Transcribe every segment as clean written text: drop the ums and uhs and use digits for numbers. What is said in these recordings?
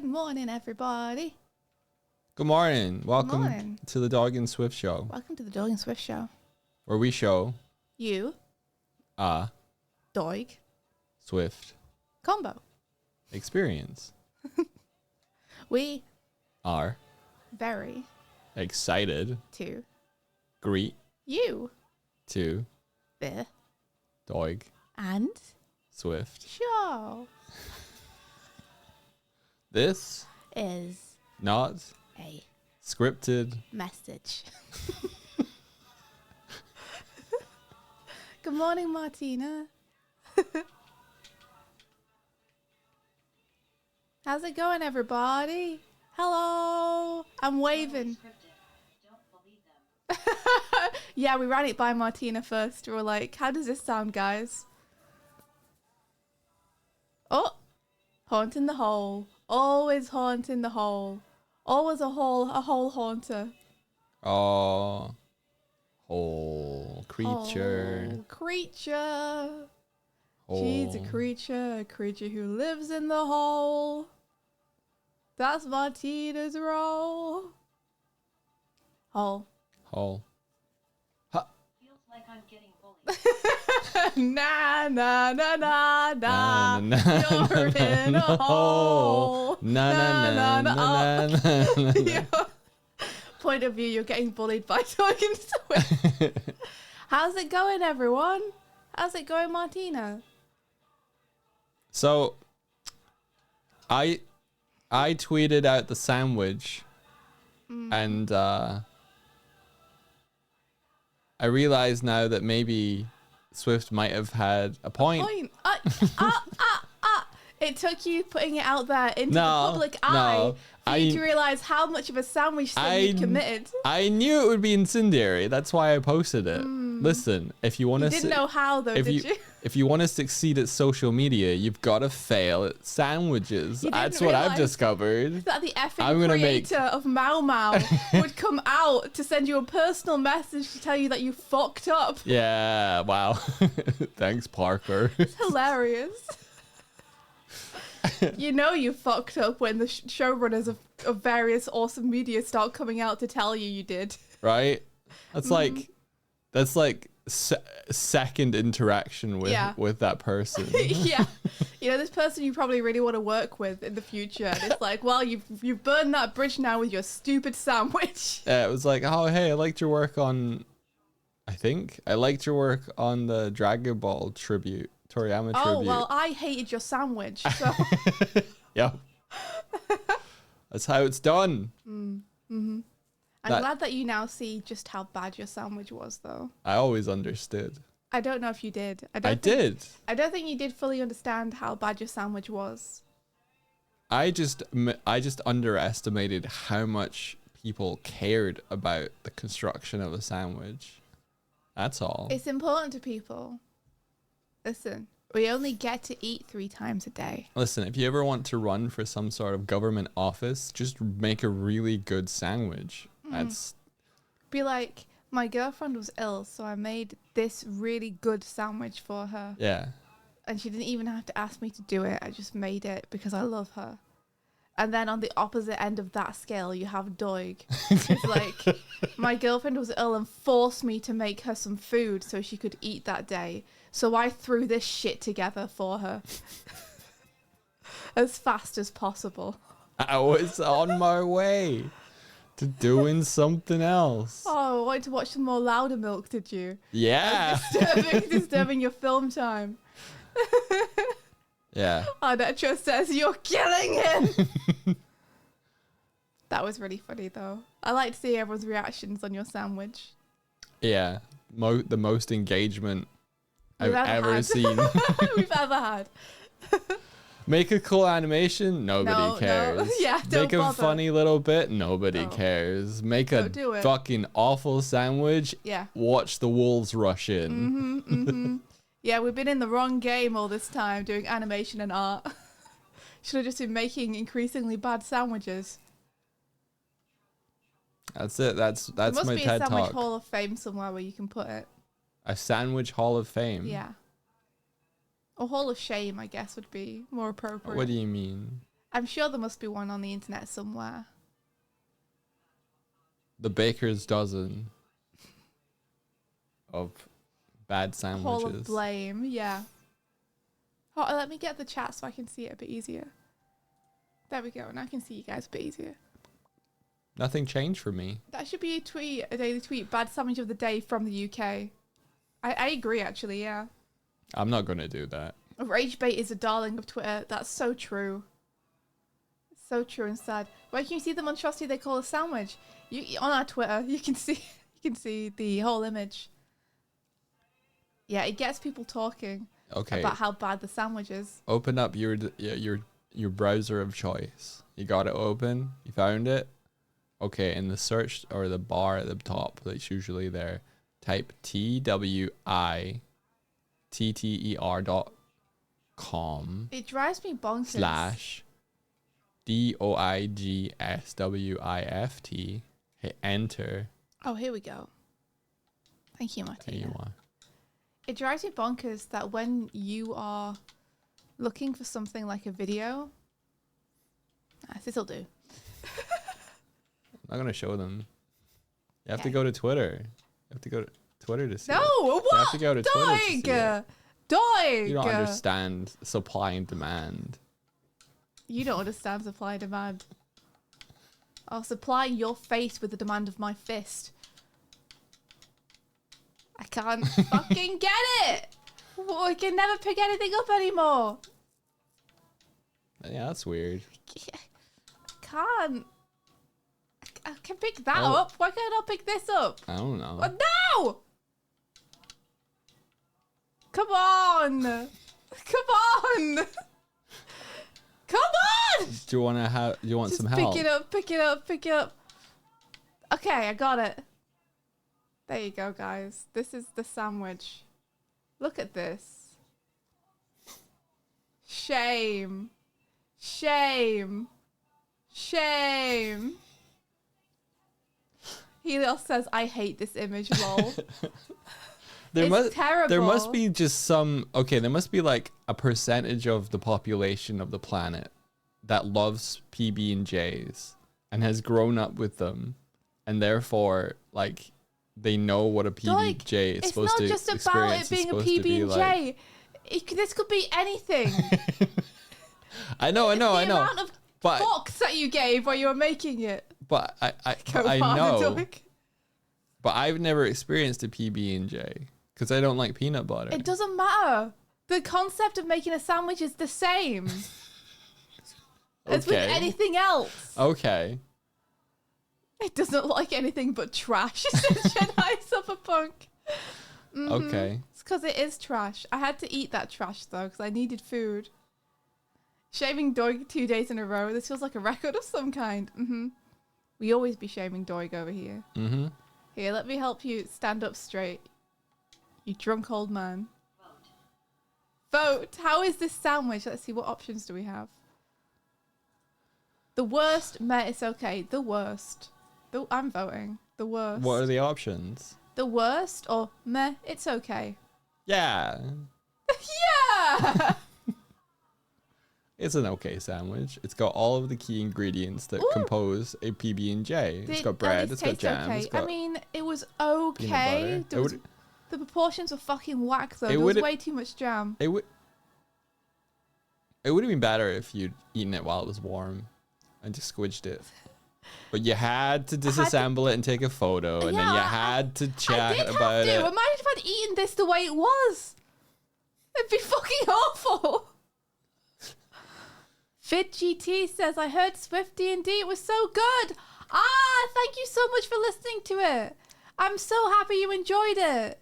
Good morning, everybody. Good morning. Welcome morning. to the Dog and Swift Show, Welcome to the Dog and Swift Show. where we show You, a dog, Swift combo. experience. We Are very excited to greet you, to the Dog and Swift. show This is not a scripted. message. Good morning, Martina. How's it going, everybody? Hello. I'm waving. Yeah, we ran it by Martina first. We were like, how does this sound, guys? Oh, haunting the hole. Always haunting the hole. Always a hole haunter. Oh, whole creature. Oh, creature. Whole. She's a creature who lives in the hole. That's Martina's role. Hole. Whole. Feels like I'm getting bullied. Na na na na na. Na, na, na, You're in a hole. Na na na na na na. Your point of view, you're getting bullied by talking Swift. How's it going, everyone? How's it going, Martina? So, I tweeted out the sandwich, and I realize now that maybe Swift might have had a point. It took you putting it out there into No, the public no, eye for you I- to realize how much of a sandwich thing you committed. I knew it would be incendiary. That's why I posted it. Listen, if you want You to, didn't know how, though, if did you you? if you want to succeed at social media, you've got to fail at sandwiches. You didn't That's what I've realise discovered. That the effing I'm gonna make- creator of Mau Mau would come out to send you a personal message to tell you that you fucked up. Yeah. Wow. Thanks, Parker. It's hilarious. You know you fucked up when the showrunners of various awesome media start coming out to tell you did. Right? That's like second interaction with Yeah. with that person. Yeah. You know, this person you probably really want to work with in the future. And it's like, well, you've burned that bridge now with your stupid sandwich. It was like, oh hey, I liked your work on. I liked your work on the Dragon Ball tribute, Toriyama Oh, tribute. well, I hated your sandwich. So Yep. That's how it's done. I'm That- glad that you now see just how bad your sandwich was, though. I always understood. I don't know if you did. I don't think- did. I don't think you did fully understand how bad your sandwich was. I just underestimated how much people cared about the construction of a sandwich. That's all. It's important to people. Listen, we only get to eat 3 times a day. Listen, if you ever want to run for some sort of government office, just make a really good sandwich. That's Be like, my girlfriend was ill, so I made this really good sandwich for her. yeah. And she didn't even have to ask me to do it. I just made it because I love her. And then on the opposite end of that scale, you have Doig. It's like, my girlfriend was ill and forced me to make her some food so she could eat that day. So I threw this shit together for her. As fast as possible. I was on my way to doing something else. Oh, I wanted to watch some more Louder Milk, did you? Yeah. Disturbing your film time. Yeah. Arnetro says, you're killing him! That was really funny, though. I like to see everyone's reactions on your sandwich. Yeah. The most engagement We've I've ever ever had. seen. We've ever had. Make a cool animation, nobody No, cares. yeah, don't Make a bother. funny little bit, nobody No. cares. Make a Don't do it. fucking awful sandwich, Yeah. watch the wolves rush in. Yeah, we've been in the wrong game all this time doing animation and art. Should have just been making increasingly bad sandwiches. That's it. That's There must my be a TED sandwich talk. hall of fame somewhere where you can put it. A sandwich hall of fame. Yeah. Or hall of shame, I guess, would be more appropriate. What do you mean? I'm sure there must be one on the internet somewhere. The baker's dozen of bad Hall of sandwiches. blame, yeah. Oh, let me get the chat so I can see it a bit easier. There we go. Now I can see you guys a bit easier. Nothing changed for me. That should be a daily tweet. Bad sandwich of the day from the UK. I agree, actually, yeah. I'm not going to do that. Rage bait is a darling of Twitter. That's so true. So true and sad. Where can you see the monstrosity they call a sandwich? On our Twitter, you can see the whole image. Yeah, it gets people talking about how bad the sandwich is. Open up your browser of choice. You got it open. You found it. Okay, in the search or the bar at the top that's usually there, type twitter.com It drives me bonkers. /DOIGSWIFT. Hit enter. Oh, here we go. Thank you, There Martina. you are. It drives me bonkers that when you are looking for something like a video, this'll do. I'm not gonna show them. You have to Okay. go to Twitter. You have to go to Twitter to see No, it. what? You have to go to Twitter to see it. Doig! You don't understand supply and demand. You don't understand supply and demand. I'll supply your face with the demand of my fist. I can't fucking get it! I can never pick anything up anymore. Yeah, that's weird. I can't. I can pick that Oh. up. Why can't I pick this up? I don't know. Oh, no! Come on! Come on! Come on! Do you want to have? Do you want Just some help? pick it up, pick it up, pick it up. Okay, I got it. There you go, guys. This is the sandwich. Look at this. Shame. Shame. Shame. Helios says, I hate this image, lol. It's terrible. There must be just some. Okay, there must be like a percentage of the population of the planet that loves PB and J's and has grown up with them, and therefore like they know what a PB and J is supposed to It's not just about experience. it being a It's supposed to be PB and like- J. This could be anything. I know. The amount of But fucks that you gave while you were making it. but I Go I on, know. Doig. But I've never experienced a PB and J because I don't like peanut butter. It doesn't matter. The concept of making a sandwich is the same as with Okay. anything else. Okay. It doesn't like anything but trash. Says Jedi Cyberpunk. Okay. It's because it is trash. I had to eat that trash though because I needed food. Shaving Doig 2 days in a row. This feels like a record of some kind. We always be shaming Doig over here. Mm-hmm. Here, let me help you stand up straight. You drunk old man. Vote. How is this sandwich? Let's see, what options do we have? The worst, meh, it's okay. The worst. I'm voting. The worst. What are the options? The worst or meh, it's okay. Yeah. Yeah! It's an okay sandwich. It's got all of the key ingredients that Ooh. compose a PB and J. It's Did got at bread. least It's got taste jam. okay. It's got I mean, it was peanut okay. butter. There was, the proportions were fucking whack though. It There was would've- way too much jam. It would. It would have been better if you'd eaten it while it was warm, and just squidged it. But you had to disassemble it and take a photo, and then you Yeah, had to I chat did about have to. it. Imagine if I'd eaten this the way it was. It'd be fucking awful. Fit GT says, I heard Swift D&D. It was so good. Thank you so much for listening to it. I'm so happy you enjoyed it.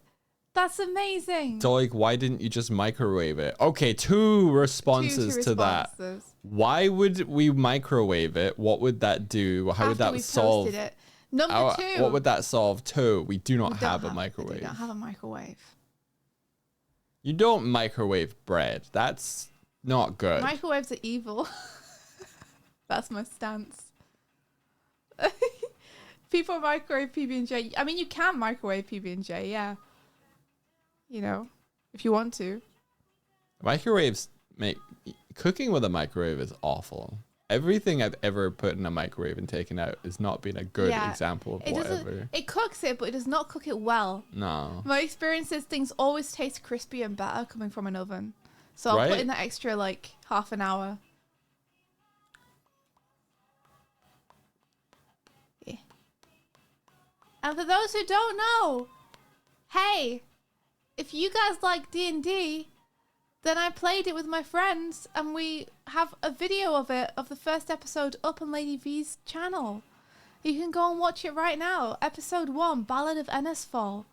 That's amazing. So, like, why didn't you just microwave it? Okay, two responses Two to that. responses. Why would we microwave it? What would that do? How would After that we solve? posted it. Number two. What would that solve? Two, we do not We don't have a We microwave. don't have a microwave. You don't microwave bread. That's not good. Microwaves are evil. That's my stance. People microwave PB&J. I mean, you can microwave PB&J, yeah. You know, if you want to. Microwaves make cooking with a microwave is awful. everything I've ever put in a microwave and taken out has not been a good Yeah. example of It whatever. doesn't. It cooks it, but it does not cook it well. No. My experience is things always taste crispy and better coming from an oven. So I'll put Right? in that extra like half an hour. Yeah. And for those who don't know, hey, if you guys like D&D, then I played it with my friends and we have a video of it, of the first episode up on Lady V's channel. You can go and watch it right now. Episode 1, Ballad of Ennisfall.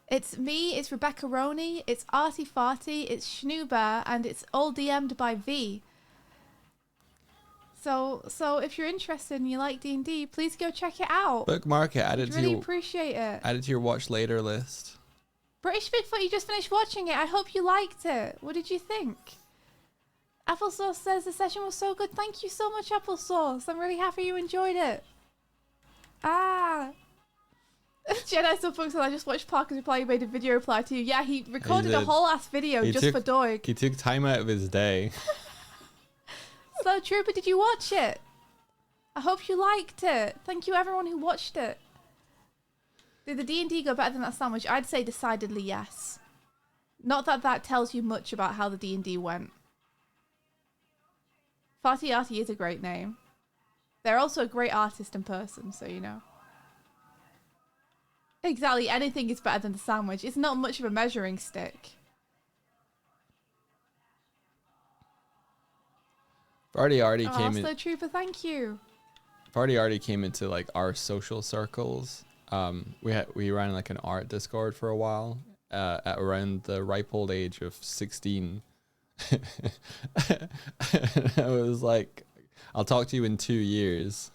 It's me, it's Rebecca Roney, it's Artie Farty, it's Schnuber, and it's all DM'd by V. So if you're interested and you like D&D, please go check it out. Bookmark it. Add I'd it to really your appreciate it. add it to your watch later list. British Bigfoot, you just finished watching it. I hope you liked it. What did you think? Applesauce says the session was so good. Thank you so much, Applesauce. I'm really happy you enjoyed it. Ah. Jedi Subfunction said, I just watched Parker's reply. He made a video reply to you. Yeah, he recorded a did. whole ass video He just took- for Doig. He took time out of his day. Slow Trooper, did you watch it? I hope you liked it. Thank you everyone who watched it. Did the D&D go better than that sandwich? I'd say decidedly yes. Not that that tells you much about how the D&D went. Farty Artie is a great name. They're also a great artist in person, so you know. Exactly, anything is better than the sandwich. It's not much of a measuring stick. Farty already Oh, came Slow in. Trooper, thank you. Farty already came into like our social circles. We ran like an art Discord for a while. At around the ripe old age of 16. I was like, I'll talk to you in 2 years.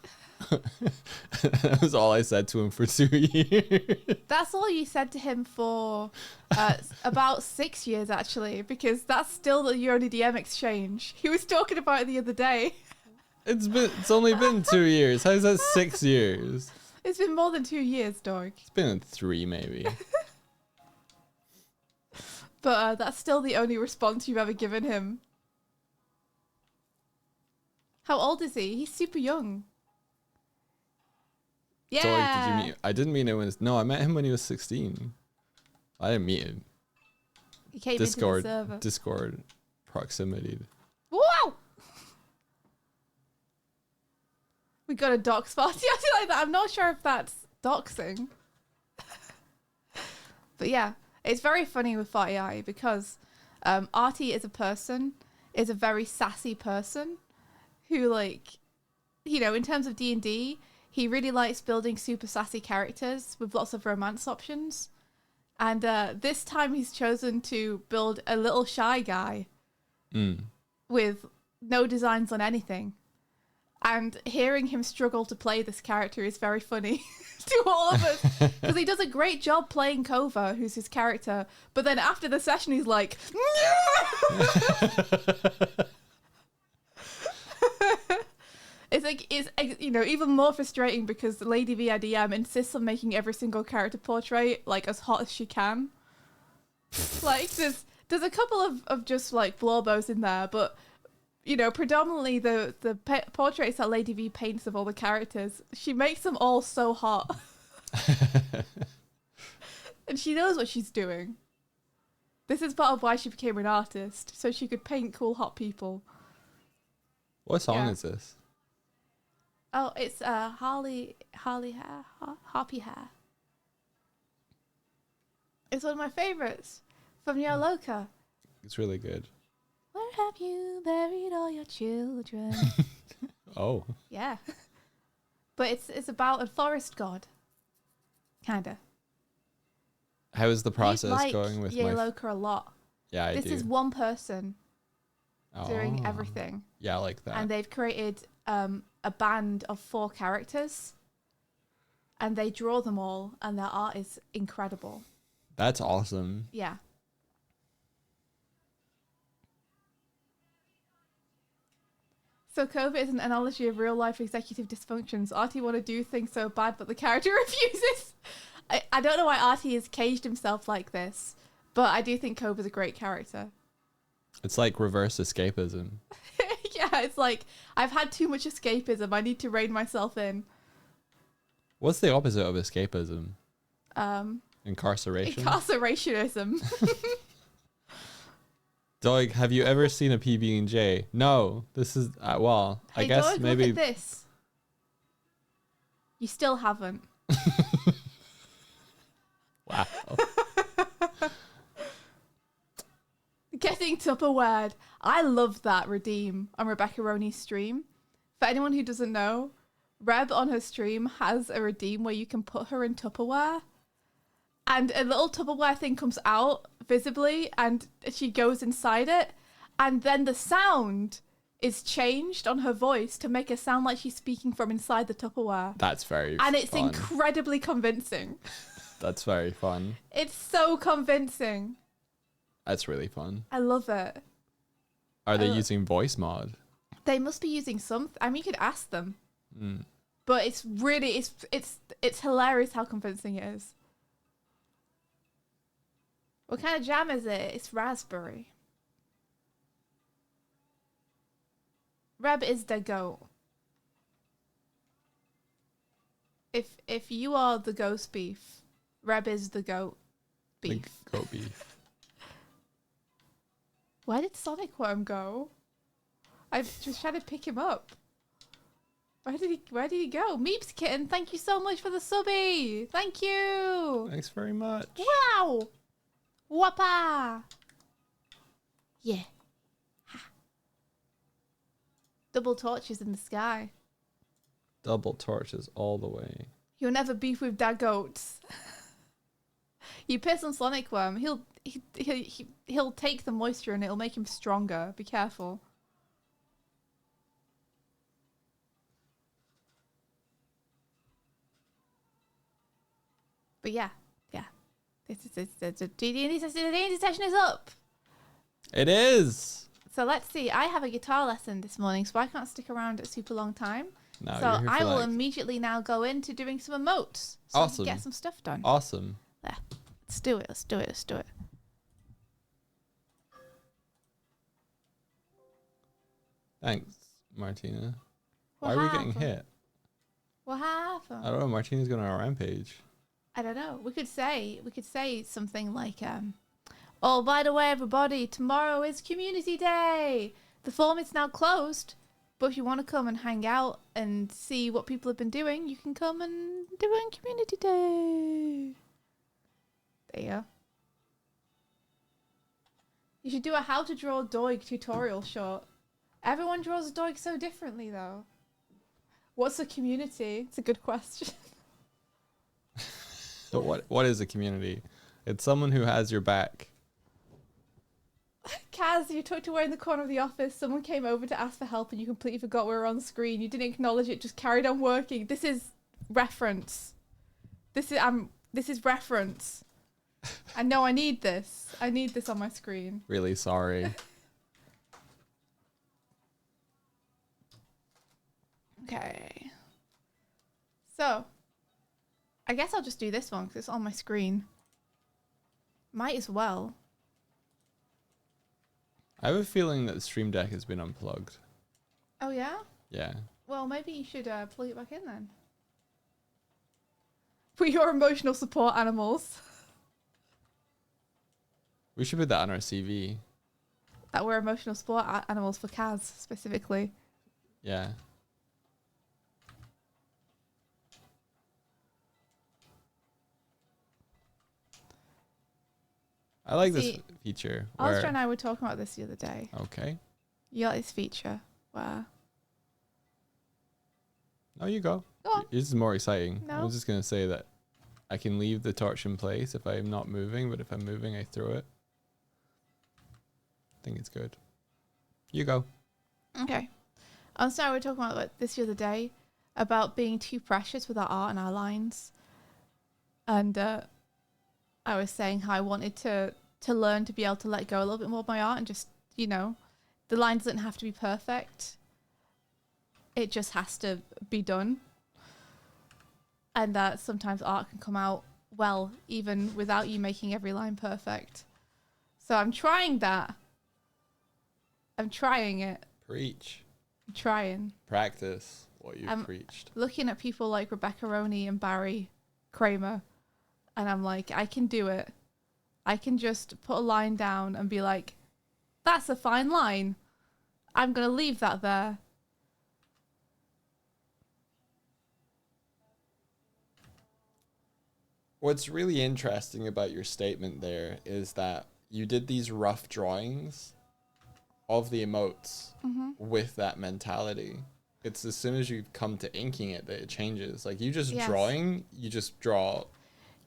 That was all I said to him for 2 years. That's all you said to him for about 6 years, actually, because that's still the Euro DM exchange. He was talking about it the other day. It's only been 2 years. How's that 6 years? It's been more than 2 years, dog. It's been 3 maybe. But that's still the only response you've ever given him. How old is he? He's super young. Yeah. Sorry, did you meet? I didn't meet him when. No, I met him when he was 16. I didn't meet him. He came Discord, into the server. Discord proximity. Wow! We got a dox party. I feel like that. I'm not sure if that's doxing. But yeah, it's very funny with Farty Artie because Artie is a very sassy person who, like, you know, in terms of D&D, he really likes building super sassy characters with lots of romance options. And this time he's chosen to build a little shy guy with no designs on anything. And hearing him struggle to play this character is very funny to all of us. Because he does a great job playing Kova, who's his character. But then after the session, he's like... It's like, you know, even more frustrating because Lady VIDM insists on making every single character portrait like as hot as she can. Like there's a couple of just like blorbos in there, but you know, predominantly the portraits that Lady V paints of all the characters, she makes them all so hot. And she knows what she's doing. This is part of why she became an artist, so she could paint cool hot people. What song Yeah. is this? Oh, it's Harley Hair, Hoppy Hair. It's one of my favorites from Yo Loca. It's really good. Where have you buried all your children? Oh, Yeah, but it's about a forest god, kinda. how is the process You'd like going with Yo my? Loca a lot. Yeah, I This do. is one person doing Oh. everything, Yeah, I like that. and they've created a band of 4 characters, and they draw them all, and their art is incredible. That's awesome. Yeah. So COVID is an analogy of real life executive dysfunctions. Artie want to do things so bad, but the character refuses. I don't know why Artie has caged himself like this, but I do think Kova's a great character. It's like reverse escapism. Yeah, It's like, I've had too much escapism. I need to rein myself in. What's the opposite of escapism? Incarceration? Incarcerationism. Doig, have you ever seen a PB&J? No. This is, well, I Hey, guess Doug, maybe... look at this. You still haven't. Wow. Getting Tupperware. I love that redeem on Rebecca Roney's stream. For anyone who doesn't know, Reb on her stream has a redeem where you can put her in Tupperware. And a little Tupperware thing comes out visibly and she goes inside it. And then the sound is changed on her voice to make it sound like she's speaking from inside the Tupperware. That's very And it's fun. incredibly convincing. That's very fun. It's so convincing. That's really fun. I love it. Are they using voice mod? They must be using something. I mean, you could ask them. Mm. But it's really, it's hilarious how convincing it is. What kind of jam is it? It's raspberry. Reb is the goat. If you are the ghost beef, Reb is the goat beef. The goat beef. Where did Sonic Worm go? I've just tried to pick him up. Where did he go? Meeps Kitten, thank you so much for the subby. Thank you. Thanks very much. Wow. Whoppa. Yeah. Ha. Double torches in the sky. Double torches all the way. You'll never beef with that goats. You piss on Sonic Worm, he'll take the moisture and it'll make him stronger. Be careful. But yeah. The D&D session is up. It is. So let's see. I have a guitar lesson this morning, so I can't stick around a super long time. No, So you're here I for will like... immediately now go into doing some emotes. So Awesome. I can get some stuff done. Awesome. There. Let's do it. Let's do it. Let's do it. Thanks, Martina. What Why are we getting happened? hit? What happened? I don't know. Martina's going on a rampage. I don't know. We could say something like, oh, by the way, everybody, tomorrow is Community Day. The forum is now closed, but if you want to come and hang out and see what people have been doing, you can come and do it on Community Day. There you go. You should do a how to draw a Doig tutorial short. Everyone draws a Doig so differently, though. What's a community? It's a good question. So what is a community? It's someone who has your back. Kaz, you tucked away in the corner of the office. Someone came over to ask for help and you completely forgot we were on screen. You didn't acknowledge it, just carried on working. This is reference. This is reference. I know I need this. I need this on my screen. Really sorry. Okay. So, I guess I'll just do this one because it's on my screen. Might as well. I have a feeling that the Stream Deck has been unplugged. Oh, yeah? Yeah. Well, maybe you should plug it back in then. For your emotional support animals. We should put that on our CV. That were emotional support animals for Kaz, specifically. Yeah. I like this See, feature. Astra and I were talking about this the other day. Okay. You like this feature where... No, you go. Go on. This is more exciting. I No. was just going to say that I can leave the torch in place if I'm not moving, but if I'm moving, I throw it. I think it's good. You go. Okay. Astra and I were talking about this the other day, about being too precious with our art and our lines. And I was saying how I wanted to learn to be able to let go a little bit more of my art and just, you know, the line doesn't have to be perfect. It just has to be done. And that sometimes art can come out well, even without you making every line perfect. So I'm trying that. I'm trying it. Preach. trying. Practice what you've preached. Looking at people like Rebecca Roney and Barry Kramer, and I'm like, I can do it. I can just put a line down and be like, that's a fine line. I'm going to leave that there. What's really interesting about your statement there is that you did these rough drawings of the emotes with that mentality. It's as soon as you come to inking it that it changes. Like you just drawing, you just draw.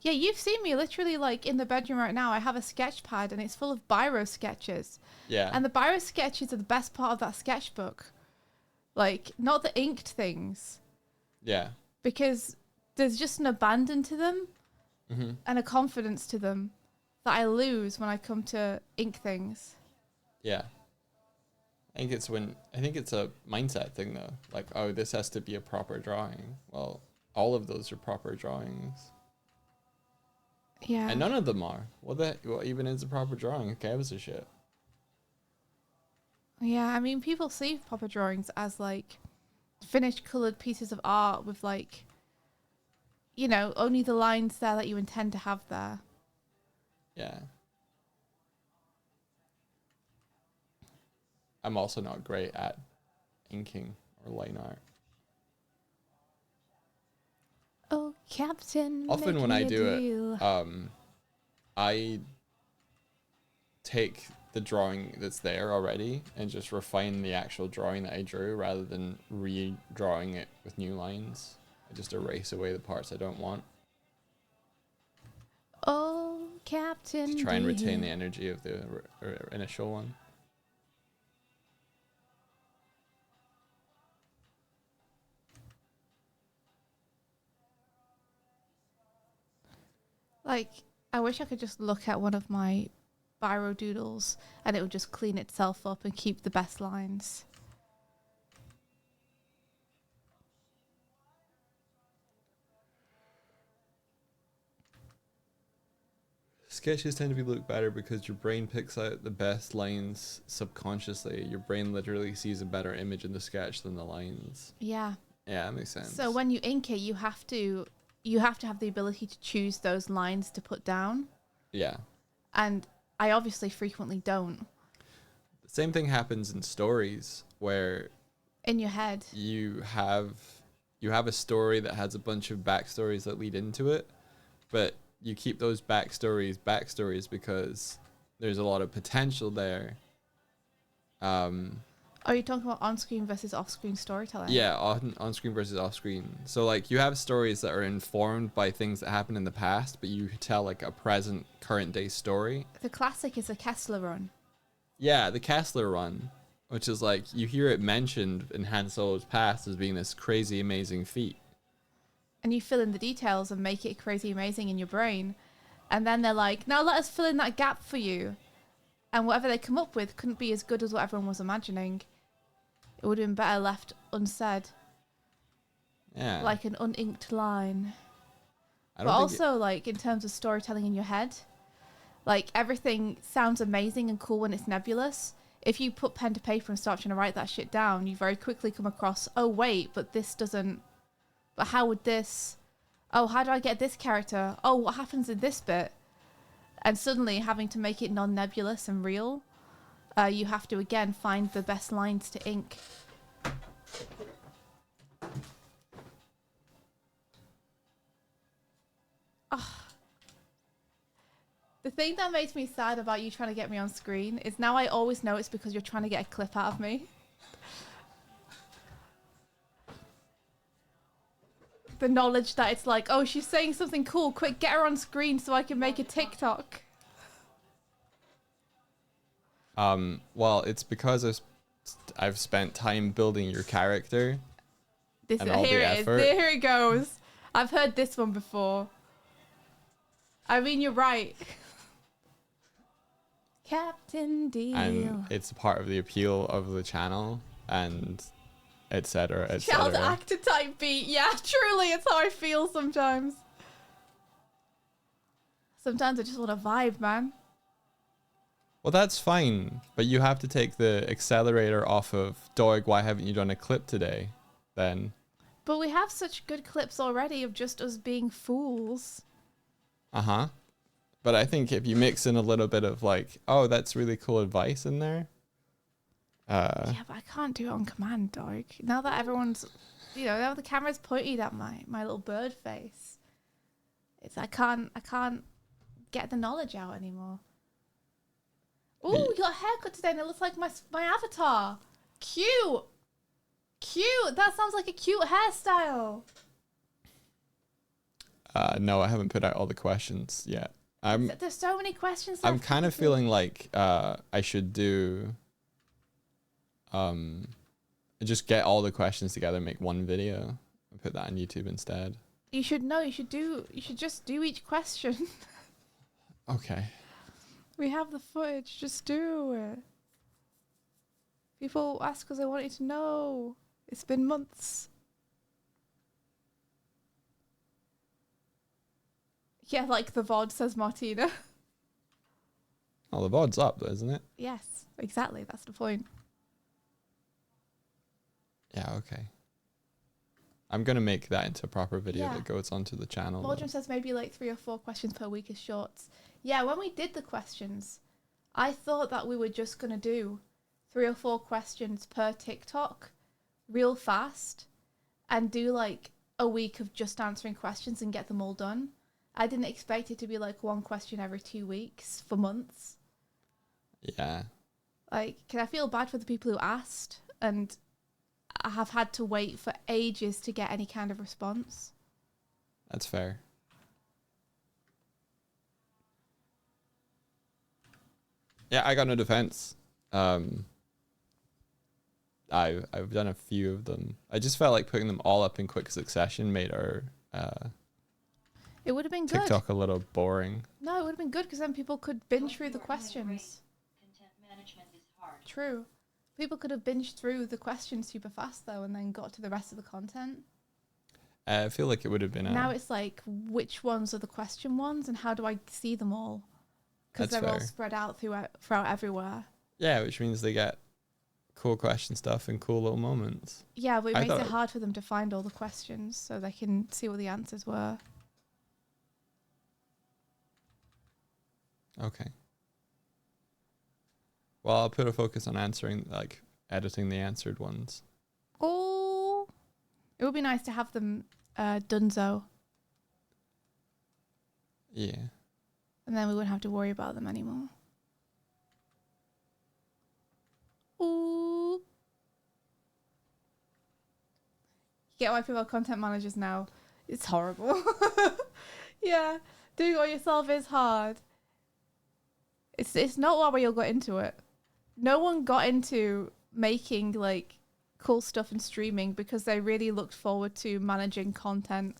Yeah, you've seen me literally like in the bedroom right now. I have a sketch pad and it's full of biro sketches. Yeah. And the biro sketches are the best part of that sketchbook. Like, not the inked things. Yeah. Because there's just an abandon to them and a confidence to them that I lose when I come to ink things. Yeah. I think it's a mindset thing though. Like, oh, this has to be a proper drawing. Well, all of those are proper drawings. Yeah. And none of them are. What even is a proper drawing? Who gives a shit? Yeah, I mean, people see proper drawings as like finished colored pieces of art with like, you know, only the lines there that you intend to have there. Yeah. I'm also not great at inking or line art. Oh, Captain. Often when I do it, I take the drawing that's there already and just refine the actual drawing that I drew rather than redrawing it with new lines. I just erase away the parts I don't want. Oh, Captain. To try and retain the energy of the initial one. Like, I wish I could just look at one of my biro doodles and it would just clean itself up and keep the best lines. Sketches tend to look better because your brain picks out the best lines subconsciously. Your brain literally sees a better image in the sketch than the lines. Yeah. Yeah, that makes sense. So when you ink it, you have to have the ability to choose those lines to put down. Yeah. And I obviously frequently don't. The same thing happens in stories where In your head. you have a story that has a bunch of backstories that lead into it, but you keep those backstories because there's a lot of potential there. Are you talking about on-screen versus off-screen storytelling? Yeah, on-screen versus off-screen. So like you have stories that are informed by things that happened in the past, but you tell like a present, current day story. The classic is the Kessler Run. Yeah, the Kessler Run, which is like you hear it mentioned in Han Solo's past as being this crazy, amazing feat. And you fill in the details and make it crazy amazing in your brain. And then they're like, now let us fill in that gap for you. And whatever they come up with couldn't be as good as what everyone was imagining. It would have been better left unsaid. Yeah. Like an uninked line. I But don't also, like, in terms of storytelling in your head, like, everything sounds amazing and cool when it's nebulous. If you put pen to paper and start trying to write that shit down, you very quickly come across, oh, wait, but this doesn't... But how would this... Oh, how do I get this character? Oh, what happens in this bit? And suddenly, having to make it non-nebulous and real, you have to, again, find the best lines to ink. The thing that makes me sad about you trying to get me on screen is now I always know it's because you're trying to get a clip out of me. The knowledge that it's like, oh, she's saying something cool. Quick, get her on screen so I can make a TikTok. Well, it's because I've spent time building your character. This and all here the it is. effort. Here it goes. I've heard this one before. I mean, you're right. Captain Deal. And it's part of the appeal of the channel and etc. Child etc. actor type beat. Yeah, truly, it's how I feel sometimes. Sometimes I just want to vibe, man. Well, that's fine, but you have to take the accelerator off of Doig. Why haven't you done a clip today? Then. But we have such good clips already of just us being fools. Uh-huh. But I think if you mix in a little bit of like, oh, that's really cool advice in there. Yeah, but I can't do it on command, dog. Now that everyone's, now the camera's pointed at my little bird face. I can't get the knowledge out anymore. Ooh, you got a haircut today and it looks like my avatar. Cute. Cute. That sounds like a cute hairstyle. No, I haven't put out all the questions yet. There's so many questions. I'm kind of feeling like I should do just get all the questions together and make one video and put that on YouTube instead. You should just do each question. Okay. We have the footage, just do it. People ask because they wanted to know. It's been months. Yeah, like the VOD, says Martina. Oh, the VOD's up, isn't it? Yes, exactly. That's the point. Yeah, okay. I'm going to make that into a proper video Yeah. that goes onto the channel. Mordrum says maybe like 3 or 4 questions per week as shorts. Yeah, when we did the questions, I thought that we were just going to do 3 or 4 questions per TikTok real fast and do like a week of just answering questions and get them all done. I didn't expect it to be like 1 question every 2 weeks for months. Yeah. Like, can I feel bad for the people who asked and I have had to wait for ages to get any kind of response? That's fair. Yeah, I got no defense. I've done a few of them. I just felt like putting them all up in quick succession made our It would have been good. TikTok a little boring. No, it would have been good because then people could binge through the questions. Content management is hard. True. People could have binged through the questions super fast though and then got to the rest of the content. I feel like it would have been Now it's like, which ones are the question ones and how do I see them all? Because That's they're all fair. spread out throughout everywhere. yeah, which means they get cool question stuff and cool little moments. Yeah, but it I makes it thought- hard for them to find all the questions so they can see what the answers were. Okay. Well, I'll put a focus on editing the answered ones. Oh, it would be nice to have them donezo, Yeah. and then we wouldn't have to worry about them anymore. Ooh. You get why people are content managers now. It's horrible. Yeah, doing it all yourself is hard. It's not why we all got into it. No one got into making like cool stuff and streaming because they really looked forward to managing content.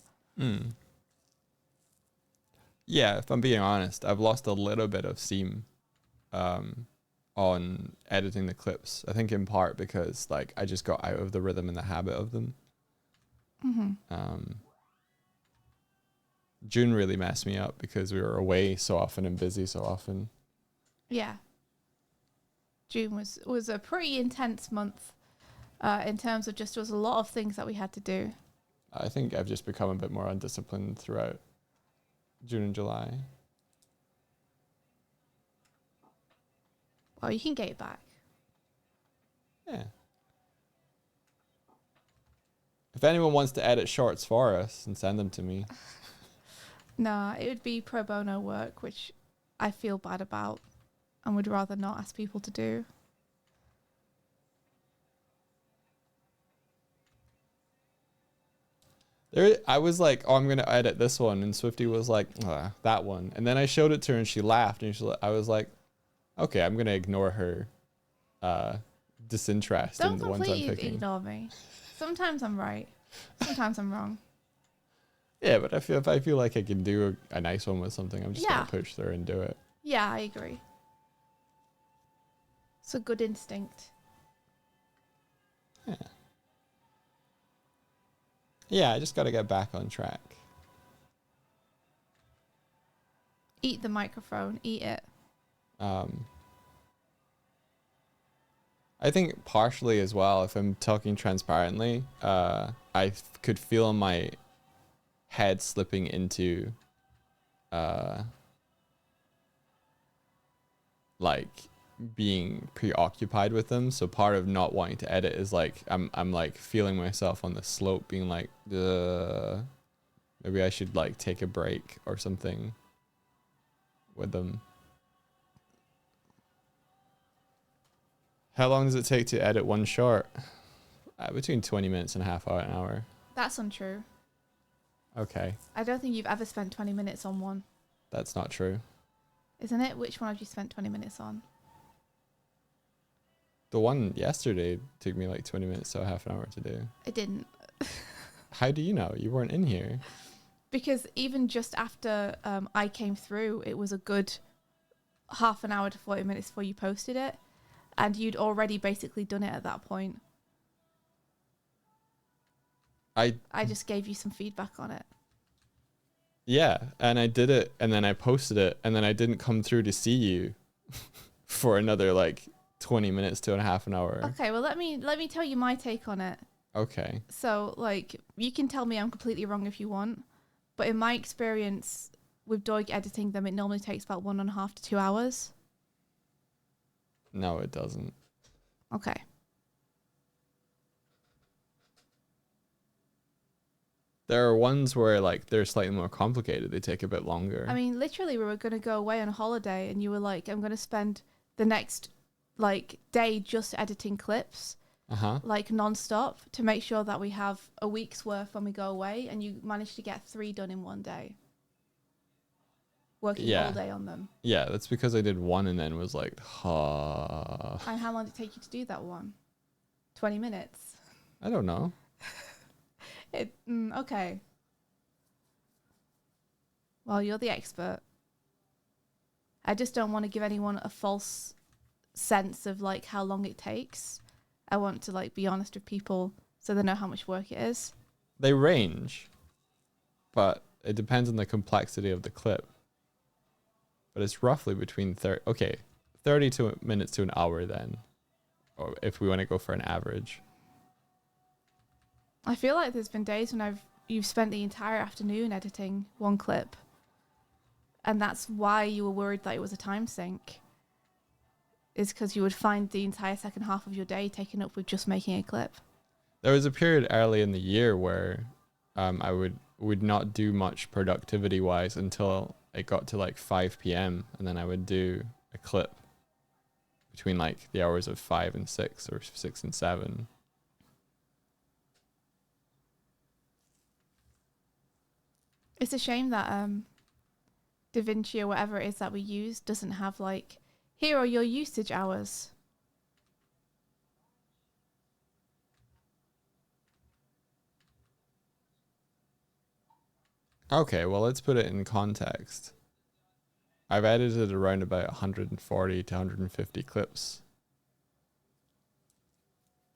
Yeah, if I'm being honest, I've lost a little bit of steam on editing the clips. I think in part because like I just got out of the rhythm and the habit of them. June really messed me up because we were away so often and busy so often. Yeah. June was a pretty intense month in terms of just there was a lot of things that we had to do. I think I've just become a bit more undisciplined throughout June and July. Well, you can get it back. Yeah. If anyone wants to edit shorts for us and send them to me. Nah, it would be pro bono work, which I feel bad about and would rather not ask people to do. I was like, oh, I'm going to edit this one. And Swifty was like, that one. And then I showed it to her and she laughed. And I was like, okay, I'm going to ignore her disinterest Don't in the ones I'm completely picking. ignore me. Sometimes I'm right. Sometimes I'm wrong. Yeah, but if I feel like I can do a nice one with something, I'm just Yeah. going to push through and do it. Yeah, I agree. It's a good instinct. Yeah. Yeah, I just got to get back on track. Eat the microphone. Eat it. I think partially as well, if I'm talking transparently, could feel my head slipping into like being preoccupied with them. So part of not wanting to edit is like I'm like feeling myself on the slope, being like, maybe I should like take a break or something with them. How long does it take to edit one short? Between 20 minutes and a half hour, an hour. That's untrue. Okay, I don't think you've ever spent 20 minutes on one, that's not true. isn't it? Which one have you spent 20 minutes on? The one yesterday took me like 20 minutes to half an hour to do. It didn't. How do you know? You weren't in here. Because even just after I came through, it was a good half an hour to 40 minutes before you posted it. And you'd already basically done it at that point. I just gave you some feedback on it. Yeah, and I did it, and then I posted it, and then I didn't come through to see you for another like 20 minutes to a half an hour. Okay, well let me tell you my take on it. Okay. So like you can tell me I'm completely wrong if you want, but in my experience with Doig editing them, it normally takes about 1.5 to 2 hours. No, it doesn't. Okay. There are ones where like they're slightly more complicated. They take a bit longer. I mean, literally, we were going to go away on a holiday, and you were like, I'm going to spend the next, like, day just editing clips, like, non-stop, to make sure that we have a week's worth when we go away, and you managed to get 3 done in one day. Working all day on them. Yeah, that's because I did one and then was like, And how long did it take you to do that one? 20 minutes? I don't know. Okay. Well, you're the expert. I just don't want to give anyone a false sense of like how long it takes. I want to like be honest with people so they know how much work it is. They range, but it depends on the complexity of the clip. But it's roughly between 30 minutes to an hour then, or if we want to go for an average. I feel like there's been days when you've spent the entire afternoon editing one clip, and that's why you were worried that it was a time sink. Is because you would find the entire second half of your day taken up with just making a clip. There was a period early in the year where I would not do much productivity wise until it got to like 5 p.m. and then I would do a clip between like the hours of 5 and 6 or 6 and 7. It's a shame that DaVinci or whatever it is that we use doesn't have like, here are your usage hours. Okay, well, let's put it in context. I've edited around about 140 to 150 clips.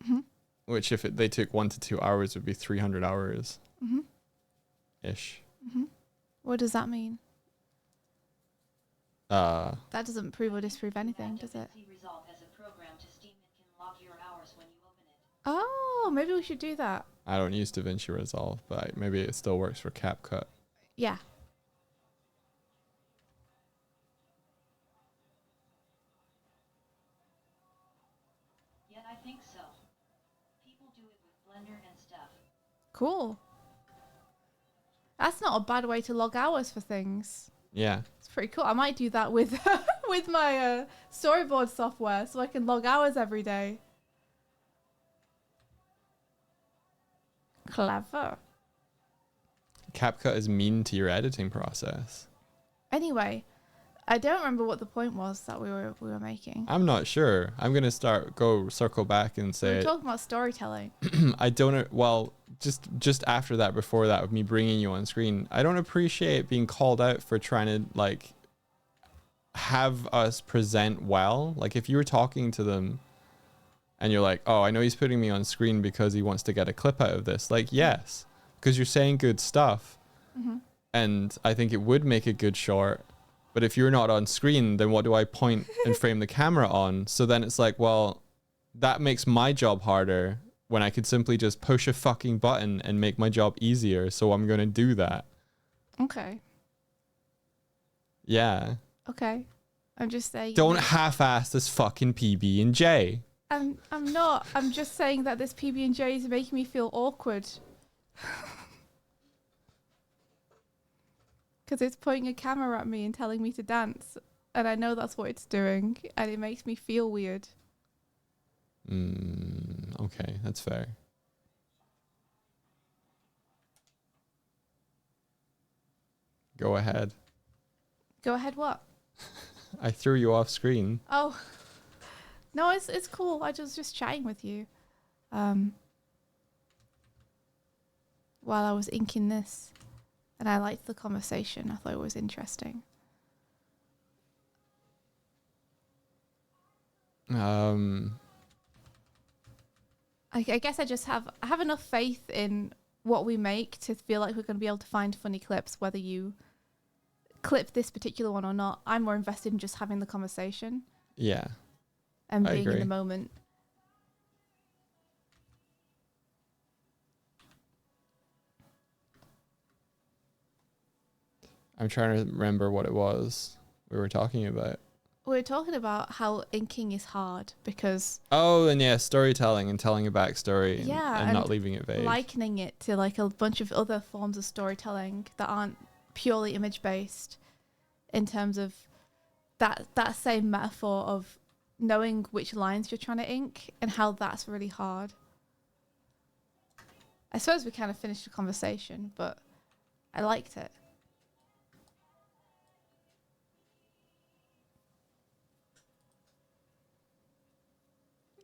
Mm-hmm. Which, if they took 1 to 2 hours, would be 300 hours. Mm-hmm. Ish. Mm-hmm. What does that mean? That doesn't prove or disprove anything, does it? Resolve as a program to Steam that can log your hours when you open it. Oh, maybe we should do that. I don't use DaVinci Resolve, but maybe it still works for CapCut. Yeah. Yet I think so. People do it with Blender and stuff. Cool. That's not a bad way to log hours for things. Yeah. It's pretty cool. I might do that with with my storyboard software so I can log hours every day. Clever. CapCut is mean to your editing process. Anyway, I don't remember what the point was that we were making. I'm not sure. I'm gonna circle back and We say were talking about storytelling. I don't. Well, just after that, before that, with me bringing you on screen, I don't appreciate being called out for trying to like have us present well. Like if you were talking to them and you're like, oh, I know he's putting me on screen because he wants to get a clip out of this. Like, yes, because you're saying good stuff. Mm-hmm. And I think it would make a good short. But if you're not on screen, then what do I point and frame the camera on? So then it's like, well, that makes my job harder when I could simply just push a fucking button and make my job easier. So I'm going to do that. Okay. Yeah. Okay. I'm just saying. Don't half-ass this fucking PB and J. I'm not. I'm just saying that this PB and J is making me feel awkward. Because it's pointing a camera at me and telling me to dance, and I know that's what it's doing, and it makes me feel weird. Okay, that's fair. Go ahead. Go ahead. What? I threw you off screen. Oh, no, it's cool. I was just chatting with you, while I was inking this, and I liked the conversation. I thought it was interesting. I guess I have enough faith in what we make to feel like we're going to be able to find funny clips, whether you clip this particular one or not. I'm more invested in just having the conversation. Yeah. And I being in agree. the moment. I'm trying to remember what it was we were talking about. We were talking about how inking is hard because Oh, and yeah, storytelling and telling a backstory and, Yeah, and not and leaving it vague. likening it to like a bunch of other forms of storytelling that aren't purely image based, in terms of that same metaphor of knowing which lines you're trying to ink and how that's really hard. I suppose we kind of finished the conversation, but I liked it.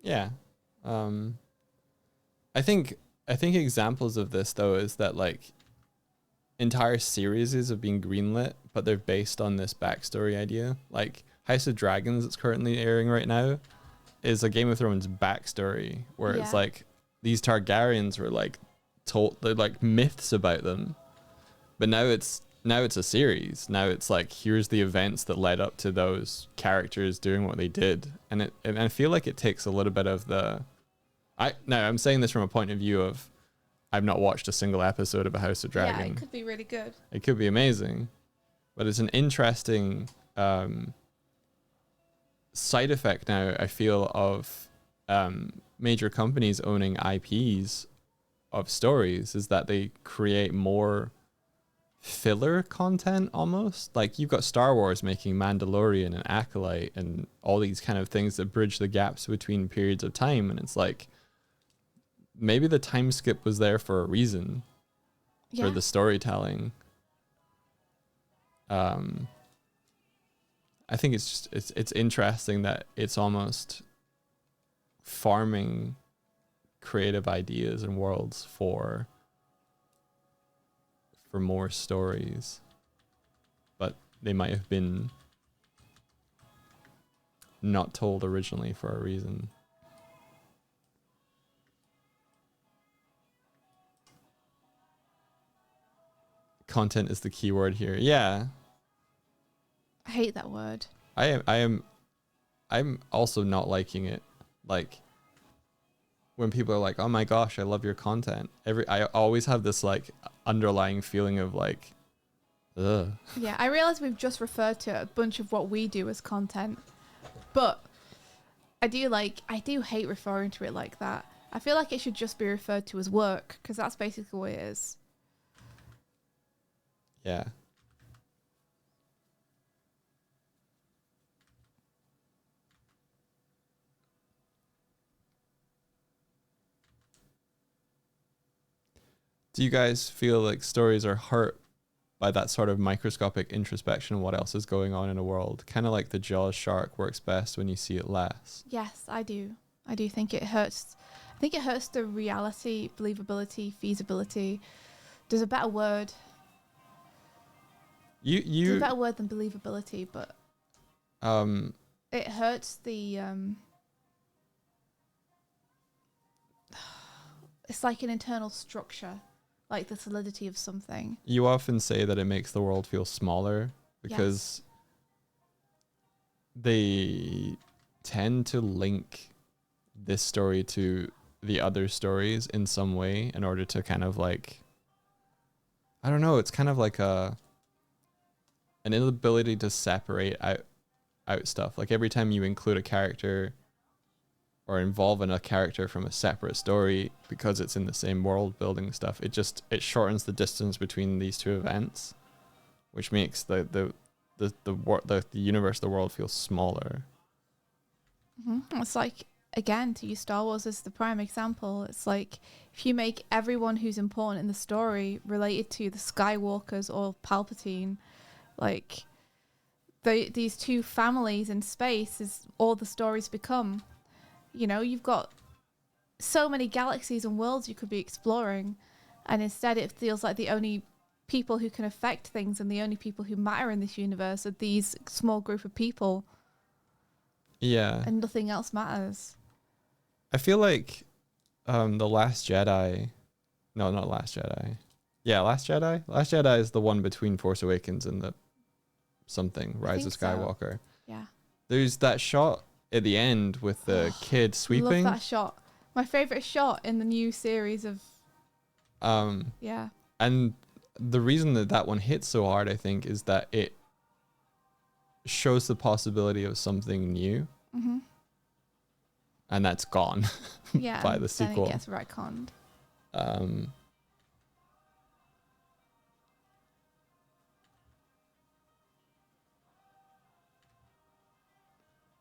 Yeah. I think examples of this though is that like entire series have been greenlit, but they're based on this backstory idea. Like House of Dragons that's currently airing right now is a Game of Thrones backstory where it's Yeah. like these Targaryens were like told they're like myths about them. But now it's a series. Now it's like here's the events that led up to those characters doing what they did. And I feel like it takes a little bit of I'm saying this from a point of view of I've not watched a single episode of A House of Dragon. Yeah, it could be really good. It could be amazing, but it's an interesting side effect now, I feel, of major companies owning IPs of stories is that they create more filler content almost. Like you've got Star Wars making Mandalorian and Acolyte and all these kind of things that bridge the gaps between periods of time, and it's like maybe the time skip was there for a reason. Yeah. For the storytelling. I think it's just it's interesting that it's almost farming creative ideas and worlds for more stories, but they might have been not told originally for a reason. Content is the key word here. Yeah. I hate that word. I'm also not liking it. Like when people are like, "Oh my gosh, I love your content." I always have this like underlying feeling of like, ugh. Yeah, I realize we've just referred to a bunch of what we do as content, but I do hate referring to it like that. I feel like it should just be referred to as work, because that's basically what it is. Yeah. Do you guys feel like stories are hurt by that sort of microscopic introspection of what else is going on in a world? Kind of like the Jaws shark works best when you see it less. Yes, I do. I do think it hurts. I think it hurts the reality, believability, feasibility. There's a better word. There's a better word than believability, but it hurts the it's like an internal structure, like the solidity of something. You often say that it makes the world feel smaller because they tend to link this story to the other stories in some way in order to kind of like, I don't know, it's kind of like an inability to separate out stuff. Like every time you include a character or involve in a character from a separate story, because it's in the same world building stuff, it shortens the distance between these two events, which makes the universe, the world, feel smaller. It's like, again, to use Star Wars as the prime example, it's like if you make everyone who's important in the story related to the Skywalkers or Palpatine, like these two families in space is all the stories become. You know, you've got so many galaxies and worlds you could be exploring, and instead it feels like the only people who can affect things and the only people who matter in this universe are these small group of people. Yeah. And nothing else matters. I feel like The Last Jedi... No, not Last Jedi. Yeah, Last Jedi? Last Jedi is the one between Force Awakens and the something, Rise of Skywalker. So. Yeah. There's that shot at the end with the kid sweeping. Love that shot. My favourite shot in the new series of... Yeah. And the reason that one hits so hard, I think, is that it shows the possibility of something new. Mm-hmm. And that's gone Yeah, by the sequel. Then it gets retconned.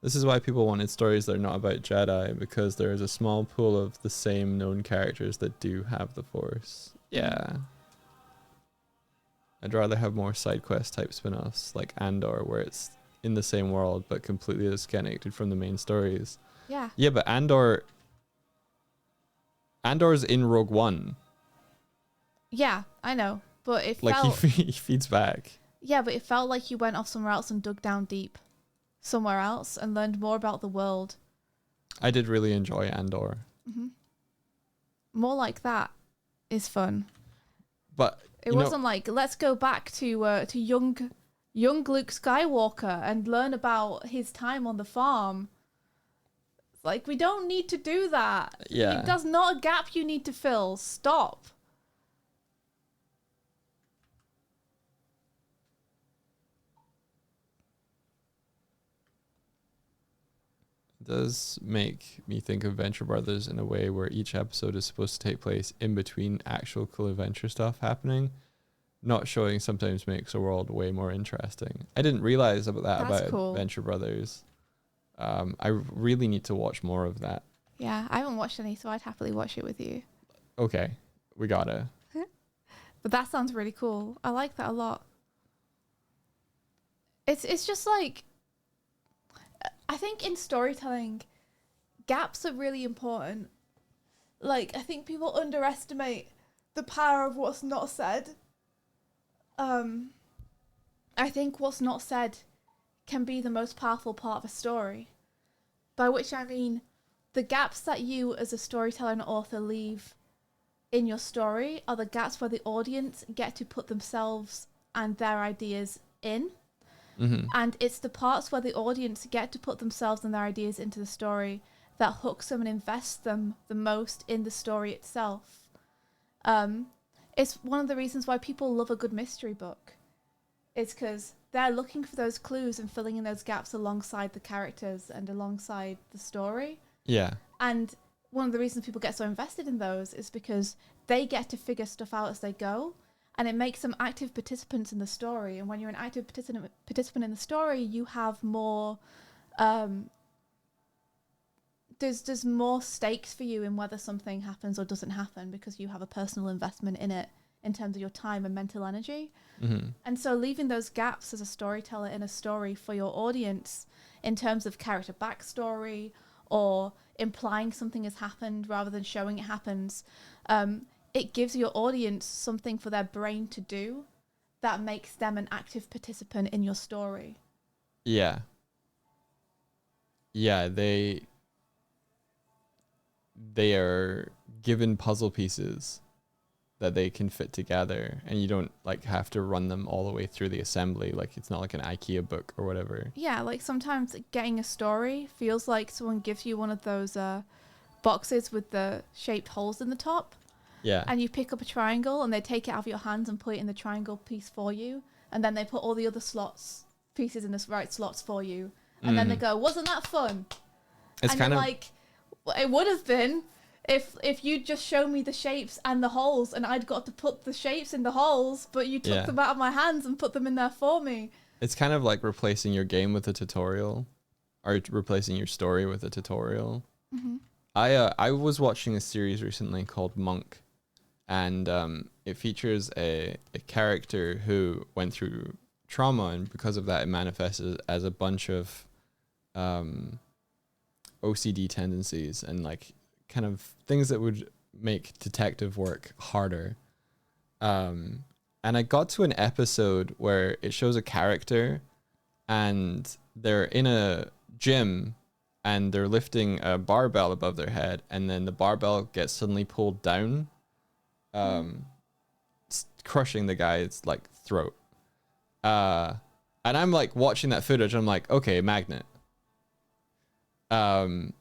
This is why people wanted stories that are not about Jedi, because there is a small pool of the same known characters that do have the Force. Yeah. I'd rather have more side quest type spin-offs like Andor, where it's in the same world but completely disconnected from the main stories. Yeah. Yeah, but Andor's in Rogue One. Yeah, I know. But it Like felt... he feeds back. Yeah, but it felt like you went off somewhere else and dug down deep somewhere else and learned more about the world. I did really enjoy Andor. Mm-hmm. More like that is fun. But it wasn't like, let's go back to young Luke Skywalker and learn about his time on the farm. Like, we don't need to do that. Yeah. That's not a gap you need to fill. Stop. Does make me think of Venture Brothers in a way where each episode is supposed to take place in between actual cool adventure stuff happening. Not showing sometimes makes the world way more interesting. I didn't realize about that That's about cool. Venture Brothers. I really need to watch more of that. Yeah, I haven't watched any, so I'd happily watch it with you. Okay, we gotta. But that sounds really cool. I like that a lot. It's just like, I think in storytelling, gaps are really important. Like, I think people underestimate the power of what's not said. I think what's not said can be the most powerful part of a story. By which I mean the gaps that you as a storyteller and author leave in your story are the gaps where the audience get to put themselves and their ideas in. Mm-hmm. And it's the parts where the audience get to put themselves and their ideas into the story that hooks them and invests them the most in the story itself. It's one of the reasons why people love a good mystery book. It's because they're looking for those clues and filling in those gaps alongside the characters and alongside the story. Yeah. And one of the reasons people get so invested in those is because they get to figure stuff out as they go. And it makes them active participants in the story. And when you're an active participant in the story, you have more... There's more stakes for you in whether something happens or doesn't happen because you have a personal investment in it in terms of your time and mental energy. Mm-hmm. And so leaving those gaps as a storyteller in a story for your audience in terms of character backstory or implying something has happened rather than showing it happens, it gives your audience something for their brain to do that makes them an active participant in your story. Yeah. Yeah, they are given puzzle pieces that they can fit together, and you don't like have to run them all the way through the assembly. Like, it's not like an IKEA book or whatever. Yeah, like sometimes getting a story feels like someone gives you one of those boxes with the shaped holes in the top, Yeah. and you pick up a triangle, and they take it out of your hands and put it in the triangle piece for you, and then they put all the other pieces in the right slots for you, and then they go, "Wasn't that fun?" It's and kind you're of like, well, it would have been if you'd just shown me the shapes and the holes, and I'd got to put the shapes in the holes, but you took Yeah. them out of my hands and put them in there for me. it's kind of like replacing your game with a tutorial, or replacing your story with a tutorial. Mm-hmm. I was watching a series recently called Monk, and it features a character who went through trauma, and because of that, it manifests as a bunch of OCD tendencies and like kind of things that would make detective work harder. And I got to an episode where it shows a character and they're in a gym and they're lifting a barbell above their head, and then the barbell gets suddenly pulled down, crushing the guy's like throat. And I'm like watching that footage. I'm like, okay, magnet. And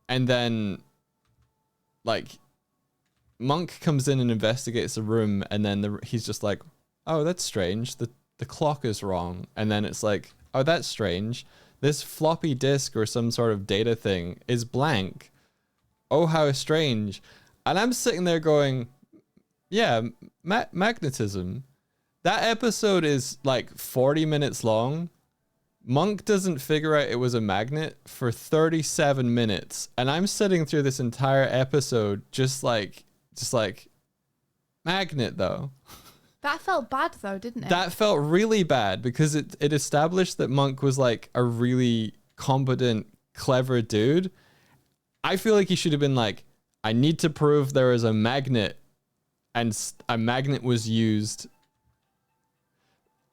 then like Monk comes in and investigates the room, and then he's just like, oh, that's strange. The clock is wrong. And then it's like, oh, that's strange. This floppy disk or some sort of data thing is blank. Oh, how strange. And I'm sitting there going, yeah, magnetism. That episode is like 40 minutes long. Monk doesn't figure out it was a magnet for 37 minutes. And I'm sitting through this entire episode just like magnet though. That felt bad though, didn't it? That felt really bad because it established that Monk was like a really competent, clever dude. I feel like he should have been like, I need to prove there is a magnet, and a magnet was used.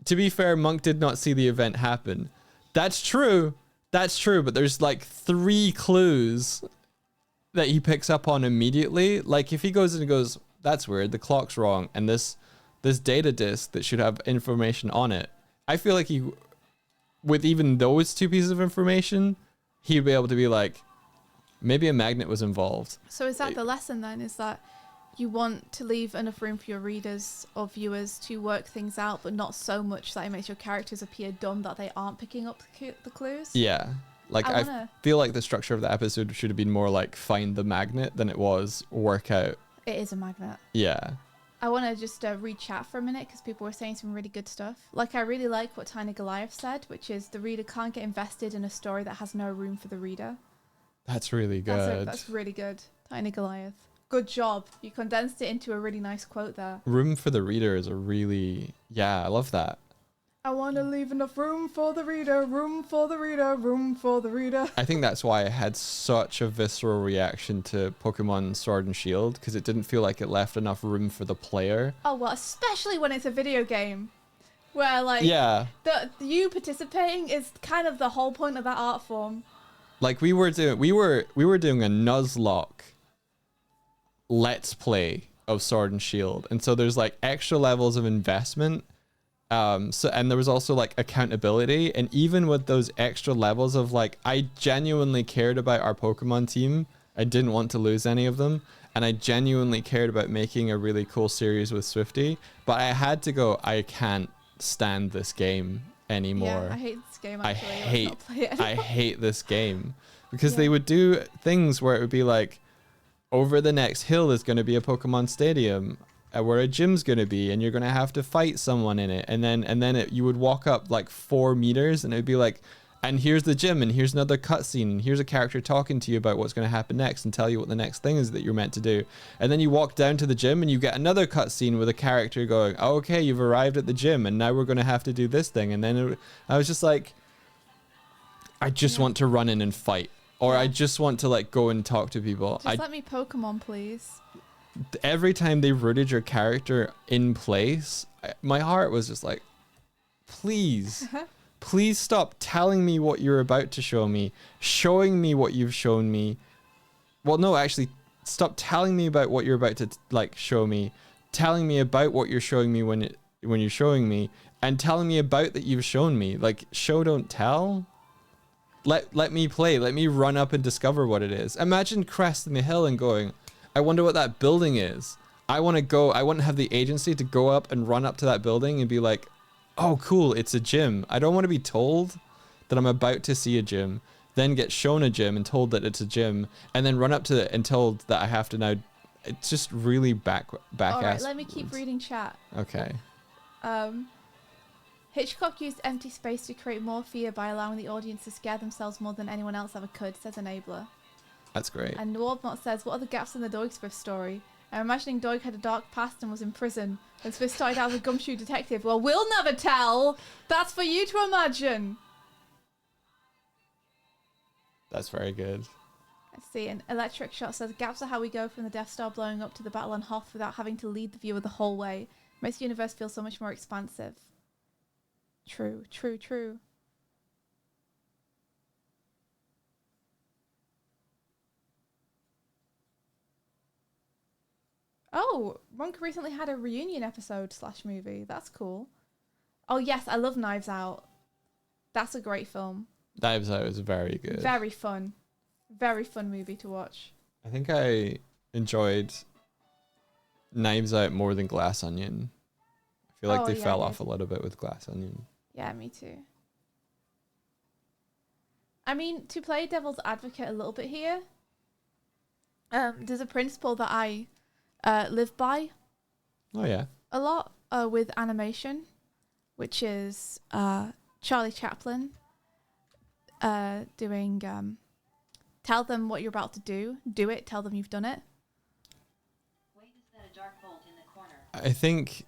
To be fair, Monk did not see the event happen. That's true, but there's like 3 clues that he picks up on immediately. Like if he goes in and goes, that's weird, the clock's wrong, and this data disk that should have information on it, I feel like he, with even those 2 pieces of information, he'd be able to be like, maybe a magnet was involved. So is that the lesson then? Is that you want to leave enough room for your readers or viewers to work things out, but not so much that it makes your characters appear dumb that they aren't picking up the clues? Yeah. Like I feel like the structure of the episode should have been more like find the magnet than it was work out. It is a magnet. Yeah. I want to just read chat for a minute because people were saying some really good stuff. Like I really like what Tiny Goliath said, which is the reader can't get invested in a story that has no room for the reader. That's really good. That's really good. Tiny Goliath. Good job. You condensed it into a really nice quote there. Room for the reader is a really, yeah, I love that. I want to leave enough room for the reader, room for the reader, room for the reader. I think that's why I had such a visceral reaction to Pokemon Sword and Shield, because it didn't feel like it left enough room for the player. Oh, well, especially when it's a video game. Where, like, yeah, you participating is kind of the whole point of that art form. Like we were doing a Nuzlocke let's play of Sword and Shield, and so there's like extra levels of investment. So and there was also like accountability, and even with those extra levels of like, I genuinely cared about our Pokemon team. I didn't want to lose any of them, and I genuinely cared about making a really cool series with Swifty. But I had to go, I can't stand this game anymore. Yeah, I hate this game. I Actually. I hate this game because they would do things where it would be like, over the next hill is going to be a Pokemon Stadium, where a gym's going to be, and you're going to have to fight someone in it, and then you would walk up like 4 meters, and it'd be like, and here's the gym, and here's another cutscene, and here's a character talking to you about what's going to happen next and tell you what the next thing is that you're meant to do. And then you walk down to the gym and you get another cutscene with a character going, oh, okay, you've arrived at the gym, and now we're going to have to do this thing. And then I was just like, I just want to run in and fight, or I just want to like go and talk to people. Just let me Pokemon, please. Every time they rooted your character in place, my heart was just like, please, please stop telling me what you're about to show me, showing me what you've shown me. Well, no, actually, stop telling me about what you're about to like show me, telling me about what you're showing me when you're showing me, and telling me about that you've shown me. Like, show, don't tell. let me play. Let me run up and discover what it is. Imagine cresting the hill and going, I wonder what that building is. I want to go. I want to have the agency to go up and run up to that building and be like, oh, cool, it's a gym. I don't want to be told that I'm about to see a gym, then get shown a gym and told that it's a gym, and then run up to it and told that I have to now. It's just really back All right, ass. let me keep reading chat. Okay. Hitchcock used empty space to create more fear by allowing the audience to scare themselves more than anyone else ever could, says Enabler. That's great. And Warbnot says, what are the gaps in the Doig Swift story? I'm imagining Doig had a dark past and was in prison, and Swift started out as a gumshoe detective. Well, we'll never tell! That's for you to imagine! That's very good. Let's see, and Electric Shot says, gaps are how we go from the Death Star blowing up to the battle on Hoth without having to lead the viewer the whole way. Makes the universe feel so much more expansive. True, true, true. Oh, Monk recently had a reunion episode / movie. That's cool. Oh yes, I love Knives Out. That's a great film. Knives Out is very good. Very fun. Very fun movie to watch. I think I enjoyed Knives Out more than Glass Onion. I feel like Oh, they yeah, fell I off a did. little bit with Glass Onion. Yeah, me too. I mean, to play devil's advocate a little bit here, there's a principle that I live by Oh yeah. a lot with animation, which is Charlie Chaplin doing tell them what you're about to do it, tell them you've done it, Wait, is that a dark bolt in the corner? I think.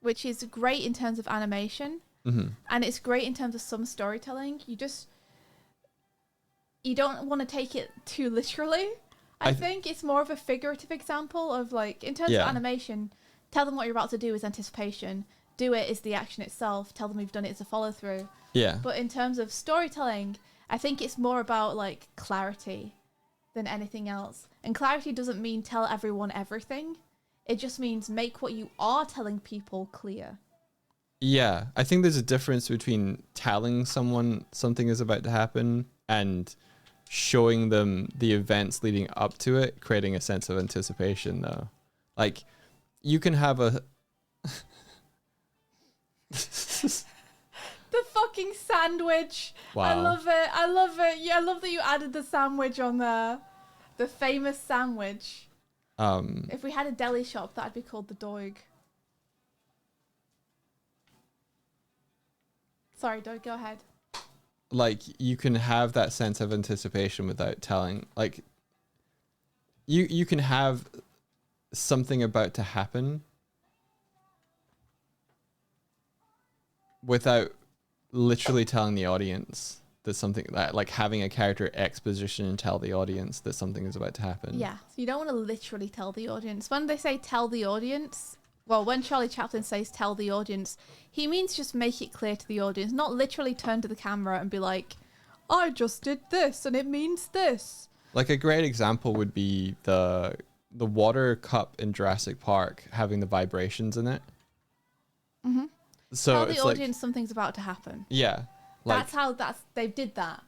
which is great in terms of animation, and it's great in terms of some storytelling. You don't want to take it too literally. I think it's more of a figurative example of, like, in terms of animation, tell them what you're about to do is anticipation. Do it is the action itself. Tell them you've done it is a follow through. Yeah. But in terms of storytelling, I think it's more about, like, clarity than anything else. And clarity doesn't mean tell everyone everything. It just means make what you are telling people clear. Yeah, I think there's a difference between telling someone something is about to happen and showing them the events leading up to it, creating a sense of anticipation, though. Like, you can have a... The fucking sandwich. Wow. I love it. I love it. Yeah, I love that you added the sandwich on there. The famous sandwich. If we had a deli shop, that'd be called the Doig. Sorry, Doig, go ahead. Like, you can have that sense of anticipation without telling. Like, you can have something about to happen without literally telling the audience that something, that, like, having a character exposition and tell the audience that something is about to happen. Yeah, so you don't want to literally tell the audience. When they say tell the audience, well, when Charlie Chaplin says tell the audience, he means just make it clear to the audience, not literally turn to the camera and be like, I just did this and it means this. Like, a great example would be the water cup in Jurassic Park having the vibrations in it. Mm-hmm. So Tell the it's audience something's about to happen. yeah, like, They did that.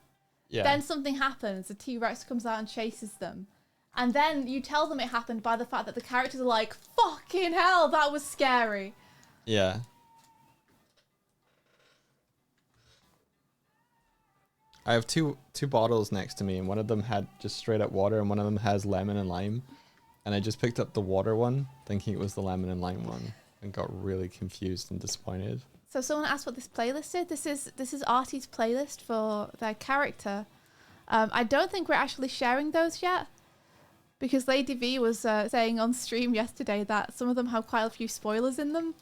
yeah, Then something happens, the T-Rex comes out and chases them. And then you tell them it happened by the fact that the characters are like, fucking hell, that was scary. yeah. I have two bottles next to me, and one of them had just straight up water, and one of them has lemon and lime. And I just picked up the water one, thinking it was the lemon and lime one, and got really confused and disappointed. So someone asked what this playlist is. This is Artie's playlist for their character. I don't think we're actually sharing those yet, because Lady V was saying on stream yesterday that some of them have quite a few spoilers in them.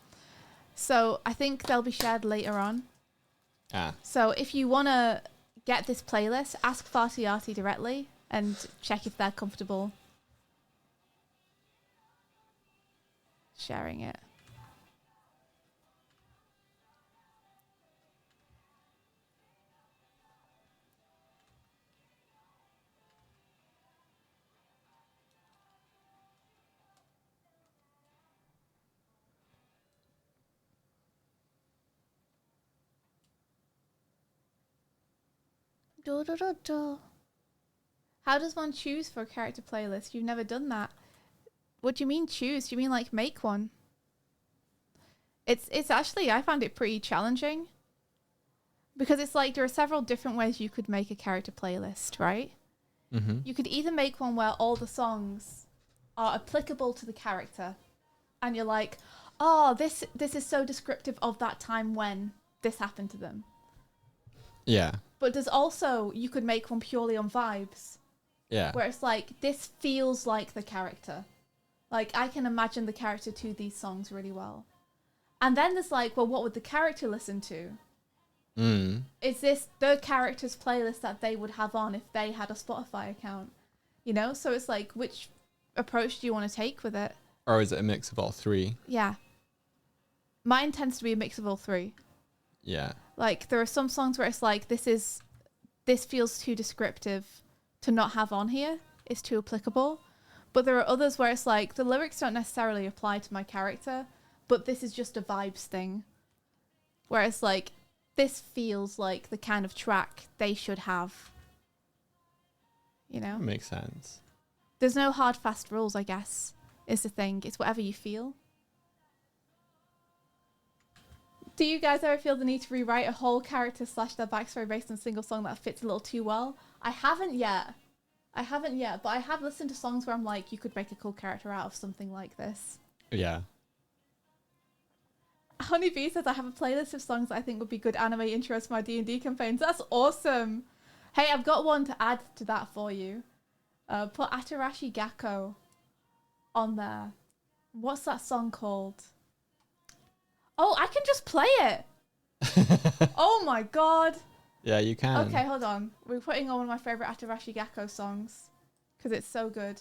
So I think they'll be shared later on. Ah, So if you want to get this playlist, ask Farty Artie directly and check if they're comfortable sharing it. Du- du- du- du. How does one choose for a character playlist? You've never done that. What do you mean choose? Do you mean like make one? It's actually, I found it pretty challenging. Because it's like there are several different ways you could make a character playlist, right? Mm-hmm. You could either make one where all the songs are applicable to the character. And you're like, oh, this is so descriptive of that time when this happened to them. Yeah. But there's also, you could make one purely on vibes. Yeah. Where it's like, this feels like the character. Like, I can imagine the character to these songs really well. And then there's like, well, what would the character listen to? Mm. Is this the character's playlist that they would have on if they had a Spotify account? You know? So it's like, which approach do you want to take with it? Or is it a mix of all three? Yeah. Mine tends to be a mix of all three. Yeah. Like, there are some songs where it's like, this feels too descriptive to not have on here. It's too applicable. But there are others where it's like, the lyrics don't necessarily apply to my character, but this is just a vibes thing. Where it's like, this feels like the kind of track they should have. You know? That makes sense. There's no hard, fast rules, I guess, is the thing. It's whatever you feel. Do you guys ever feel the need to rewrite a whole character / their backstory based on a single song that fits a little too well? I haven't yet, but I have listened to songs where I'm like, you could make a cool character out of something like this. Yeah. Honeybee says, I have a playlist of songs that I think would be good anime intros for my D&D campaigns. That's awesome. Hey, I've got one to add to that for you. Put Atarashi Gakko on there. What's that song called? Oh, I can just play it. Oh my god. Yeah, you can. Okay, hold on. We're putting on one of my favorite Atarashi Gakko songs because it's so good.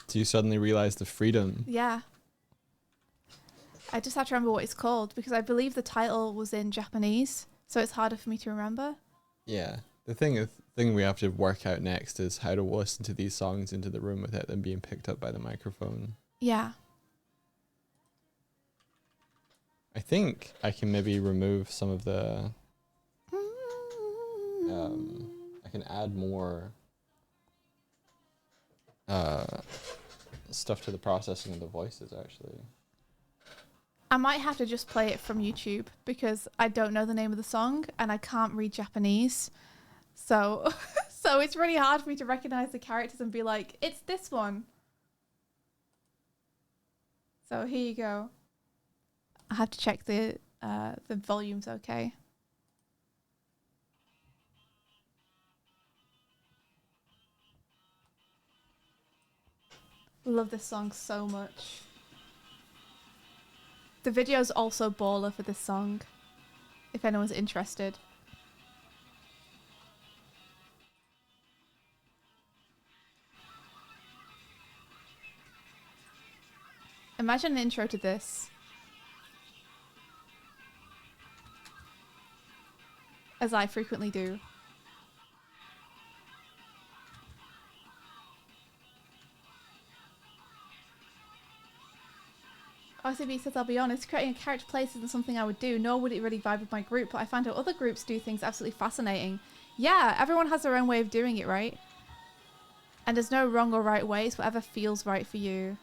Do you suddenly realize the freedom? Yeah. I just have to remember what it's called because I believe the title was in Japanese, so it's harder for me to remember. Yeah. The thing we have to work out next is how to listen to these songs into the room without them being picked up by the microphone. Yeah. I think I can maybe remove some of the... I can add more stuff to the processing of the voices, actually. I might have to just play it from YouTube because I don't know the name of the song and I can't read Japanese. So so it's really hard for me to recognize the characters and be like, it's this one. So here you go. I have to check the volume's okay. Love this song so much. The video's also baller for this song, if anyone's interested. Imagine an intro to this. As I frequently do. RCB says, I'll be honest, creating a character place isn't something I would do, nor would it really vibe with my group, but I find how other groups do things absolutely fascinating. Yeah, everyone has their own way of doing it, right? And there's no wrong or right way, it's whatever feels right for you.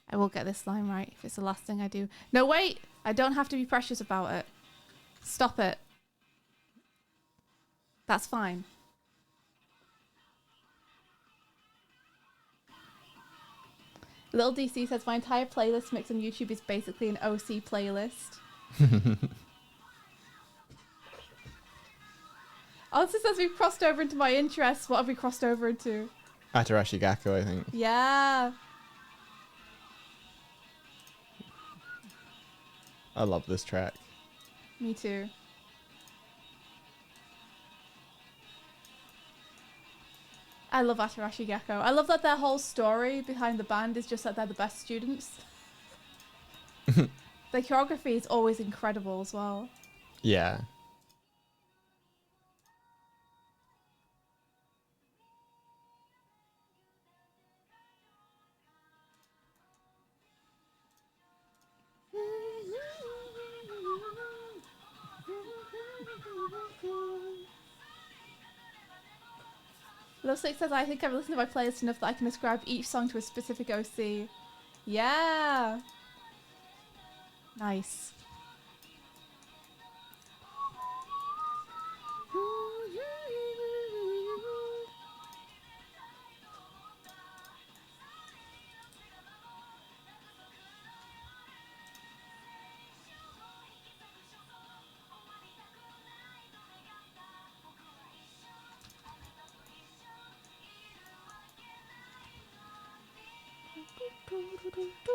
I will get this line right if it's the last thing I do. No, wait! I don't have to be precious about it. Stop it. That's fine. Little DC says, my entire playlist mix on YouTube is basically an OC playlist. Also says we've crossed over into my interests. What have we crossed over into? Atarashi Gakko, I think. Yeah. I love this track. Me too. I love Atarashi Gecko. I love that their whole story behind the band is just that they're the best students. The choreography is always incredible as well. Yeah. Love Six says, I think I've listened to my playlist enough that I can ascribe each song to a specific OC. Yeah. Nice.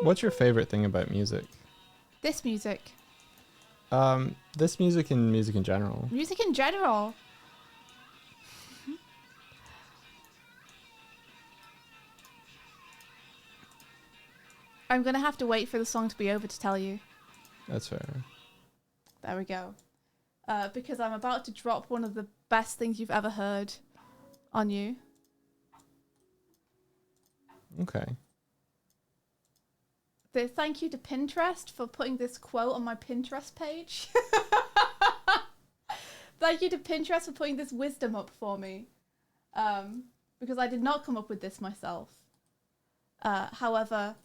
What's your favorite thing about music? This music. This music and music in general. Music in general. I'm going to have to wait for the song to be over to tell you. That's fair. There we go. Because I'm about to drop one of the best things you've ever heard on you. Okay. Thank you to Pinterest for putting this quote on my Pinterest page. Thank you to Pinterest for putting this wisdom up for me. Because I did not come up with this myself. However,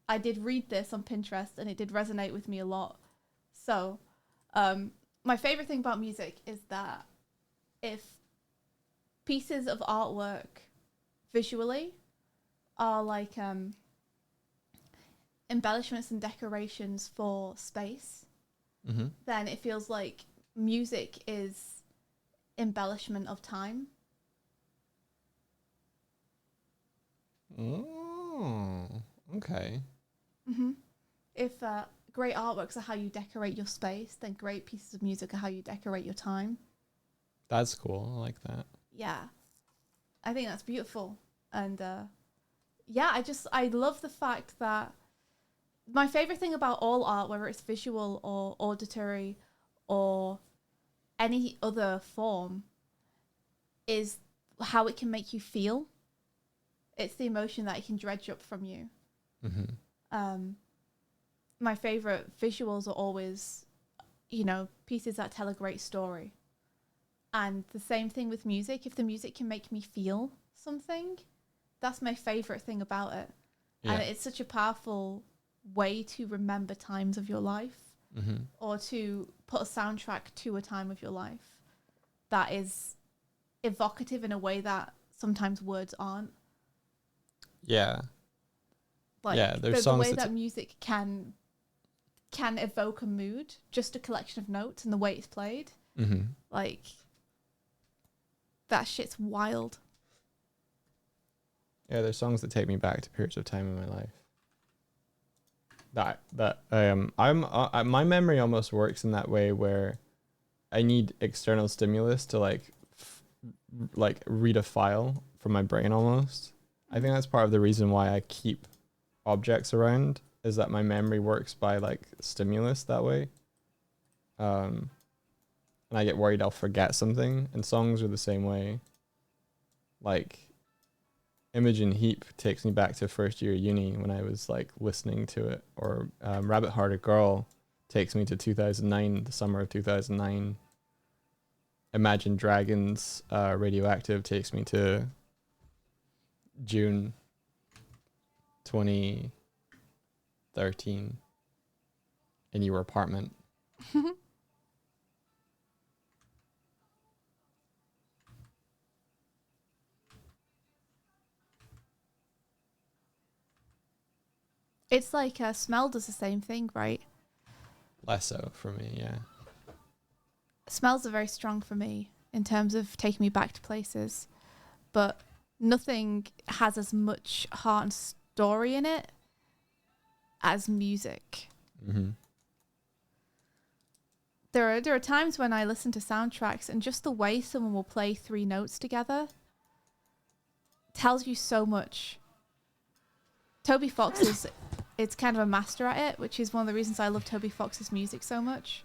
I did read this on Pinterest and it did resonate with me a lot. So, my favorite thing about music is that if pieces of artwork visually are like embellishments and decorations for space, then it feels like music is embellishment of time. Oh, okay. If great artworks are how you decorate your space, then great pieces of music are how you decorate your time. That's cool. I like that. Yeah, I think that's beautiful. And yeah, I love the fact that my favorite thing about all art, whether it's visual or auditory or any other form, is how it can make you feel. It's the emotion that it can dredge up from you. My favorite visuals are always, pieces that tell a great story. And the same thing with music. If the music can make me feel something, that's my favorite thing about it. Yeah. And it's such a powerful way to remember times of your life, or to put a soundtrack to a time of your life that is evocative in a way that sometimes words aren't. Yeah. Like, yeah, there's the songs way that music can evoke a mood, just a collection of notes and the way it's played. Like, that shit's wild. Yeah, there's songs that take me back to periods of time in my life. My memory almost works in that way where I need external stimulus to like read a file from my brain almost. I think that's part of the reason why I keep objects around, is that my memory works by like stimulus that way. And I get worried I'll forget something, and songs are the same way. Like Imogen Heap takes me back to first year uni when I was like listening to it, or Rabbit Hearted Girl takes me to 2009, the summer of 2009. Imagine Dragons Radioactive takes me to June 2013 in your apartment. It's like smell does the same thing, right? Less so for me, yeah. Smells are very strong for me in terms of taking me back to places, but nothing has as much heart and story in it as music. there are times when I listen to soundtracks and just the way someone will play 3 notes together tells you so much. Toby Fox is kind of a master at it, which is one of the reasons I love Toby Fox's music so much.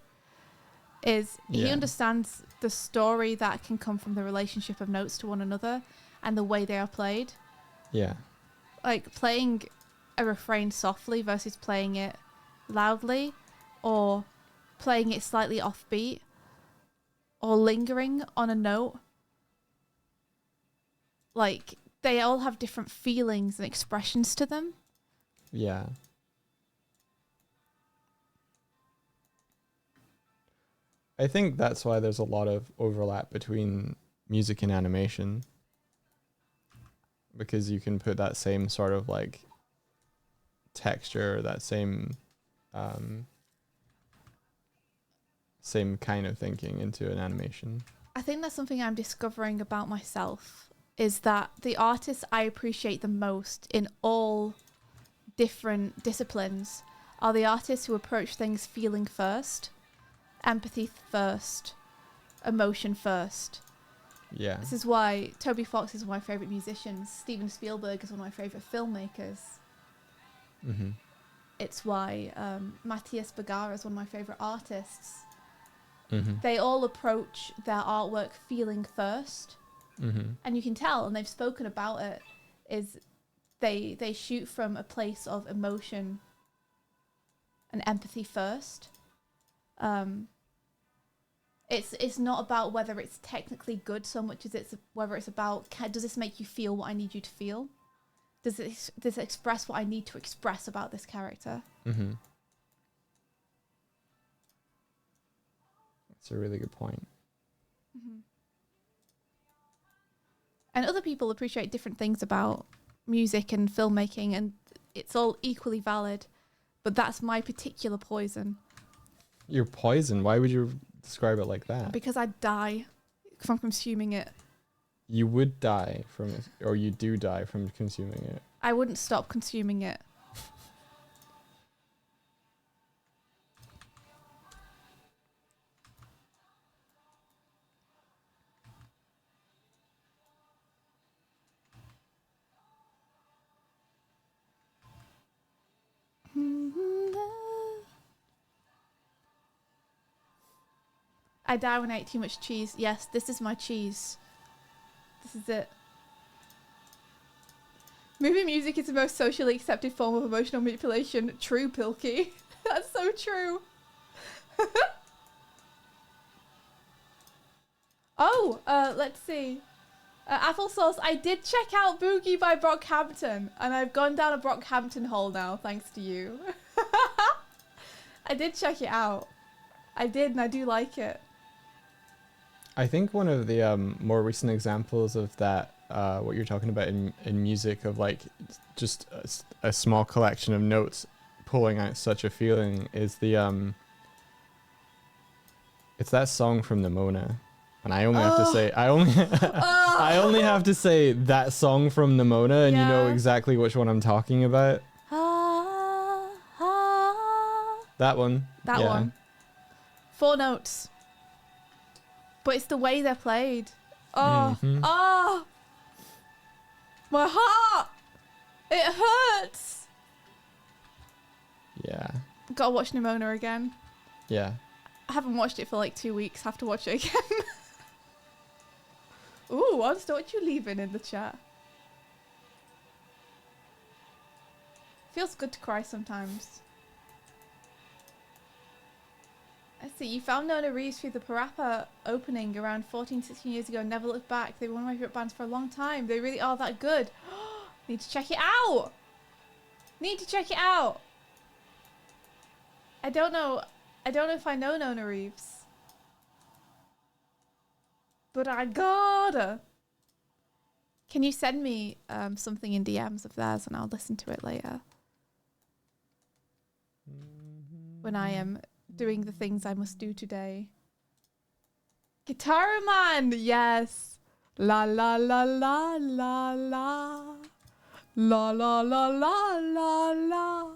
Is he understands the story that can come from the relationship of notes to one another and the way they are played. Yeah. Like playing a refrain softly versus playing it loudly, or playing it slightly offbeat, or lingering on a note. Like, they all have different feelings and expressions to them. Yeah. I think that's why there's a lot of overlap between music and animation. Because you can put that same sort of like texture, that same same kind of thinking into an animation. I think that's something I'm discovering about myself, is that the artists I appreciate the most in all different disciplines are the artists who approach things feeling first, empathy first, emotion first. Yeah. This is why Toby Fox is one of my favourite musicians. Steven Spielberg is one of my favourite filmmakers. Mm-hmm. It's why Matthias Bergara is one of my favourite artists. Mm-hmm. They all approach their artwork feeling first. Mm-hmm. And you can tell, and they've spoken about it, is they shoot from a place of emotion and empathy first. It's not about whether it's technically good so much as it's whether it's about, does this make you feel what I need you to feel? Does it express what I need to express about this character? Mm-hmm. That's a really good point. Mm-hmm. And other people appreciate different things about music and filmmaking, and it's all equally valid. But that's my particular poison. Your poison? Why would you describe it like that? Because I die from consuming it. You would die from it, or you do die from consuming it. I wouldn't stop consuming it. I die when I eat too much cheese. Yes, this is my cheese. This is it. Movie music is the most socially accepted form of emotional manipulation. True, Pilkey. That's so true. Let's see. Applesauce, I did check out Boogie by Brockhampton, and I've gone down a Brockhampton hole now, thanks to you. I did check it out. I did, and I do like it. I think one of the more recent examples of that, what you're talking about in music, of like just a small collection of notes pulling out such a feeling, is the it's that song from Nimona. And I only have to say, I only have to say that song from Nimona, and you know exactly which one I'm talking about. That one. That one. 4 notes. But it's the way they're played. Oh, Mhm. oh, my heart. It hurts. Yeah. Gotta watch Nimona again. Yeah. I haven't watched it for like 2 weeks. Have to watch it again. Ooh, Honest, what you leaving in the chat? Feels good to cry sometimes. Let's see, you found Nona Reeves through the Parappa opening around 14, 16 years ago and never looked back. They were one of my favourite bands for a long time. They really are that good. Need to check it out. Need to check it out. I don't know if I know Nona Reeves. But I gotta. Can you send me something in DMs of theirs and I'll listen to it later? When I am doing the things I must do today. Guitar Man, yes. La la la la la la. La la la la la la.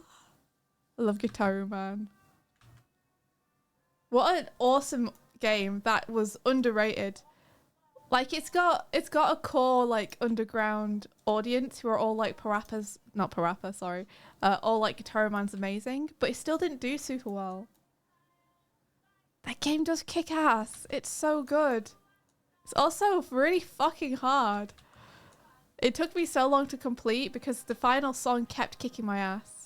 I love Guitar Man. What an awesome game that was underrated. Like it's got a core like underground audience who are all like all like Guitar Man's amazing, but it still didn't do super well. That game does kick ass. It's so good. It's also really fucking hard. It took me so long to complete because the final song kept kicking my ass.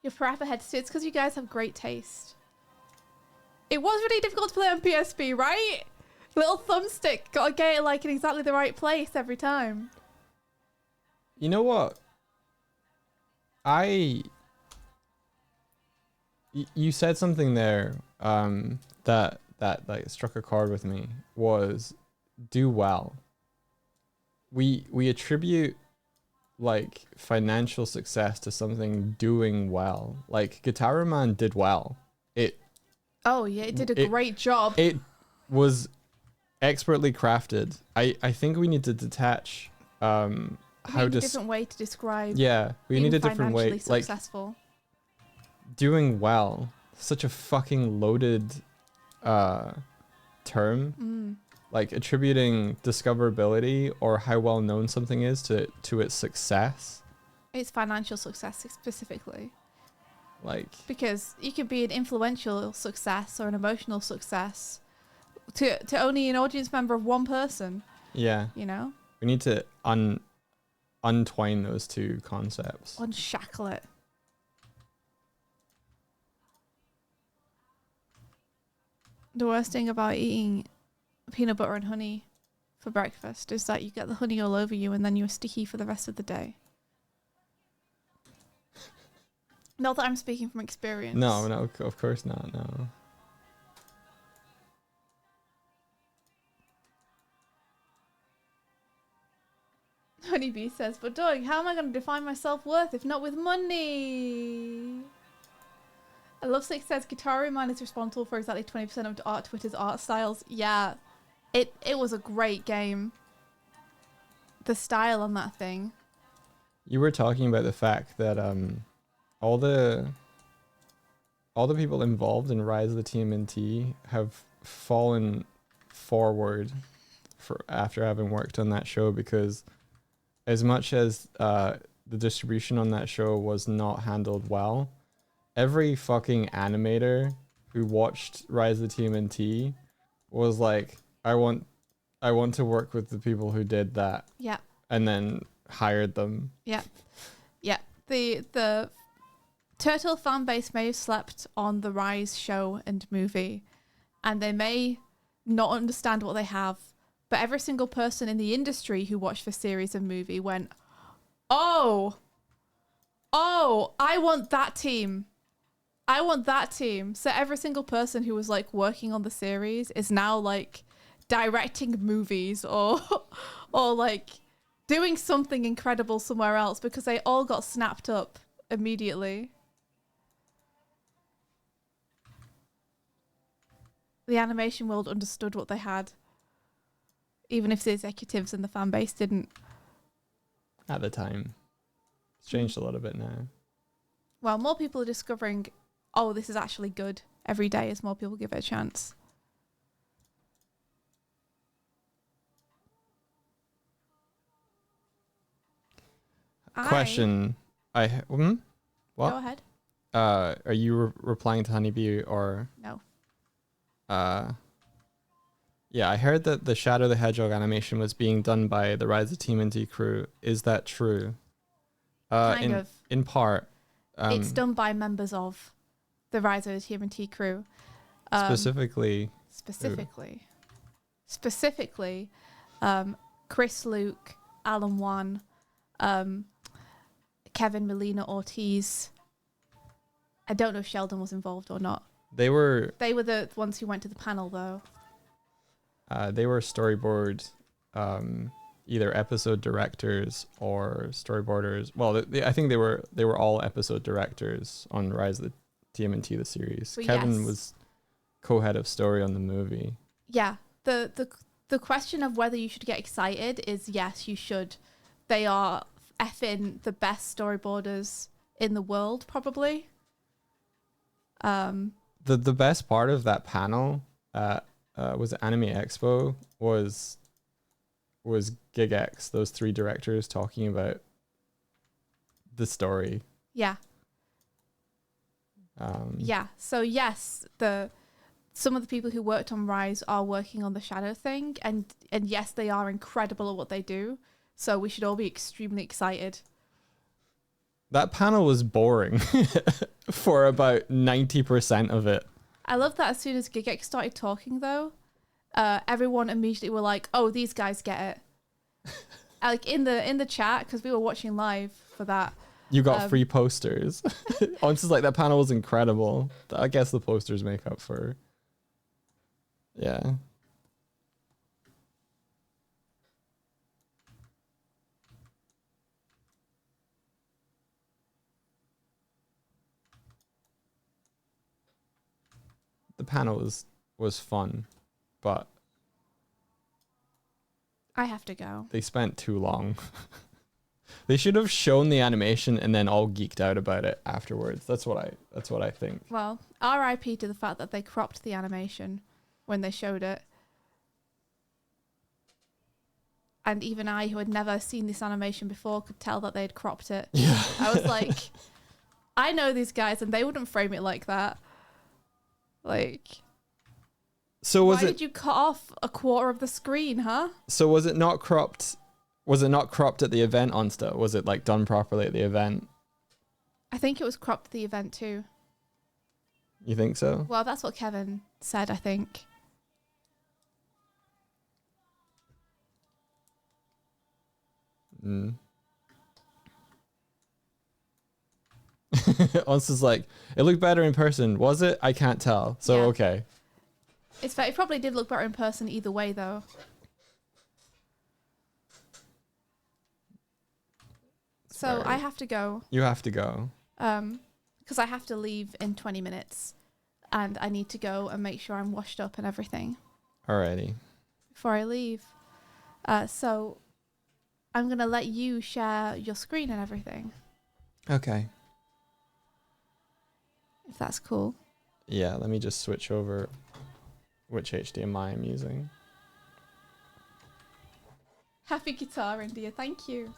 Your Parappa head it's because you guys have great taste. It was really difficult to play on PSP, right? Little thumbstick, gotta get it like in exactly the right place every time. You know what? You said something there that like struck a chord with me, was do well. We attribute like financial success to something doing well. Like Guitar Man did well. Oh yeah, it did a great job. It was expertly crafted. I think we need to detach how a different way to describe. Yeah, we need a different way. Like successful. doing well, such a fucking loaded term. Like attributing discoverability or how well known something is to its success. It's financial success specifically. Like Because you could be an influential success or an emotional success to only an audience member of one person, yeah, you know? we need to untwine those two concepts. Unshackle it. The worst thing about eating peanut butter and honey for breakfast is that you get the honey all over you and then you're sticky for the rest of the day. Not that I'm speaking from experience. No, of course not. No. Honeybee says, but Doug, how am I going to define my self-worth if not with money? I Love Six says, Guitar Man is responsible for exactly 20% of art Twitter's art styles. Yeah, it was a great game. The style on that thing. You were talking about the fact that all the people involved in Rise of the TMNT have fallen forward after having worked on that show, because as much as the distribution on that show was not handled well, every fucking animator who watched Rise of the TMNT was like, I want to work with the people who did that. Yeah. And then hired them. Yeah. Yeah. The Turtle fan base may have slept on the Rise show and movie, and they may not understand what they have, but every single person in the industry who watched the series and movie went, oh, I want that team. I want that team. So every single person who was like working on the series is now like directing movies or like doing something incredible somewhere else because they all got snapped up immediately. The animation world understood what they had, even if the executives and the fan base didn't. At the time. It's changed a little bit now. Well, more people are discovering, oh, this is actually good every day as more people give it a chance. Question. What? Go ahead. Are you replying to Honeybee or? No. Yeah, I heard that the Shadow the Hedgehog animation was being done by the Rise of TMNT crew. Is that true? Kind of. In part. It's done by members of the Rise of the TMNT crew. Specifically, Chris Luke, Alan Wan, Kevin Molina Ortiz. I don't know if Sheldon was involved or not. They were the ones who went to the panel, though. They were storyboard, either episode directors or storyboarders. Well, I think they were all episode directors on Rise of the TMNT, the series. But Kevin yes. was co-head of story on the movie. Yeah, the question of whether you should get excited is yes, you should. They are effing the best storyboarders in the world, probably. The best part of that panel was it Anime Expo was GigX, those three directors talking about the story. Yeah. Yeah. So yes, some of the people who worked on Rise are working on the Shadow thing, and yes, they are incredible at what they do. So we should all be extremely excited. That panel was boring for about 90% of it. I love that as soon as Gigex started talking, though, everyone immediately were like, "Oh, these guys get it." Like in the chat, because we were watching live for that. You got free posters. Honestly, like that panel was incredible. I guess the posters make up for. Yeah. The panel was fun, but I have to go. they spent too long. They should have shown the animation and then all geeked out about it afterwards. That's what I think. Well, RIP to the fact that they cropped the animation when they showed it. And even I, who had never seen this animation before, could tell that they'd cropped it. Yeah. I was like, I know these guys and they wouldn't frame it like that. Like, So why did you cut off a quarter of the screen, huh? So was it not cropped? Was it not cropped at the event, Onsta? Was it like done properly at the event? I think it was cropped at the event too. You think so? Well, that's what Kevin said, I think. Onsta's like, it looked better in person. Was it? I can't tell. So, Yeah. okay. It's fair. It probably did look better in person either way, though. So Right. I have to go. You have to go. Because I have to leave in 20 minutes. And I need to go and make sure I'm washed up and everything Alrighty. before I leave. So I'm going to let you share your screen and everything, Okay. if that's cool. Yeah, let me just switch over which HDMI I'm using. Happy guitar, India. Thank you.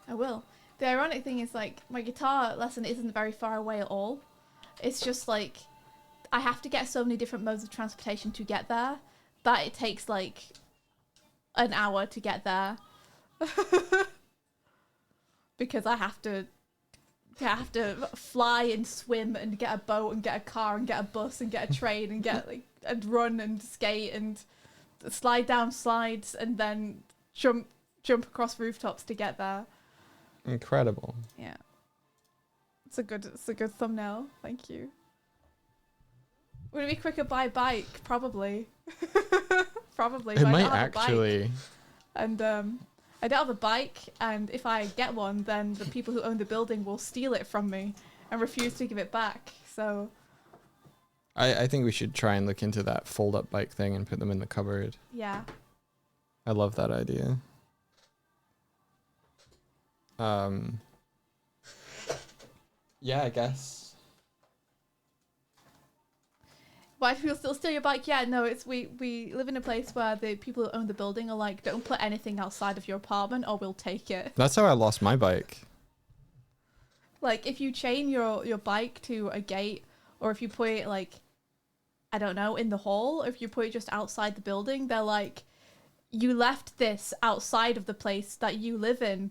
I will. The ironic thing is, like, my guitar lesson isn't very far away at all. It's just, like, I have to get so many different modes of transportation to get there that it takes, like, an hour to get there. Because I have to fly and swim and get a boat and get a car and get a bus and get a train and get, like, and run and skate and slide down slides and then jump across rooftops to get there. Incredible. Yeah. It's a good thumbnail. Thank you. Would it be quicker by bike? Probably. Probably. It but I might don't have a bike. actually. And I don't have a bike, and if I get one, then the people who own the building will steal it from me and refuse to give it back. So I think we should try and look into that fold-up bike thing and put them in the cupboard. yeah. I love that idea. Yeah, I guess. Why do people still steal your bike? Yeah, no, it's we live in a place where the people who own the building are like, don't put anything outside of your apartment or we'll take it. That's how I lost my bike. Like, if you chain your bike to a gate, or if you put it, like, I don't know, in the hall, or if you put it just outside the building, they're like, you left this outside of the place that you live in,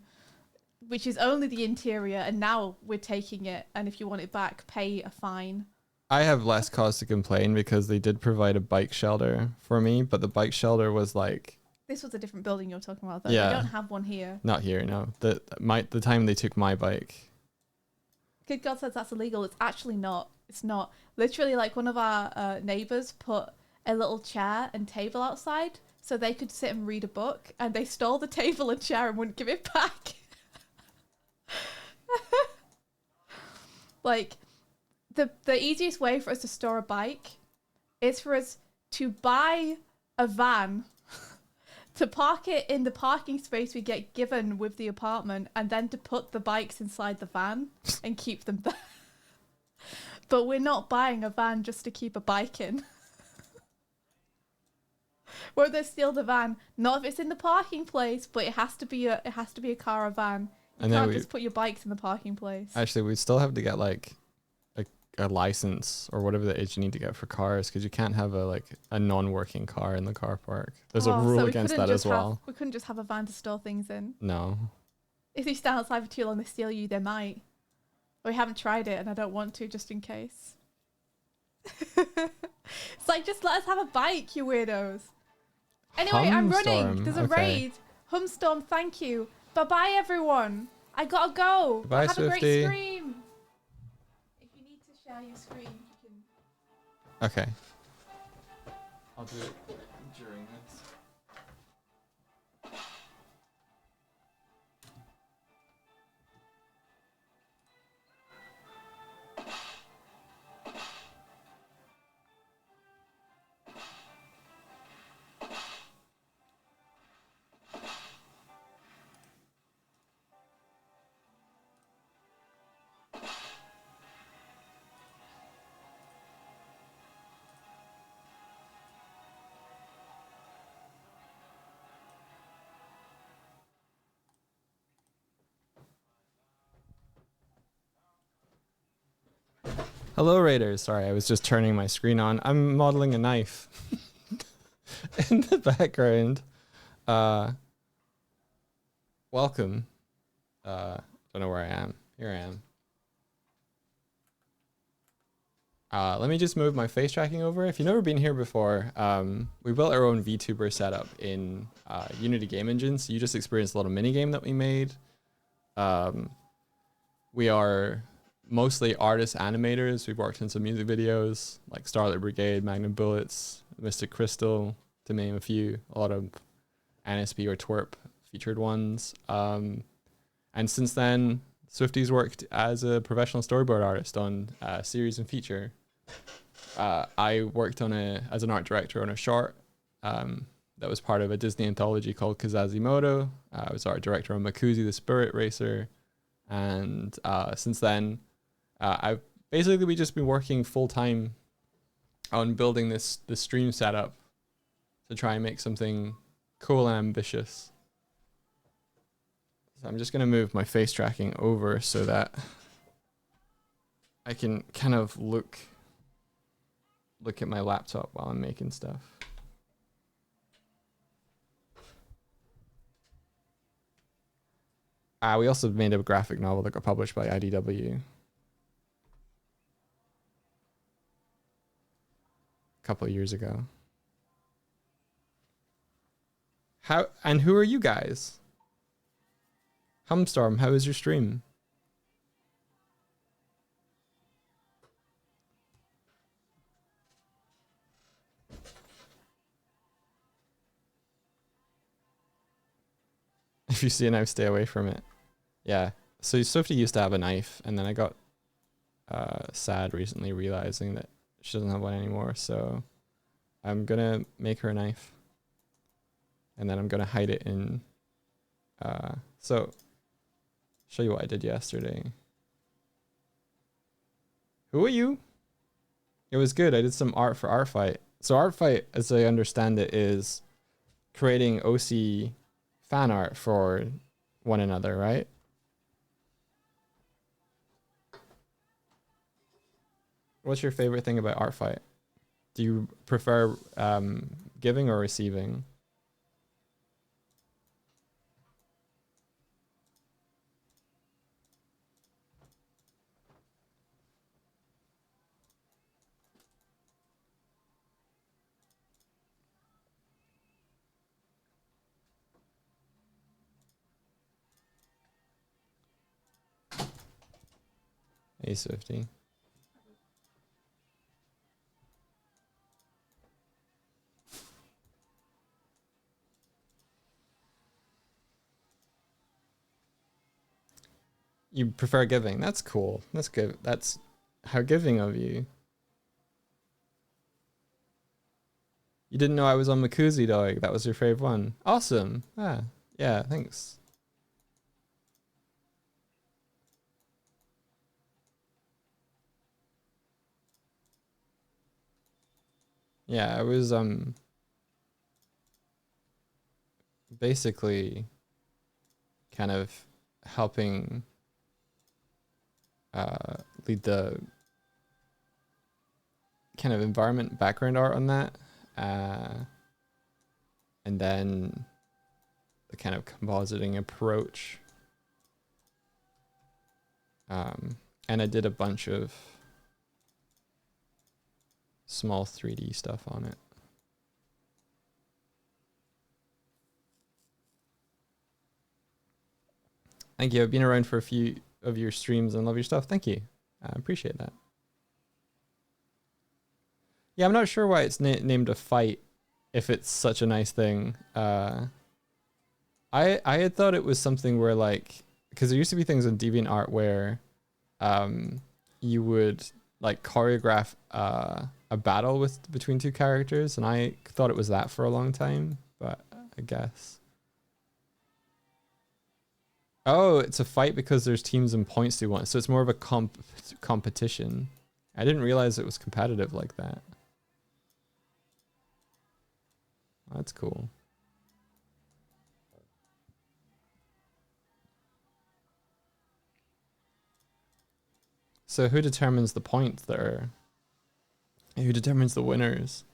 which is only the interior, and now we're taking it, and if you want it back, pay a fine. I have less cause to complain because they did provide a bike shelter for me, but the bike shelter was like This was a different building you're talking about, though. Yeah. They don't have one here. not here, no. The time they took my bike. Good God says that's illegal. It's actually not. It's not. Literally, like, one of our neighbours put a little chair and table outside so they could sit and read a book, and they stole the table and chair and wouldn't give it back. Like, the easiest way for us to store a bike is for us to buy a van, to park it in the parking space we get given with the apartment, and then to put the bikes inside the van and keep them there. But we're not buying a van just to keep a bike in. We're gonna steal the van, not if it's in the parking place, but it has to be a car or van. You And then can't just put your bikes in the parking place. Actually, we still have to get like a license or whatever it is you need to get for cars, because you can't have a non-working car in the car park. There's a rule so against that as well. We couldn't just have a van to store things in. No. If you stand outside for too long, they steal you. They might. We haven't tried it, and I don't want to, just in case. It's like, just let us have a bike, you weirdos. Anyway, I'm running. Humstorm, There's a okay. raid. Humstorm, thank you. Bye-bye, everyone. I gotta go. Bye, Have a great Swifty. stream. If you need to share your screen, you can. Okay. I'll do it during this. Hello, Raiders. Sorry, I was just turning my screen on. I'm modeling a knife in the background. Welcome. Don't know where I am. Here I am. Let me just move my face tracking over. If you've never been here before, we built our own VTuber setup in Unity Game Engine. So you just experienced a little mini game that we made. We are mostly artists, animators. We've worked in some music videos like Starlight Brigade, Magnum Bullets, Mystic Crystal, to name a few. A lot of NSP or twerp featured ones. And since then, Swifty's worked as a professional storyboard artist on series and feature. I worked on as an art director on a short that was part of a Disney anthology called Kazazimoto. I was art director on Makuzi the Spirit Racer. And since then, we've just been working full time on building this stream setup to try and make something cool and ambitious. So I'm just gonna move my face tracking over so that I can kind of look at my laptop while I'm making stuff. We also made a graphic novel that got published by IDW a couple of years ago. Who are you guys? Humstorm, how is your stream? If you see a knife, stay away from it. Yeah. So Swifty used to have a knife, and then I got sad recently realizing that she doesn't have one anymore. So I'm gonna make her a knife, and then I'm gonna hide it in. So show you what I did yesterday. Who are you? It was good. I did some art for Artfight. So Artfight, as I understand it, is creating OC fan art for one another, right? What's your favorite thing about Artfight? Do you prefer giving or receiving? Hey, Swifty. You prefer giving. That's cool. That's good. That's How giving of you. You didn't know I was on Makuzi, dog. That was your favorite one. Awesome. Ah, yeah, thanks. Yeah, I was basically kind of helping lead the kind of environment background art on that. And then the kind of compositing approach. And I did a bunch of small 3D stuff on it. Thank you. I've been around for a few of your streams and love your stuff. Thank you. I appreciate that. Yeah, I'm not sure why it's named a fight if it's such a nice thing. I had thought it was something where like, because there used to be things in DeviantArt where you would like choreograph a battle between two characters, and I thought it was that for a long time, but I guess. Oh, it's a fight because there's teams and points they want, so it's more of a competition. I didn't realize it was competitive like that. That's cool. So who determines the points there? Who determines the winners?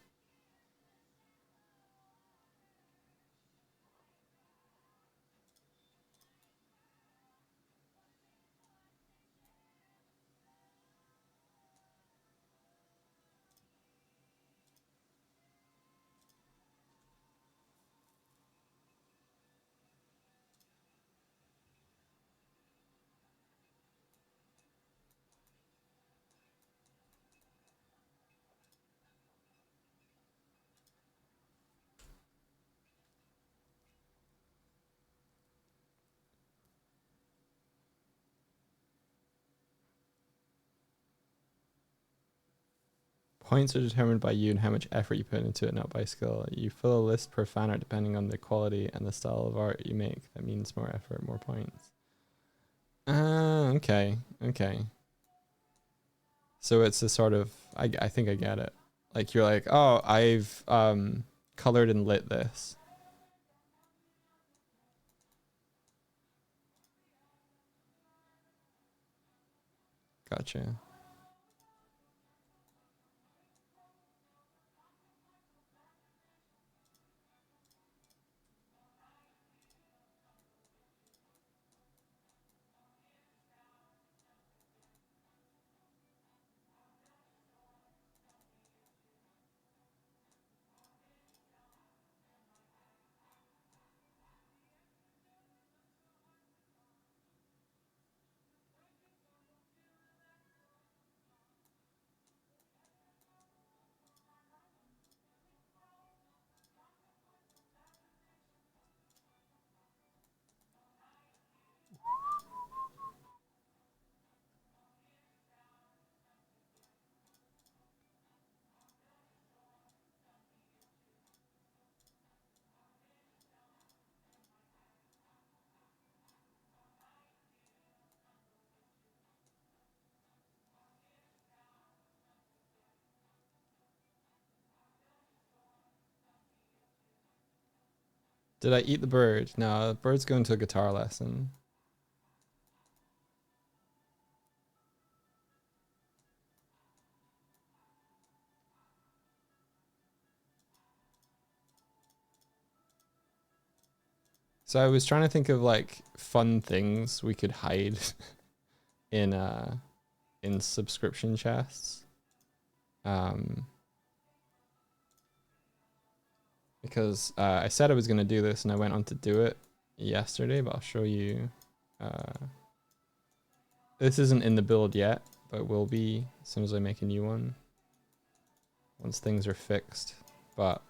Points are determined by you and how much effort you put into it, not by skill. You fill a list per fan art depending on the quality and the style of art you make. That means more effort, more points. Okay. So it's a sort of, I think I get it. Like you're like, oh, I've colored and lit this. Gotcha. Did I eat the bird? No, the bird's going to a guitar lesson. So I was trying to think of like fun things we could hide in subscription chests. Because I said I was going to do this and I went on to do it yesterday, but I'll show you. This isn't in the build yet, but it will be as soon as I make a new one. Once things are fixed. But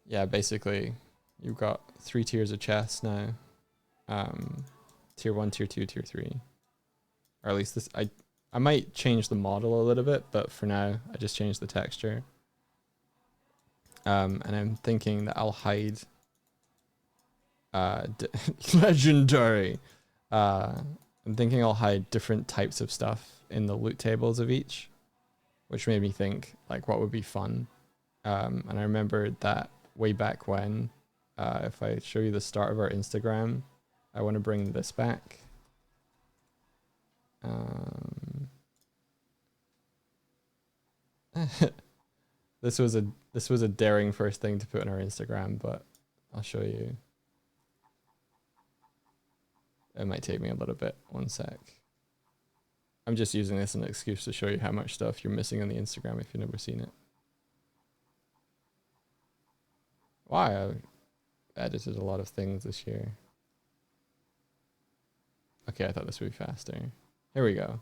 yeah, basically you've got 3 tiers of chests now. tier 1, tier 2, tier 3. Or at least this, I might change the model a little bit, but for now, I just changed the texture. And I'm thinking that I'll hide legendary. I'm thinking I'll hide different types of stuff in the loot tables of each, which made me think like what would be fun. And I remembered that way back when, if I show you the start of our Instagram, I want to bring this back. This was a daring first thing to put on our Instagram, but I'll show you. It might take me a little bit. One sec. I'm just using this as an excuse to show you how much stuff you're missing on the Instagram if you've never seen it. Why? I've edited a lot of things this year. Okay, I thought this would be faster. Here we go.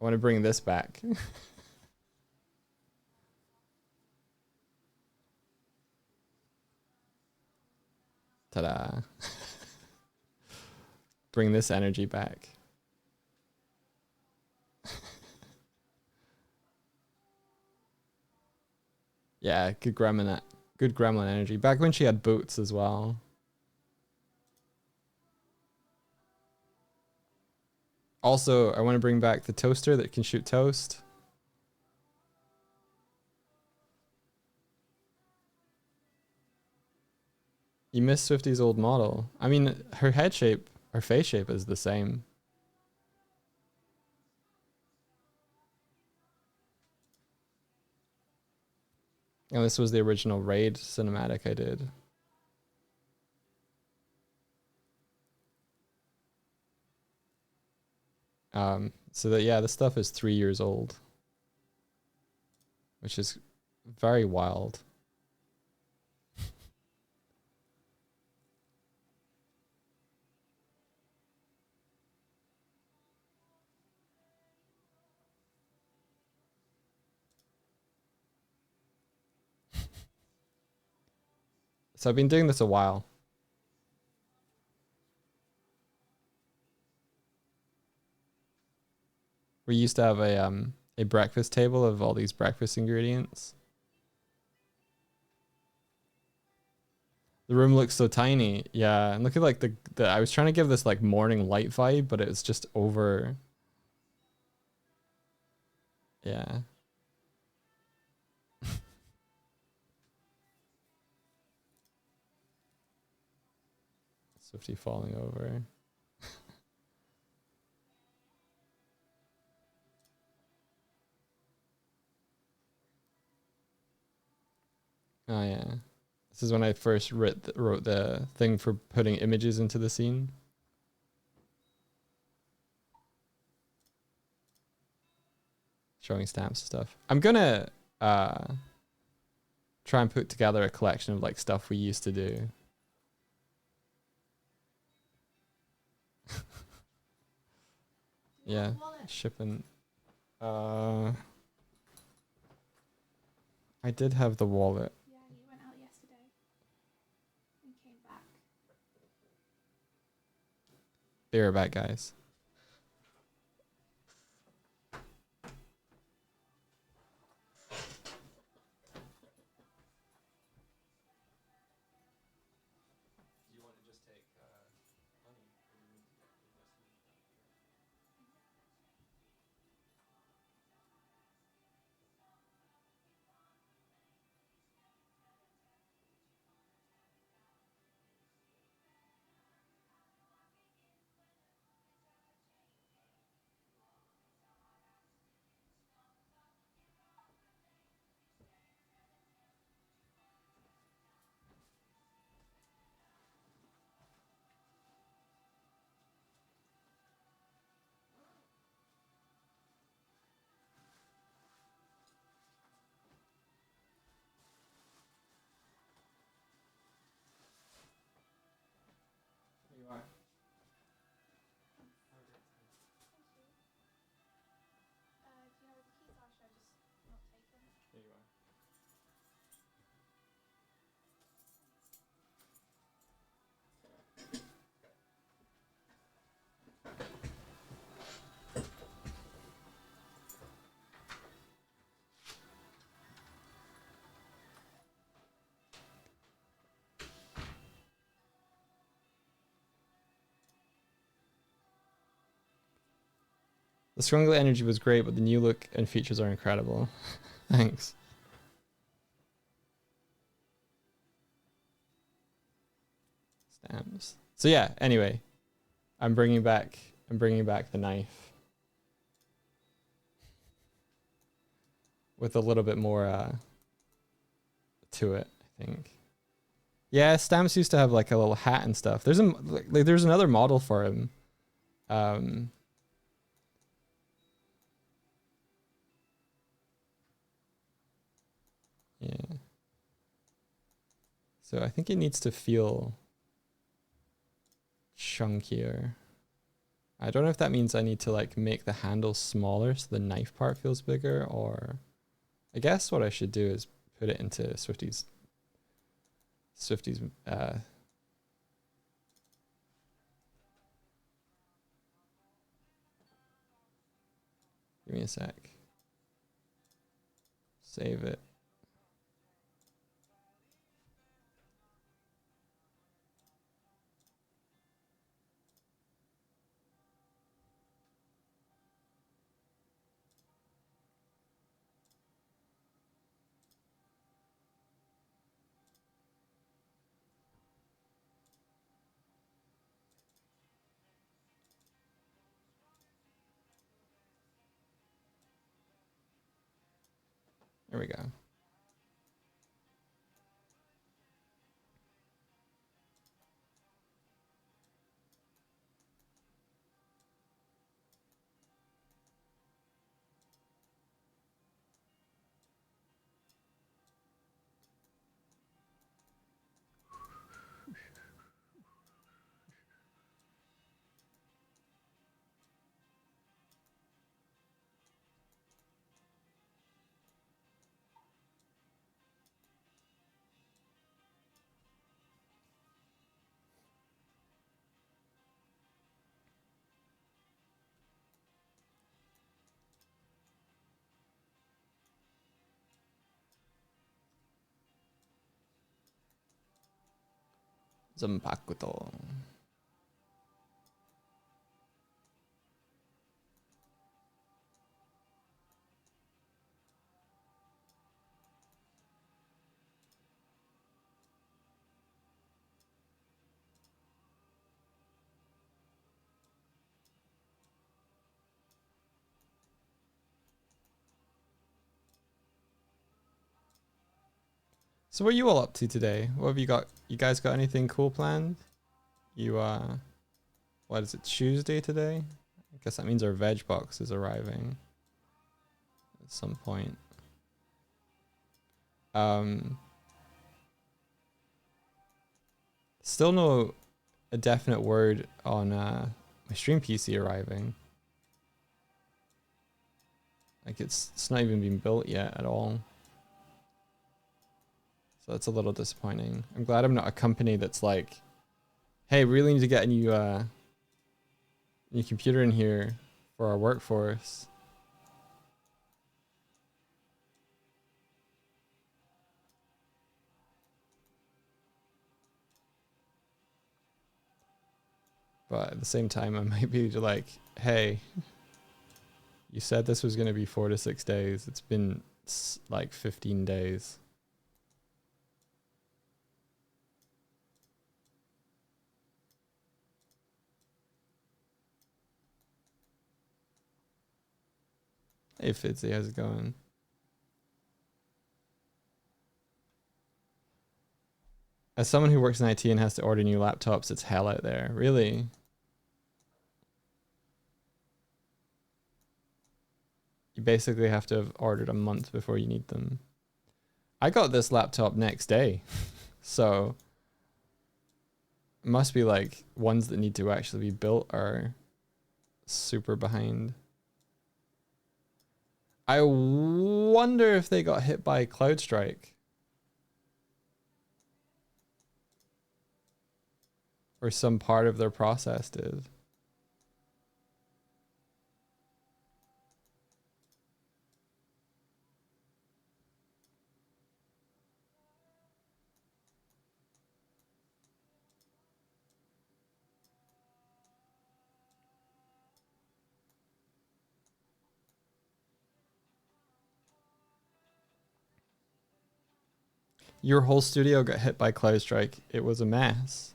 I want to bring this back. Ta-da. Bring this energy back. Yeah, good gremlin energy. Back when she had boots as well. Also, I want to bring back the toaster that can shoot toast. You miss Swifty's old model. I mean, her head shape, her face shape is the same. And this was the original Raid cinematic I did. So that, yeah, this stuff is 3 years old, which is very wild. So I've been doing this a while. We used to have a breakfast table of all these breakfast ingredients. The room looks so tiny. Yeah, and look at like the I was trying to give this like morning light vibe, but it was just over. Yeah. Swifty falling over. Oh yeah. This is when I first wrote the thing for putting images into the scene. Showing stamps and stuff. I'm gonna try and put together a collection of like stuff we used to do. Yeah, shipping. I did have the wallet. Yeah, you went out yesterday and came back. Be right back, guys. The Scrungly energy was great, but the new look and features are incredible. Thanks. Stamps. So yeah, anyway, I'm bringing back the knife with a little bit more to it, I think. Yeah, Stamps used to have like a little hat and stuff. There's another model for him. Yeah. So I think it needs to feel chunkier. I don't know if that means I need to like make the handle smaller so the knife part feels bigger, or I guess what I should do is put it into Swifty's give me a sec. Save it. There we go. Zanpakuto. So what are you all up to today? What have you got? You guys got anything cool planned? You what is it, Tuesday today? I guess that means our veg box is arriving at some point. Still no a definite word on my stream PC arriving. Like it's not even been built yet at all. So that's a little disappointing. I'm glad I'm not a company that's like, hey, we really need to get a new computer in here for our workforce. But at the same time, I might be like, hey, you said this was going to be 4 to 6 days. It's been like 15 days. Hey Fitzy, how's it going? As someone who works in IT and has to order new laptops, it's hell out there. Really? You basically have to have ordered a month before you need them. I got this laptop next day. So it must be like ones that need to actually be built are super behind. I wonder if they got hit by CloudStrike. Or some part of their process did. Your whole studio got hit by CloudStrike. It was a mess.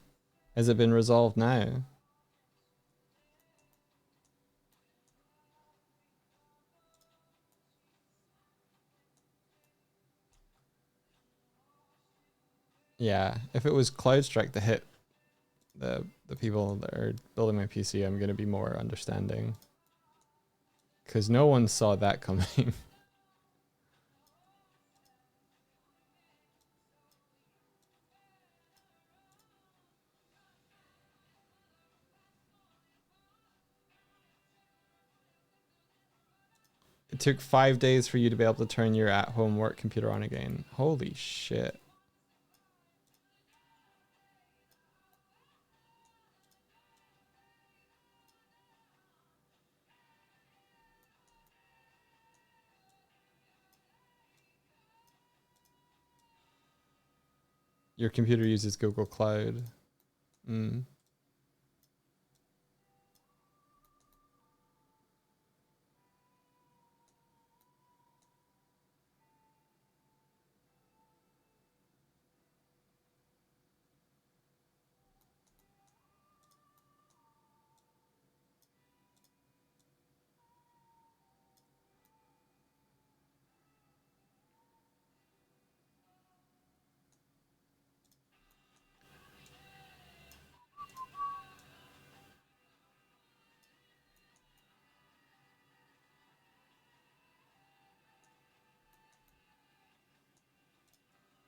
Has it been resolved now? Yeah, if it was CloudStrike that hit the people that are building my PC, I'm gonna be more understanding. Cause no one saw that coming. It took 5 days for you to be able to turn your at-home work computer on again. Holy shit. Your computer uses Google Cloud. Mm.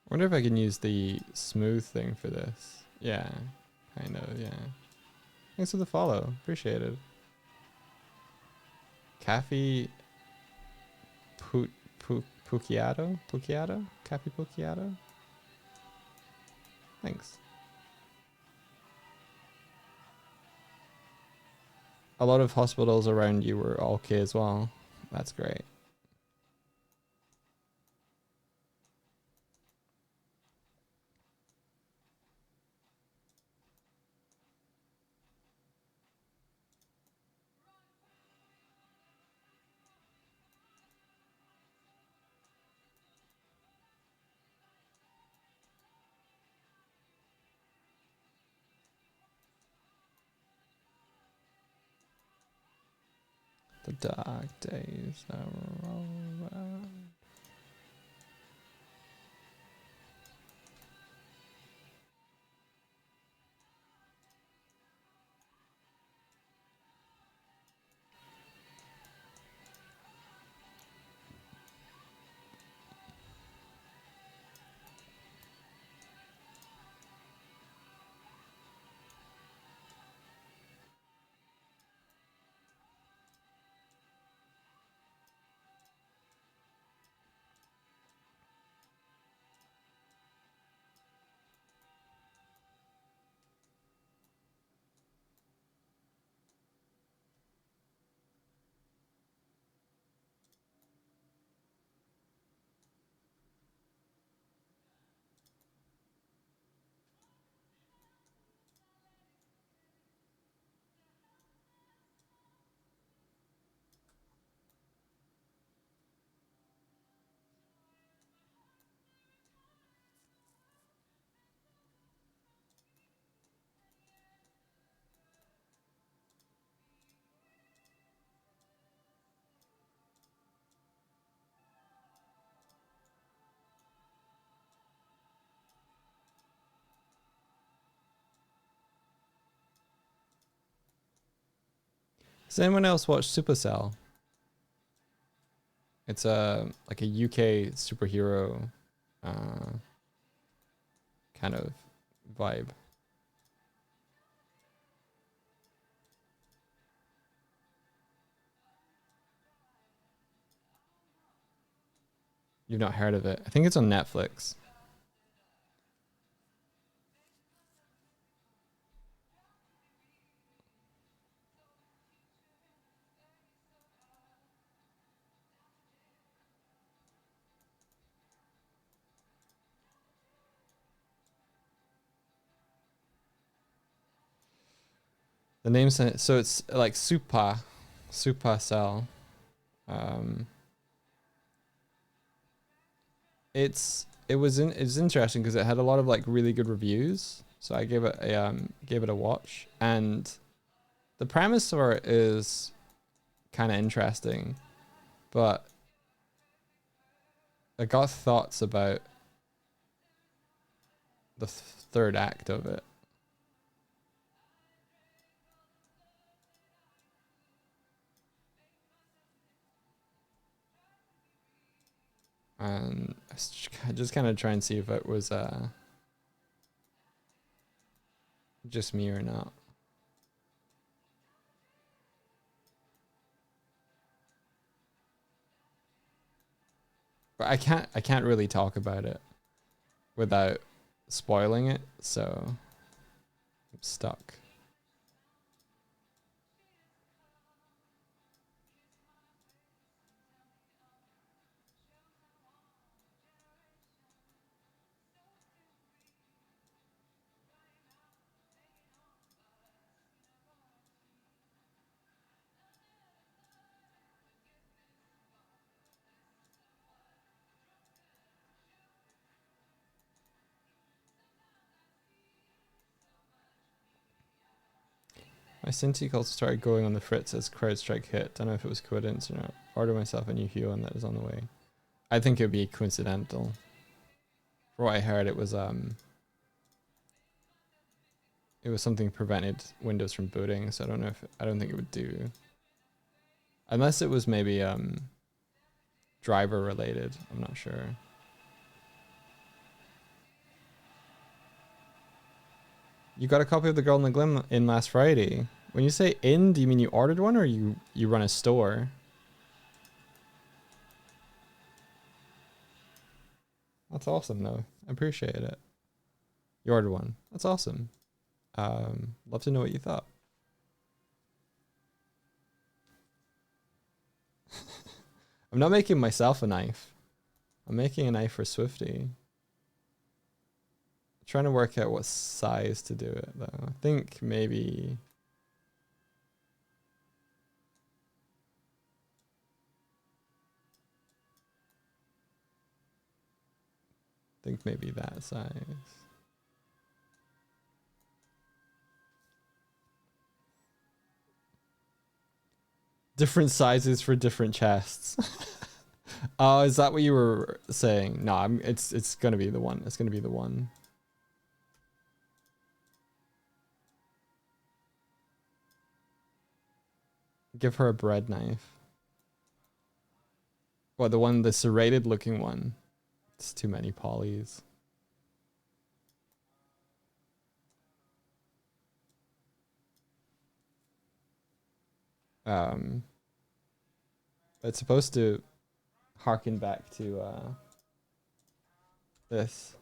I wonder if I can use the smooth thing for this. Yeah, kind of, yeah. Thanks for the follow. Appreciate it. Cafe Pucciato? Pucciato? Cafe Pucciato? Thanks. A lot of hospitals around you were okay as well. That's great. The dark days are over. Does anyone else watch Supercell? It's a like a UK superhero kind of vibe. You've not heard of it? I think it's on Netflix. The name's so it's like Supercell. It's it's interesting because it had a lot of like really good reviews. So I gave it a watch, and the premise for it is kind of interesting, but I got thoughts about the third act of it. And I just kind of try and see if it was just me or not. But I can't really talk about it without spoiling it, so I'm stuck. My Cintiq also started going on the fritz as CrowdStrike hit. Don't know if it was coincidence or not. Order myself a new Huon that is on the way. I think it would be coincidental. For what I heard, it was something prevented Windows from booting, so I don't think it would do. Unless it was maybe driver related, I'm not sure. You got a copy of The Girl in the Glim in last Friday. When you say in, do you mean you ordered one or you run a store? That's awesome though. I appreciate it. You ordered one. That's awesome. Love to know what you thought. I'm not making myself a knife. I'm making a knife for Swifty. Trying to work out what size to do it though. I think maybe that size. Different sizes for different chests. Oh, is that what you were saying? No, it's gonna be the one. It's gonna be the one. Give her a bread knife. What, the serrated looking one? It's too many polys. It's supposed to harken back to this.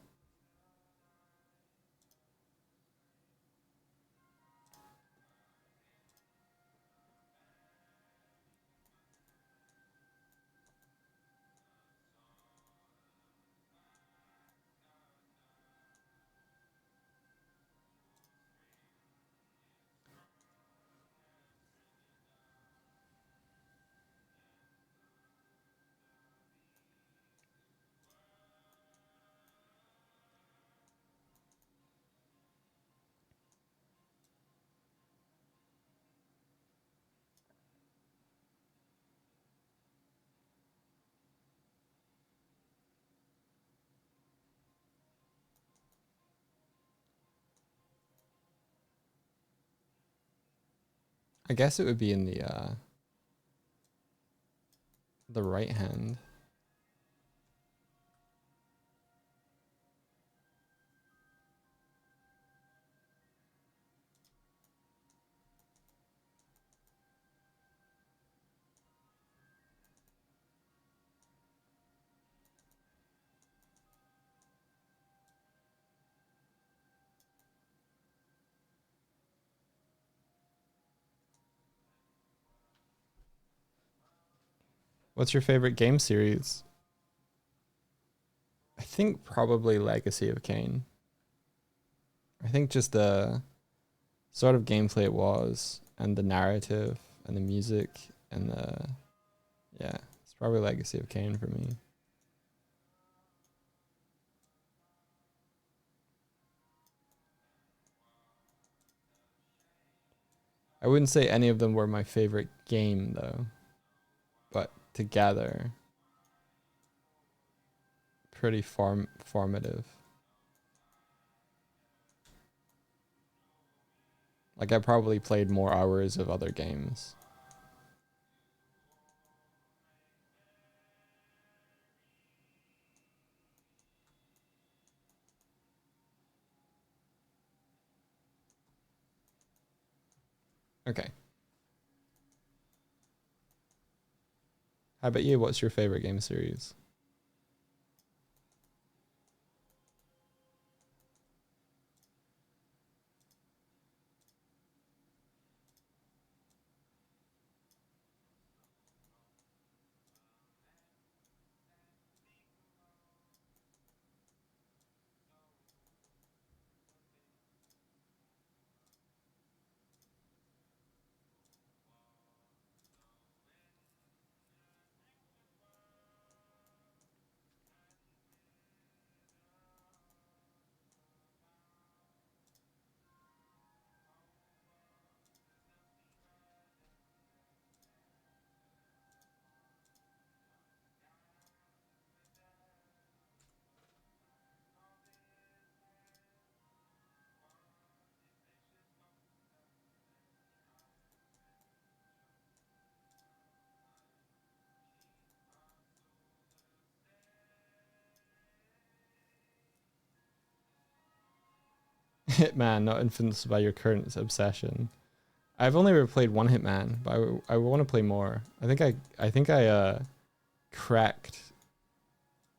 I guess it would be in the right hand. What's your favorite game series? I think probably Legacy of Kain. I think just the sort of gameplay it was, and the narrative, and the music, and yeah, it's probably Legacy of Kain for me. I wouldn't say any of them were my favorite game though, but together, pretty formative. Like I probably played more hours of other games. Okay. How about you? What's your favorite game series? Hitman, not influenced by your current obsession. I've only ever played one Hitman, but I want to play more. I think I cracked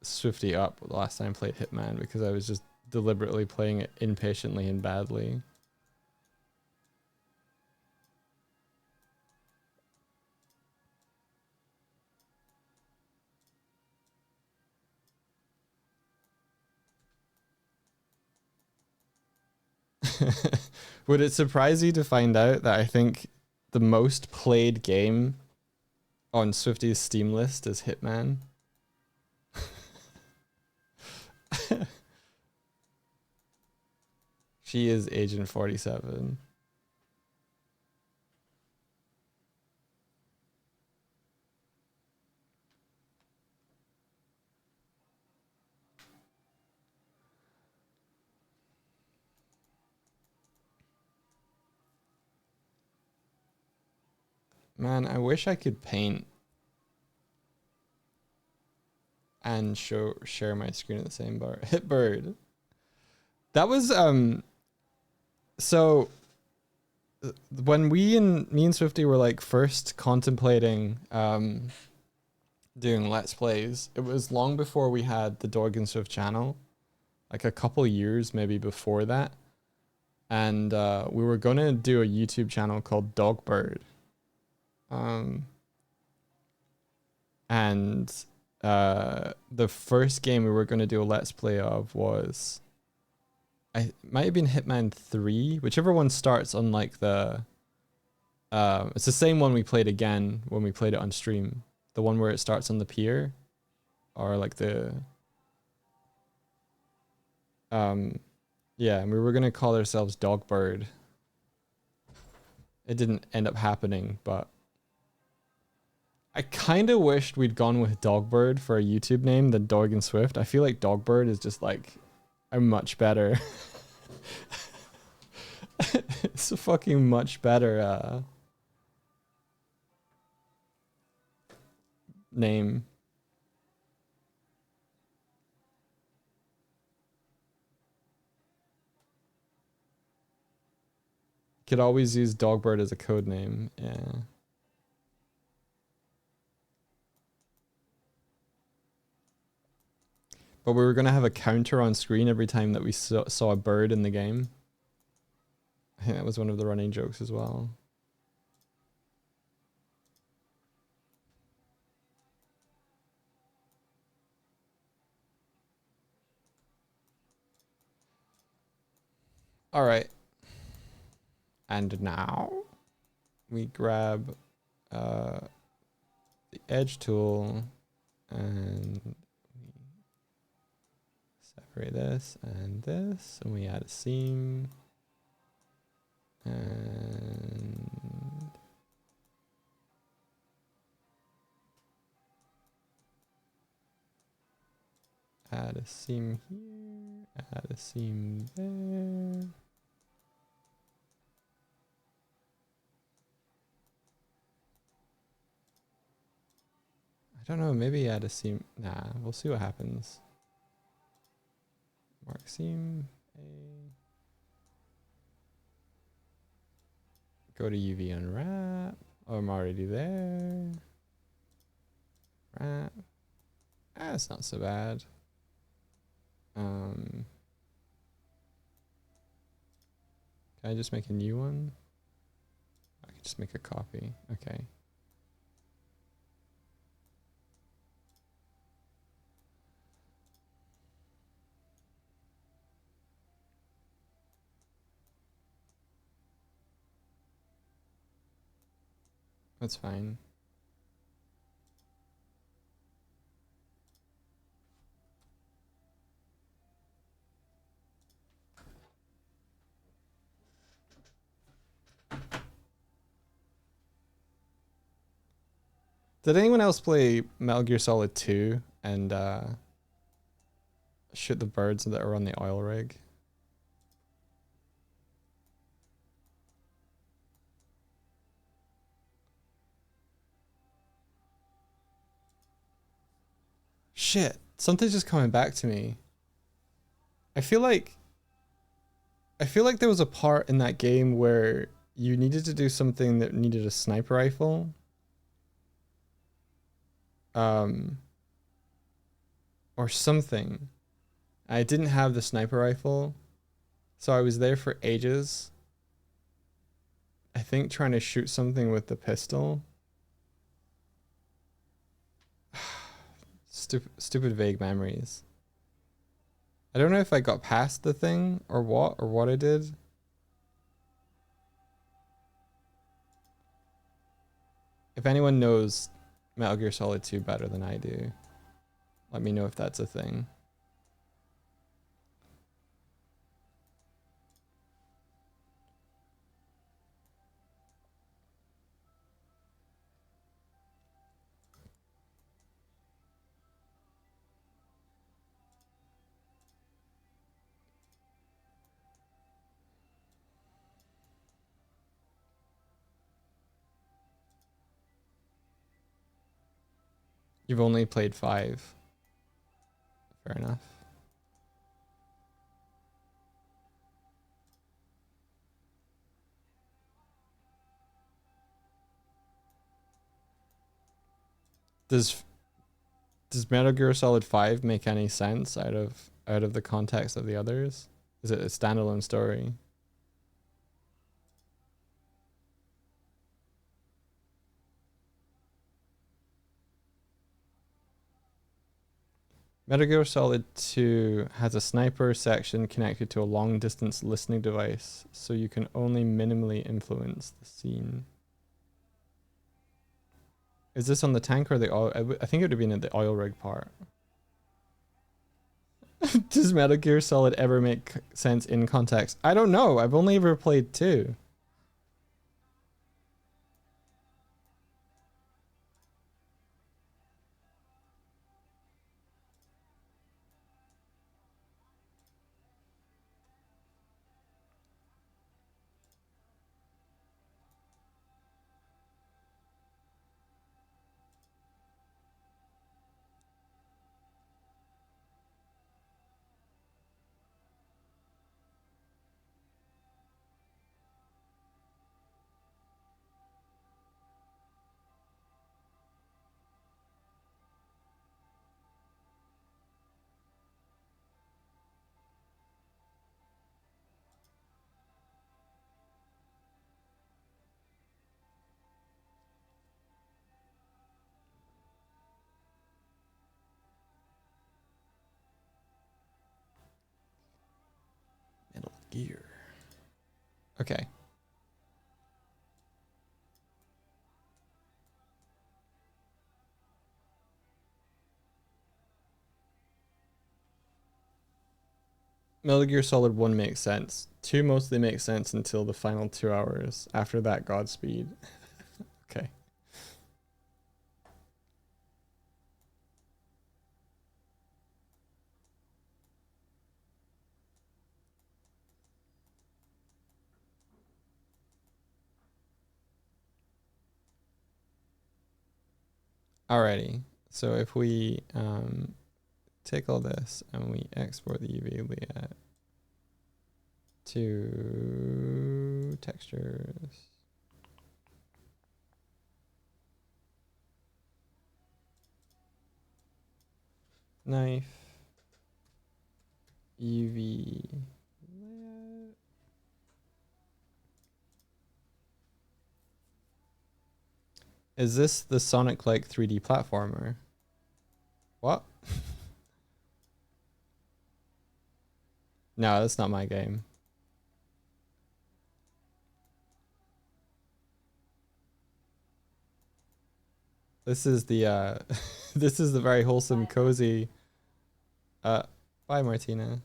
Swifty up the last time I played Hitman because I was just deliberately playing it impatiently and badly. Would it surprise you to find out that I think the most played game on Swifty's Steam list is Hitman? She is Agent 47. Man, I wish I could paint and share my screen at the same bar. Hitbird. That was so when me and Swifty were like first contemplating doing Let's Plays, it was long before we had the Dorg and Swift channel, like a couple years maybe before that. And we were gonna do a YouTube channel called Dogbird. And the first game we were gonna do a Let's Play of was, it might have been Hitman 3, whichever one starts on like the it's the same one we played again when we played it on stream. The one where it starts on the pier, or like the yeah, and we were gonna call ourselves Dogbird. It didn't end up happening, but I kind of wished we'd gone with Dogbird for a YouTube name than Dorg and Swift. I feel like Dogbird is just like a much better it's a fucking much better name. Could always use Dogbird as a code name. Yeah. But we were going to have a counter on screen every time that we saw a bird in the game. I think that was one of the running jokes as well. All right. And now we grab the edge tool and we separate this, and we add a seam, and Add a seam here. Add a seam there. I don't know, maybe add a seam. Nah, we'll see what happens. Mark seam A. Go to UV unwrap. Oh, I'm already there. Wrap. Ah, it's not so bad. Can I just make a new one? I can just make a copy. Okay. That's fine. Did anyone else play Metal Gear Solid 2 and shoot the birds that are on the oil rig? Shit, something's just coming back to me. I feel like there was a part in that game where you needed to do something that needed a sniper rifle. Or something. I didn't have the sniper rifle, so I was there for ages. I think trying to shoot something with the pistol. Stupid vague memories. I don't know if I got past the thing or what I did. If anyone knows Metal Gear Solid 2 better than I do, let me know if that's a thing. You've only played 5. Fair enough. Does Metal Gear Solid 5 make any sense out of the context of the others? Is it a standalone story? Metal Gear Solid 2 has a sniper section connected to a long distance listening device, so you can only minimally influence the scene. Is this on the tank or the oil? I think it would have been at the oil rig part. Does Metal Gear Solid ever make sense in context? I don't know. I've only ever played 2. Metal Gear. Okay. Metal Gear Solid 1 makes sense. 2 mostly makes sense until the final 2 hours. After that, Godspeed. Okay. Alrighty. So if we take all this and we export the UV layout to textures. Knife. UV layout. Is this the Sonic like 3D platformer? What? No, that's not my game. This is the this is the very wholesome, cozy bye Martina.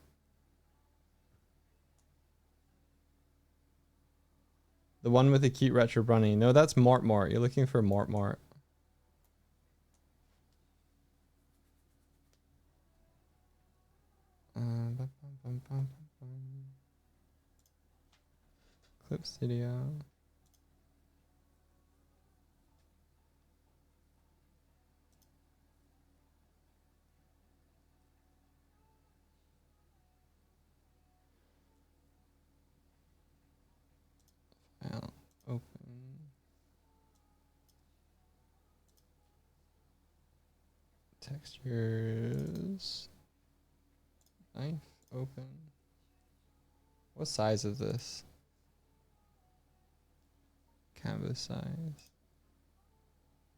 The one with the cute retro bunny. No, that's Mort Mort. You're looking for Mort Mort. Clip Studio. File open. Textures. Knife open. What size is this? Canvas size.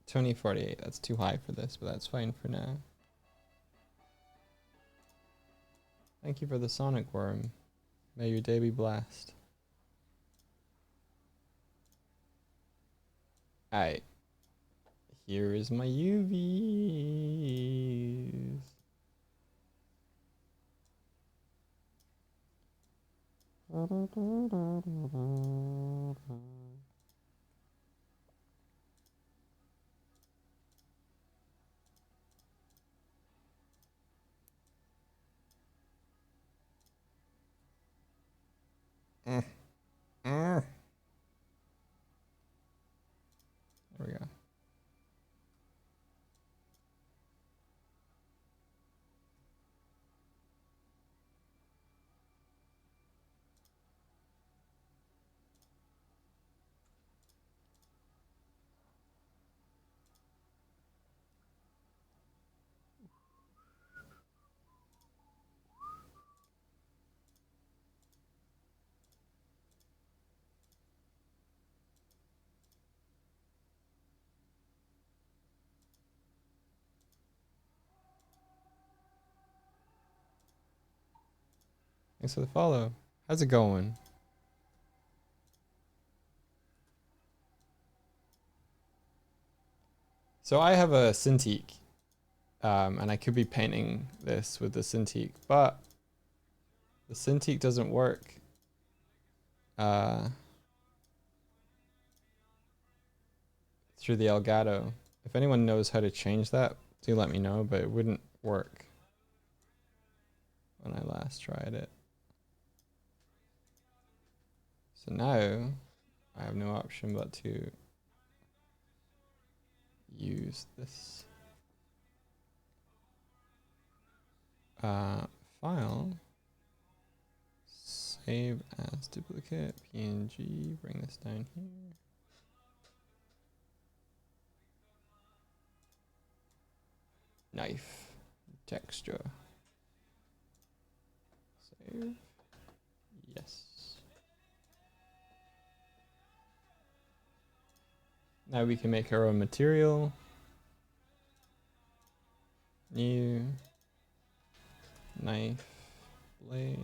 2048. That's too high for this, but that's fine for now. Thank you for the Sonic Worm. May your day be blessed. Alright. Here is my UVs. There we go. Thanks for the follow. How's it going? So I have a Cintiq, and I could be painting this with the Cintiq, but the Cintiq doesn't work through the Elgato. If anyone knows how to change that, do let me know, but it wouldn't work when I last tried it. So now I have no option but to use this file, save as duplicate, PNG, bring this down here. Knife, texture, save, yes. Now we can make our own material. New knife, blade,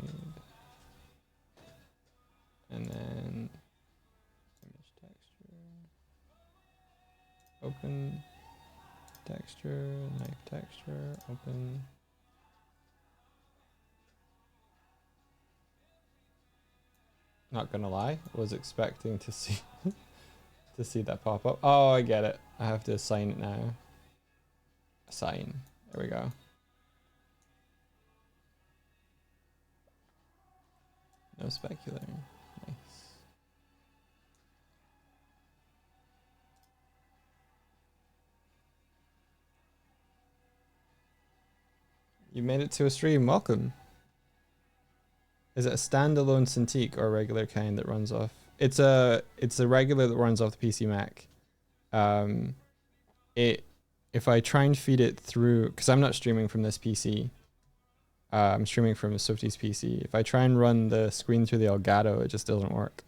and then image texture, open, texture, knife texture, open. Not gonna lie, I was expecting to see to see that pop up. Oh, I get it. I have to assign it now. Assign. There we go. No specular. Nice. You made it to a stream. Welcome. Is it a standalone Cintiq or a regular kind that runs off? It's a regular that runs off the PC Mac. If I try and feed it through, because I'm not streaming from this PC, I'm streaming from Swifty's PC. If I try and run the screen through the Elgato, it just doesn't work.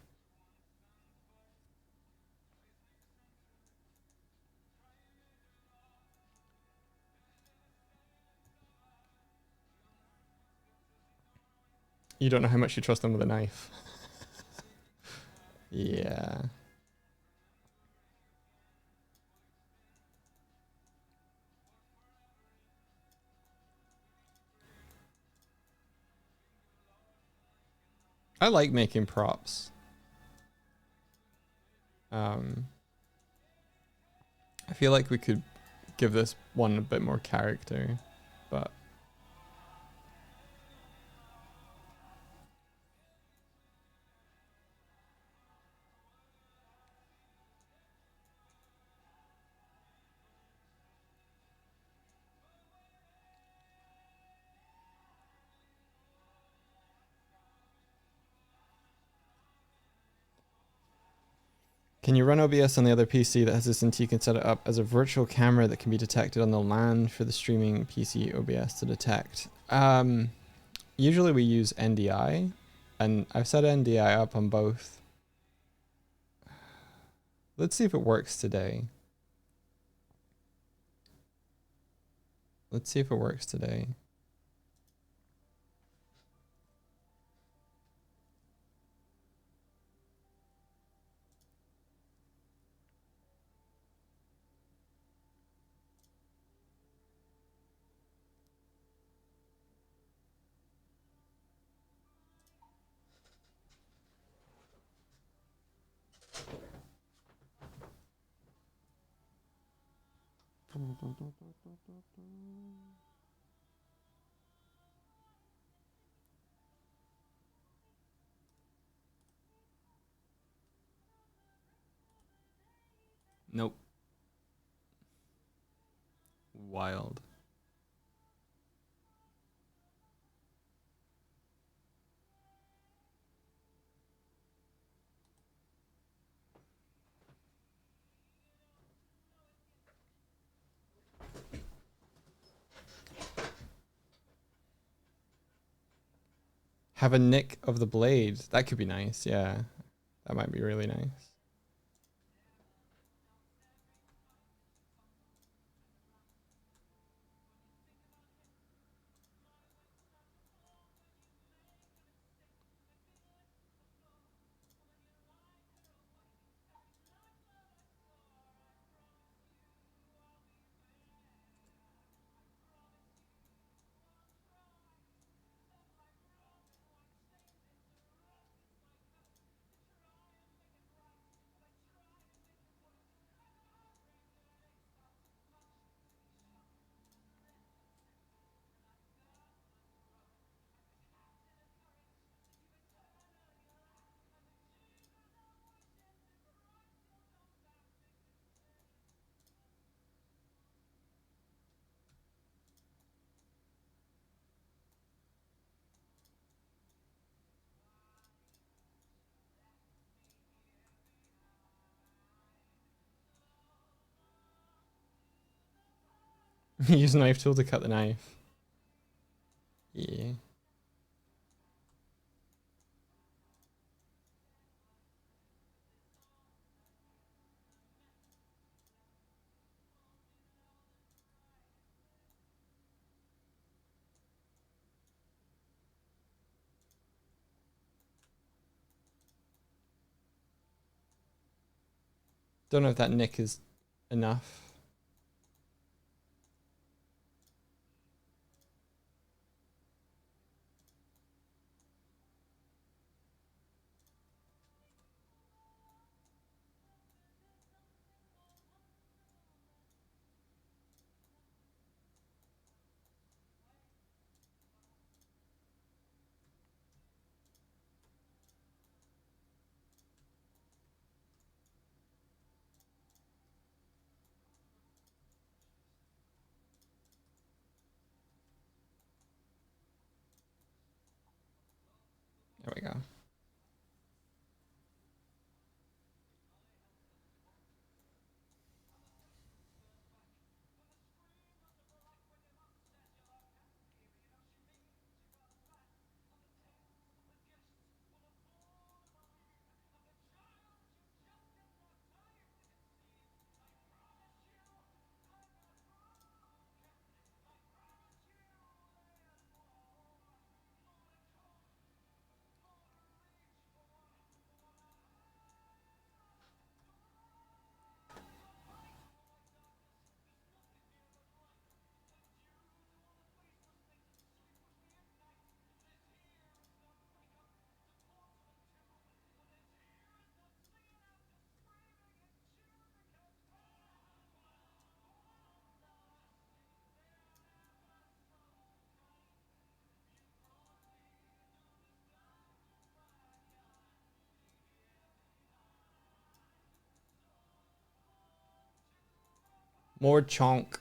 You don't know how much you trust them with a knife. Yeah. I like making props. I feel like we could give this one a bit more character, but can you run OBS on the other PC that has a Cintiq and set it up as a virtual camera that can be detected on the LAN for the streaming PC OBS to detect? Usually we use NDI, and I've set NDI up on both. Let's see if it works today. Let's see if it works today. Nope. Wild. Have a nick of the blade. That could be nice. Yeah. That might be really nice. Use a knife tool to cut the knife. Yeah. Don't know if that nick is enough. There we go. More chonk.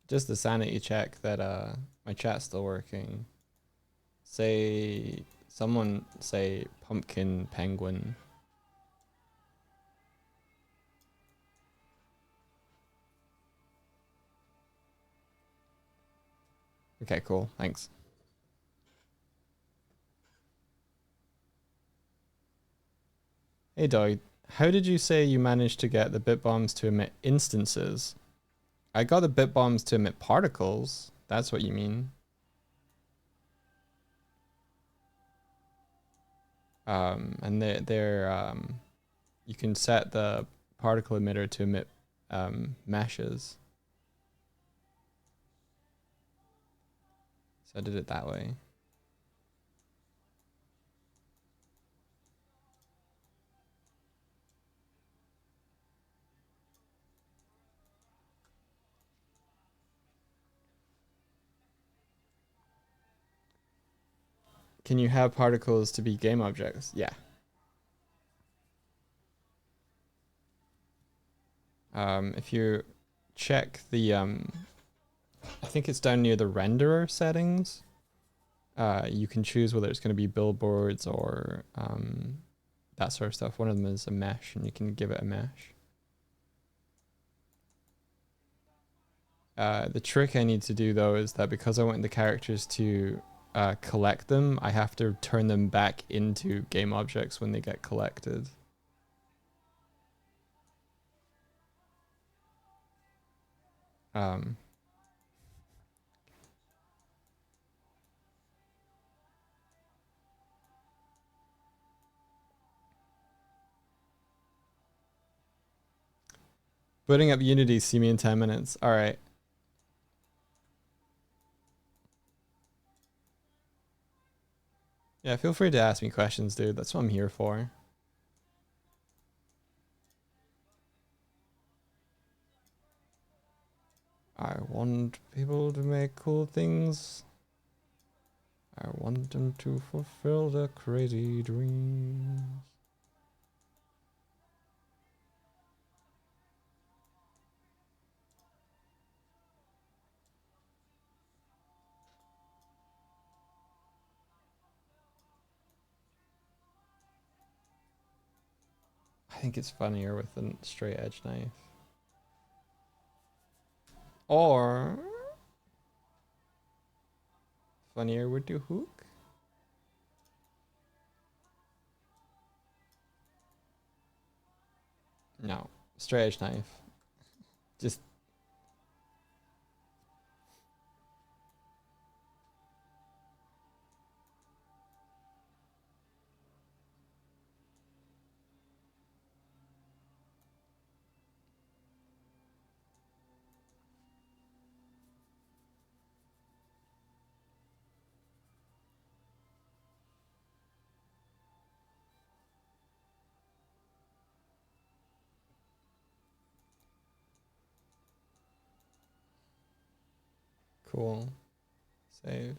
Just a sanity check that my chat's still working. Say someone say pumpkin penguin. Okay, cool. Thanks. Hey dog, how did you say you managed to get the bit bombs to emit instances? I got the bit bombs to emit particles. That's what you mean. And they're you can set the particle emitter to emit meshes. So I did it that way. Can you have particles to be game objects? Yeah. If you check the, I think it's down near the renderer settings. You can choose whether it's going to be billboards or that sort of stuff. One of them is a mesh, and you can give it a mesh. The trick I need to do though is that because I want the characters to collect them, I have to turn them back into game objects when they get collected. Putting up Unity, see me in 10 minutes. All right. Yeah, feel free to ask me questions, dude. That's what I'm here for. I want people to make cool things. I want them to fulfill their crazy dreams. I think it's funnier with a straight edge knife. Or funnier with the hook. No, straight edge knife. Just Cool. Save.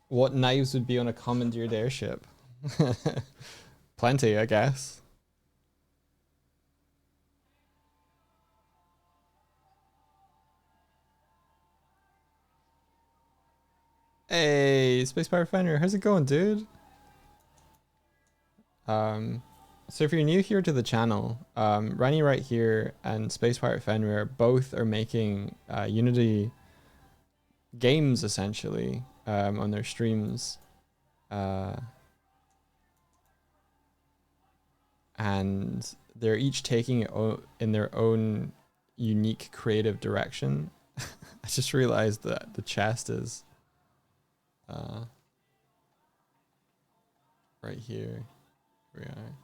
What knives would be on a commandeered airship? Plenty, I guess. Hey, Space Pirate Fenrir, how's it going, dude? So if you're new here to the channel, Rani right here and Space Pirate Fenrir both are making Unity games essentially on their streams. And they're each taking it in their own unique creative direction. I just realized that the chest is right here. Here we are.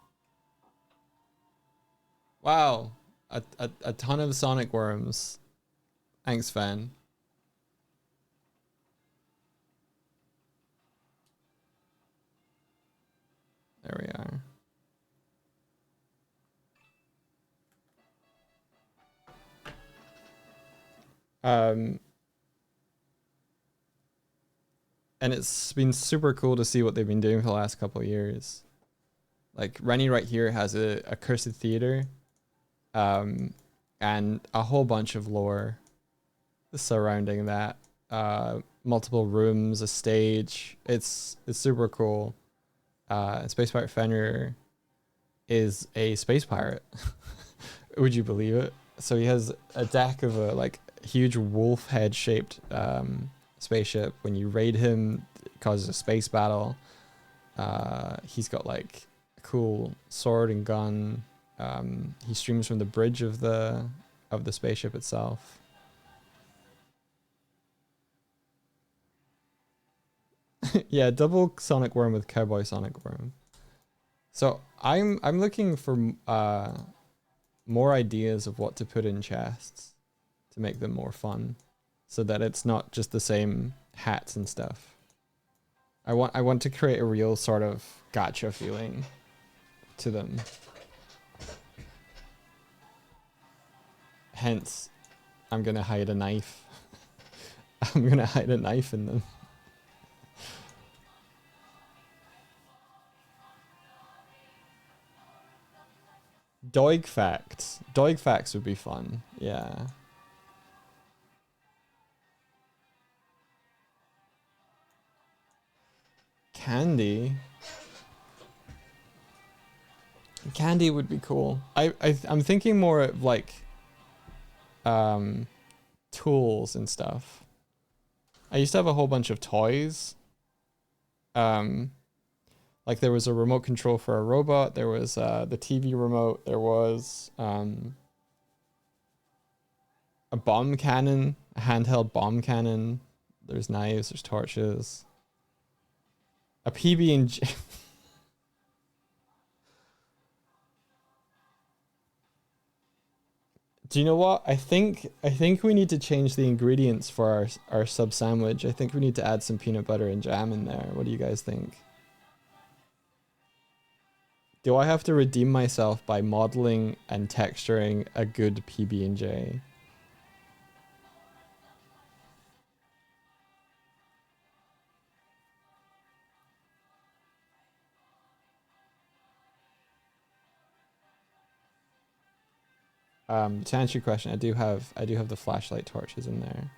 Wow, a ton of Sonic worms. Thanks, Fan. There we are. And it's been super cool to see what they've been doing for the last couple of years. Like Rennie right here has a Cursed Theater, and a whole bunch of lore surrounding that. Multiple rooms, a stage. It's super cool. Space Pirate Fenrir is a space pirate. Would you believe it? So he has a deck of a like huge wolf head shaped spaceship. When you raid him, it causes a space battle. He's got like a cool sword and gun. He streams from the bridge of the spaceship itself. Yeah, double Sonic Worm with Cowboy Sonic Worm. So I'm looking for more ideas of what to put in chests to make them more fun, so that it's not just the same hats and stuff. I want to create a real sort of gacha feeling to them. Hence, I'm gonna hide a knife. I'm gonna hide a knife in them. Doig facts. Doig facts would be fun. Yeah. Candy. Candy would be cool. I'm thinking more of like tools and stuff. I used to have a whole bunch of toys. Like there was a remote control for a robot, there was the TV remote, there was a bomb cannon, a handheld bomb cannon, there's knives, there's torches. A PB&J. Do you know what? I think we need to change the ingredients for our sub sandwich. I think we need to add some peanut butter and jam in there. What do you guys think? Do I have to redeem myself by modeling and texturing a good PB&J? To answer your question, I do have the flashlight torches in there.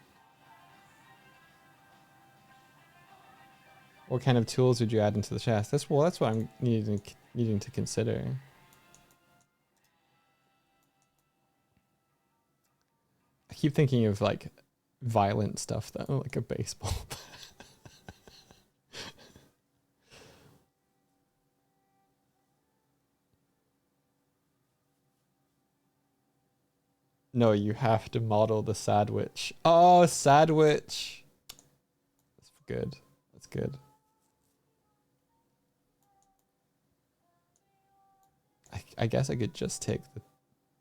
What kind of tools would you add into the chest? That's what I'm needing to consider. I keep thinking of like violent stuff though, like a baseball. No, you have to model the Sadwich. Oh, Sadwich. That's good. That's good. I guess I could just take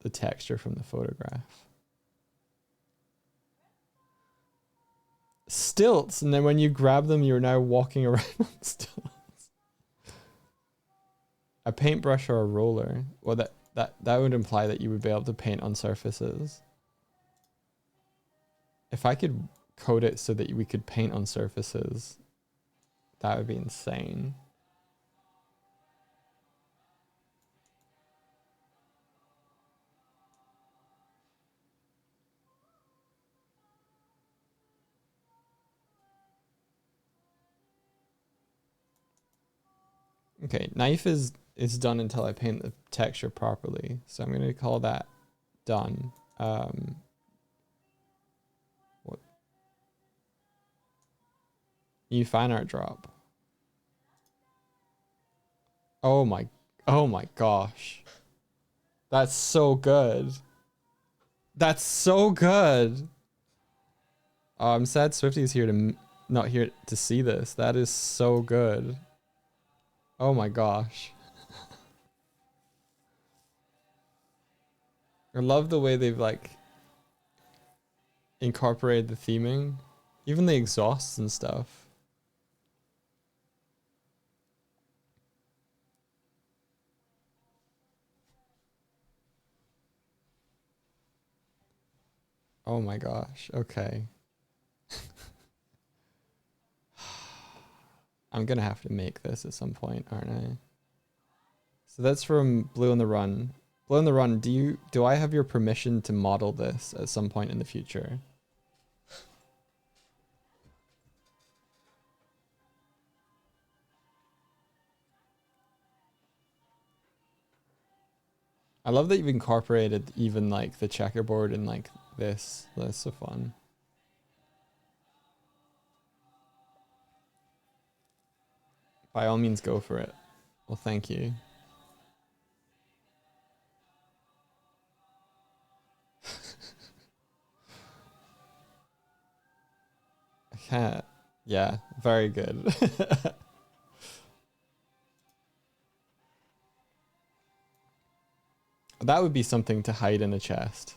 the texture from the photograph. stilts, and then when you grab them, you're now walking around on stilts. A paintbrush or a roller. Well, that would imply that you would be able to paint on surfaces. If I could code it so that we could paint on surfaces, that would be insane. Okay, knife is done until I paint the texture properly. So I'm going to call that done. What? New fine art drop. Oh my gosh. That's so good. That's so good. Oh, I'm sad Swifty's here to not here to see this. That is so good. Oh my gosh. I love the way they've like incorporated the theming, even the exhausts and stuff. Oh my gosh. Okay. I'm gonna have to make this at some point, aren't I? So that's from Blue on the Run. Blue on the Run, do I have your permission to model this at some point in the future? I love that you've incorporated even like the checkerboard and like this. That's so fun. By all means, go for it. Well, thank you. I can't. Yeah, very good. That would be something to hide in a chest.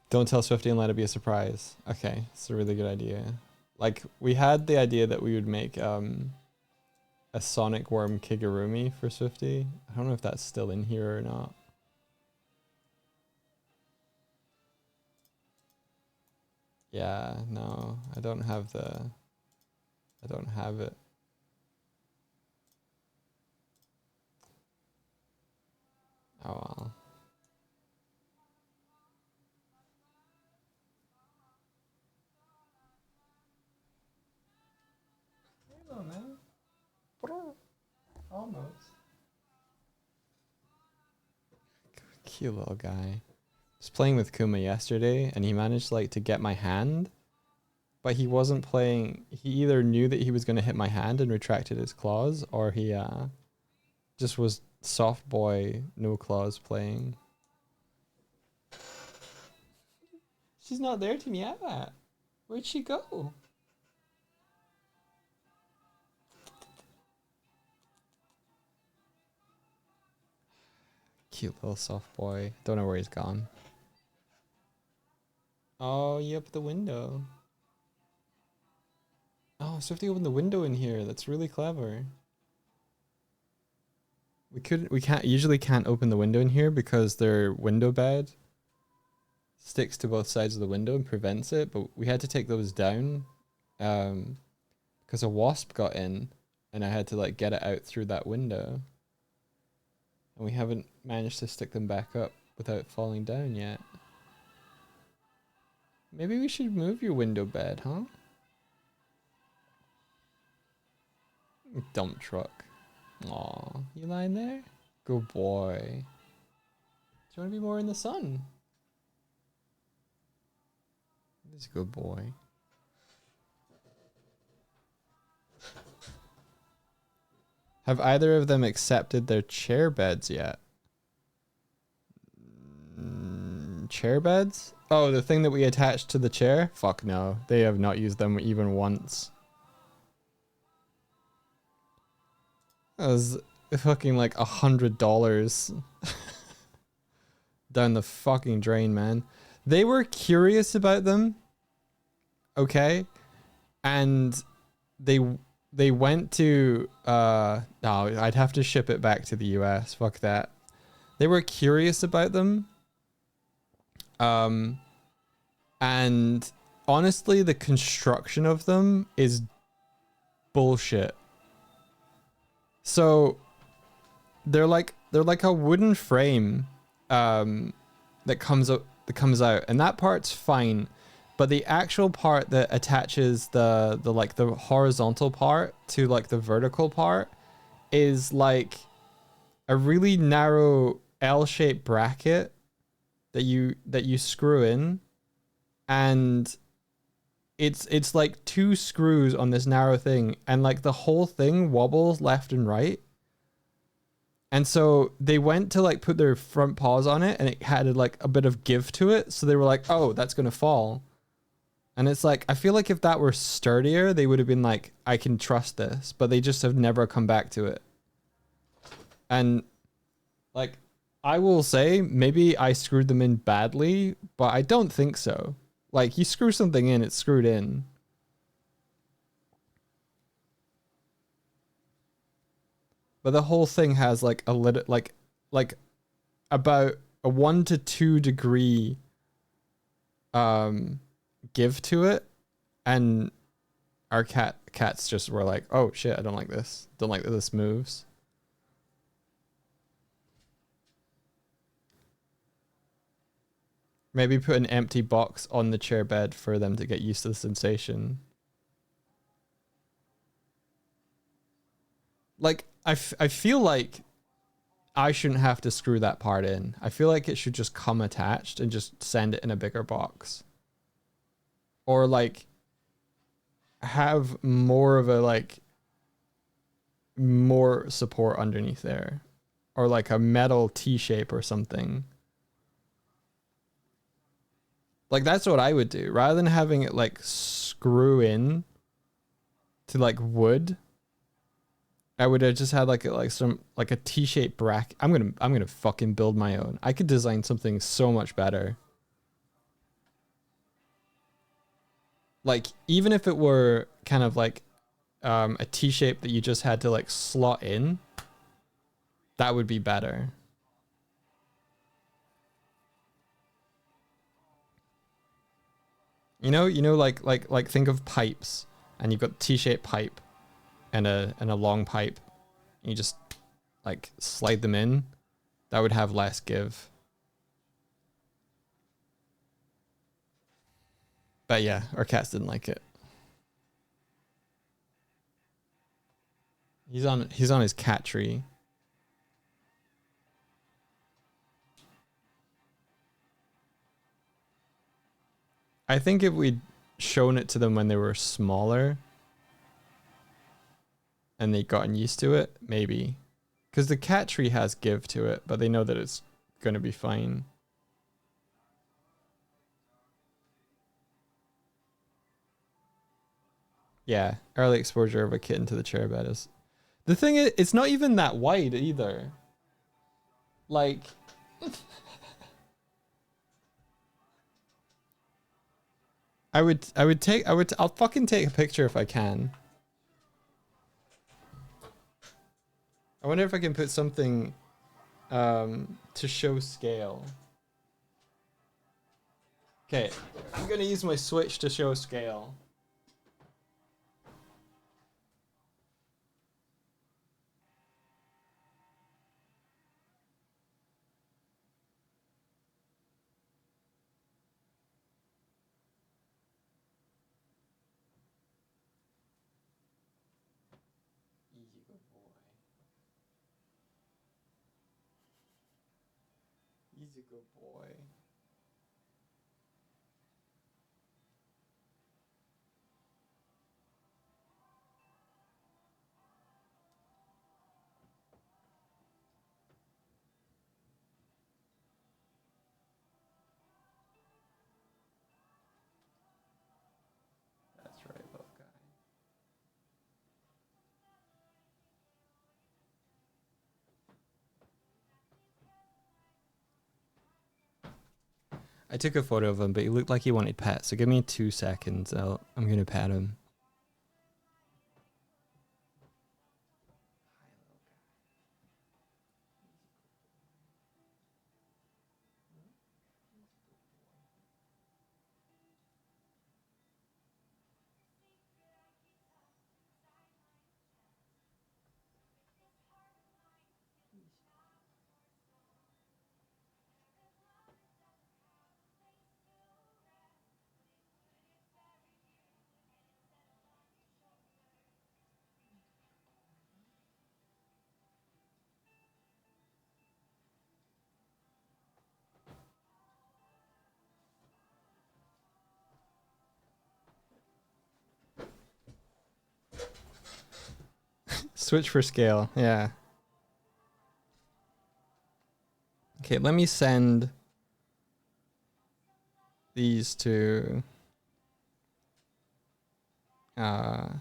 Don't tell Swifty and let it be a surprise. Okay, it's a really good idea. Like, we had the idea that we would make a Sonic Worm Kigurumi for Swifty. I don't know if that's still in here or not. Yeah, no, I don't have it. Oh well. Hello, man. Almost. Cute little guy. I was playing with Kuma yesterday and he managed like to get my hand, but he wasn't playing. He either knew that he was going to hit my hand and retracted his claws, or he just was soft boy, no claws playing. She's not there to meow at. Where'd she go? Cute little soft boy. Don't know where he's gone. Oh, yep, the window. Oh, Swifty opened the window in here. That's really clever. We usually can't open the window in here because their window bed sticks to both sides of the window and prevents it, but we had to take those down because a wasp got in and I had to like get it out through that window. And we haven't managed to stick them back up without falling down yet. Maybe we should move your window bed, huh? Dump truck. Aw, you lying there? Good boy. Do you want to be more in the sun? This is a good boy. Have either of them accepted their chair beds yet? chair beds? Oh, the thing that we attached to the chair? Fuck no. They have not used them even once. That was fucking like $100 down the fucking drain, man. They were curious about them, okay, and they went to no, I'd have to ship it back to the US. Fuck that. They were curious about them, and honestly, the construction of them is bullshit. So they're like a wooden frame that comes out, and that part's fine, but the actual part that attaches the like the horizontal part to like the vertical part is like a really narrow L-shaped bracket that you screw in, and it's like 2 screws on this narrow thing, and like the whole thing wobbles left and right. And so they went to like put their front paws on it, and it had like a bit of give to it. So they were like, oh, that's going to fall. And it's like, I feel like if that were sturdier, they would have been like, I can trust this, but they just have never come back to it. And like, I will say maybe I screwed them in badly, but I don't think so. Like, you screw something in, it's screwed in. But the whole thing has like a little like about a 1 to 2 degree give to it, and our cats just were like, oh shit, I don't like this. Don't like that this moves. Maybe put an empty box on the chair bed for them to get used to the sensation. Like, I feel like I shouldn't have to screw that part in. I feel like it should just come attached and just send it in a bigger box. Or like have more of a like more support underneath there. Or like a metal T-shape or something. Like, that's what I would do. Rather than having it like screw in to like wood, I would have just had like a T-shaped bracket. I'm gonna fucking build my own. I could design something so much better. Like, even if it were kind of like a T-shape that you just had to like slot in, that would be better. You know, like think of pipes, and you've got T-shaped pipe and a long pipe. You just like slide them in. That would have less give. But yeah, our cats didn't like it. He's on his cat tree. I think if we'd shown it to them when they were smaller and they'd gotten used to it, maybe. Because the cat tree has give to it, but they know that it's going to be fine. Yeah, early exposure of a kitten to the chair bed is... The thing is, it's not even that wide either. Like... I'll fucking take a picture if I can. I wonder if I can put something to show scale. Okay, I'm gonna use my Switch to show scale. Easy, good boy. Easy, good boy. I took a photo of him, but he looked like he wanted pet. So give me 2 seconds. I'm gonna pet him. Switch for scale. Yeah. Okay, let me send these to mod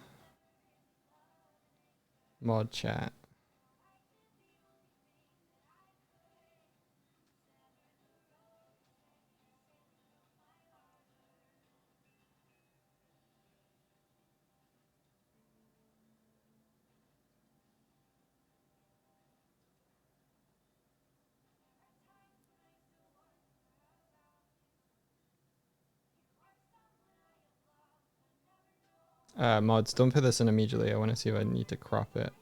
chat. Mods, don't put this in immediately. I want to see if I need to crop it.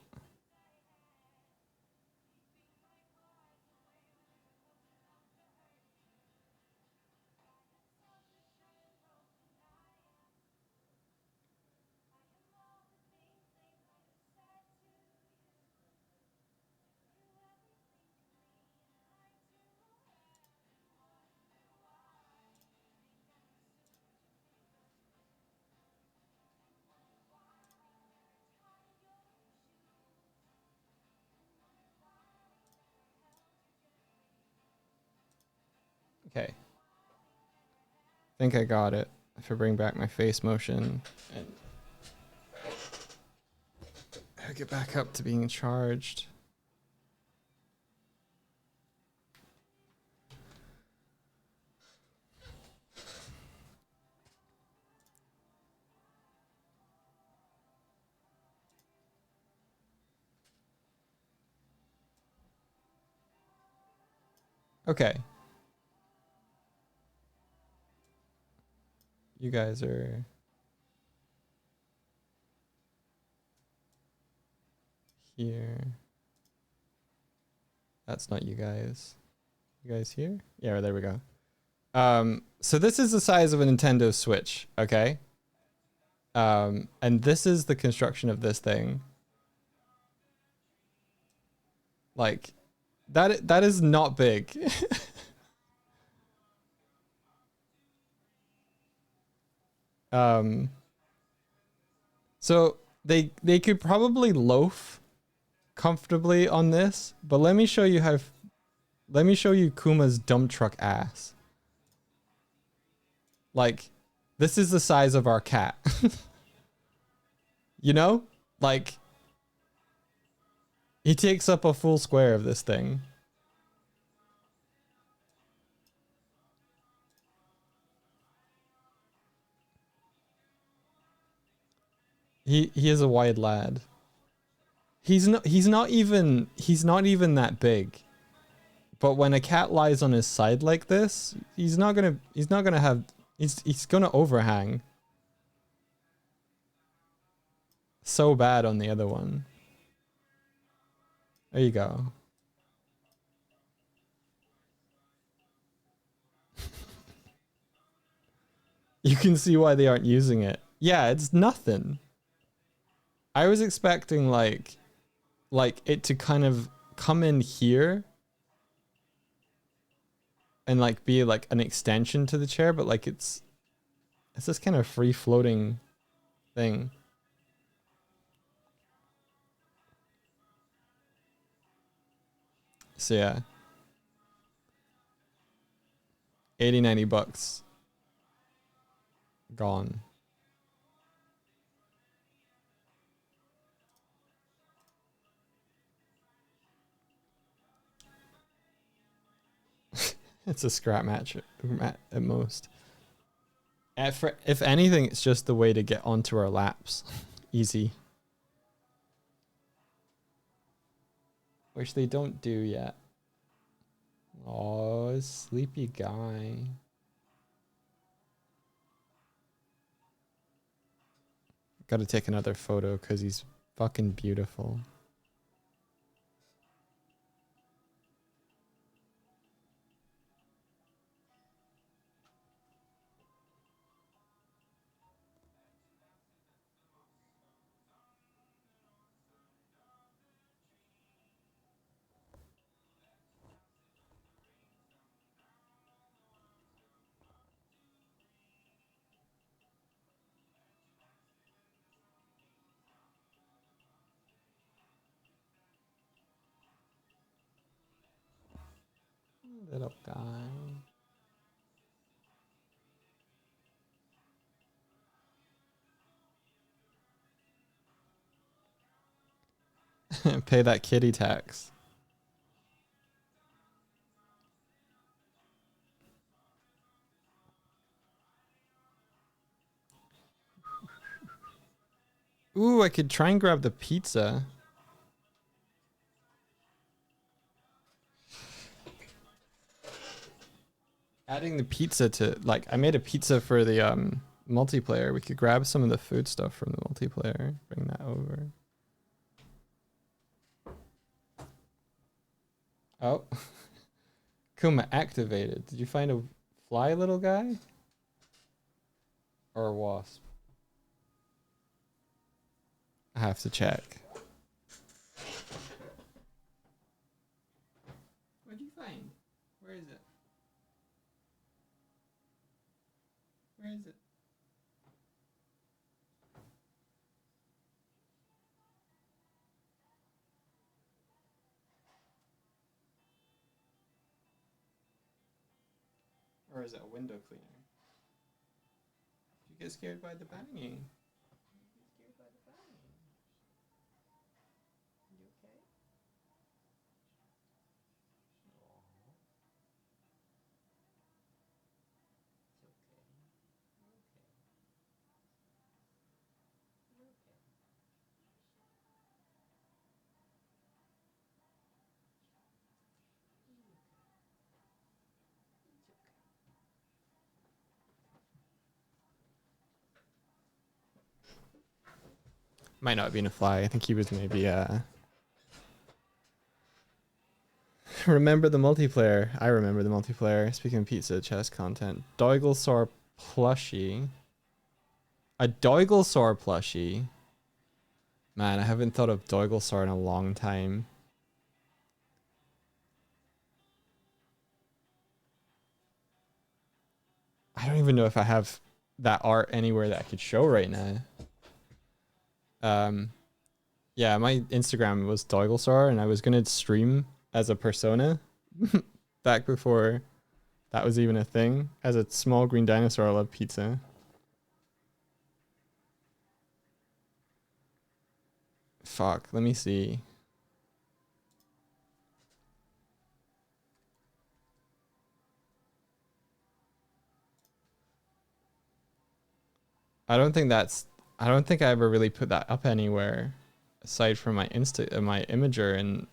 Okay. I think I got it. If I bring back my face motion and hook it back up to being charged. Okay. You guys are here. That's not you guys. You guys here? Yeah, there we go. So this is the size of a Nintendo Switch, okay? And this is the construction of this thing. Like, that is not big. So they could probably loaf comfortably on this, but let me show you Kuma's dump truck ass. Like, this is the size of our cat. You know? Like, he takes up a full square of this thing. He is a wide lad. He's not even that big. But when a cat lies on his side like this, he's gonna overhang. So bad on the other one. There you go. You can see why they aren't using it. Yeah, it's nothing. I was expecting like it to kind of come in here and like be like an extension to the chair, but like it's this kind of free floating thing. So yeah. 80-90 bucks. Gone. It's a scrap match at most. If anything, it's just the way to get onto our laps. Easy. Which they don't do yet. Oh, sleepy guy. Gotta take another photo because he's fucking beautiful. Little guy. Pay that kitty tax. Ooh, I could try and grab the pizza. Adding the pizza to, like, I made a pizza for the multiplayer. We could grab some of the food stuff from the multiplayer. Bring that over. Oh. Kuma activated. Did you find a fly little guy? Or a wasp? I have to check. What'd you find? Where is it? Where is it? Or is it a window cleaner? Did you get scared by the banging? Might not have been a fly. I think he was maybe remember the multiplayer. I remember the multiplayer. Speaking of pizza chest content. Doiglesaur plushie. A Doiglesaur plushie. Man, I haven't thought of Doiglesaur in a long time. I don't even know if I have that art anywhere that I could show right now. Yeah, my Instagram was Doiglesaur, and I was gonna stream as a persona back before that was even a thing. As a small green dinosaur, I love pizza. Fuck, let me see. I don't think I ever really put that up anywhere aside from my my Imager, and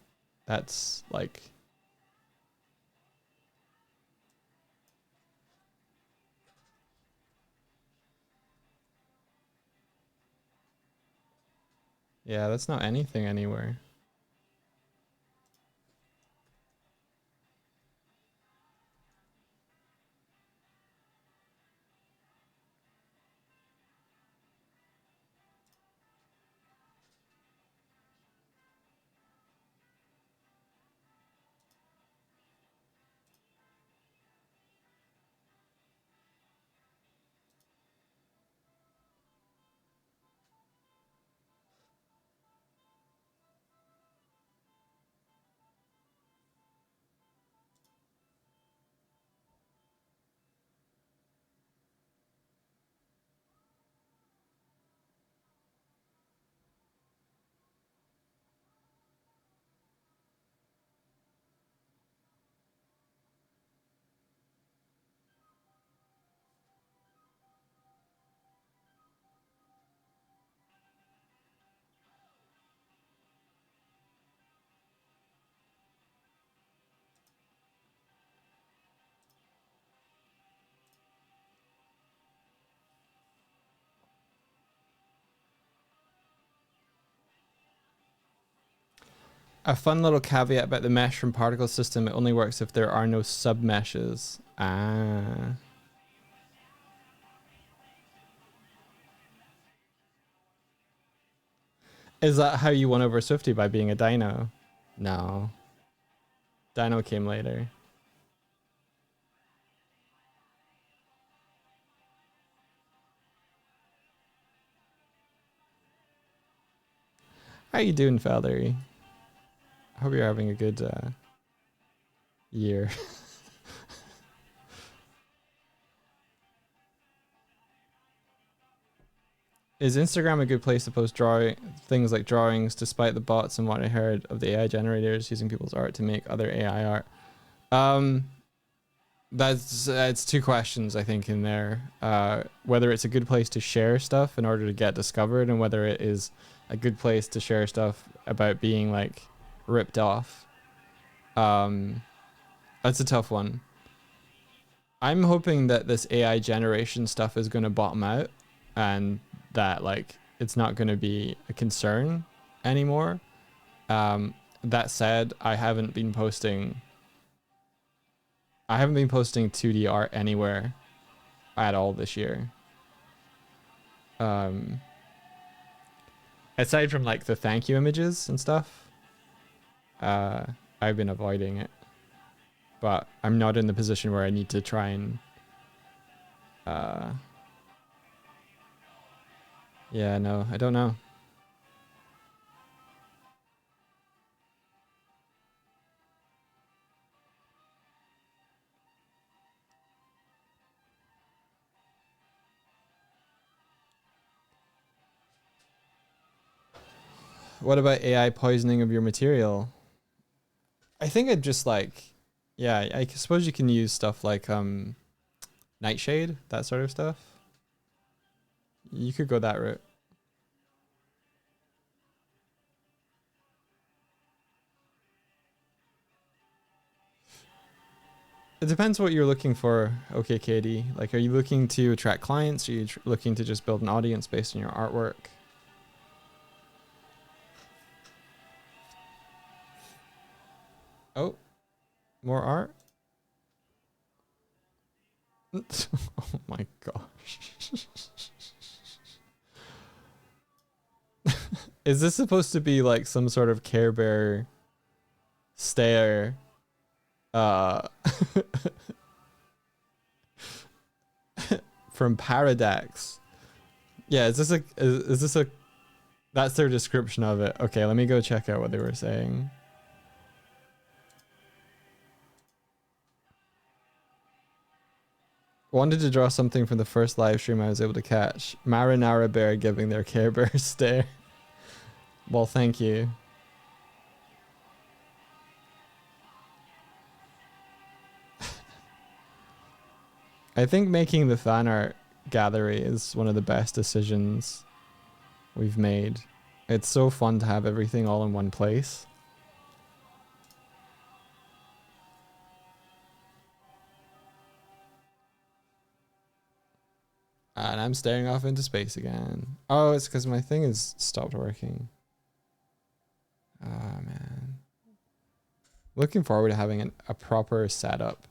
that's like, yeah, that's not anything anywhere. A fun little caveat about the mesh from particle system, it only works if there are no submeshes. Ah. Is that how you won over Swifty, by being a dino? No. Dino came later. How you doing, Valerie? I hope you're having a good year. Is Instagram a good place to post things like drawings, despite the bots and what I heard of the AI generators using people's art to make other AI art? That's it's two questions I think in there. Whether it's a good place to share stuff in order to get discovered, and whether it is a good place to share stuff about being like ripped off. That's a tough one. I'm hoping that this AI generation stuff is going to bottom out, and that like it's not going to be a concern anymore. That said, I haven't been posting 2D art anywhere at all this year. Aside from like the thank you images and stuff, I've been avoiding it. But I'm not in the position where I need to try and yeah, no, I don't know. What about AI poisoning of your material? I think I'd just like, yeah, I suppose you can use stuff like Nightshade, that sort of stuff. You could go that route. It depends what you're looking for, okay, Katie. Like, are you looking to attract clients? Are you looking to just build an audience based on your artwork? Oh, more art? Oh my gosh. Is this supposed to be like some sort of Care Bear stare? From Paradax. Yeah, is this a that's their description of it. Okay, let me go check out what they were saying. Wanted to draw something from the first live stream I was able to catch. Marinara Bear giving their Care Bear stare. Well, thank you. I think making the fan art gallery is one of the best decisions we've made. It's so fun to have everything all in one place. And I'm staring off into space again. Oh, it's because my thing has stopped working. Oh, man. Looking forward to having a proper setup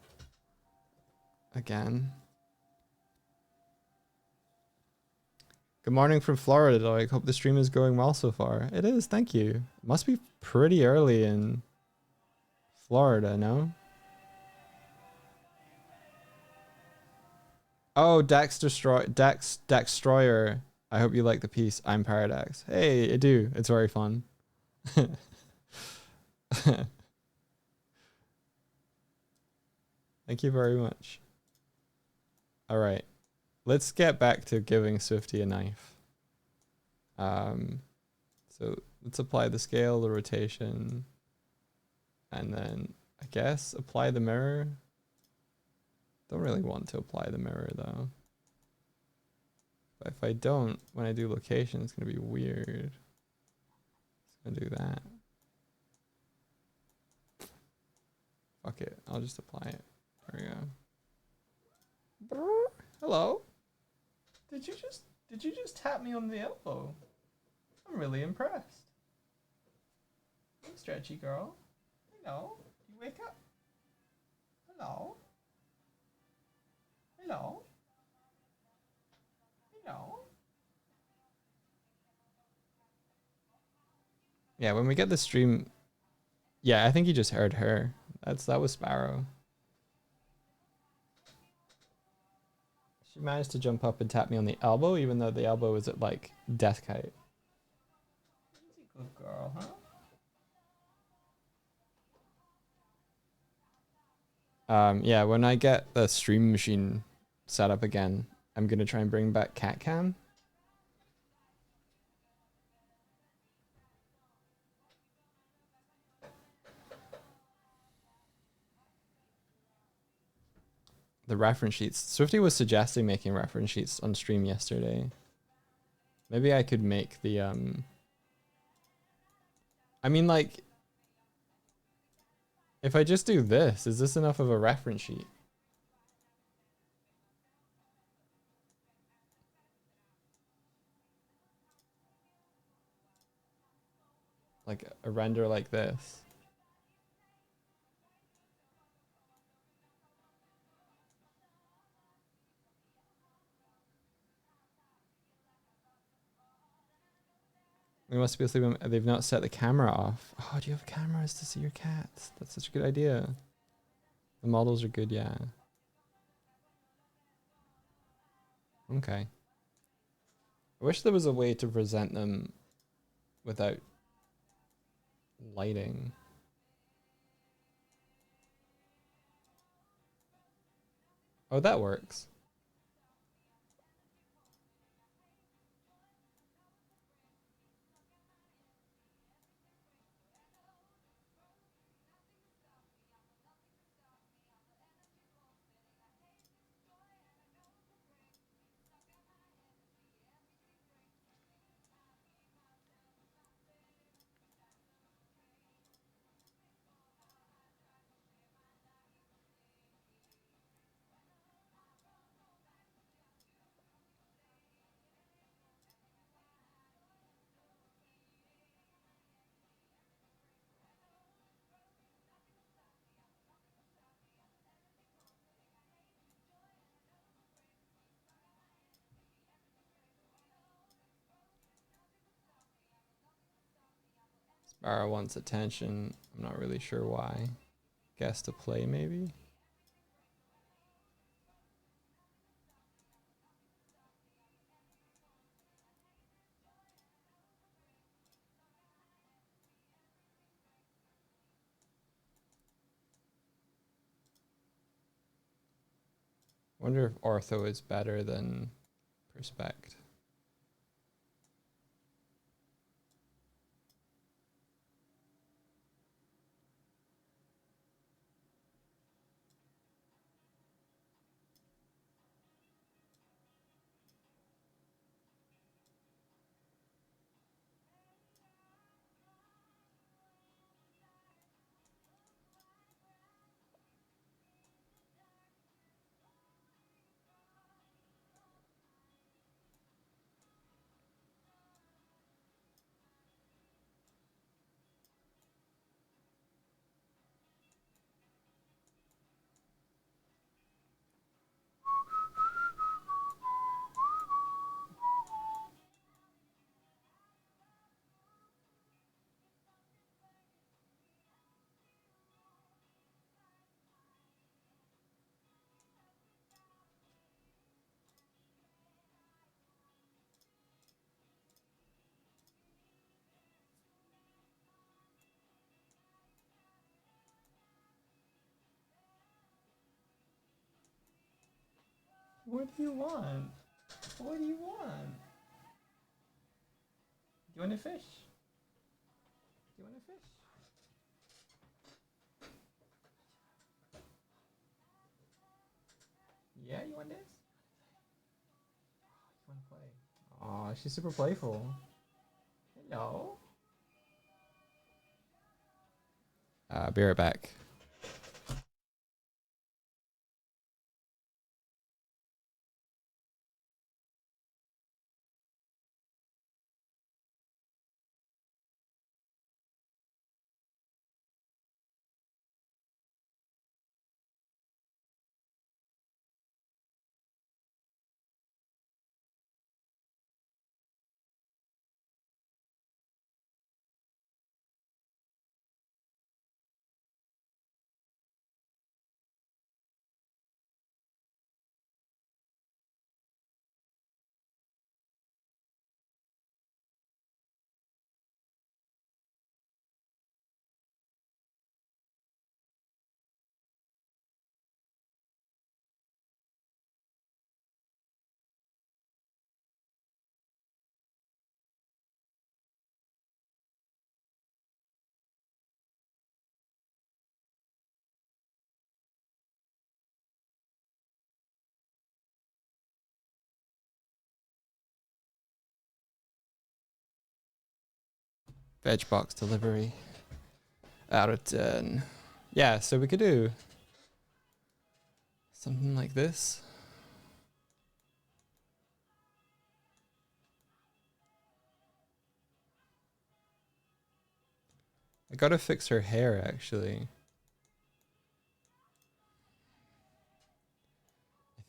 again. Good morning from Florida, though. I hope the stream is going well so far. It is, thank you. It must be pretty early in Florida, no? Oh, Dax Destroyer. I hope you like the piece. I'm Paradax. Hey, I do. It's very fun. Thank you very much. All right. Let's get back to giving Swifty a knife. So let's apply the scale, the rotation, and then I guess apply the mirror. Don't really want to apply the mirror though. But if I don't, when I do location, it's gonna be weird. It's gonna do that. Fuck it, I'll just apply it. There we go. Hello. Did you just tap me on the elbow? I'm really impressed. stretchy girl. Hello. You wake up. Hello. Hello. Hello. Yeah, when we get the stream, yeah, I think you just heard her. That was Sparrow. She managed to jump up and tap me on the elbow, even though the elbow was at like death kite. She's a good girl, huh? Yeah, when I get the stream machine set up again, I'm gonna try and bring back cat cam. The reference sheets. Swifty was suggesting making reference sheets on stream yesterday. Maybe I could make the I mean, like, if I just do this, is this enough of a reference sheet? Like a render like this. We must be asleep. They've not set the camera off. Oh, do you have cameras to see your cats? That's such a good idea. The models are good, yeah. Okay. I wish there was a way to present them without lighting. Oh, that works. Sparrow wants attention. I'm not really sure why. Guess to play, maybe? Wonder if ortho is better than perspect. What do you want? What do you want? Do you want a fish? Do you want a fish? Yeah, you want this? You want to play? Aw, she's super playful. Hello. Be right back. Veg box delivery. Out of 10. Yeah, so we could do something like this. I gotta fix her hair, actually.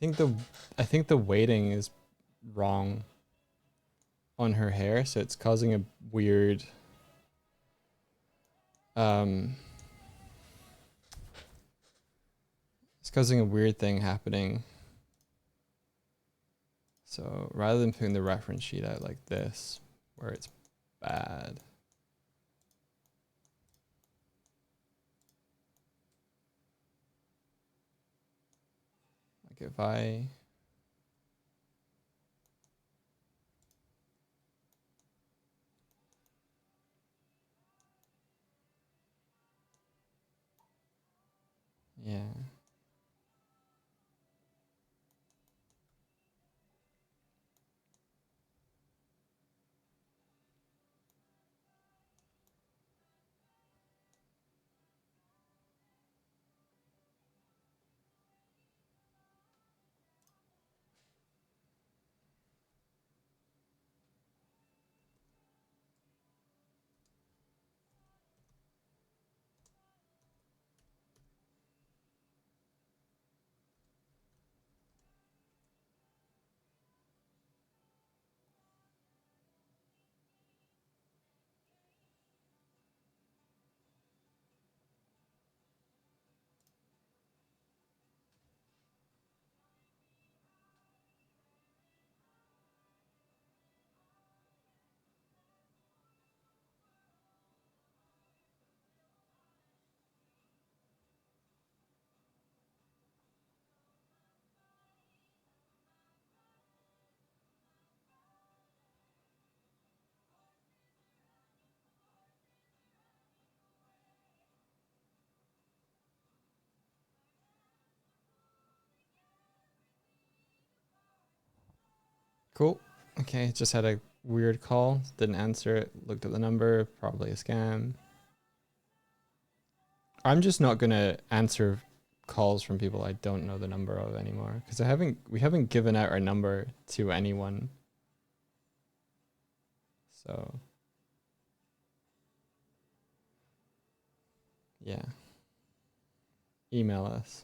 I think the weighting is wrong on her hair, so it's causing a weird it's causing a weird thing happening. So rather than putting the reference sheet out like this, where it's bad, like if I yeah. Cool. Okay, just had a weird call. Didn't answer it. Looked at the number. Probably a scam. I'm just not gonna answer calls from people I don't know the number of anymore, because we haven't given out our number to anyone. So yeah. Email us.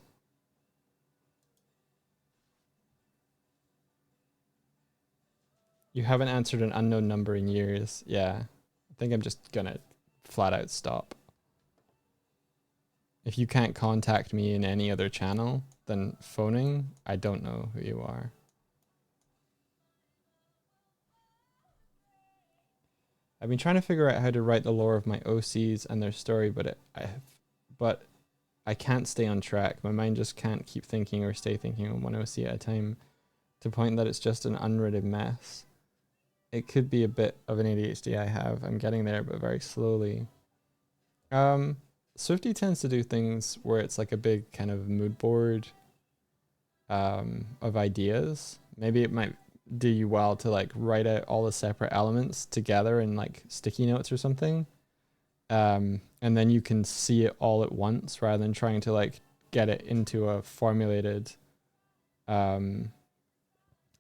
You haven't answered an unknown number in years. Yeah. I think I'm just gonna flat out stop. If you can't contact me in any other channel than phoning, I don't know who you are. I've been trying to figure out how to write the lore of my OCs and their story, but I can't stay on track. My mind just can't keep thinking or stay thinking on one OC at a time, to the point that it's just an unwritten mess. It could be a bit of an ADHD I have. I'm getting there, but very slowly. Swifty tends to do things where it's like a big kind of mood board of ideas. Maybe it might do you well to like write out all the separate elements together in like sticky notes or something. And then you can see it all at once rather than trying to like get it into a formulated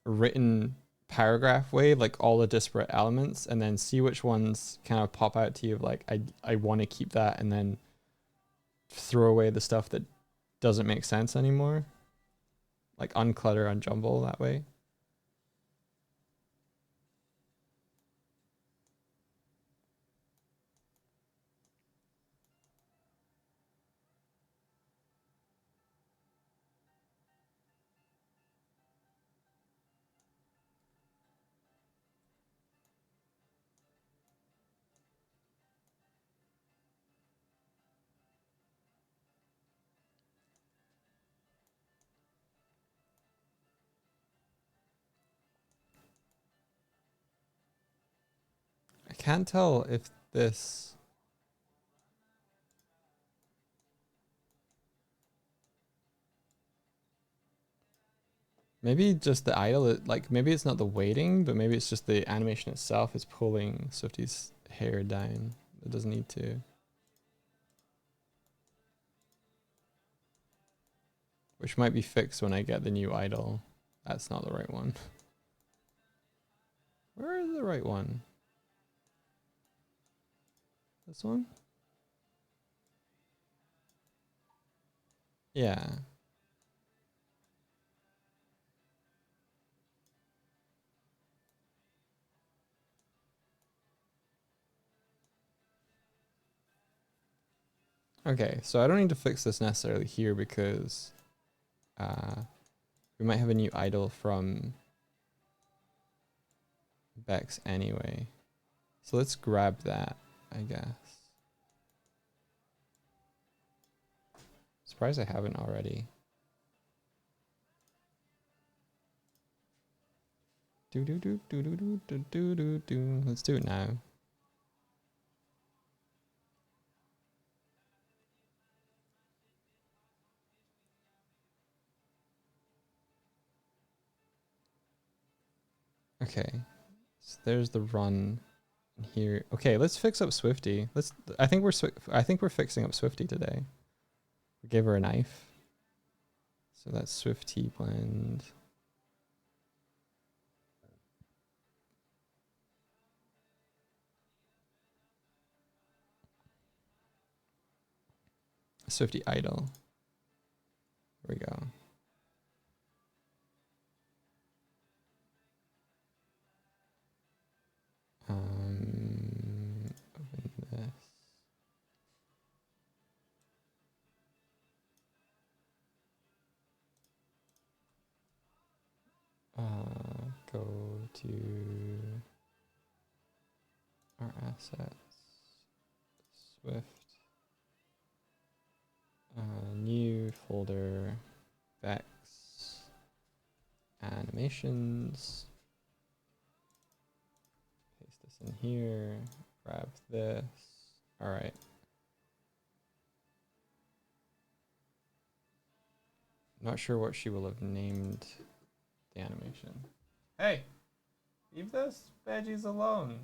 written paragraph way, like all the disparate elements, and then see which ones kind of pop out to you of like, I want to keep that, and then throw away the stuff that doesn't make sense anymore. Like unclutter, unjumble that way. I can't tell if this... Maybe just the idle, like maybe it's not the weighting, but maybe it's just the animation itself is pulling Swifty's hair down. It doesn't need to. Which might be fixed when I get the new idol. That's not the right one. Where is the right one? This one? Yeah. Okay, so I don't need to fix this necessarily here because we might have a new idol from Bex anyway. So let's grab that, I guess. Surprised I haven't already. Do do do do do do do do do do. Let's do it now. Okay, so there's the run here. Okay, let's fix up Swifty. I think we're fixing up Swifty today. We gave her a knife. So that's Swifty blend. Swifty idol. Here we go. Open this. Go to our assets, Swift, new folder, Bex, animations. Paste this in here, grab this. All right. Not sure what she will have named the animation. Hey, leave those veggies alone.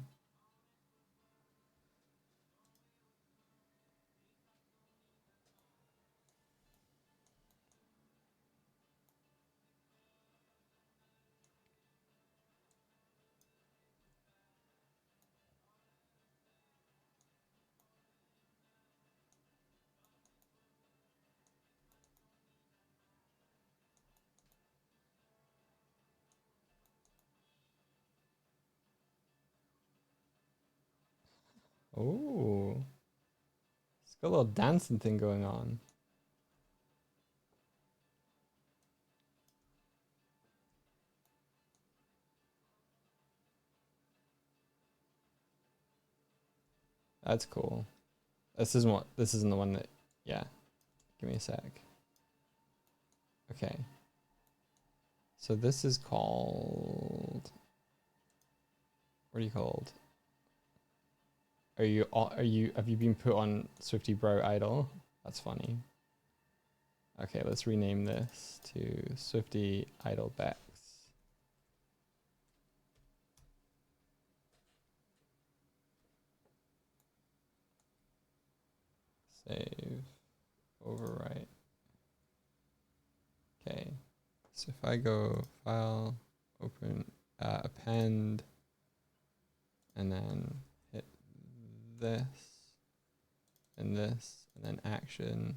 Oh, it's got a little dancing thing going on. That's cool. This isn't the one that, yeah. Give me a sec. Okay. So this is called, what are you called? Have you been put on Swifty Bro Idol? That's funny. Okay, let's rename this to Swifty Idol Bex. Save, overwrite. Okay, so if I go file, open, append, and then hit this, and then action,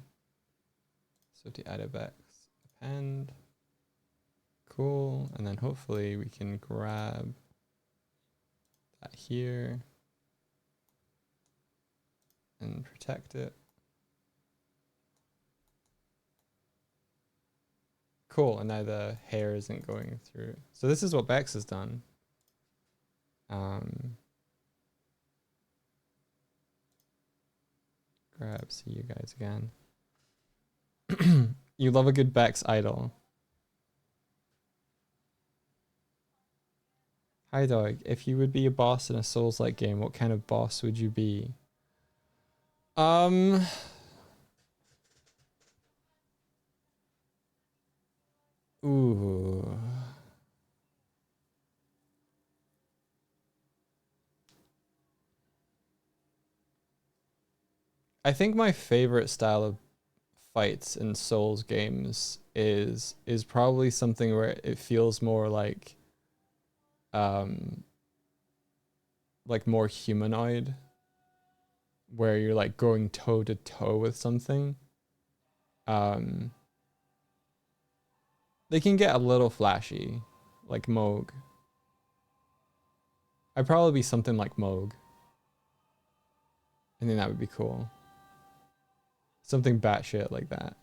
Swifty Idol Bex, append. Cool, and then hopefully we can grab that here and protect it. Cool, and now the hair isn't going through. So this is what Bex has done. See you guys again. You love a good Bex idol. Hi dog, if you would be a boss in a Souls-like game, what kind of boss would you be? Ooh. I think my favorite style of fights in Souls games is probably something where it feels more um like more humanoid, where you're like going toe to toe with something. Um they can get a little flashy, like Moog. I'd probably be something like Moog. I think that would be cool. Something batshit like that.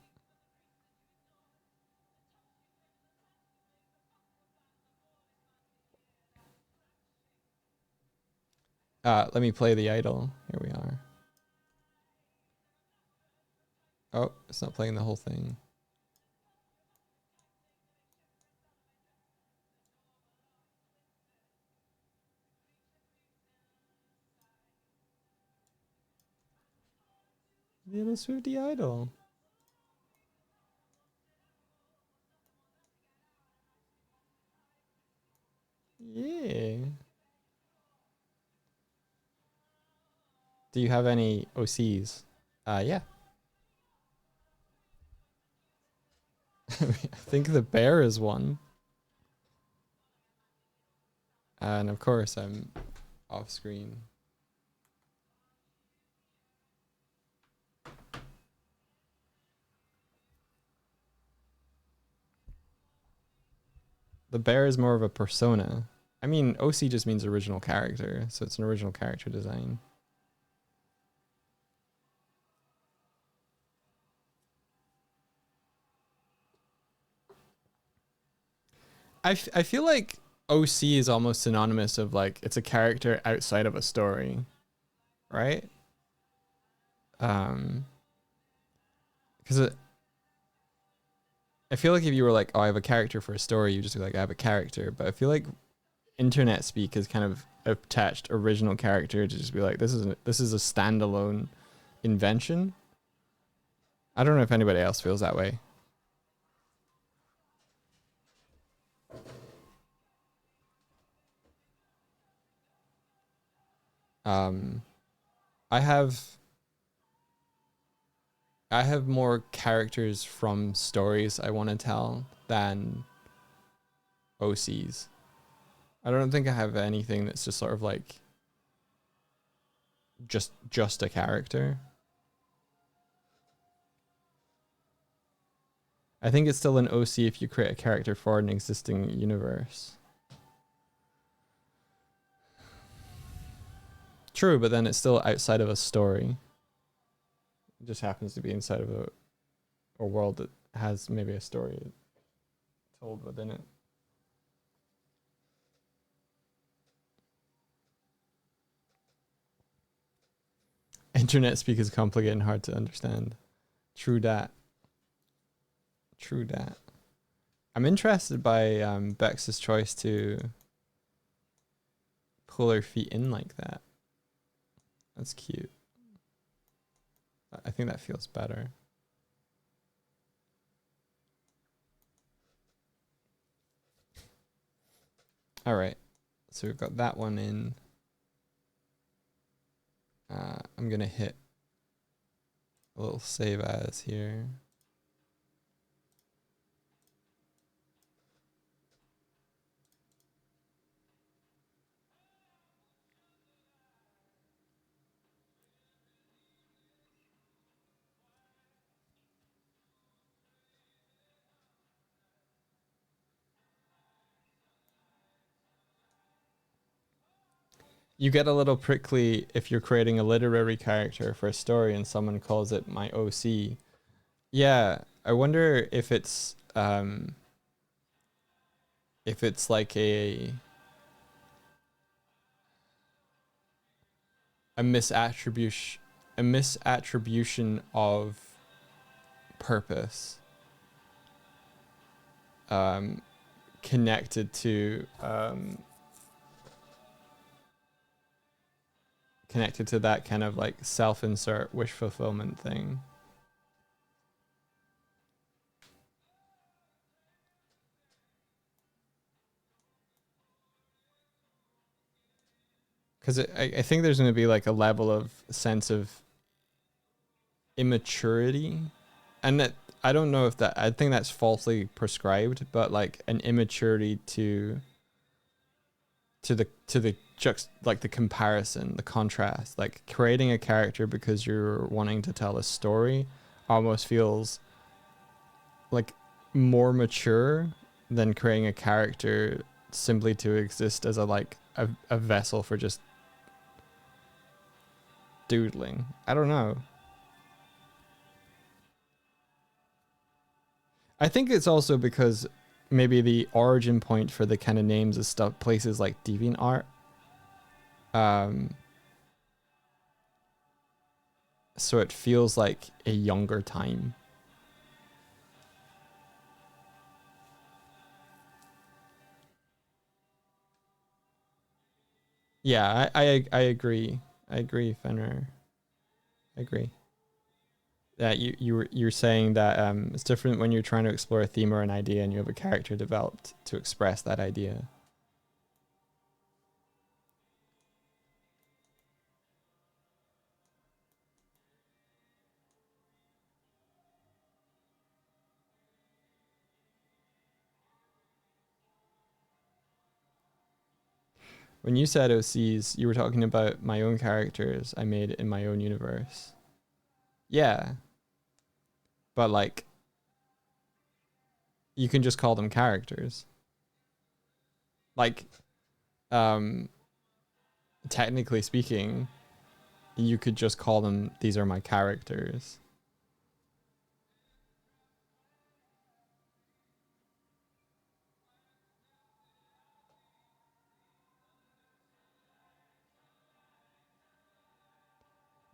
Let me play the idol. Here we are. Oh, it's not playing the whole thing. Taylor Swift the idol. Yeah. Do you have any OCs? Yeah. I think the bear is one. And of course, I'm off screen. The bear is more of a persona. I mean, OC just means original character, so it's an original character design. I feel like OC is almost synonymous of like it's a character outside of a story, right? Because I feel like if you were like, oh, I have a character for a story, you just be like, I have a character. But I feel like internet speak is kind of attached original character to just be like, this is a standalone invention. I don't know if anybody else feels that way. I have more characters from stories I want to tell than OCs. I don't think I have anything that's just sort of like just a character. I think it's still an OC if you create a character for an existing universe. True, but then it's still outside of a story. It just happens to be inside of a world that has maybe a story told within it. Internet speak is complicated and hard to understand. True dat. True dat. I'm interested by Bex's choice to pull her feet in like that. That's cute. I think that feels better. All right. So we've got that one in. I'm going to hit a little save as here. You get a little prickly if you're creating a literary character for a story and someone calls it my OC. Yeah, I wonder if it's like a misattribution of purpose connected to that kind of like self-insert wish fulfillment thing. Because I think there's going to be like a level of sense of immaturity, and that I don't know if that, I think that's falsely prescribed, but like an immaturity to the like the comparison, the contrast, like creating a character because you're wanting to tell a story almost feels like more mature than creating a character simply to exist as a vessel for just doodling. I don't know. I think it's also because maybe the origin point for the kind of names is stuff places like DeviantArt. So it feels like a younger time. Yeah, I agree. I agree, Fenrir. I agree. That you're saying that it's different when you're trying to explore a theme or an idea and you have a character developed to express that idea. When you said OCs, you were talking about my own characters I made in my own universe. Yeah. But like, you can just call them characters. Like, technically speaking, you could just call them, these are my characters.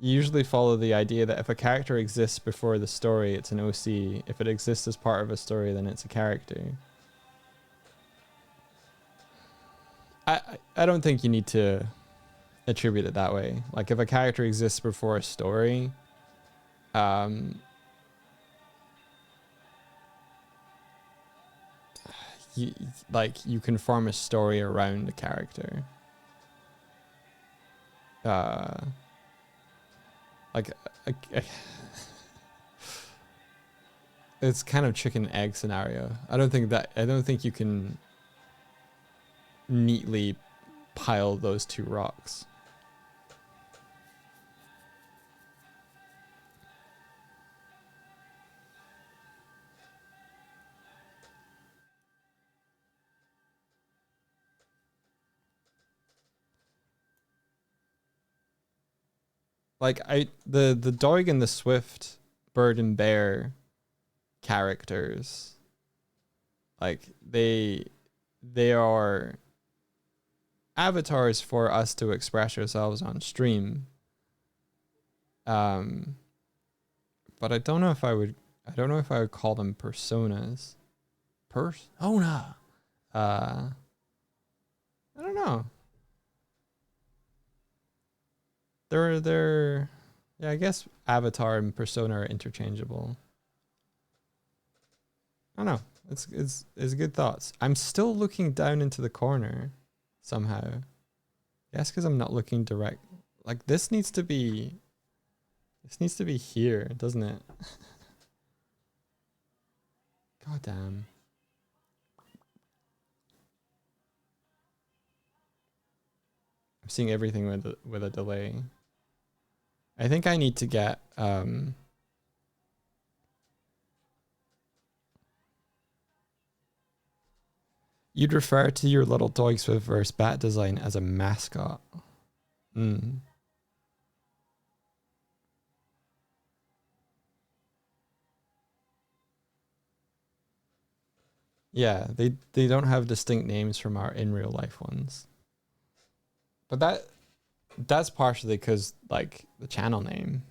You usually follow the idea that if a character exists before the story, it's an OC. If it exists as part of a story, then it's a character. I don't think you need to attribute it that way. Like if a character exists before a story, you can form a story around the character. It's kind of chicken egg scenario. I don't think you can neatly pile those two rocks. Like the Doig and the Swift Bird and Bear characters, like they are avatars for us to express ourselves on stream. But I don't know if I would call them personas. Persona. I don't know. They're yeah, I guess avatar and persona are interchangeable. I don't know. It's good thoughts. I'm still looking down into the corner somehow. Yes, because I'm not looking direct. Like this needs to be here, doesn't it? God damn. I'm seeing everything with a delay. I think I need to get you'd refer to your little Dog Swift verse bat design as a mascot. Yeah, they don't have distinct names from our in real life ones. But that's partially because like the channel name.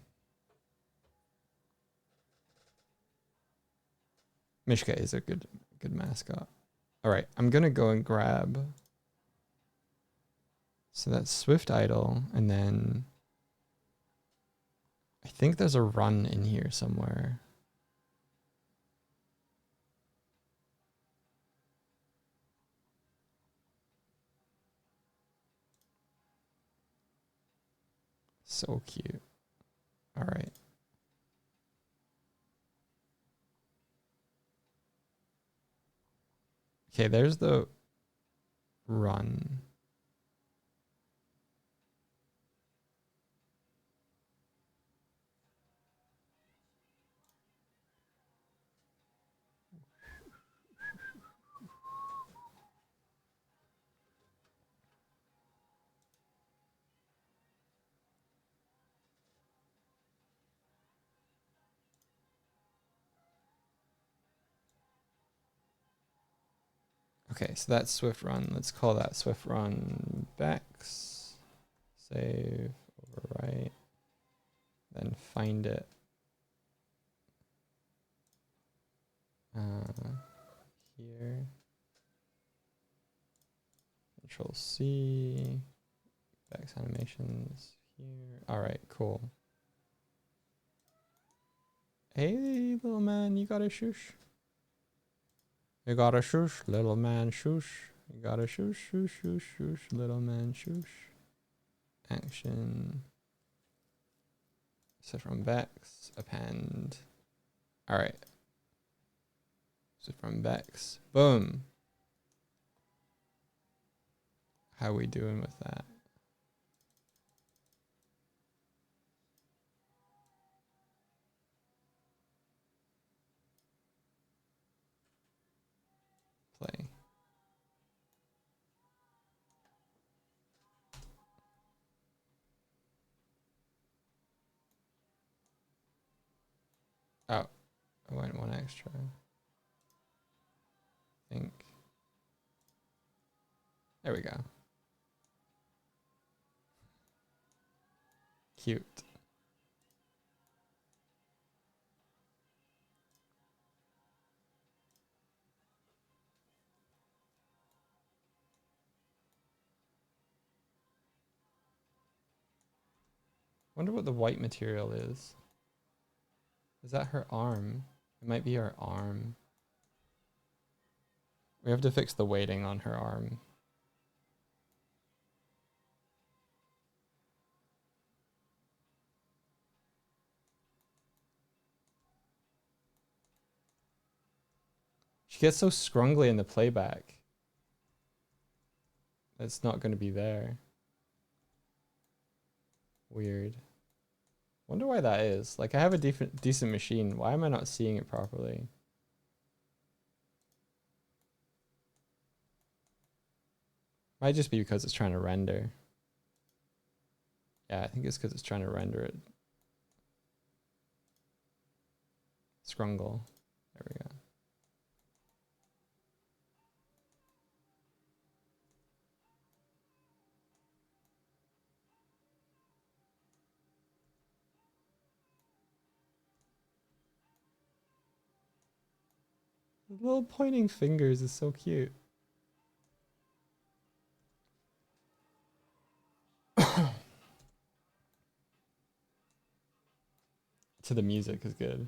Mishka is a good mascot. All right, I'm gonna go and grab. So that's Swift Idol, and then I think there's a run in here somewhere. So cute. All right. Okay, there's the run. Okay, so that's Swift run. Let's call that Swift run Bex. Save, overwrite, then find it. Here. Control C. Bex animations here. All right, cool. Hey, little man, you got a shush. You got a shush, little man, shush. You got a shush, shush, shush, shush, little man, shush. Action. So from Bex, append. All right. So from Bex, boom. How we doing with that? Play. Oh, I went one extra. I think. There we go. Cute. Wonder what the white material is. Is that her arm? It might be her arm. We have to fix the weighting on her arm. She gets so scrungly in the playback. It's not going to be there. Weird. Wonder why that is. Like, I have a decent machine. Why am I not seeing it properly? Might just be because it's trying to render. Yeah, I think it's because it's trying to render it. Scrungle. There we go. The little pointing fingers is so cute. To the music is good.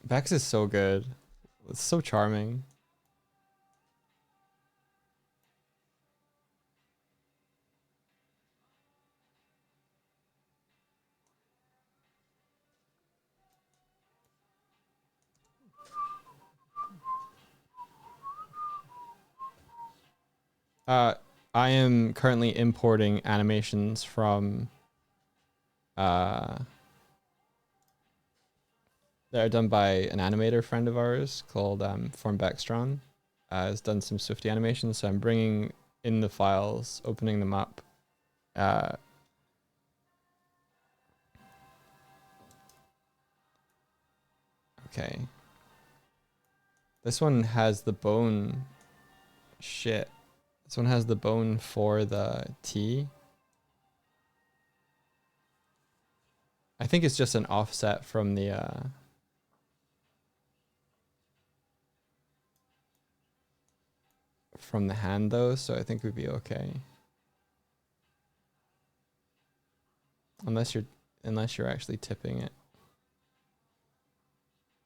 Bex is so good. It's so charming. I am currently importing animations from that are done by an animator friend of ours called Form Beckstron. Has done some Swifty animations, so I'm bringing in the files, opening them up. Okay. This one has the bone. Shit. This one has the bone for the T. I think it's just an offset from the hand though, so I think we'd be okay. Unless you're unless you're actually tipping it.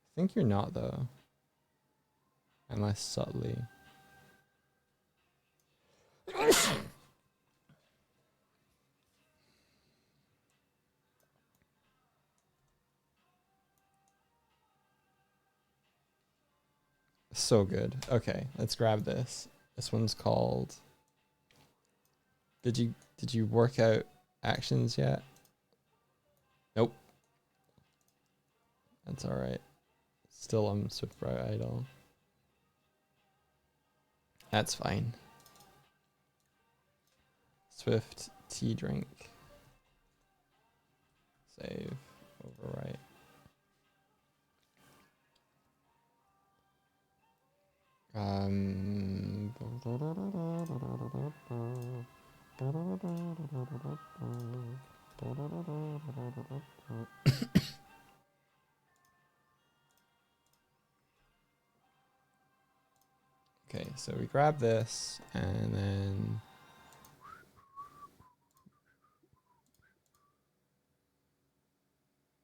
I think you're not though. Unless subtly. So good. Okay, let's grab this. This one's called. Did you work out actions yet? Nope. That's all right. Still on Swift Bright Idle. That's fine. Swift tea drink. Save. Overwrite. Okay, so we grab this and then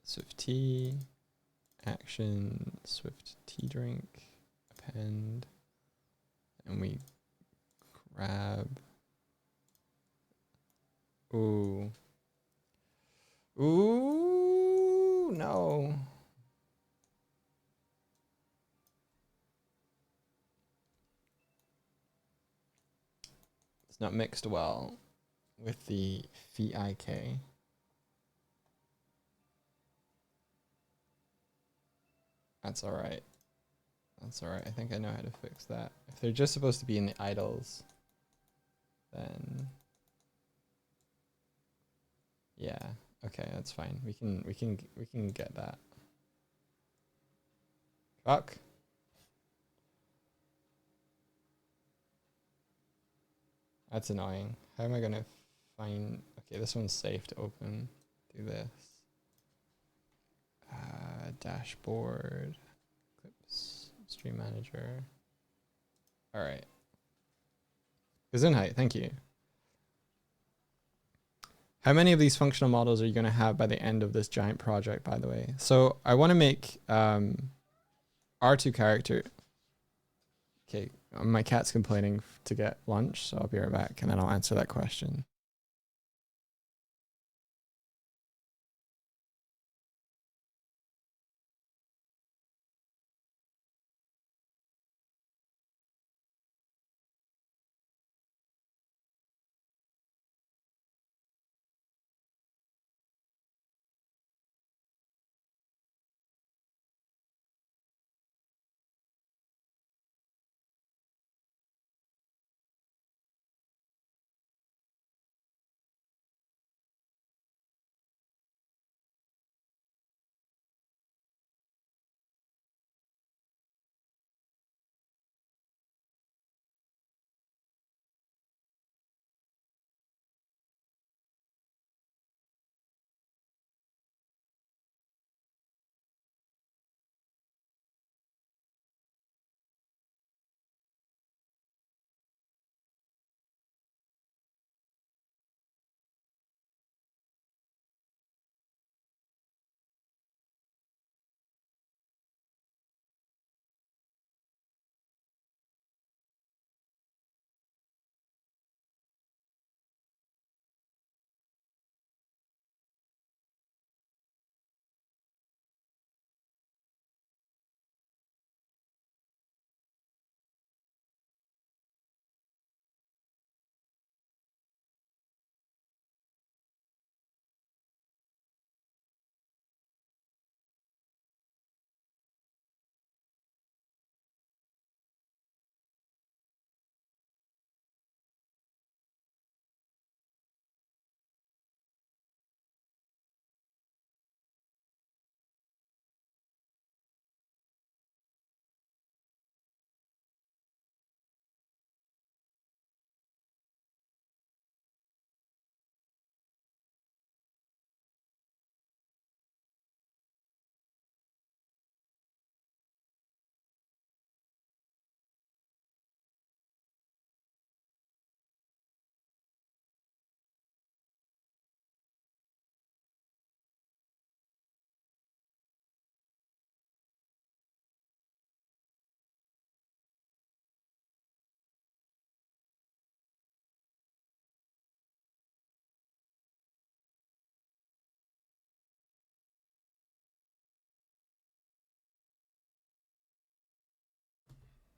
Swift tea, action, Swift tea drink, append, and we grab. Ooh. Ooh, no. It's not mixed well with the VIK. That's all right. That's all right. I think I know how to fix that. If they're just supposed to be in the idles, then yeah. Okay, that's fine. We can get that. Fuck. That's annoying. How am I gonna find? Okay, this one's safe to open. Do this. Dashboard. Clips. Stream manager. All right. Gesundheit, thank you. How many of these functional models are you going to have by the end of this giant project, by the way? So I want to make R2 character. Okay, my cat's complaining to get lunch, so I'll be right back and then I'll answer that question.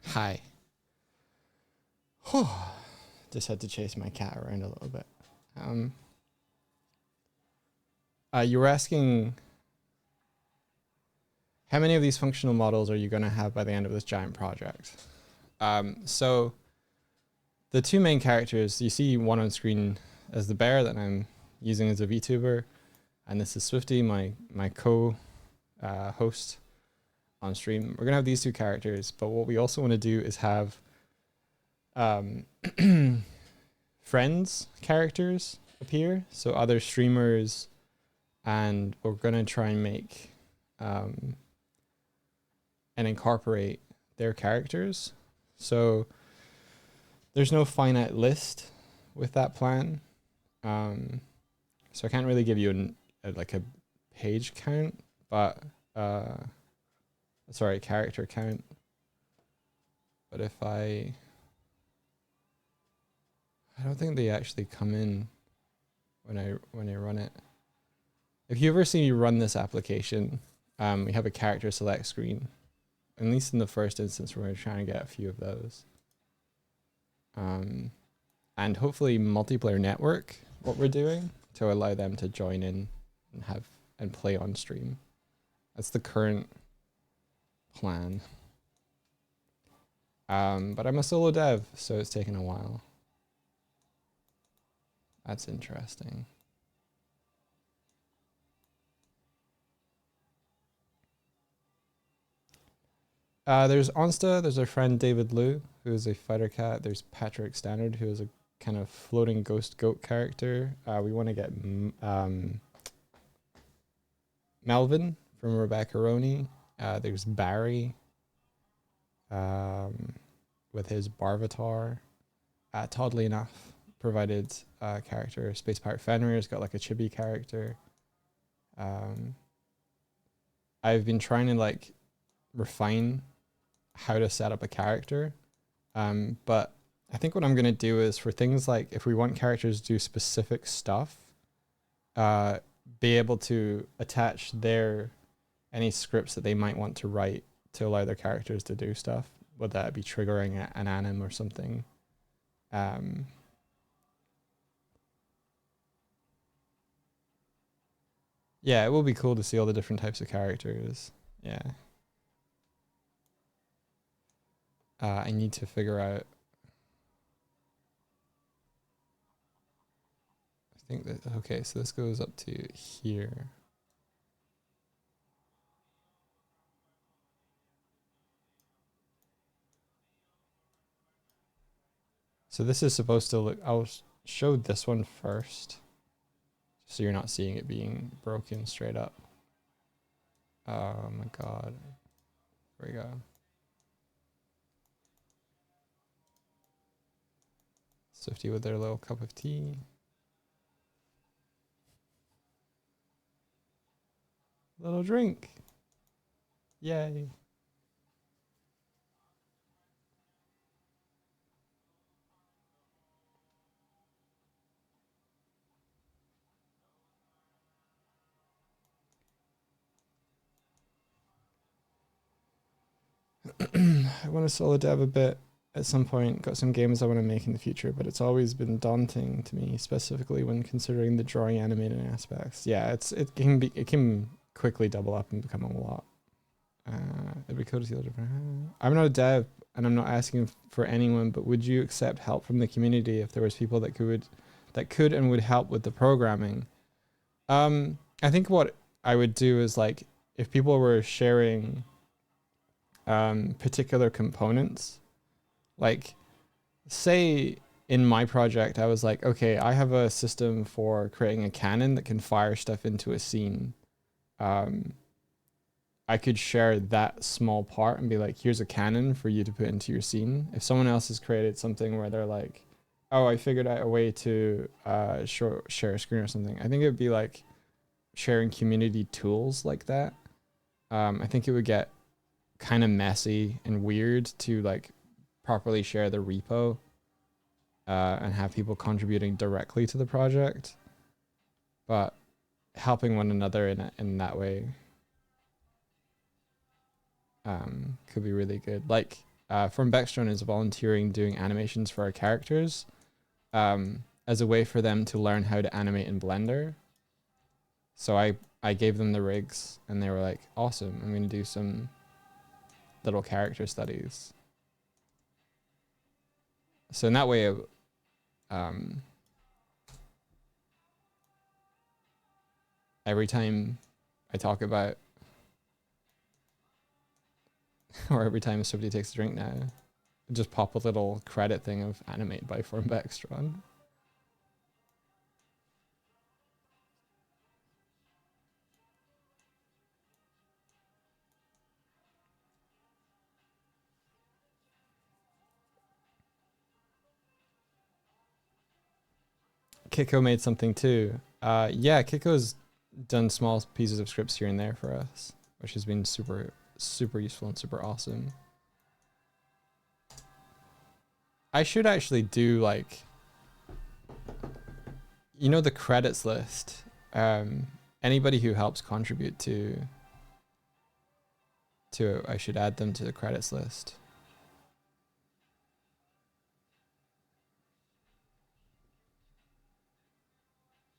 Hi. Just had to chase my cat around a little bit. You were asking how many of these functional models are you going to have by the end of this giant project? So the two main characters, you see one on screen as the bear that I'm using as a VTuber, and this is Swifty, my co-host on stream. We're going to have these two characters, but what we also want to do is have friends characters appear, so other streamers, and we're going to try and make and incorporate their characters. So there's no finite list with that plan, so I can't really give you like a page count, but sorry, character count. But if I don't think they actually come in when I run it. If you ever see me run this application, we have a character select screen. At least in the first instance, we're trying to get a few of those. And hopefully multiplayer network what we're doing to allow them to join in and play on stream. That's the current plan. But I'm a solo dev, so it's taken a while. That's interesting. There's Onsta, there's our friend David Liu, who is a fighter cat. There's Patrick Standard, who is a kind of floating ghost goat character. We want to get Melvin from Rebecca Roney. There's Barry with his Barvatar. Toddly enough provided character. Space Pirate Fenrir's got like a chibi character. I've been trying to like refine how to set up a character, but I think what I'm going to do is for things like if we want characters to do specific stuff, be able to attach any scripts that they might want to write to allow their characters to do stuff, whether that be triggering an anim or something. Yeah, it will be cool to see all the different types of characters. Yeah. I need to figure out. I think that, okay, so this goes up to here. So this is supposed to look, I'll show this one first, so you're not seeing it being broken straight up. Oh my God. Here we go. Swifty with their little cup of tea. Little drink. Yay. I want to solo dev a bit at some point. Got some games I want to make in the future, but it's always been daunting to me, specifically when considering the drawing animating aspects. Yeah, it can quickly double up and become a lot. Every code is a little different. I'm not a dev, and I'm not asking for anyone, but would you accept help from the community if there was people that could and would help with the programming? I think what I would do is like if people were sharing particular components, like say in my project I was like, okay, I have a system for creating a cannon that can fire stuff into a scene. I could share that small part and be like, here's a cannon for you to put into your scene. If someone else has created something where they're like, oh, I figured out a way to share a screen or something, I think it would be like sharing community tools like that. I think it would get kind of messy and weird to like properly share the repo and have people contributing directly to the project, but helping one another in that way could be really good. Like From Bextron is volunteering doing animations for our characters, as a way for them to learn how to animate in Blender. So I gave them the rigs and they were like, awesome, I'm going to do some little character studies. So in that way, every time I talk about, or every time somebody takes a drink now, just pop a little credit thing of animate by Form Bextron. Kiko made something too. Yeah, Kiko's done small pieces of scripts here and there for us, which has been super, super useful and super awesome. I should actually do like, you know, the credits list. Anybody who helps contribute to I should add them to the credits list.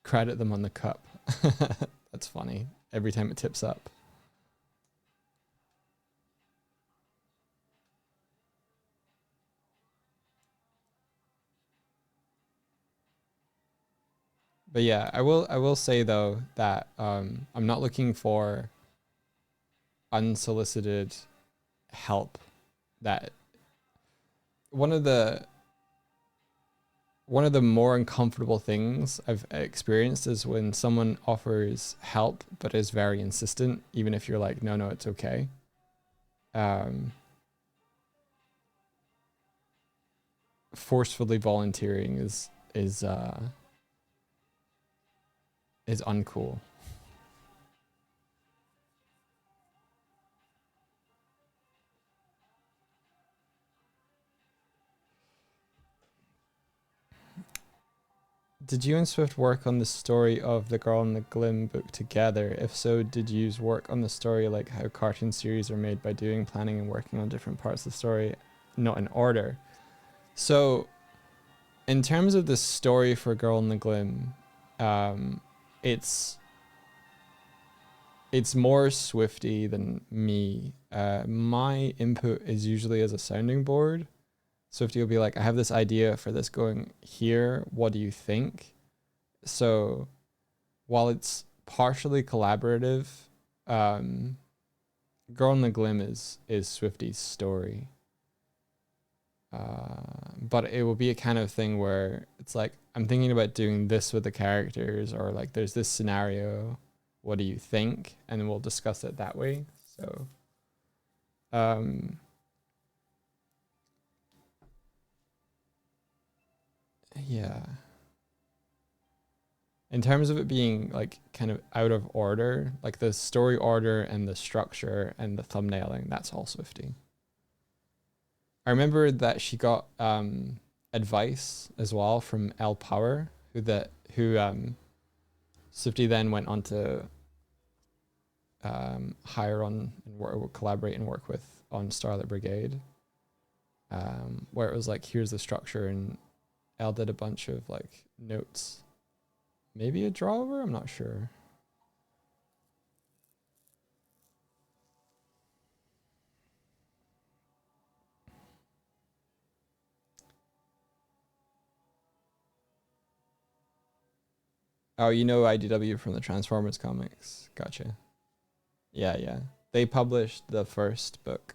Credit them on the cup. That's funny. Every time it tips up. But yeah, I will say though that I'm not looking for unsolicited help. That one of the more uncomfortable things I've experienced is when someone offers help but is very insistent, even if you're like, no, it's okay. Forcefully volunteering is uncool. Did you and Swift work on the story of The Girl in the Glim book together? If so, did you work on the story like how cartoon series are made by doing planning and working on different parts of the story, not in order? So, in terms of the story for Girl in the Glim, it's more Swifty than me. My input is usually as a sounding board. Swifty will be like, I have this idea for this going here. What do you think? So while it's partially collaborative, Girl in the Glim is Swifty's story. But it will be a kind of thing where it's like, I'm thinking about doing this with the characters, or like there's this scenario. What do you think? And then we'll discuss it that way. So, yeah. In terms of it being like kind of out of order, like the story order and the structure and the thumbnailing, that's all Swifty. I remember that she got advice as well from L Power, who Swifty then went on to hire on and collaborate and work with on Starlight Brigade, where it was like, here's the structure, and L did a bunch of like notes, maybe a drawover, I'm not sure. Oh, you know IDW from the Transformers comics. Gotcha. Yeah. They published the first book.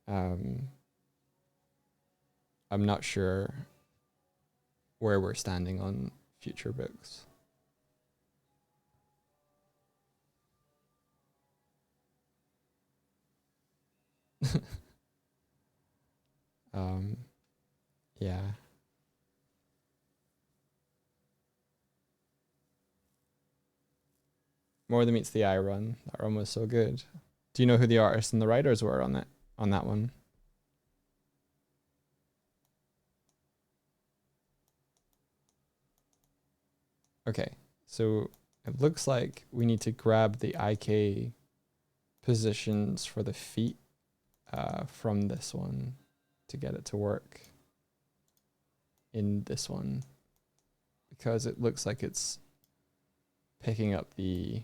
I'm not sure where we're standing on future books. Yeah. More Than Meets the Eye run. That run was so good. Do you know who the artists and the writers were on that one? Okay, so it looks like we need to grab the IK positions for the feet from this one to get it to work in this one, because it looks like it's picking up the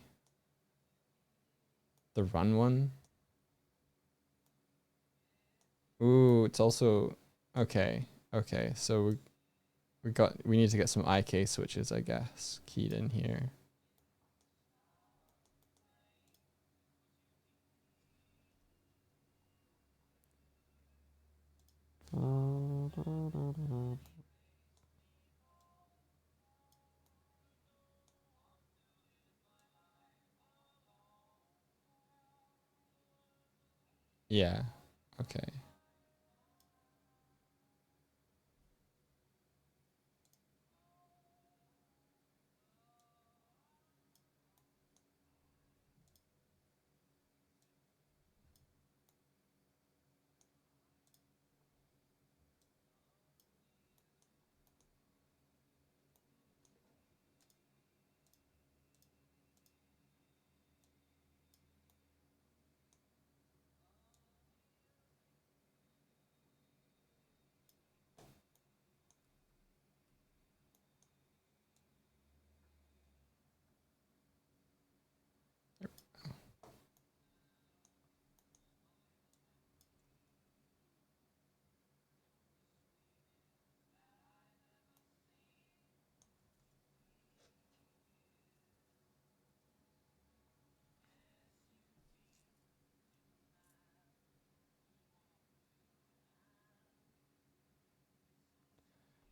run one. Ooh, it's also okay. Okay, so we need to get some IK switches, I guess, keyed in here. Yeah. Okay.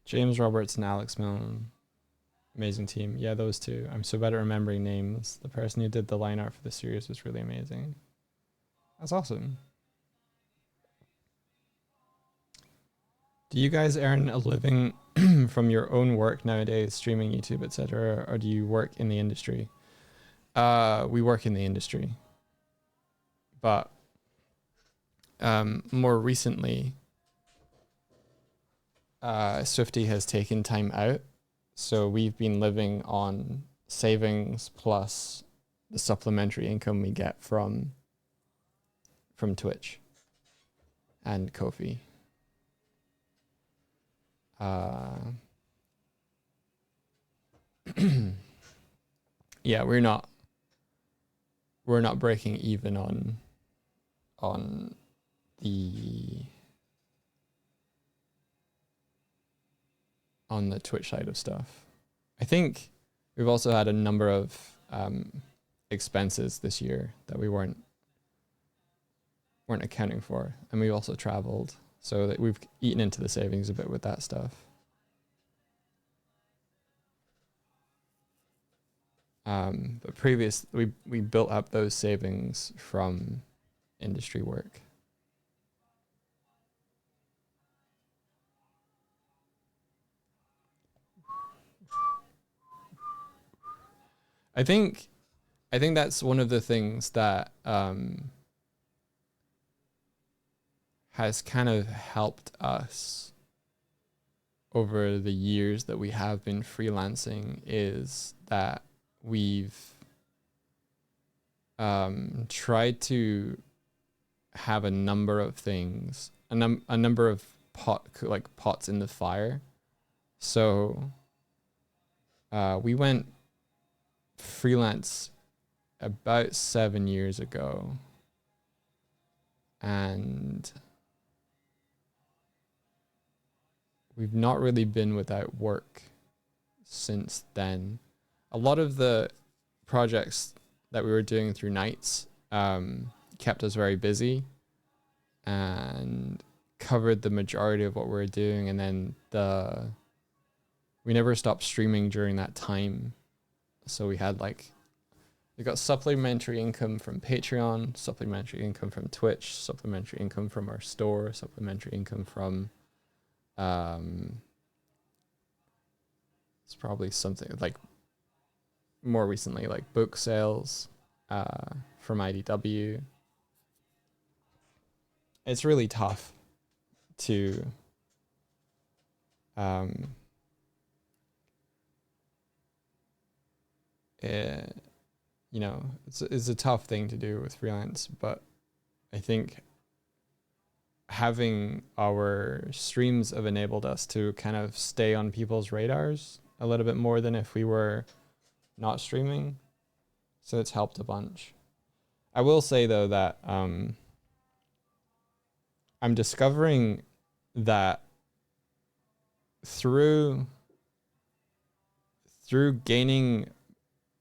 James Roberts and Alex Milne. Amazing team. Yeah, those two. I'm so bad at remembering names. The person who did the line art for the series was really amazing. That's awesome. Do you guys earn a living from your own work nowadays, streaming YouTube, etc., or do you work in the industry? We work in the industry, but more recently, Swifty has taken time out, so we've been living on savings plus the supplementary income we get from Twitch and Ko-fi. Yeah, we're not breaking even on the Twitch side of stuff. I think we've also had a number of expenses this year that we weren't accounting for, and we also traveled, so that we've eaten into the savings a bit with that stuff. But we built up those savings from industry work. I think that's one of the things that has kind of helped us over the years that we have been freelancing, is that we've tried to have a number of things, a number of pots in the fire. So we went freelance about 7 years ago, and we've not really been without work since then. A lot of the projects that we were doing through nights kept us very busy and covered the majority of what we were doing, and then we never stopped streaming during that time. So we got supplementary income from Patreon, supplementary income from Twitch, supplementary income from our store, supplementary income from it's probably something like more recently, like book sales from IDW. It's really tough to it's a tough thing to do with freelance, but I think having our streams have enabled us to kind of stay on people's radars a little bit more than if we were not streaming. So it's helped a bunch. I will say though that I'm discovering that through gaining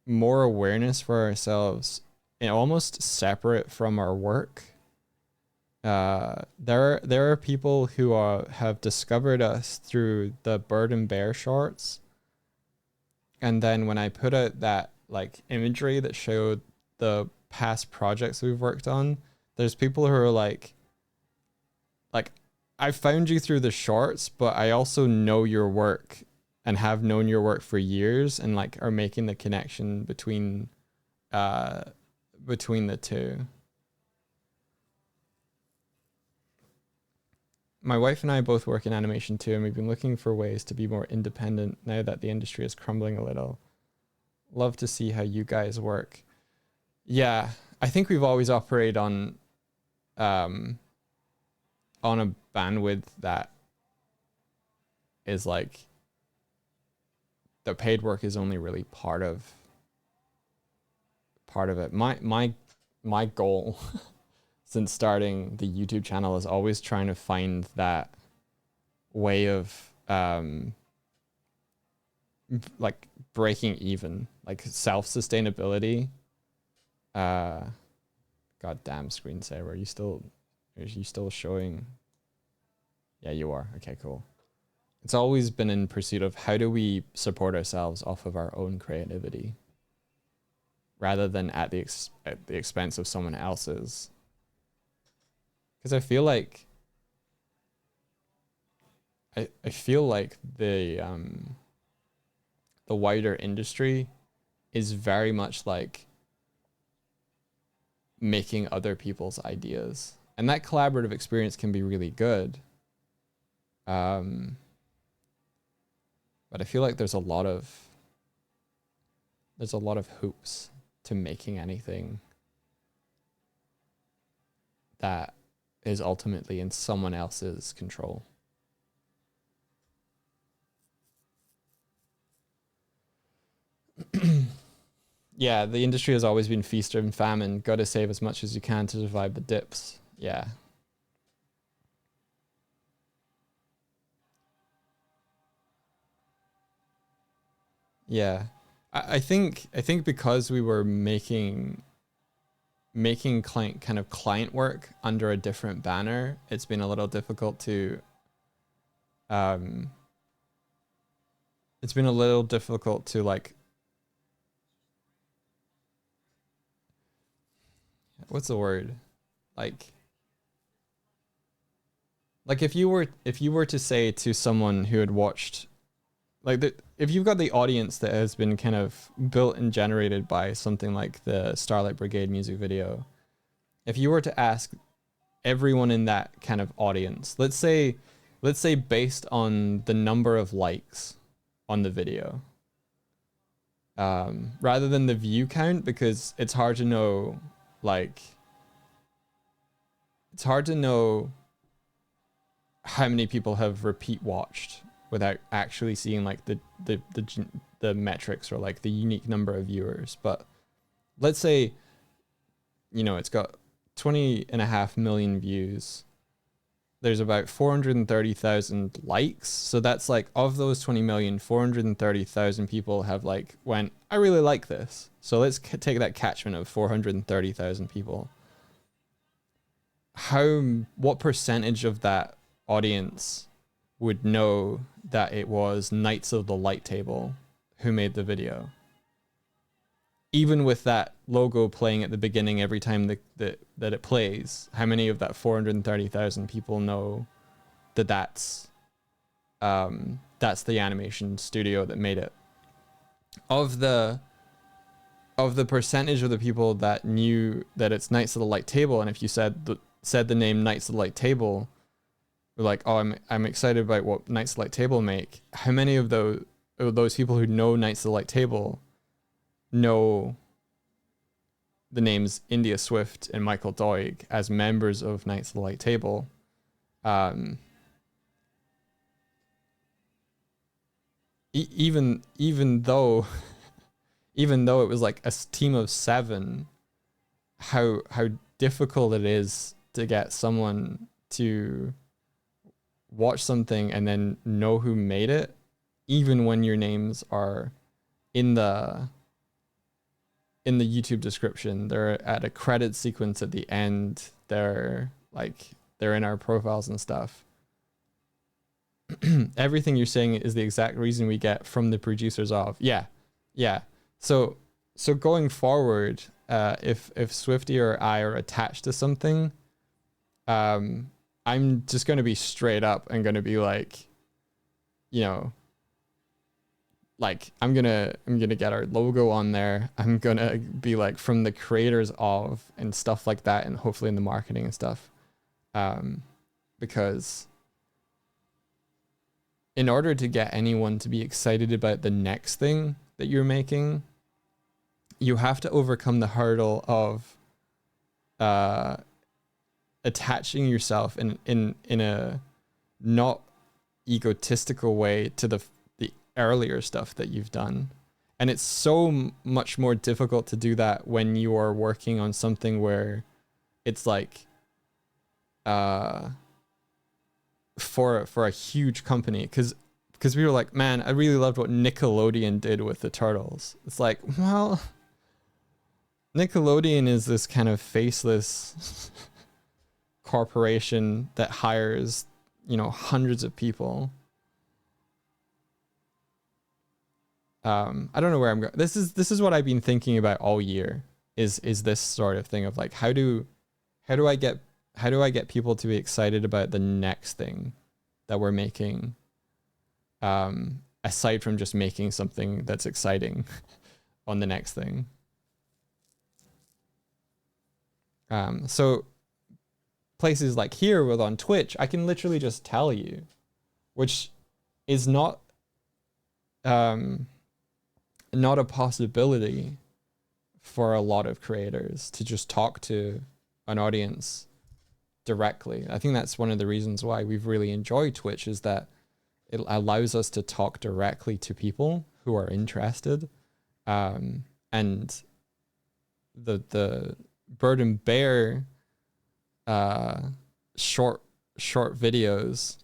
more awareness for ourselves and almost separate from our work, there are people who have discovered us through the Bird and Bear shorts, and then when I put out that like imagery that showed the past projects we've worked on, there's people who are like I found you through the shorts, but I also know your work and have known your work for years, and like are making the connection between the two. My wife and I both work in animation too, and we've been looking for ways to be more independent now that the industry is crumbling a little. Love to see how you guys work. Yeah, I think we've always operated on a bandwidth that is like the paid work is only really part of it. My goal since starting the YouTube channel is always trying to find that way of like breaking even, like self-sustainability. God damn, screensaver, are you still showing? Yeah, you are. Okay, cool. It's always been in pursuit of how do we support ourselves off of our own creativity rather than at the expense of someone else's. Because I feel like the wider industry is very much like making other people's ideas, and that collaborative experience can be really good. But I feel like there's a lot of hoops to making anything that is ultimately in someone else's control. Yeah, the industry has always been feast and famine. Got to save as much as you can to survive the dips. Yeah. Yeah. I think because we were making client work under a different banner, it's been a little difficult to like, what's the word? Like if you were to say to someone who had watched, like, if you've got the audience that has been kind of built and generated by something like the Starlight Brigade music video, if you were to ask everyone in that kind of audience, let's say based on the number of likes on the video, rather than the view count, because it's hard to know, like, it's hard to know how many people have repeat watched without actually seeing like the metrics or like the unique number of viewers. But let's say, you know, it's got 20.5 million views. There's about 430,000 likes. So that's like, of those 20 million, 430,000 people have like went, I really like this. So let's take that catchment of 430,000 people. What percentage of that audience would know that it was Knights of the Light Table who made the video? Even with that logo playing at the beginning every time that it plays, how many of that 430,000 people know that that's the animation studio that made it? Of the percentage of the people that knew that it's Knights of the Light Table, and if you said the name Knights of the Light Table, like, oh, I'm excited about what Knights of the Light Table make, how many of those people who know Knights of the Light Table know the names India Swift and Michael Doig as members of Knights of the Light Table? um, even though even though it was like a team of 7, how difficult it is to get someone to watch something and then know who made it, even when your names are in the YouTube description. They're at a credit sequence at the end. They're in our profiles and stuff. Everything you're saying is the exact reason we get from the producers of. Yeah. So going forward, if Swifty or I are attached to something, I'm just going to be straight up and going to be like, you know, like I'm gonna get our logo on there. I'm gonna be like from the creators of and stuff like that, and hopefully in the marketing and stuff, because in order to get anyone to be excited about the next thing that you're making, you have to overcome the hurdle of attaching yourself in a not egotistical way to the earlier stuff that you've done. And it's so much more difficult to do that when you are working on something where it's like for a huge company, because we were like, man, I really loved what Nickelodeon did with the Turtles. It's like, well, Nickelodeon is this kind of faceless corporation that hires, you know, hundreds of people. I don't know where I'm going. This is what I've been thinking about all year, is this sort of thing of like, how do I get people to be excited about the next thing that we're making, aside from just making something that's exciting on the next thing. So places like here with on Twitch, I can literally just tell you, which is not a possibility for a lot of creators, to just talk to an audience directly. I think that's one of the reasons why we've really enjoyed Twitch, is that it allows us to talk directly to people who are interested. And the Bird and Bear short videos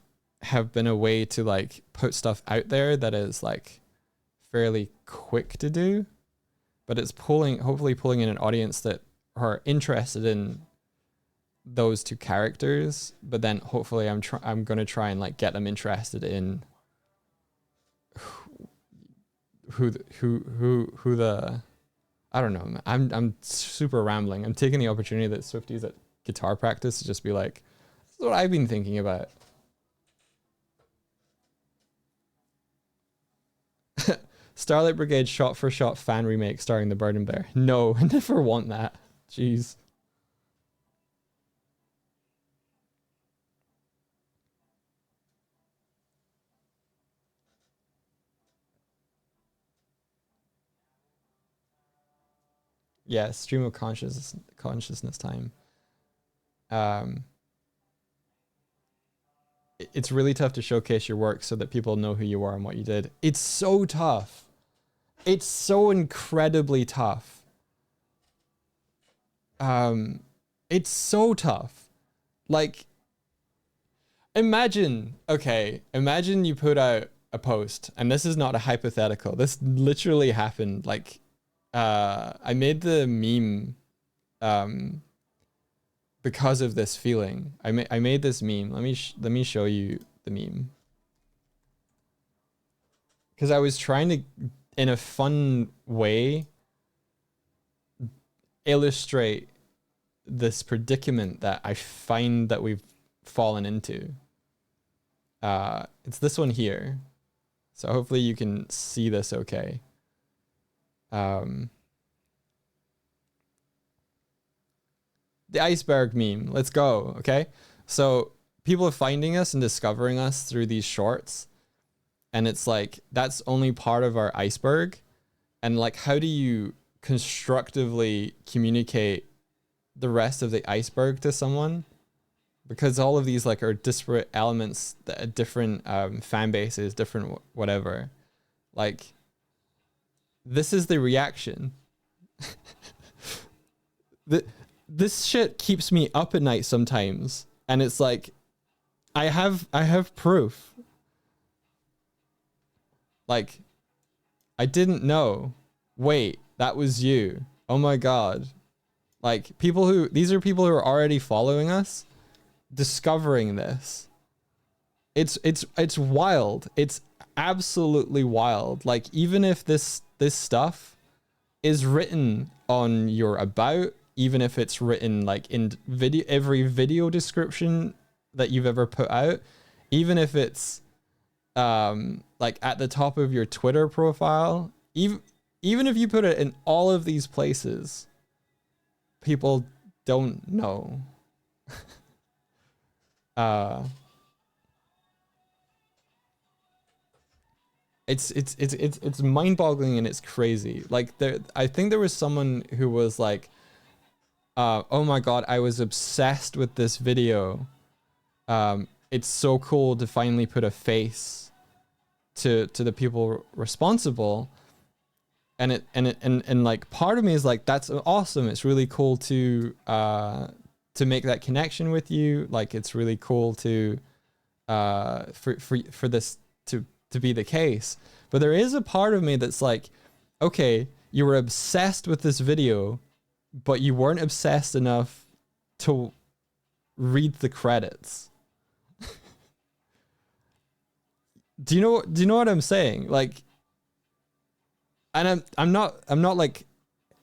have been a way to like put stuff out there that is like fairly quick to do, but it's hopefully pulling in an audience that are interested in those two characters, but then hopefully I'm going to try and like get them interested in who the I don't know. I'm super rambling. I'm taking the opportunity that Swifty's at guitar practice to just be like, this is what I've been thinking about. Starlight Brigade shot for shot fan remake starring the Bird and Bear. No, I never want that. Jeez. Yeah, stream of consciousness time. It's really tough to showcase your work so that people know who you are and what you did. It's so tough. It's so incredibly tough. It's so tough. Like, imagine you put out a post, and this is not a hypothetical. This literally happened. Like, I made the meme because of this feeling. I made this meme. Let me show you the meme. Because I was trying to, in a fun way, illustrate this predicament that I find that we've fallen into. It's this one here. So hopefully you can see this okay. The iceberg meme. Let's go. Okay. So people are finding us and discovering us through these shorts. And it's like, that's only part of our iceberg. And like, how do you constructively communicate the rest of the iceberg to someone because all of these like are disparate elements that are different fan bases, different whatever. Like, this is the reaction. This shit keeps me up at night sometimes, and it's like, I have proof. Like, I didn't know. Wait, that was you. Oh my god. Like, these are people who are already following us, discovering this. It's wild. It's absolutely wild. Like, even if this stuff is written on your about, even if it's written like in every video description that you've ever put out, even if it's like at the top of your Twitter profile, even if you put it in all of these places, people don't know. It's mind-boggling, and it's crazy. Like, I think there was someone who was like, oh my god, I was obsessed with this video. It's so cool to finally put a face to the people responsible. And like, part of me is like, that's awesome. It's really cool to make that connection with you. Like, it's really cool to for this to be the case. But there is a part of me that's like, okay, you were obsessed with this video, but you weren't obsessed enough to read the credits. Do you know what I'm saying? Like, and I'm not like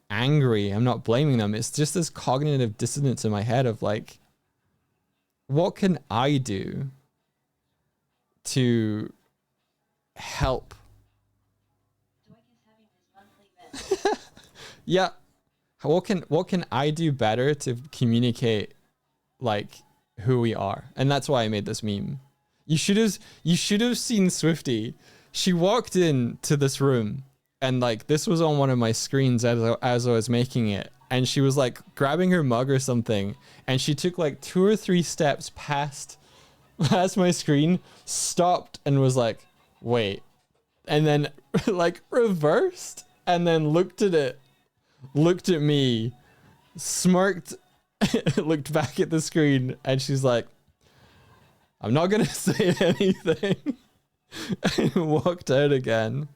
angry. I'm not blaming them. It's just this cognitive dissonance in my head of like, what can I do to help? Doig is having his monthly vent. Yeah. What can I do better to communicate like who we are? And that's why I made this meme. You should have seen Swifty. She walked into this room, and like, this was on one of my screens as I was making it, and she was like grabbing her mug or something, and she took like 2 or 3 steps past my screen, stopped, and was like, wait, and then like reversed, and then looked at me, smirked, looked back at the screen, and she's like, I'm not gonna say anything, and walked out again.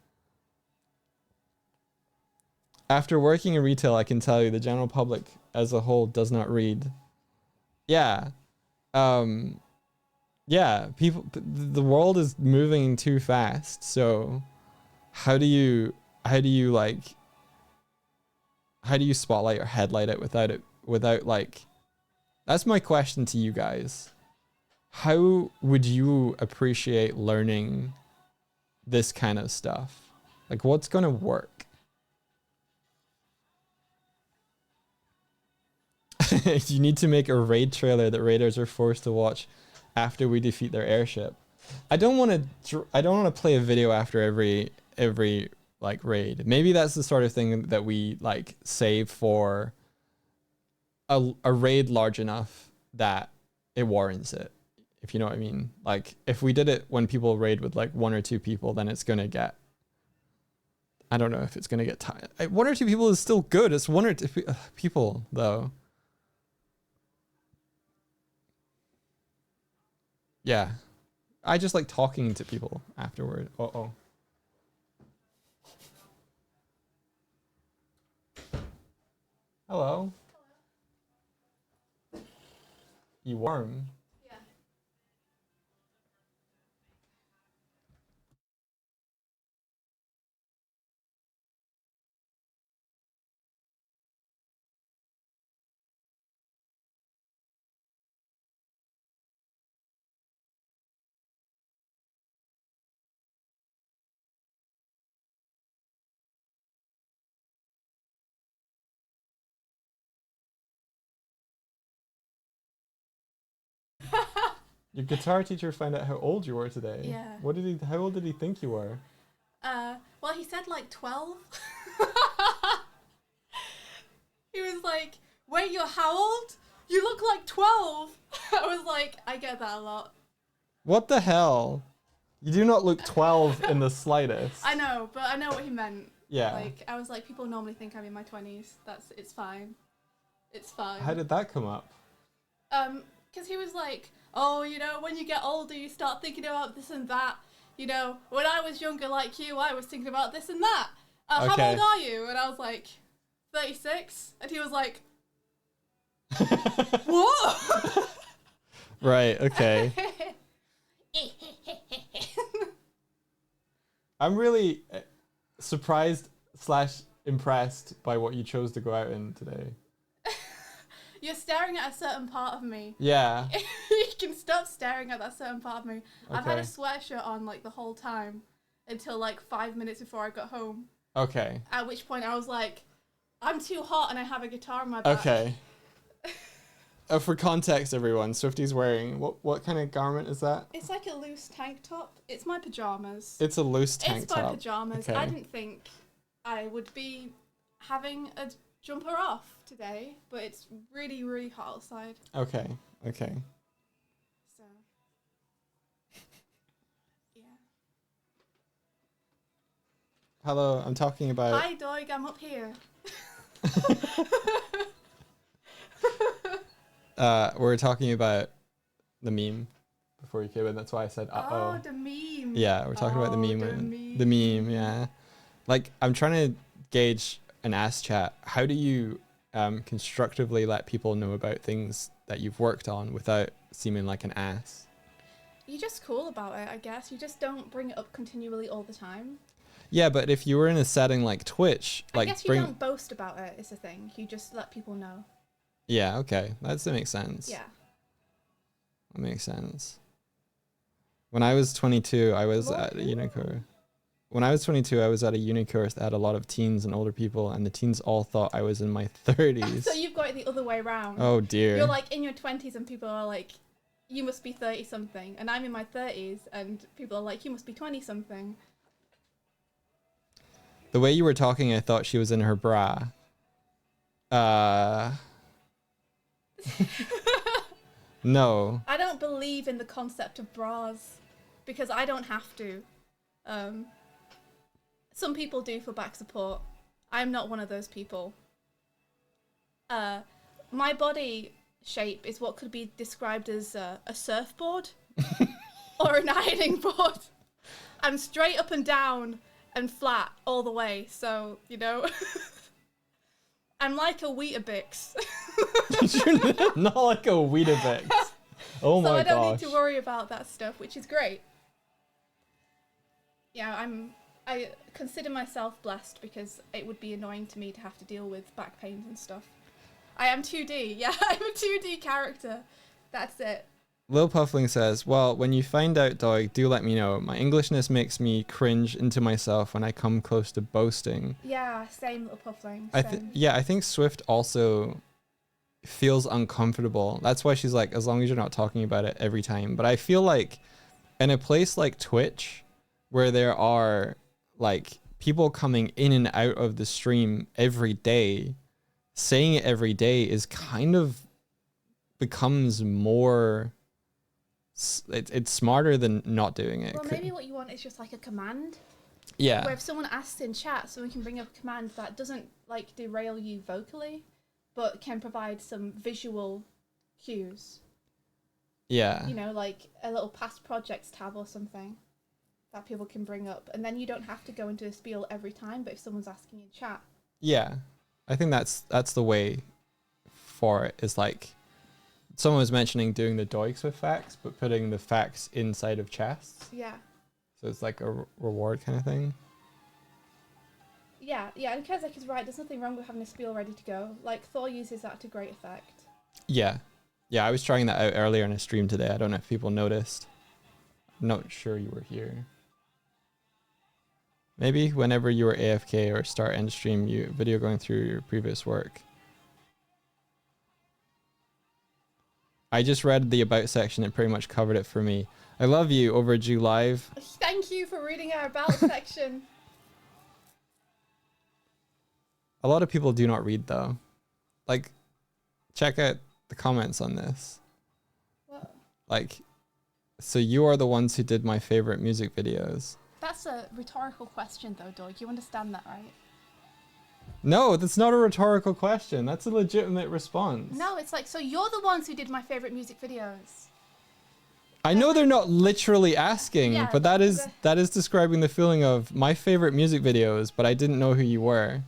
After working in retail, I can tell you the general public as a whole does not read. Yeah. Yeah, the world is moving too fast. So how do you spotlight or headlight it without like, that's my question to you guys. How would you appreciate learning this kind of stuff? Like, what's going to work? You need to make a raid trailer that raiders are forced to watch after we defeat their airship. I don't want to play a video after every like raid. Maybe that's the sort of thing that we like save for a raid large enough that it warrants it. If you know what I mean. Like, if we did it when people raid with like 1 or 2 people, then it's gonna get, I don't know if it's gonna get tired. 1 or 2 people is still good. It's 1 or 2 people though. Yeah, I just like talking to people afterward. Hello. You warm? Yeah. Your guitar teacher found out how old you were today. Yeah. How old did he think you were? Well, he said like 12. He was like, wait, you're how old? you look like 12. I was like, I get that a lot. What the hell? You do not look 12 in the slightest. I know, but I know what he meant. Yeah. Like, I was like, people normally think I'm in my 20s. It's fine. It's fine. How did that come up? Because he was like, oh, you know, when you get older, you start thinking about this and that. You know, when I was younger like you, I was thinking about this and that. How Okay. old are you? And I was like, 36. And he was like, what? Right, okay. I'm really surprised / impressed by what you chose to go out in today. You're staring at a certain part of me. Yeah. You can stop staring at that certain part of me. I've had a Okay. sweatshirt on like the whole time until like 5 minutes before I got home. Okay. At which point I was like, I'm too hot and I have a guitar in my back. Okay. For context, everyone, Swifty's wearing what kind of garment is that? It's like a loose tank top. It's my pajamas. It's a loose tank It's my top. pajamas. Okay. I didn't think I would be having a jumper off today, but it's really, really hot outside. Okay. Okay. So, yeah. Hello, I'm talking about. Hi, Doig, I'm up here. We're talking about the meme before you came in. That's why I said Oh, uh-oh. the meme. Yeah, we're talking about the Oh, meme. The meme, yeah. Like, I'm trying to gauge an ass chat. How do you constructively let people know about things that you've worked on without seeming like an ass? You're just cool about it, I guess. You just don't bring it up continually all the time. Yeah, but if you were in a setting like Twitch, like I guess you don't boast about it, is the thing. You just let people know. Yeah, okay. That makes sense. Yeah. That makes sense. When I was 22, I was at a Unicore. When I was 22, I was at a Unicourse that had a lot of teens and older people, and the teens all thought I was in my 30s. So you've got it the other way around. Oh dear. You're like in your 20s and people are like, you must be 30 something. And I'm in my 30s and people are like, you must be 20 something. The way you were talking, I thought she was in her bra. No. I don't believe in the concept of bras because I don't have to. Some people do for back support. I'm not one of those people. My body shape is what could be described as a surfboard or an ironing board. I'm straight up and down and flat all the way, so, you know. I'm like a Weetabix. Not like a Weetabix. Oh So my I don't gosh. need to worry about that stuff, which is great. Yeah, I consider myself blessed because it would be annoying to me to have to deal with back pains and stuff. I am 2D. Yeah, I'm a 2D character. That's it. Lil Puffling says, well, when you find out, dog, do let me know. My Englishness makes me cringe into myself when I come close to boasting. Yeah, same little puffling. I think Swift also feels uncomfortable. That's why she's like, as long as you're not talking about it every time. But I feel like in a place like Twitch, where there are like people coming in and out of the stream every day, saying it every day is kind of becomes more... It's smarter than not doing it. Well, maybe what you want is just like a command. Yeah. Where if someone asks in chat, someone can bring up a command that doesn't like derail you vocally, but can provide some visual cues. Yeah. You know, like a little past projects tab or something that people can bring up. And then you don't have to go into a spiel every time, but if someone's asking in chat. Yeah. I think that's the way for it, is like someone was mentioning doing the doiks with facts, but putting the facts inside of chests. Yeah. So it's like a reward kind of thing. Yeah, and Kezek is right. There's nothing wrong with having a spiel ready to go. Like, Thor uses that to great effect. Yeah. Yeah, I was trying that out earlier in a stream today. I don't know if people noticed. I'm not sure you were here. Maybe whenever you were AFK or start end stream, you video going through your previous work. I just read the about section. It pretty much covered it for me. I love you, Overdue Live. Thank you for reading our about section. A lot of people do not read though. Like, check out the comments on this. What? Like, so you are the ones who did my favorite music videos. That's a rhetorical question, though, Doug. You understand that, right? No, that's not a rhetorical question. That's a legitimate response. No, it's like, so you're the ones who did my favorite music videos. I know they're not literally asking, Yeah, but that is describing the feeling of my favorite music videos, but I didn't know who you were.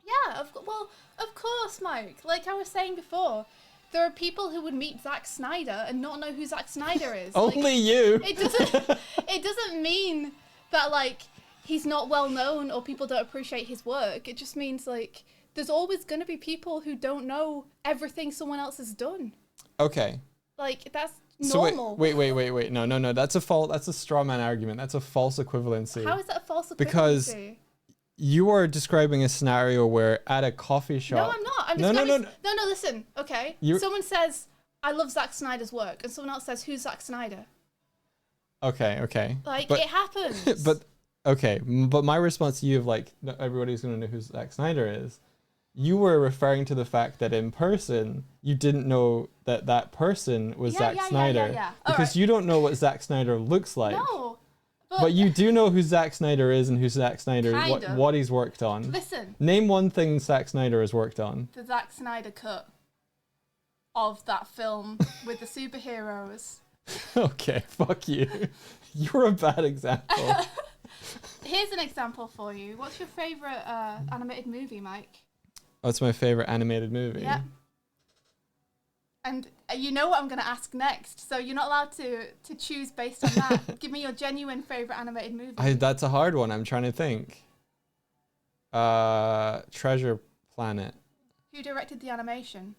Yeah, of course, Mike. Like I was saying before, there are people who would meet Zack Snyder and not know who Zack Snyder is. Only you. It doesn't mean that like he's not well known or people don't appreciate his work. It just means like there's always going to be people who don't know everything someone else has done. Okay. Like that's So normal. wait. No. That's a straw man argument. That's a false equivalency. How is that a false equivalency? Because you are describing a scenario where at a coffee shop. No, I'm not. I'm No. No, listen. Okay. Someone says, I love Zack Snyder's work. And someone else says, who's Zack Snyder? Okay. Like, but, it happens. But my response to you of like, not everybody's going to know who Zack Snyder is. You were referring to the fact that in person, you didn't know that that person was Zack Snyder. Yeah. Because you don't know what Zack Snyder looks like. No. But you do know who Zack Snyder is and who Zack Snyder, Kind of. what he's worked on. Listen. Name one thing Zack Snyder has worked on. The Zack Snyder cut of that film with the superheroes. Okay, fuck you. You're a bad example. Here's an example for you. What's your favourite animated movie, Mike? What's my favorite animated movie? Yeah. And you know what I'm going to ask next, so you're not allowed to choose based on that. Give me your genuine favourite animated movie. That's a hard one. I'm trying to think. Treasure Planet. Who directed the animation?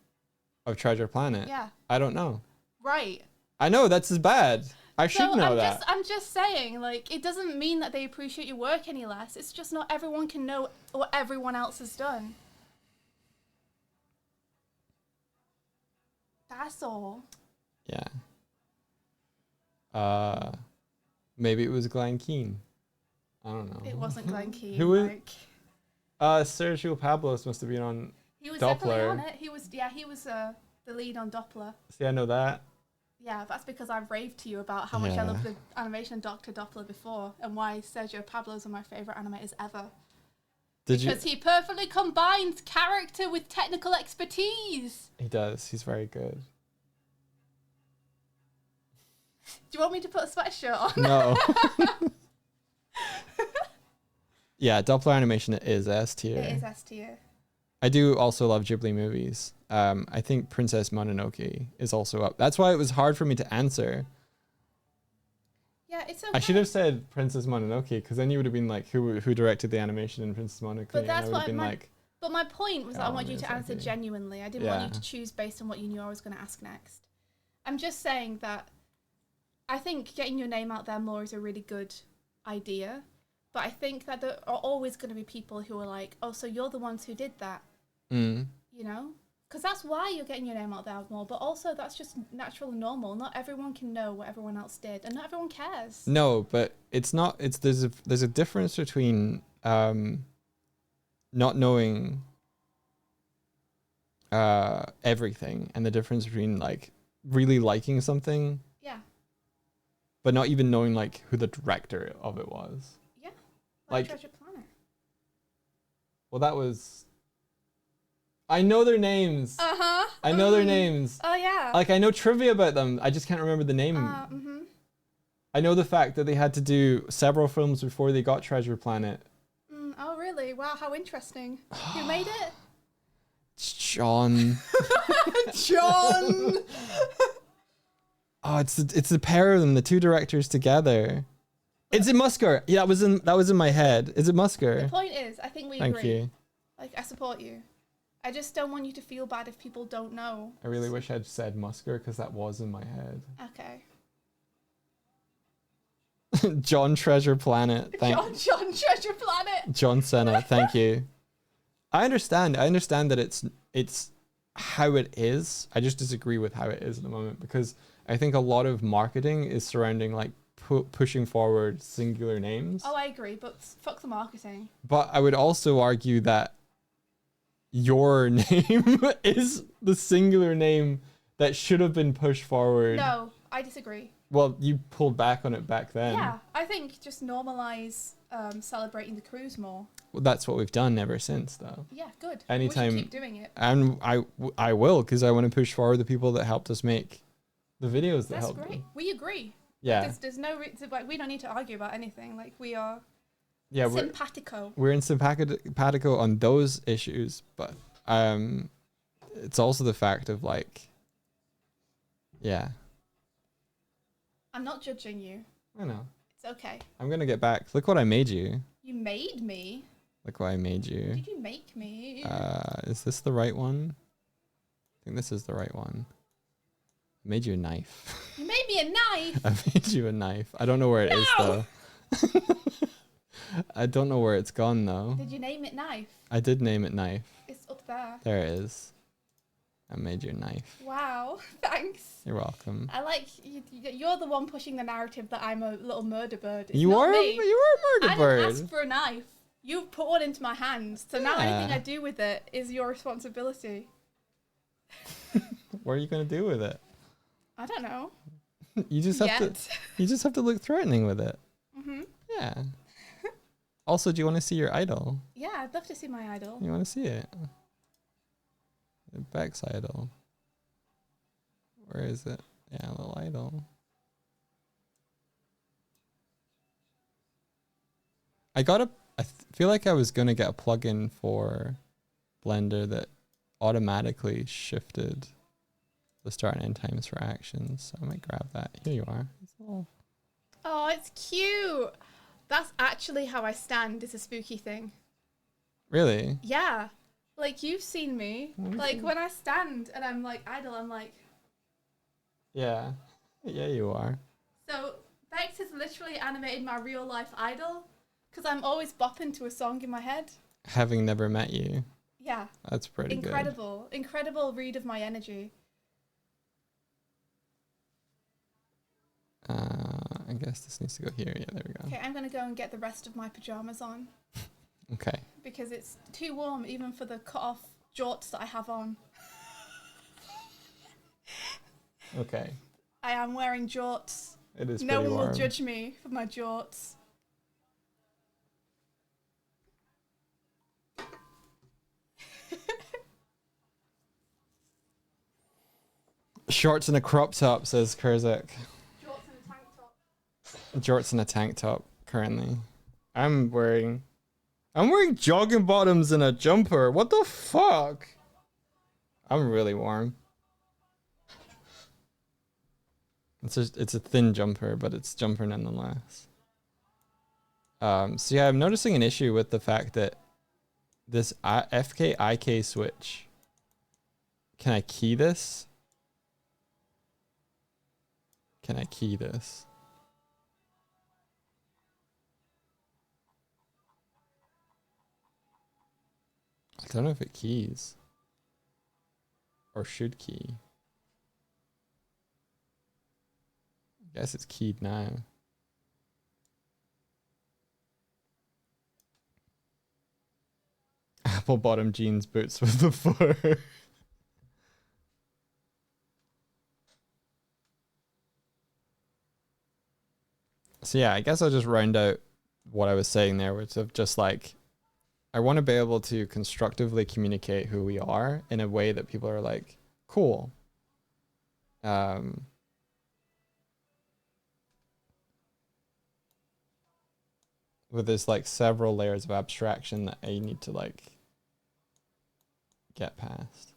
Of Treasure Planet? Yeah. I don't know. Right. I know, that's as bad. I should know that. I'm just saying, like, it doesn't mean that they appreciate your work any less. It's just not everyone can know what everyone else has done. That's all. Yeah. Maybe it was Glenn Keane. I don't know. It wasn't Glenn Keane. Who was? Like, Sergio Pablos must have been on he was Doppler. definitely on it. He was the lead on Doppler. See, I know that. Yeah, that's because I've raved to you about how much I love the animation Dr. Doppler before and why Sergio Pablos are my favourite animators ever. Because he perfectly combines character with technical expertise. He does. He's very good. Do you want me to put a sweatshirt on? No. Yeah, Doppler animation is S tier. It is S tier. I do also love Ghibli movies. I think Princess Mononoke is also up. That's why it was hard for me to answer. Yeah, it's okay. I should have said Princess Mononoke because then you would have been like, who directed the animation in Princess Mononoke? But that's and I would have been But my point was that I want you to answer Miyazaki. genuinely. I didn't want you to choose based on what you knew I was going to ask next. I'm just saying that I think getting your name out there more is a really good idea. But I think that there are always going to be people who are like, oh, so you're the ones who did that. Mm. You know? Because that's why you're getting your name out there more. But also, that's just natural and normal. Not everyone can know what everyone else did. And not everyone cares. No, but it's not. There's a difference between not knowing everything and the difference between like really liking something. Yeah. But not even knowing like who the director of it was. Yeah. Like Treasure Planet. Well, that was. I know their names. Uh-huh. I know their names. Oh, yeah. Like I know trivia about them. I just can't remember the name. Mm-hmm. I know the fact that they had to do several films before they got Treasure Planet. Oh, really? Wow, how interesting. Who made it? It's John. John! Oh, it's the pair of them, the two directors together. Is it Musker? Yeah, that was in my head. Is it The Musker? point is, I think we Thank agree. you. Like, I support you. I just don't want you to feel bad if people don't know. I really wish I'd said Musker because that was in my head. Okay. John Treasure Planet. John Treasure Planet! John Cena. Thank you. I understand that it's how it is. I just disagree with how it is at the moment because I think a lot of marketing is surrounding like pushing forward singular names. Oh, I agree, but fuck the marketing. But I would also argue that your name is the singular name that should have been pushed forward. No, I disagree. Well, you pulled back on it back then. Yeah, I think just normalize celebrating the cruise more. Well, that's what we've done ever since, though. Yeah, good. Anytime- We should keep doing it. And I will, because I want to push forward the people that helped us make the videos that That's helped. great. We agree. Yeah, There's no like we don't need to argue about anything. Like we are yeah, simpatico. we're in simpatico on those issues, but it's also the fact of like, yeah, I'm not judging you. I know. It's okay. I'm gonna get back. Look what I made you. You made me. Look what I made you. Did you make me? Is this the right one? I think this is the right one. I made you a knife. You made me a knife. I made you a knife. I don't know where it is No! though. I don't know where it's gone though. Did you name it knife? I did name it knife. It's up there. There it is. I made you a knife. Wow. Thanks. You're welcome. I like you're the one pushing the narrative that I'm a little murder bird. It's You not are me. you are a I murder didn't bird. ask for a knife. You put one into my hands. So now anything Yeah. I do with it is your responsibility. What are you gonna do with it? I don't know. You just have Yet. to. You just have to look threatening with it. Mhm. Yeah. Also, do you want to see your idol? Yeah, I'd love to see my idol. You want to see it? Beck's idol. Where is it? Yeah, little idol. I feel like I was gonna get a plugin for Blender that automatically shifted the start and end times for actions. So I might grab that. Here you are. It's a little- Oh, it's cute. That's actually how I stand. It's a spooky thing. Really? Yeah. Like you've seen me. Let me Like see. when I stand and I'm like idle, I'm like. Yeah. Yeah, you are. So Bex has literally animated my real life idol because I'm always bopping to a song in my head. Having never met you. Yeah. That's pretty Incredible. Incredible read of my energy. good. I guess this needs to go here. Yeah, there we go. Okay, I'm going to go and get the rest of my pajamas on Okay. because it's too warm even for the cut off jorts that I have on. Okay. I am wearing jorts. It is No pretty one warm. will judge me for my jorts. Shorts and a crop top, says Kurzak. Jorts and a tank top. Jorts and a tank top currently. I'm wearing jogging bottoms and a jumper. What the fuck? I'm really warm. It's a thin jumper, but it's jumper nonetheless. So yeah, I'm noticing an issue with the fact that this FK IK switch. Can I key this? Can I key this? I don't know if it keys. Or should key. I guess it's keyed now. Apple bottom jeans boots with the fur. So yeah, I guess I'll just round out what I was saying there, which of just like, I want to be able to constructively communicate who we are in a way that people are like, cool. With this like several layers of abstraction that I need to like get past.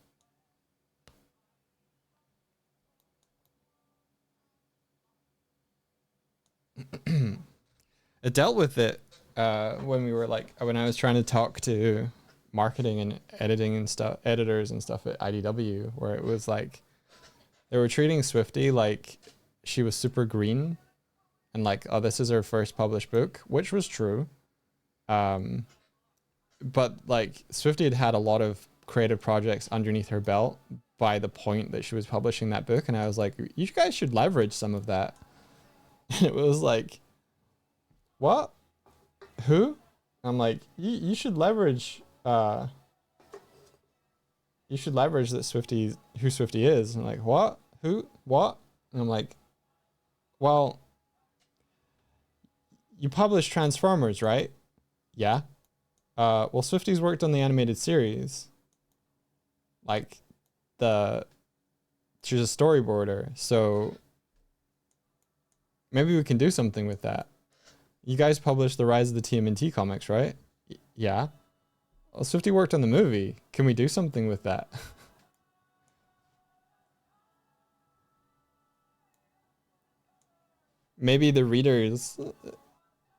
It dealt with it when we were like when I was trying to talk to marketing and editing and stuff, editors and stuff at IDW, where it was like they were treating Swifty like she was super green and like, oh, this is her first published book, which was true. But like Swifty had had a lot of creative projects underneath her belt by the point that she was publishing that book, and I was like, you guys should leverage some of that. And it was like, what? Who? I'm like, you should leverage you should leverage that Swifty, who Swifty is. And I'm like, what? Who? What? And I'm like, well, you publish Transformers, right? Yeah. Well, Swifty's worked on the animated series. Like, she's a storyboarder, so maybe we can do something with that. You guys published the Rise of the TMNT comics, right? Yeah. Well, Swifty worked on the movie. Can we do something with that? Maybe the readers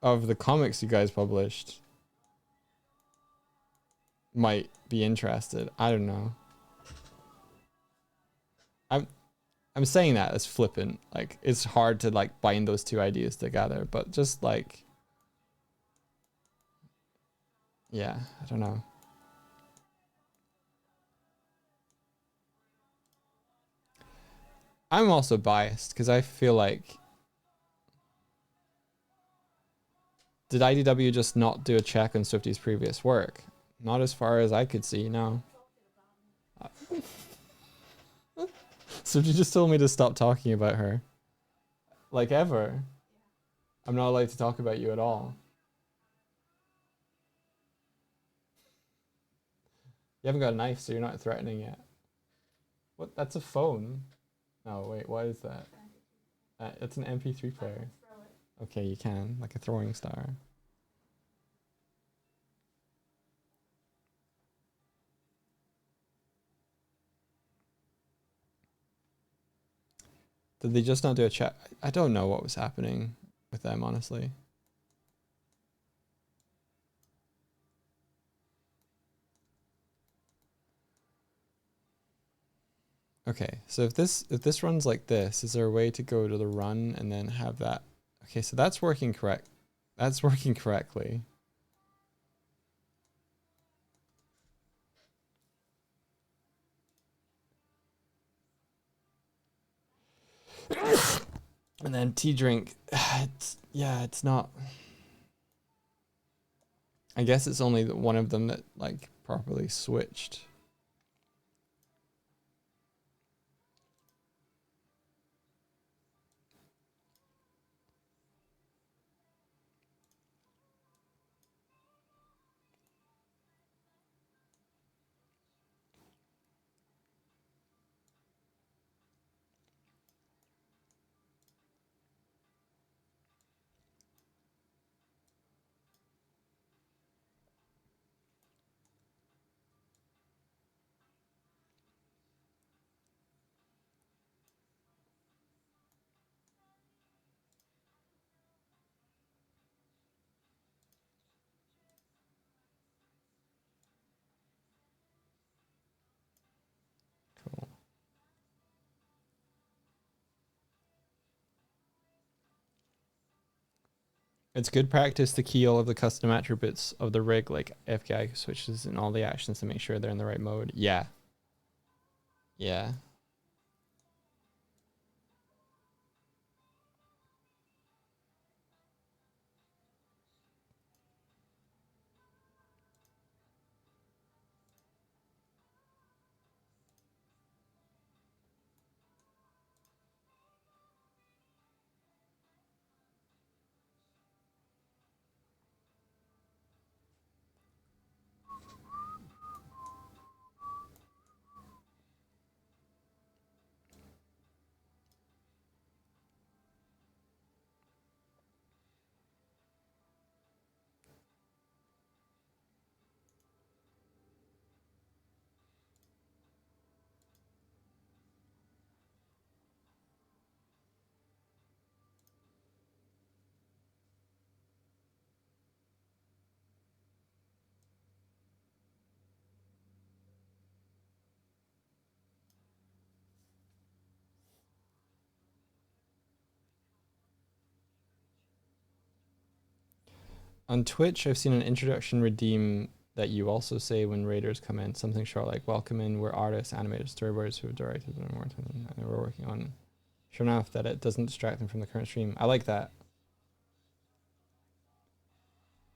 of the comics you guys published might be interested. I don't know. I'm saying that as flippant. Like, it's hard to like bind those two ideas together, but just like, yeah, I don't know. I'm also biased because I feel like, did IDW just not do a check on Swifty's previous work? Not as far as I could see, no. Swifty just told me to stop talking about her. Like, ever. I'm not allowed to talk about you at all. You haven't got a knife, so you're not threatening yet. What? That's a phone. No, wait, what is that? It's an MP3 player. Okay, you can, like a throwing star. Did they just not do a chat? I don't know what was happening with them, honestly. Okay, so if this runs like this, is there a way to go to the run and then have that? Okay, so that's working correct. That's working correctly. And then tea drink, it's not. I guess it's only one of them that like properly switched. Cool. It's good practice to key all of the custom attributes of the rig, like FKI switches and all the actions to make sure they're in the right mode. Yeah. Yeah. On Twitch, I've seen an introduction redeem that you also say when raiders come in, something short like "Welcome in, we're artists, animators, storyboards who have directed and worked on, and we're working on." Sure enough, that it doesn't distract them from the current stream. I like that.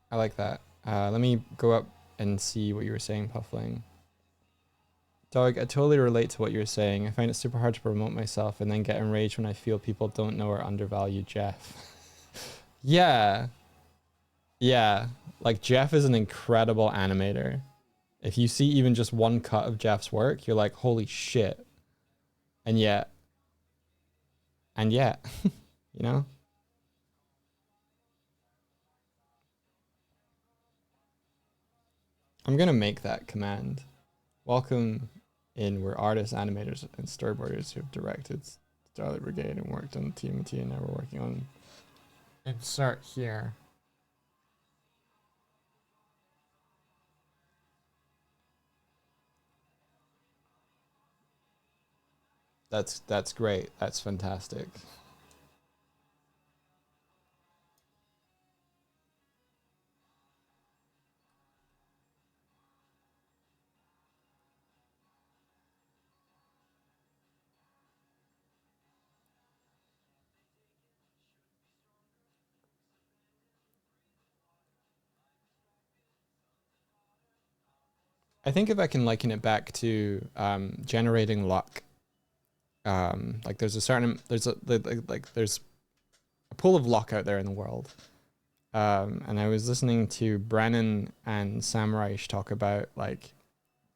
I like that. Let me go up and see what you were saying, Puffling. Dog, I totally relate to what you're saying. I find it super hard to promote myself and then get enraged when I feel people don't know or undervalue Jeff. Yeah. Yeah. Like, Jeff is an incredible animator. If you see even just one cut of Jeff's work, you're like, holy shit. And yet, you know? I'm gonna make that command. Welcome in, we're artists, animators, and storyboarders who have directed Starlight Brigade and worked on TMT, and now we're working on insert here. That's great. That's fantastic. I think if I can liken it back to generating luck, like there's a pool of luck out there in the world, and I was listening to Brennan and Sam Reich talk about, like,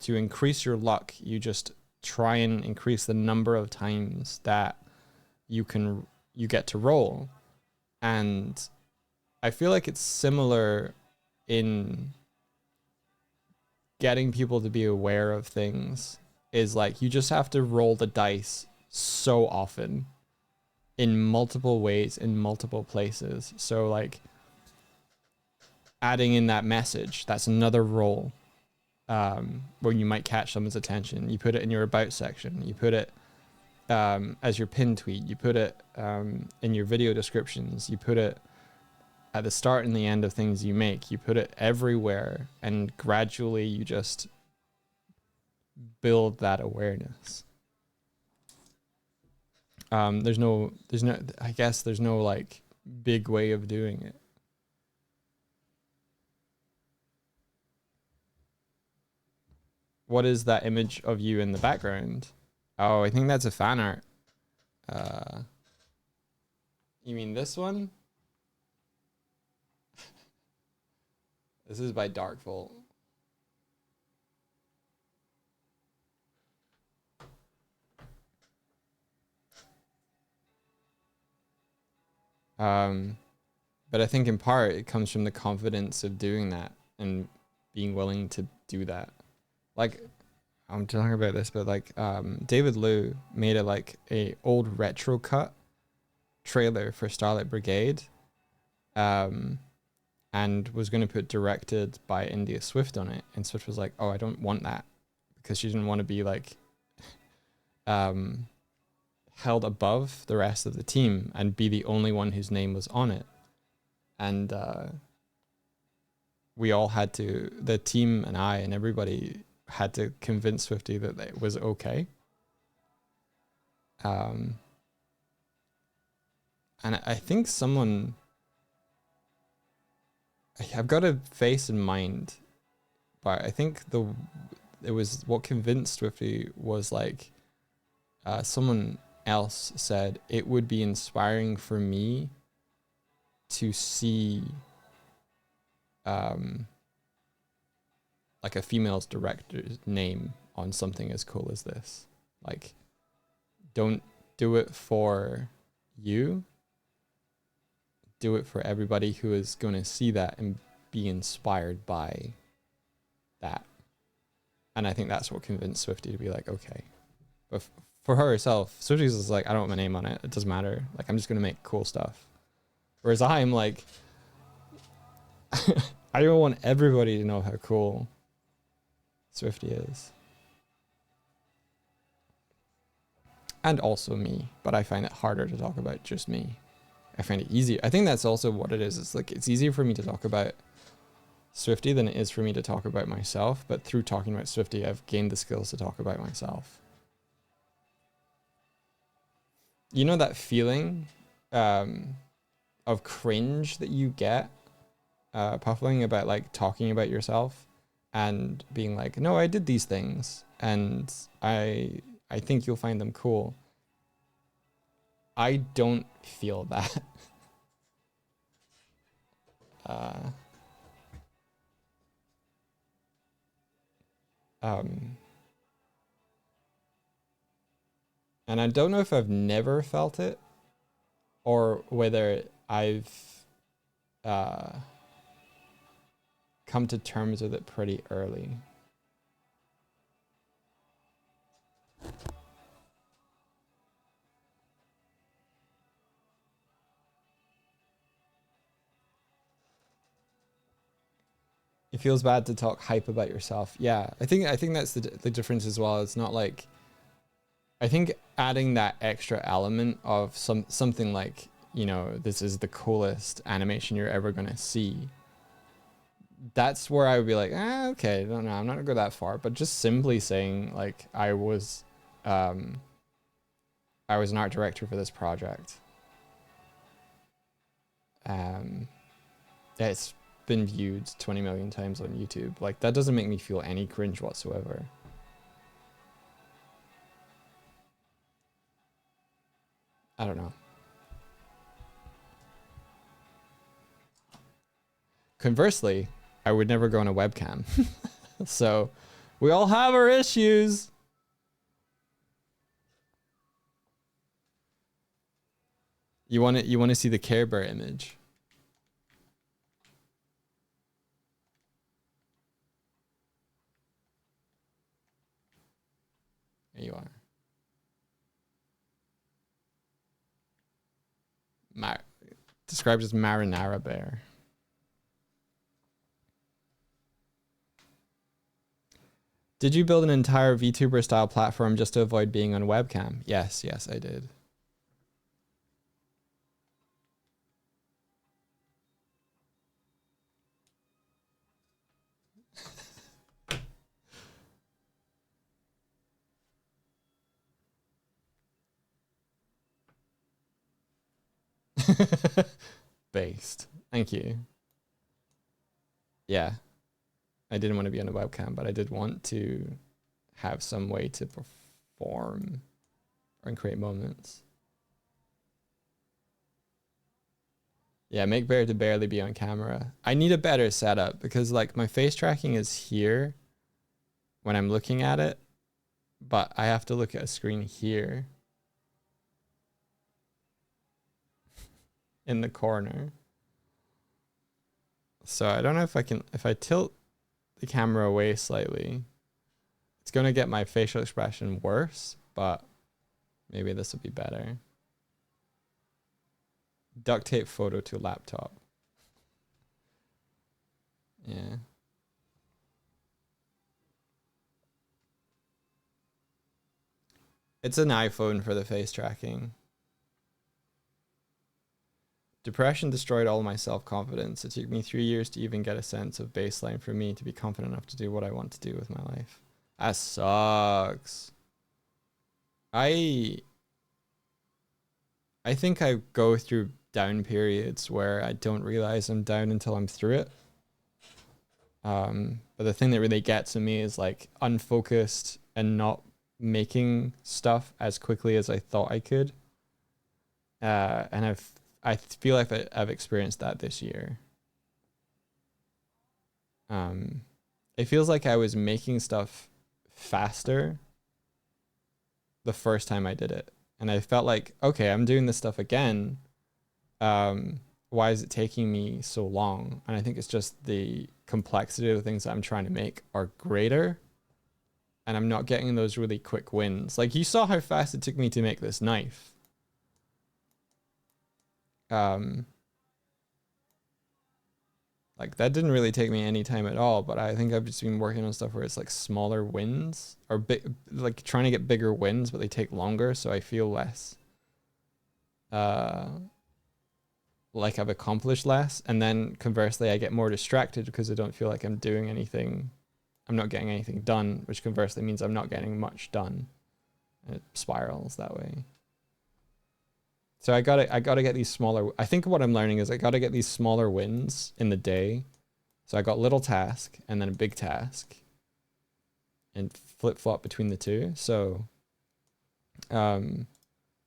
to increase your luck, you just try and increase the number of times that you get to roll, and I feel like it's similar in getting people to be aware of things. Is like, you just have to roll the dice so often in multiple ways, in multiple places. So, like, adding in that message, that's another roll, where you might catch someone's attention. You put it in your about section, you put it as your pin tweet, you put it in your video descriptions, you put it at the start and the end of things you make, you put it everywhere, and gradually you just build that awareness. There's no like big way of doing it. What is that image of you in the background? Oh, I think that's a fan art. You mean this one? This is by Darkvolt. But I think in part it comes from the confidence of doing that and being willing to do that. Like, I'm talking about this, but like, David Liu made a old retro cut trailer for Starlight Brigade, and was going to put directed by India Swift on it, and Swift was like, oh, I don't want that, because she didn't want to be like held above the rest of the team and be the only one whose name was on it. And we all had to, the team and I and everybody had to convince Swiftie that it was okay. And I think I've got a face in mind, but I think it was what convinced Swiftie was like, someone else said it would be inspiring for me to see like a female director's name on something as cool as this. Like, don't do it for you, do it for everybody who is going to see that and be inspired by that. And I think that's what convinced Swiftie to be like, okay. But for herself, Swifties is like, I don't want my name on it. It doesn't matter. Like, I'm just going to make cool stuff. Whereas I'm like, I don't want everybody to know how cool Swiftie is. And also me. But I find it harder to talk about just me. I find it easier. I think that's also what it is. It's like, it's easier for me to talk about Swiftie than it is for me to talk about myself. But through talking about Swiftie, I've gained the skills to talk about myself. You know that feeling of cringe that you get, Puffling, about like talking about yourself, and being like, no, I did these things and I think you'll find them cool. I don't feel that. And I don't know if I've never felt it or whether I've come to terms with it pretty early. It feels bad to talk hype about yourself. Yeah, I think that's the difference as well. It's not like, I think adding that extra element of something like, you know, this is the coolest animation you're ever gonna see. That's where I would be like, okay, no, I'm not gonna go that far. But just simply saying like I was an art director for this project. It's been viewed 20 million times on YouTube. Like that doesn't make me feel any cringe whatsoever. I don't know. Conversely, I would never go on a webcam. So we all have our issues. You want to see the Care Bear image? There you are. Described as marinara bear. Did you build an entire VTuber style platform just to avoid being on webcam? Yes, I did. Based. Thank you. Yeah. I didn't want to be on a webcam, but I did want to have some way to perform and create moments. Yeah, make Bear to barely be on camera. I need a better setup because like my face tracking is here when I'm looking at it, but I have to look at a screen here in the corner. So I don't know if I can, if I tilt the camera away slightly, it's going to get my facial expression worse, but maybe this will be better. Duct tape photo to laptop. Yeah. It's an iPhone for the face tracking. Depression destroyed all my self-confidence. It took me 3 years to even get a sense of baseline for me to be confident enough to do what I want to do with my life. That sucks. I think I go through down periods where I don't realize I'm down until I'm through it. But the thing that really gets to me is like unfocused and not making stuff as quickly as I thought I could. And I feel like I've experienced that this year. It feels like I was making stuff faster the first time I did it. And I felt like, okay, I'm doing this stuff again. Why is it taking me so long? And I think it's just the complexity of the things that I'm trying to make are greater. And I'm not getting those really quick wins. Like you saw how fast it took me to make this knife. Like that didn't really take me any time at all, but I think I've just been working on stuff where it's like smaller wins or big, like trying to get bigger wins, but they take longer. So I feel less, like I've accomplished less. And then conversely, I get more distracted because I don't feel like I'm doing anything. I'm not getting anything done, which conversely means I'm not getting much done. And it spirals that way. So I gotta get these smaller. I think what I'm learning is I gotta get these smaller wins in the day, So I got little task and then a big task and flip-flop between the two. So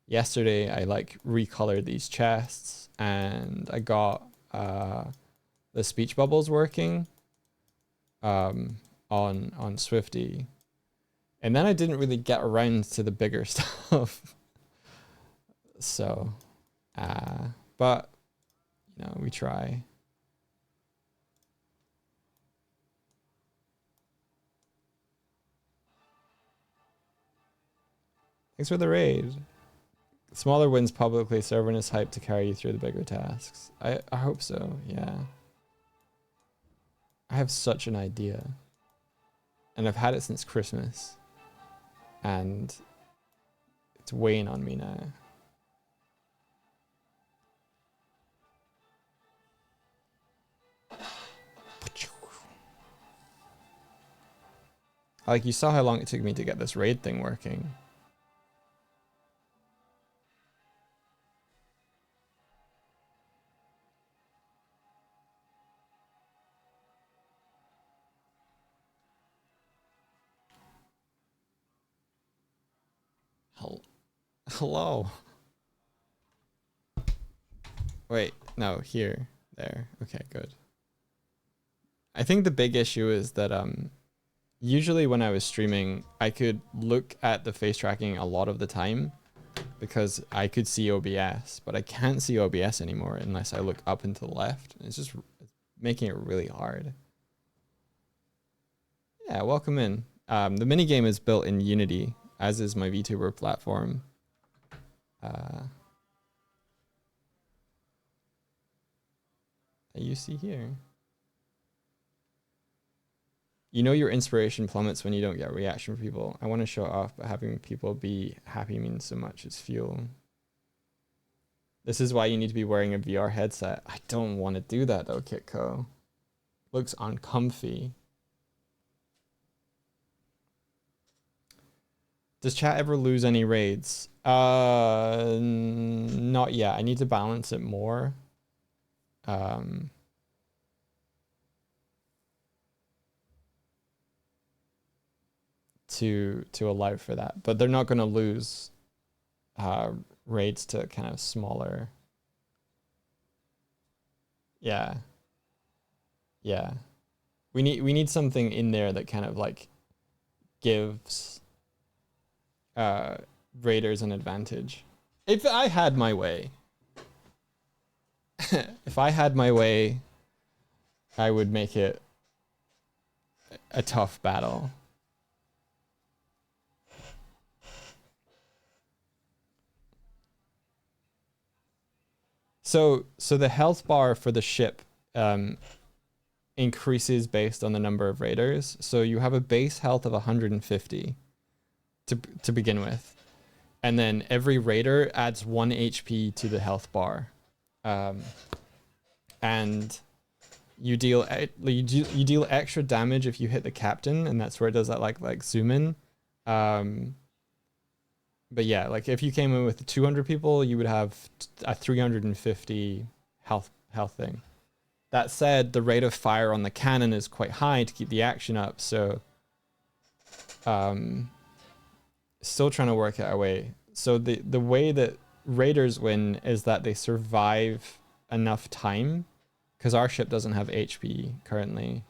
yesterday I like recolored these chests and I got the speech bubbles working on Swifty. And then I didn't really get around to the bigger stuff. So but you know, we try. Thanks for the raid. Smaller wins publicly, so everyone is hyped to carry you through the bigger tasks. I hope so, yeah. I have such an idea. And I've had it since Christmas. And it's weighing on me now. Like, you saw how long it took me to get this raid thing working. Hello. Wait, no, here, there. Okay, good. I think the big issue is that usually when I was streaming, I could look at the face tracking a lot of the time because I could see OBS, but I can't see OBS anymore unless I look up and to the left. It's just making it really hard. Yeah, welcome in. The minigame is built in Unity, as is my VTuber platform. You see here. You know your inspiration plummets when you don't get a reaction from people. I want to show off, but having people be happy means so much. It's fuel. This is why you need to be wearing a VR headset. I don't want to do that though, Kitco. Looks uncomfy. Does chat ever lose any raids? Not yet. I need to balance it more. To allow for that, but they're not going to lose raids to kind of smaller. Yeah. We need something in there that kind of like gives raiders an advantage. If I had my way, if I had my way, I would make it a tough battle. So the health bar for the ship increases based on the number of raiders. So you have a base health of 150 to begin with. And then every raider adds 1 HP to the health bar. And you deal extra damage if you hit the captain, and that's where it does that like zoom in. But yeah, like if you came in with 200 people, you would have a 350 health thing. That said, the rate of fire on the cannon is quite high to keep the action up, so still trying to work out a way. So the way that raiders win is that they survive enough time, because our ship doesn't have HP currently.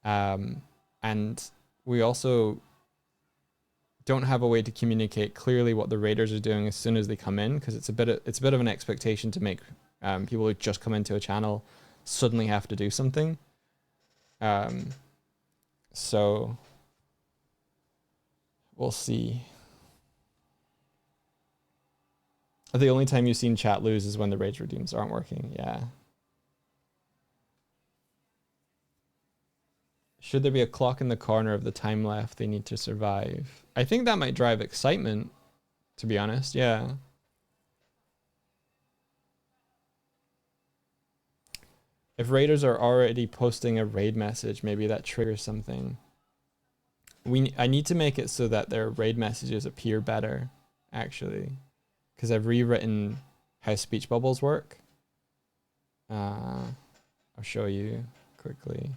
And we also don't have a way to communicate clearly what the raiders are doing as soon as they come in, because it's a bit of an expectation to make people who just come into a channel suddenly have to do something. So we'll see. The only time you've seen chat lose is when the rage redeems aren't working. Yeah. Should there be a clock in the corner of the time left they need to survive? I think that might drive excitement, to be honest. Yeah. If raiders are already posting a raid message, maybe that triggers something. I need to make it so that their raid messages appear better, actually, because I've rewritten how speech bubbles work. I'll show you. quickly.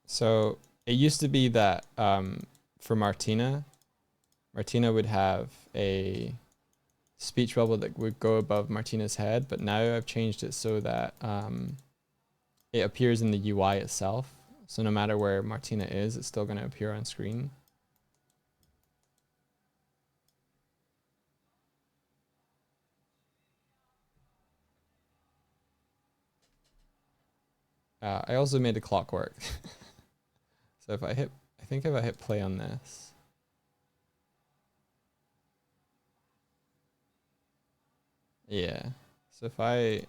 So it used to be that for Martina would have a speech bubble that would go above Martina's head, but now I've changed it so that it appears in the UI itself. So no matter where Martina is, it's still going to appear on screen. I also made the clock work. So if I hit play on this. Yeah. So if I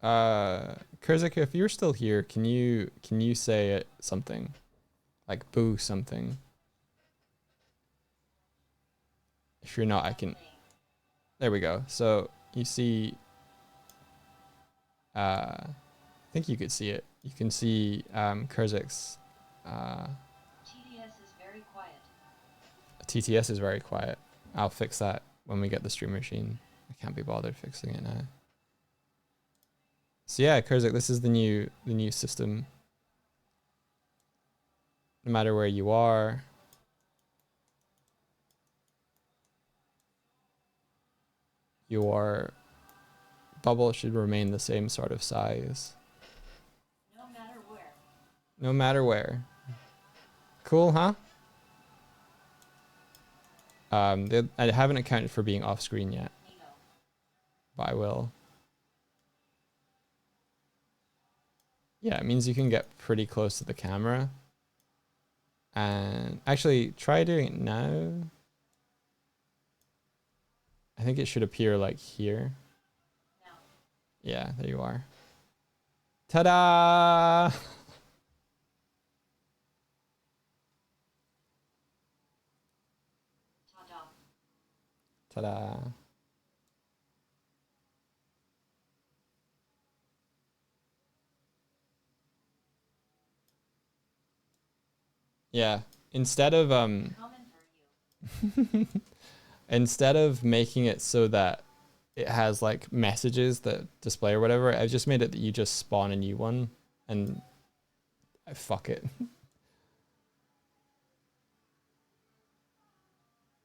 Kurzik, if you're still here, can you say something? Like boo something. If you're not, I can. There we go. So you see I think you could see it. You can see Kurzik's TDS is very quiet. TTS is very quiet. I'll fix that when we get the stream machine. I can't be bothered fixing it now. So yeah, Kurzik, this is the new system. No matter where you are, your bubble should remain the same sort of size. No matter where. No matter where. Cool, huh? I haven't accounted for being off screen yet, Nemo. but I will. Yeah, it means you can get pretty close to the camera. And actually, try doing it now. I think it should appear like here. Now. Yeah, there you are. Ta-da! Ta-da. Ta-da! Yeah, instead of Coming for you. instead of making it so that it has like messages that display or whatever, I've just made it that you just spawn a new one and fuck it.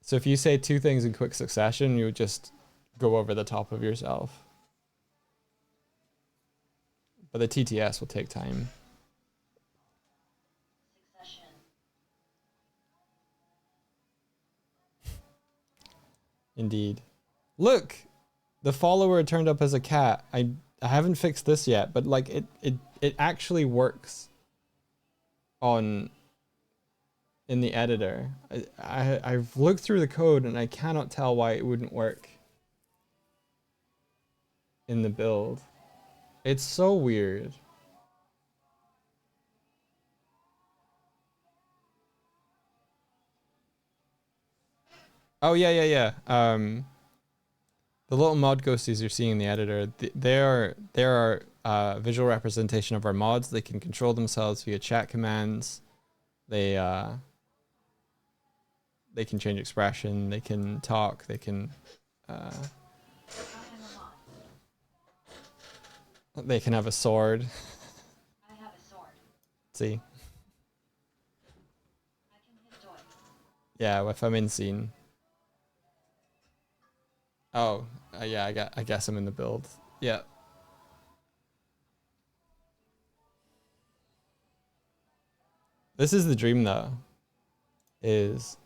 So if you say two things in quick succession, you would just go over the top of yourself. But the TTS will take time. Succession. Indeed. Look! The follower turned up as a cat. I haven't fixed this yet, but like it actually works in the editor. I've looked through the code and I cannot tell why it wouldn't work in the build. It's so weird. Oh yeah. The little mod ghosties you're seeing in the editor, they are visual representation of our mods. They can control themselves via chat commands. They can change expression. They can talk. They can I am a mod. they can have a sword. I have a sword. See, I can hit Doi. yeah, if I'm in scene. Oh, yeah, I guess I'm in the build. Yeah. This is the dream though. Is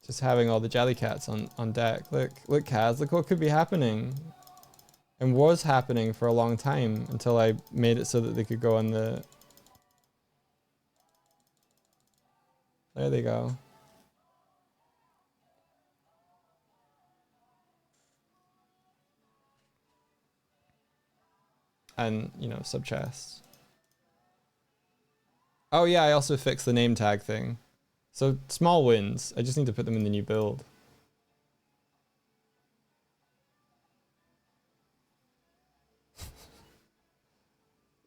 just having all the Jellycats on deck. Look, Kaz, look what could be happening. And was happening for a long time until I made it so that they could go on the... There they go. And, you know, sub chests. Oh yeah, I also fixed the name tag thing. So small wins. I just need to put them in the new build.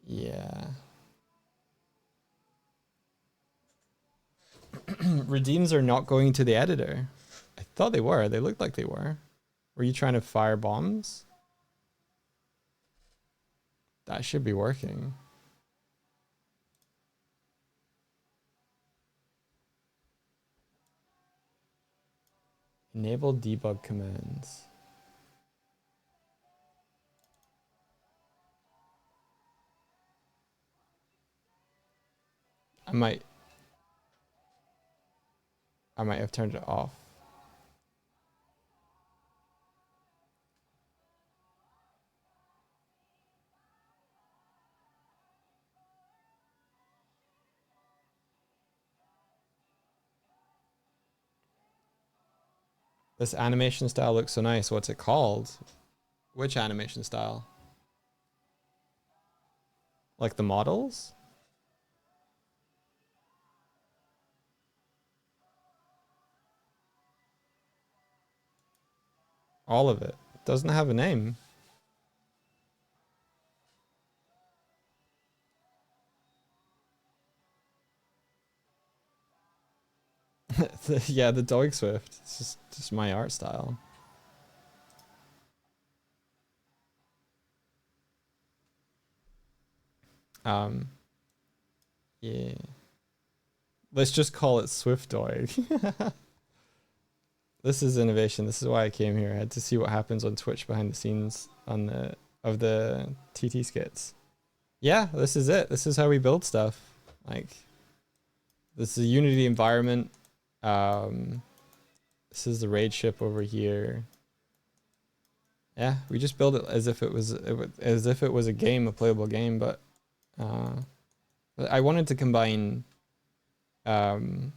Yeah. Redeems are not going to the editor. I thought they were. They looked like they were. Were you trying to fire bombs? That should be working. Enable debug commands. I might have turned it off. This animation style looks so nice. What's it called? Which animation style? Like the models? All of it. Doesn't have a name. Yeah, the Dog Swift. It's just my art style. Yeah. Let's just call it Swift Dog. This is innovation. This is why I came here. I had to see what happens on Twitch behind the scenes on the TT skits. Yeah, this is it. This is how we build stuff. Like, this is a Unity environment. This is the raid ship over here. Yeah, we just build it as if it was a game, a playable game. But I wanted to combine the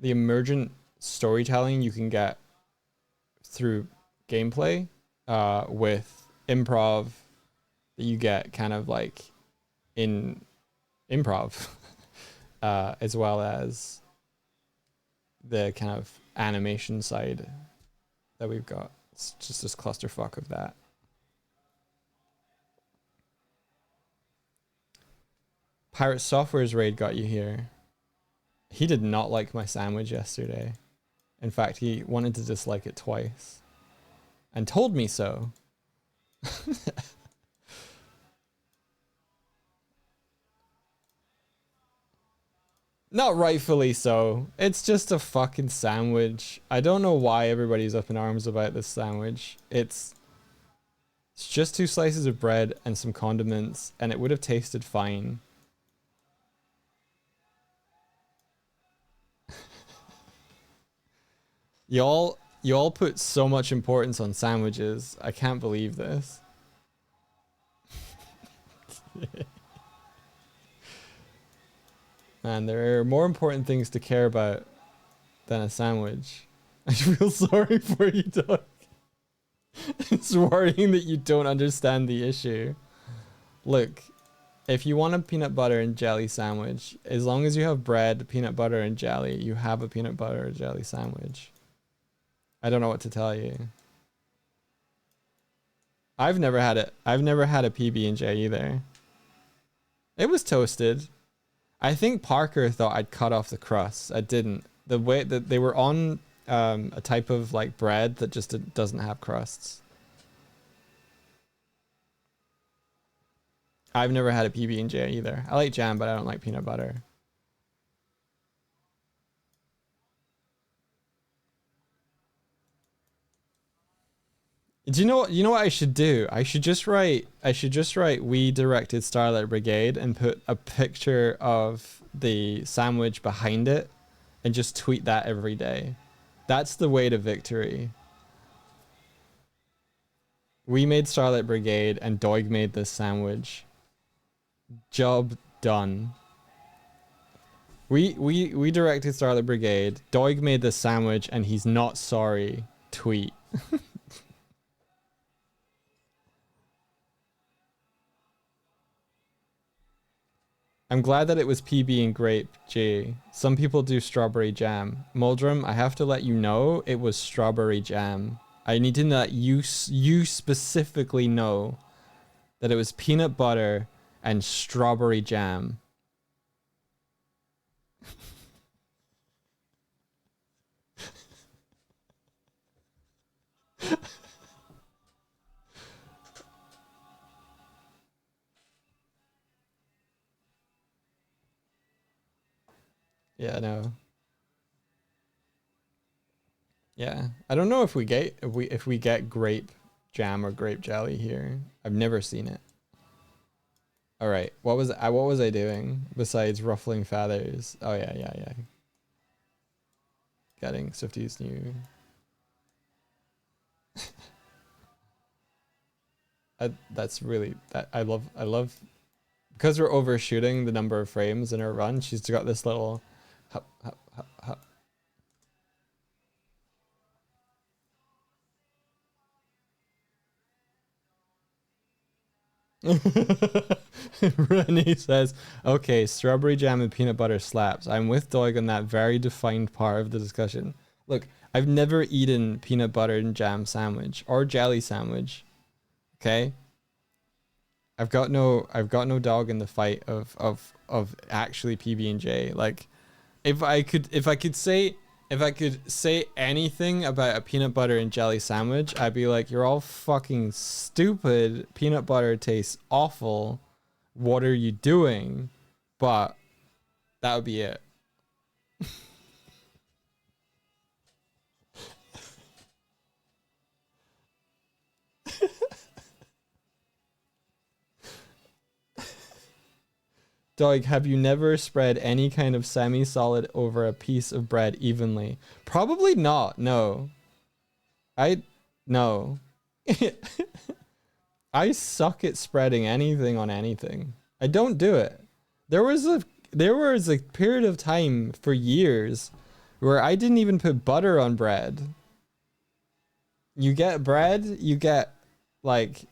emergent storytelling you can get through gameplay with improv that you get kind of like in improv as well as the kind of animation side that we've got. It's just this clusterfuck of that. Pirate Software's raid got you here. He did not like my sandwich yesterday. In fact, he wanted to dislike it twice. And told me so. Not rightfully so. It's just a fucking sandwich. I don't know why everybody's up in arms about this sandwich. It's just 2 slices of bread and some condiments, and it would have tasted fine. Y'all put so much importance on sandwiches. I can't believe this. Man, there are more important things to care about than a sandwich. I feel sorry for you, Doug. It's worrying that you don't understand the issue. Look, if you want a peanut butter and jelly sandwich, as long as you have bread, peanut butter, and jelly, you have a peanut butter and jelly sandwich. I don't know what to tell you. I've never had it. I've never had a PB&J either. It was toasted. I think Parker thought I'd cut off the crust. I didn't. The way that they were on a type of like bread that just doesn't have crusts. I've never had a PB&J either. I like jam, but I don't like peanut butter. Do you know what I should do? I should just write "We directed Starlight Brigade" and put a picture of the sandwich behind it and just tweet that every day. That's the way to victory. We made Starlight Brigade and Doig made this sandwich. Job done. We directed Starlight Brigade. Doig made this sandwich and he's not sorry. Tweet. I'm glad that it was PB and grape. G. Some people do strawberry jam. Muldrum, I have to let you know it was strawberry jam. I need to know that you specifically know that it was peanut butter and strawberry jam. Yeah, no. Yeah, I don't know if we get grape jam or grape jelly here. I've never seen it. All right, what was I doing besides ruffling feathers? Oh yeah. Getting Swifty's new. That's really that I love because we're overshooting the number of frames in her run. She's got this little hop, hop, hop, hop. Rennie says, okay, strawberry jam and peanut butter slaps. I'm with Doig on that very defined part of the discussion. Look, I've never eaten peanut butter and jam sandwich or jelly sandwich. Okay? I've got no dog in the fight of actually PB&J. Like if I could say anything about a peanut butter and jelly sandwich, I'd be like, you're all fucking stupid. Peanut butter tastes awful. What are you doing? But that would be it. Doig, have you never spread any kind of semi-solid over a piece of bread evenly? Probably not, no. No. I suck at spreading anything on anything. I don't do it. There was a period of time for years where I didn't even put butter on bread. You get bread, you get like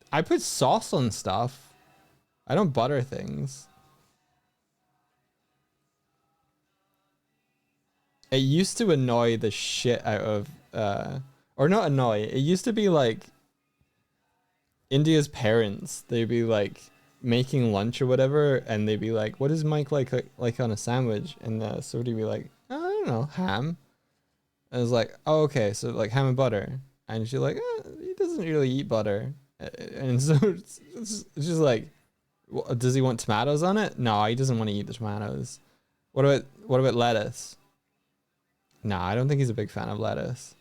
I put sauce on stuff. I don't butter things. It used to annoy the shit out of or not annoy. It used to be like India's parents. They'd be like making lunch or whatever, and they'd be like, "What is Mike like on a sandwich?" And somebody'd be like, "I don't know, ham." And it's like, "Oh, okay, so like ham and butter." And she's like, "He doesn't really eat butter," and so it's just like. Does he want tomatoes on it? No, he doesn't want to eat the tomatoes. What about lettuce? No, I don't think he's a big fan of lettuce.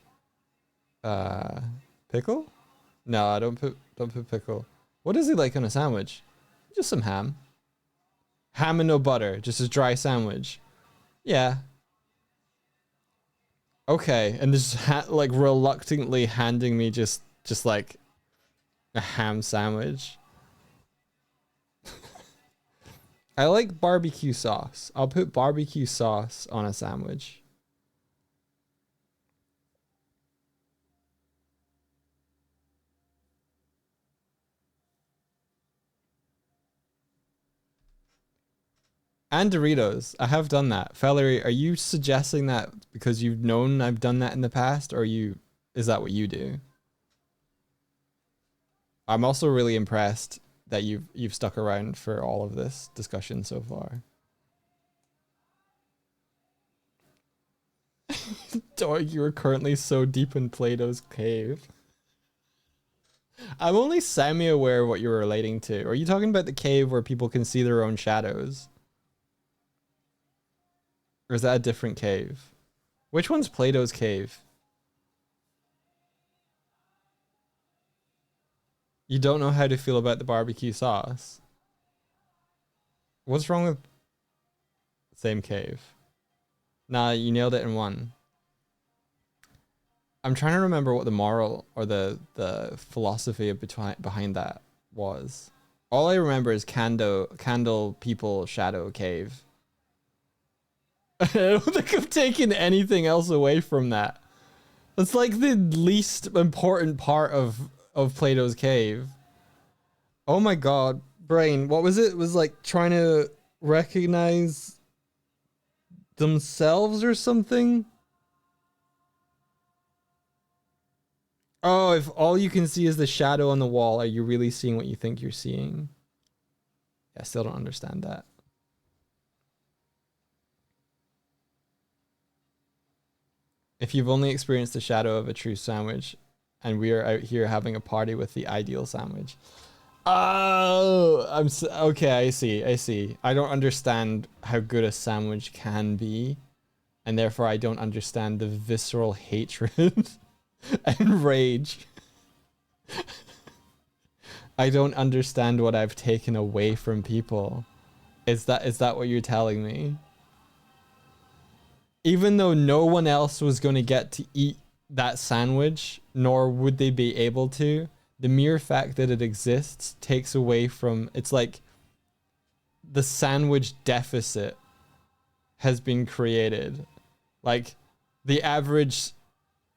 Pickle? No, I don't put pickle. What does he like on a sandwich? Just some ham. Ham and no butter, just a dry sandwich. Yeah. Okay, and this like reluctantly handing me just like a ham sandwich. I like barbecue sauce. I'll put barbecue sauce on a sandwich. And Doritos. I have done that. Valerie, are you suggesting that because you've known I've done that in the past, or is that what you do? I'm also really impressed that you've stuck around for all of this discussion so far. Dog, you are currently so deep in Plato's cave. I'm only semi-aware of what you're relating to. Are you talking about the cave where people can see their own shadows? Or is that a different cave? Which one's Plato's cave? You don't know how to feel about the barbecue sauce. What's wrong with same cave? Nah, you nailed it in one. I'm trying to remember what the moral or the philosophy of behind that was. All I remember is candle people shadow cave. I don't think I've taken anything else away from that. It's like the least important part of Plato's cave. Oh my god, brain. What was it? It was like trying to recognize themselves or something. Oh, if all you can see is the shadow on the wall, are you really seeing what you think you're seeing? Yeah, I still don't understand that. If you've only experienced the shadow of a true sandwich, and we are out here having a party with the ideal sandwich. Oh, okay. I see. I don't understand how good a sandwich can be, and therefore I don't understand the visceral hatred and rage. I don't understand what I've taken away from people. Is that what you're telling me? Even though no one else was going to get to eat that sandwich, nor would they be able to, the mere fact that it exists takes away from... It's like the sandwich deficit has been created. Like, the average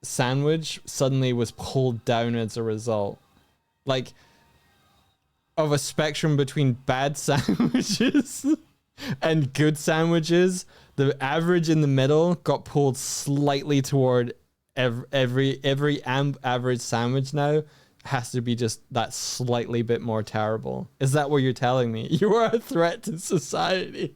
sandwich suddenly was pulled down as a result. Like, of a spectrum between bad sandwiches and good sandwiches, the average in the middle got pulled slightly toward every average sandwich now has to be just that slightly bit more terrible. Is that what you're telling me? You are a threat to society.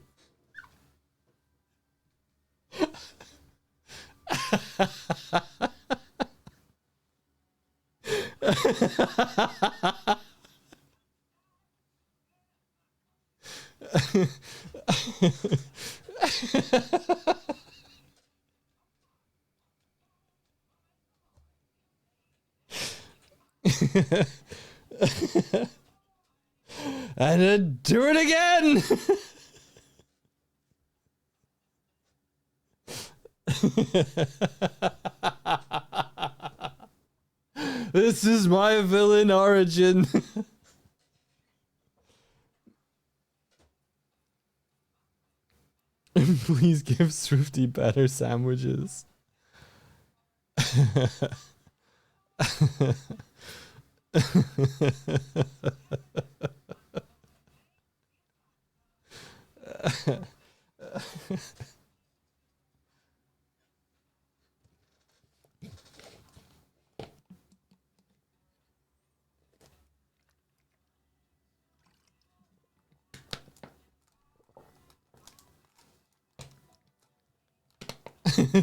And then do it again. This is my villain origin. Please give Swifty better sandwiches.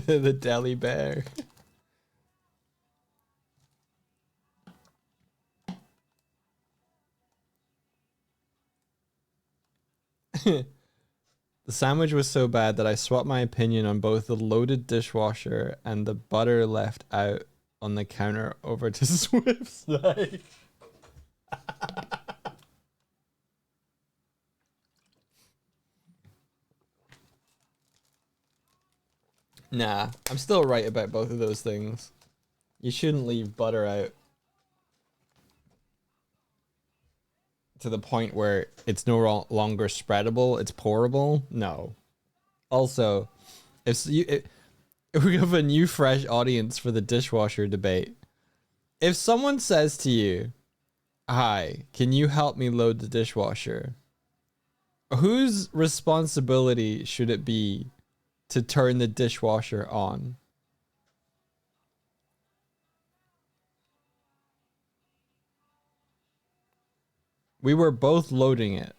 The deli bear. The sandwich was so bad that I swapped my opinion on both the loaded dishwasher and the butter left out on the counter over to Swift's knife. Nah, I'm still right about both of those things. You shouldn't leave butter out to the point where it's no longer spreadable, it's pourable. No. Also, if we have a new fresh audience for the dishwasher debate. If someone says to you, "Hi, can you help me load the dishwasher?" Whose responsibility should it be to turn the dishwasher on? We were both loading it.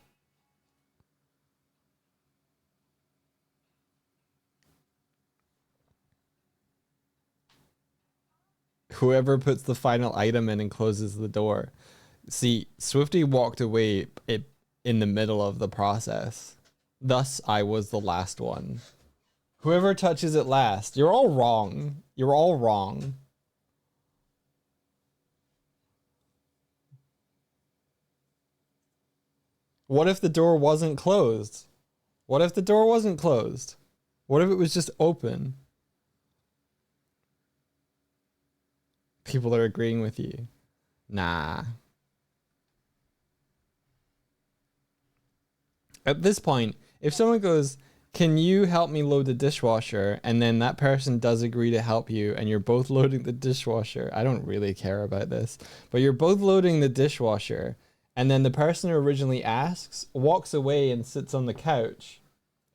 Whoever puts the final item in and closes the door. See, Swifty walked away in the middle of the process. Thus, I was the last one. Whoever touches it last, you're all wrong. You're all wrong. What if the door wasn't closed? What if the door wasn't closed? What if it was just open? People are agreeing with you. Nah. At this point, if someone goes, "Can you help me load the dishwasher?" and then that person does agree to help you and you're both loading the dishwasher. I don't really care about this, but you're both loading the dishwasher and then the person who originally asks walks away and sits on the couch,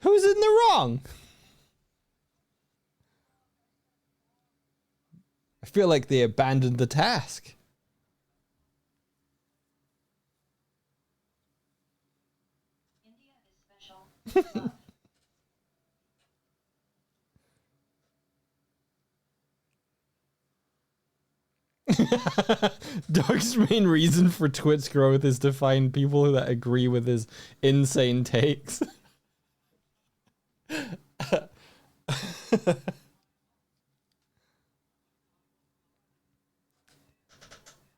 who's in the wrong? I feel like they abandoned the task. India is special. Love. Doug's main reason for Twit's growth is to find people that agree with his insane takes.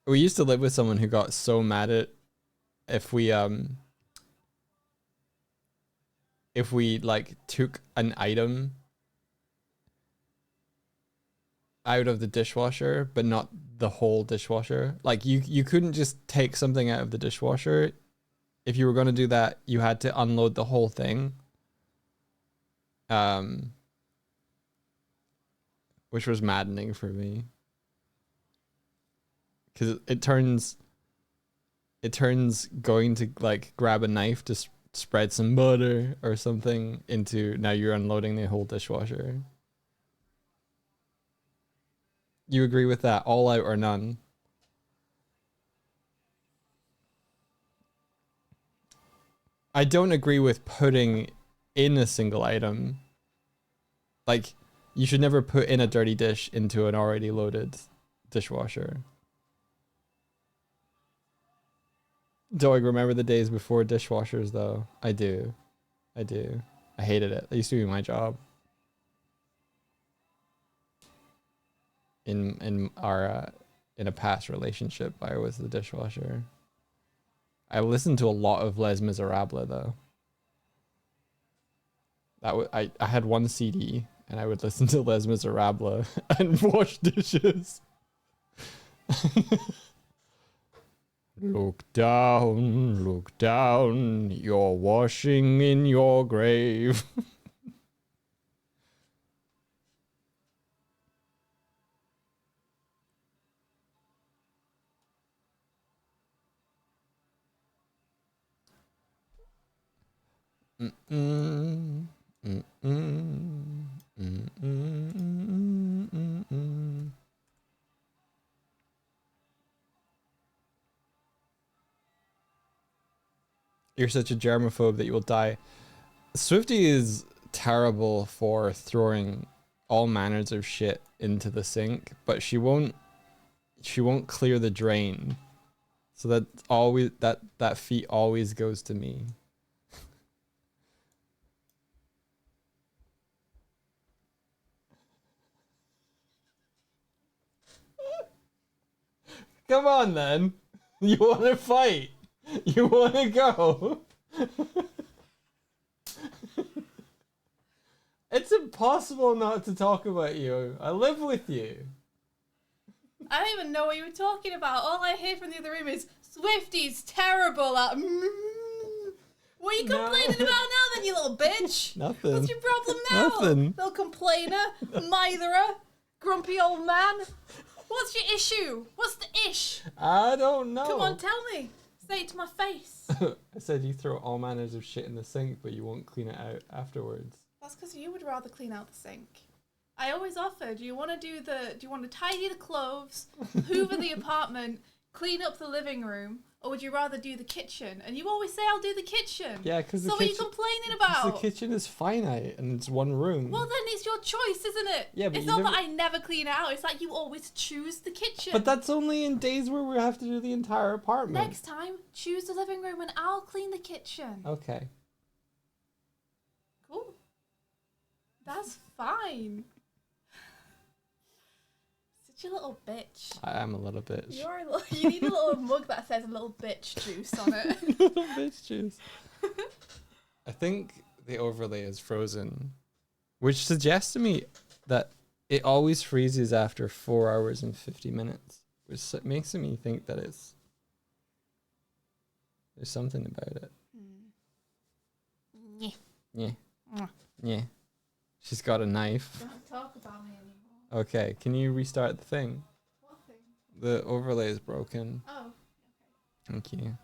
We used to live with someone who got so mad at if we like took an item out of the dishwasher, but not the whole dishwasher. Like you couldn't just take something out of the dishwasher. If you were going to do that, you had to unload the whole thing. Which was maddening for me. Cuz it turns going to like grab a knife to spread some butter or something into now you're unloading the whole dishwasher. You agree with that? All out or none? I don't agree with putting in a single item. Like, you should never put in a dirty dish into an already loaded dishwasher. Doig, remember the days before dishwashers, though? I do. I hated it. It used to be my job. In a past relationship, I was the dishwasher. I listened to a lot of Les Miserables, though. I had one CD, and I would listen to Les Miserables and wash dishes. Look down, you're washing in your grave. You're such a germaphobe that you will die. Swifty is terrible for throwing all manners of shit into the sink, but she won't clear the drain. So that always that feat always goes to me. Come on then. You want to fight? You want to go? It's impossible not to talk about you. I live with you. I don't even know what you were talking about. All I hear from the other room is Swifty's terrible at. What are you complaining about now, then, you little bitch? Nothing. What's your problem now? Nothing. Little complainer, mitherer, grumpy old man. What's your issue? What's the ish? I don't know. Come on, tell me. Say it to my face. I said you throw all manners of shit in the sink, but you won't clean it out afterwards. That's because you would rather clean out the sink. I always offer, do you want to tidy the clothes, hoover the apartment, clean up the living room, or would you rather do the kitchen? And you always say, I'll do the kitchen. Yeah, because so what are you complaining about? The kitchen is finite and it's one room. Well, then it's your choice, isn't it? Yeah, but it's not that I never clean it out. It's like you always choose the kitchen. But that's only in days where we have to do the entire apartment. Next time, choose the living room and I'll clean the kitchen. Okay. Cool. That's fine. Such a little bitch. I am a little bitch. You need a little mug that says little bitch juice on it. Little bitch juice. I think the overlay is frozen, which suggests to me that it always freezes after 4 hours and 50 minutes, which makes me think that there's something about it. Yeah. Yeah. Mwah. Yeah. She's got a knife. Don't talk about me anymore. Okay, can you restart the thing? What thing? The overlay is broken. Oh. Thank you.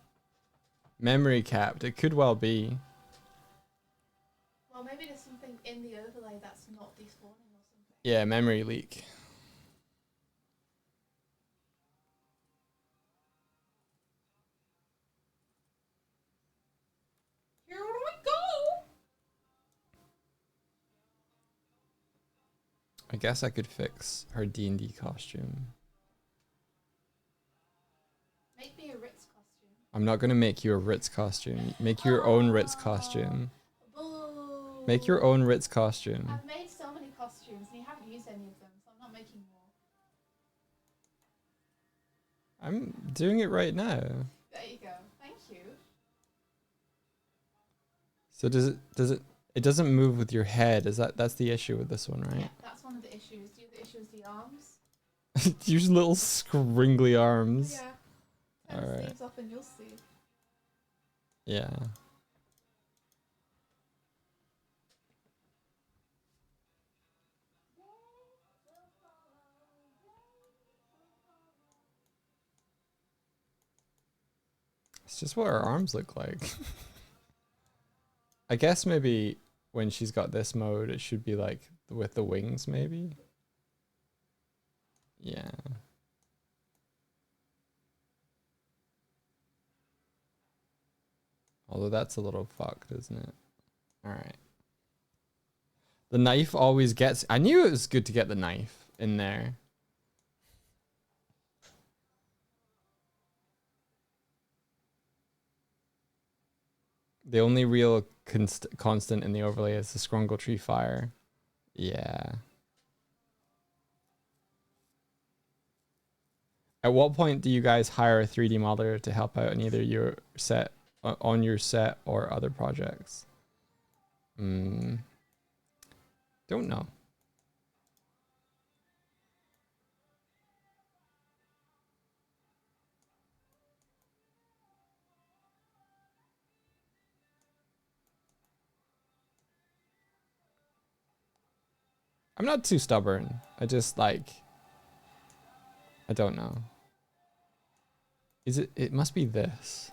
Memory capped. It could well be. Well, maybe there's something in the overlay that's not despawning or something. Yeah, memory leak. Here we go! I guess I could fix her D&D costume. Make me a Ritz costume. I'm not gonna make you a Ritz costume. Make your own Ritz costume. Boo. Make your own Ritz costume. I've made so many costumes and you haven't used any of them, so I'm not making more. I'm doing it right now. There you go. Thank you. So it doesn't move with your head. That's the issue with this one, Yeah, right? that's one of the issues. The other issue is the arms. Use little scringly arms. Yeah. Turn the Alright. sleeves up and you'll see. Yeah. It's just what her arms look like. I guess maybe when she's got this mode, it should be like with the wings, maybe. Yeah. Although that's a little fucked, isn't it? All right. The knife always gets... I knew it was good to get the knife in there. The only real constant in the overlay is the Scrungle Tree Fire. Yeah. At what point do you guys hire a 3D modeler to help out in either your set, on your set, or other projects? Don't know. I'm not too stubborn. I just like... I don't know. Is it... It must be this.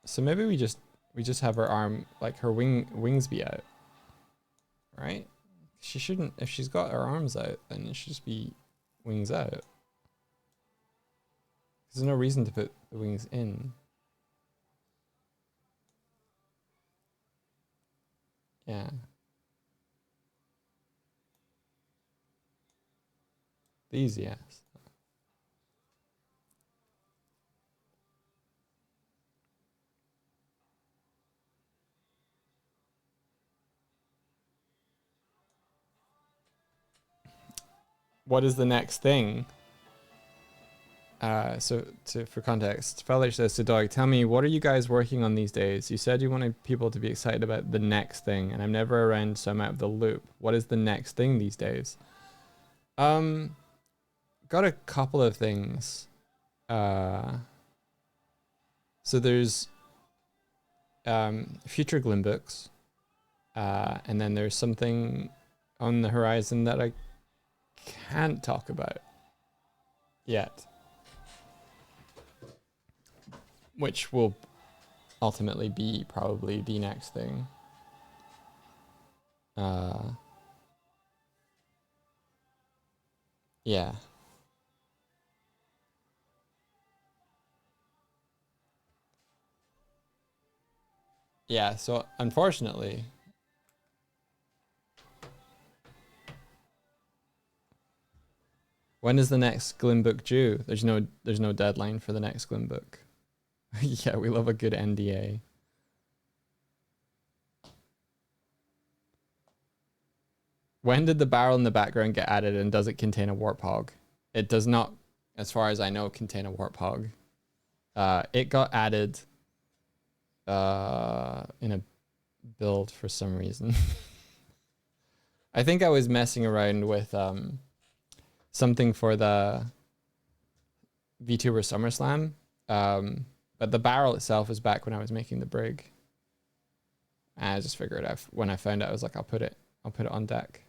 So maybe we just have her arm, like her wings be out. Right? She shouldn't... If she's got her arms out, then it should just be wings out. There's no reason to put the wings in. Yeah. These, yes. What is the next thing? For context, Felix says to Dog, tell me, what are you guys working on these days? You said you wanted people to be excited about the next thing, and I'm never around, so I'm out of the loop. What is the next thing these days? Got a couple of things. So there's future Glimbooks, and then there's something on the horizon that I can't talk about yet, which will ultimately be probably the next thing. Yeah. Yeah, so unfortunately, when is the next Glimbook due? There's no deadline for the next Glimbook. Yeah, we love a good NDA. When did the barrel in the background get added, and does it contain a warthog? It does not, as far as I know, contain a warthog. It got added in a build for some reason. I think I was messing around with something for the VTuber SummerSlam, but the barrel itself was back when I was making the brig. And I just figured out when I found out, I was like, I'll put it I'll put it on deck.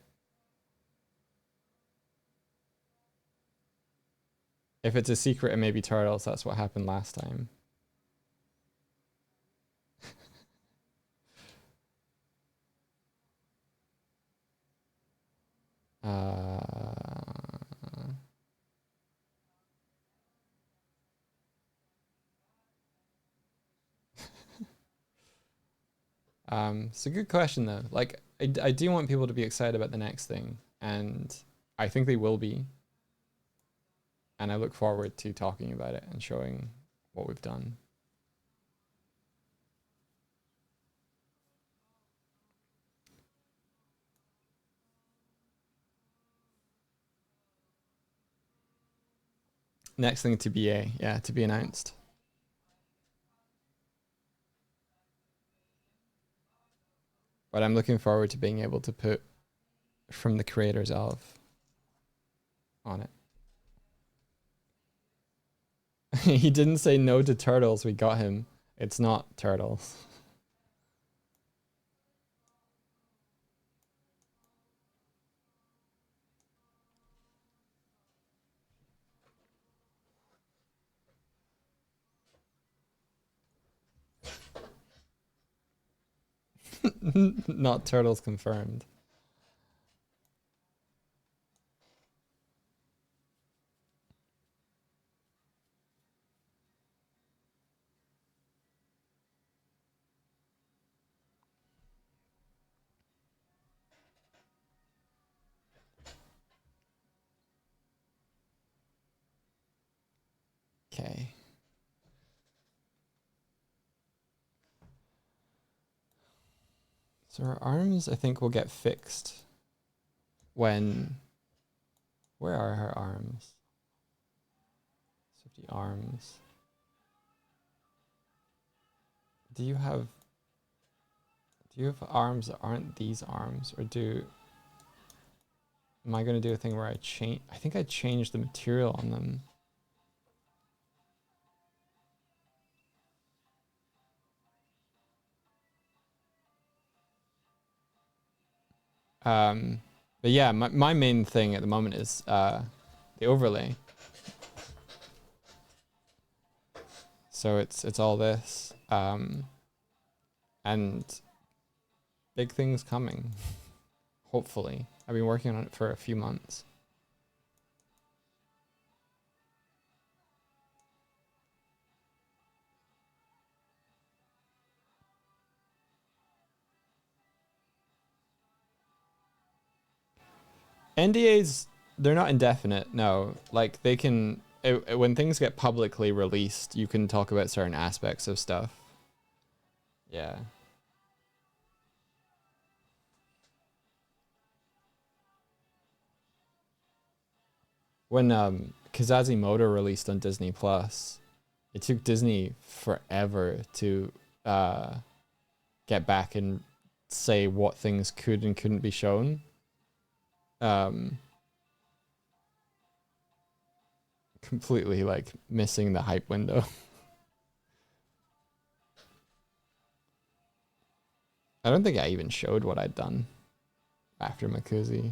If it's a secret, it may be turtles. That's what happened last time. It's a good question though. Like, I do want people to be excited about the next thing, and I think they will be. And I look forward to talking about it and showing what we've done. Next thing to be to be announced. But I'm looking forward to being able to put from the creators of on it. He didn't say no to turtles. We got him. It's not turtles. Not turtles confirmed. Okay. So her arms, I think, will get fixed when... Where are her arms? 50 arms. Do you have arms that aren't these arms? Or am I going to do a thing where I think I changed the material on them. But yeah, my main thing at the moment is the overlay. So it's all this, and big things coming. Hopefully, I've been working on it for a few months. NDAs, they're not indefinite. No, like they can. When things get publicly released, you can talk about certain aspects of stuff. Yeah. When Kazazimoto released on Disney Plus, it took Disney forever to get back and say what things could and couldn't be shown. Completely like missing the hype window. I don't think I even showed what I'd done after Makuzi.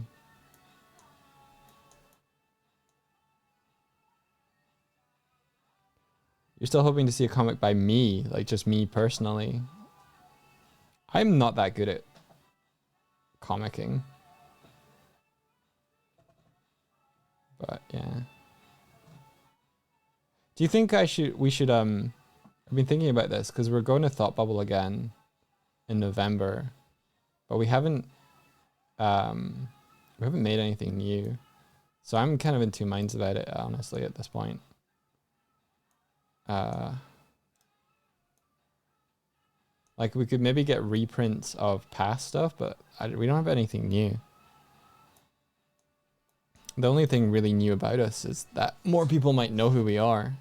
You're still hoping to see a comic by me, like just me personally. I'm not that good at comicking. But yeah. Do you think we should I've been thinking about this because we're going to Thought Bubble again in November, but we haven't made anything new. So I'm kind of in two minds about it, honestly, at this point. Like we could maybe get reprints of past stuff, but we don't have anything new. The only thing really new about us is that more people might know who we are.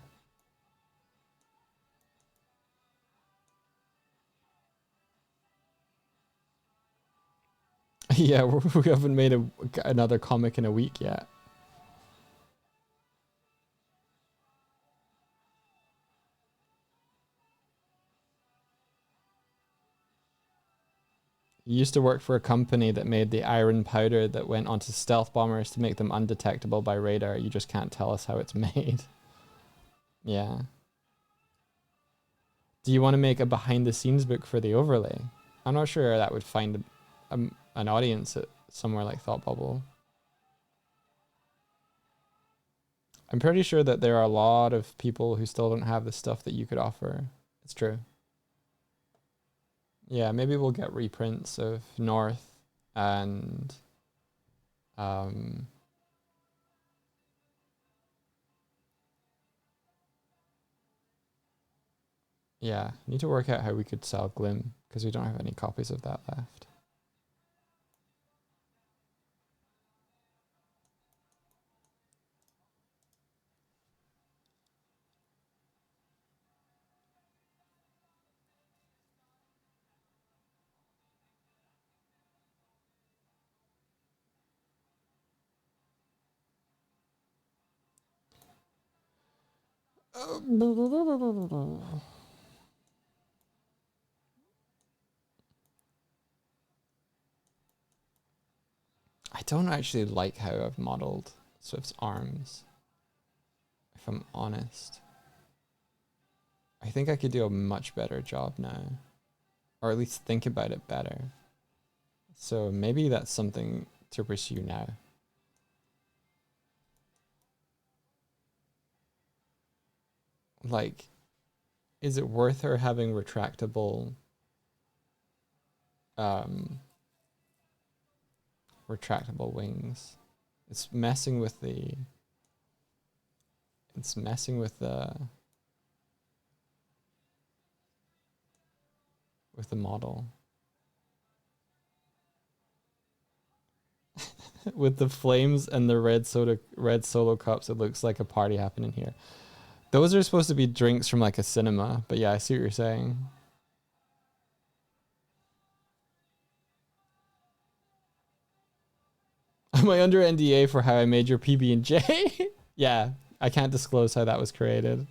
Yeah, we haven't made another comic in a week yet. You used to work for a company that made the iron powder that went onto stealth bombers to make them undetectable by radar. You just can't tell us how it's made. Yeah. Do you want to make a behind the scenes book for the overlay? I'm not sure that would find an audience at somewhere like Thought Bubble. I'm pretty sure that there are a lot of people who still don't have the stuff that you could offer. It's true. Yeah, maybe we'll get reprints of North and yeah, need to work out how we could sell Glim because we don't have any copies of that left. I don't actually like how I've modeled Swift's arms, if I'm honest. I think I could do a much better job now, or at least think about it better. So maybe that's something to pursue now. Like, is it worth her having retractable wings? It's messing with the model. With the flames and the red solo cups, it looks like a party happening here. Those are supposed to be drinks from like a cinema, but yeah, I see what you're saying. Am I under NDA for how I made your PB&J? Yeah, I can't disclose how that was created.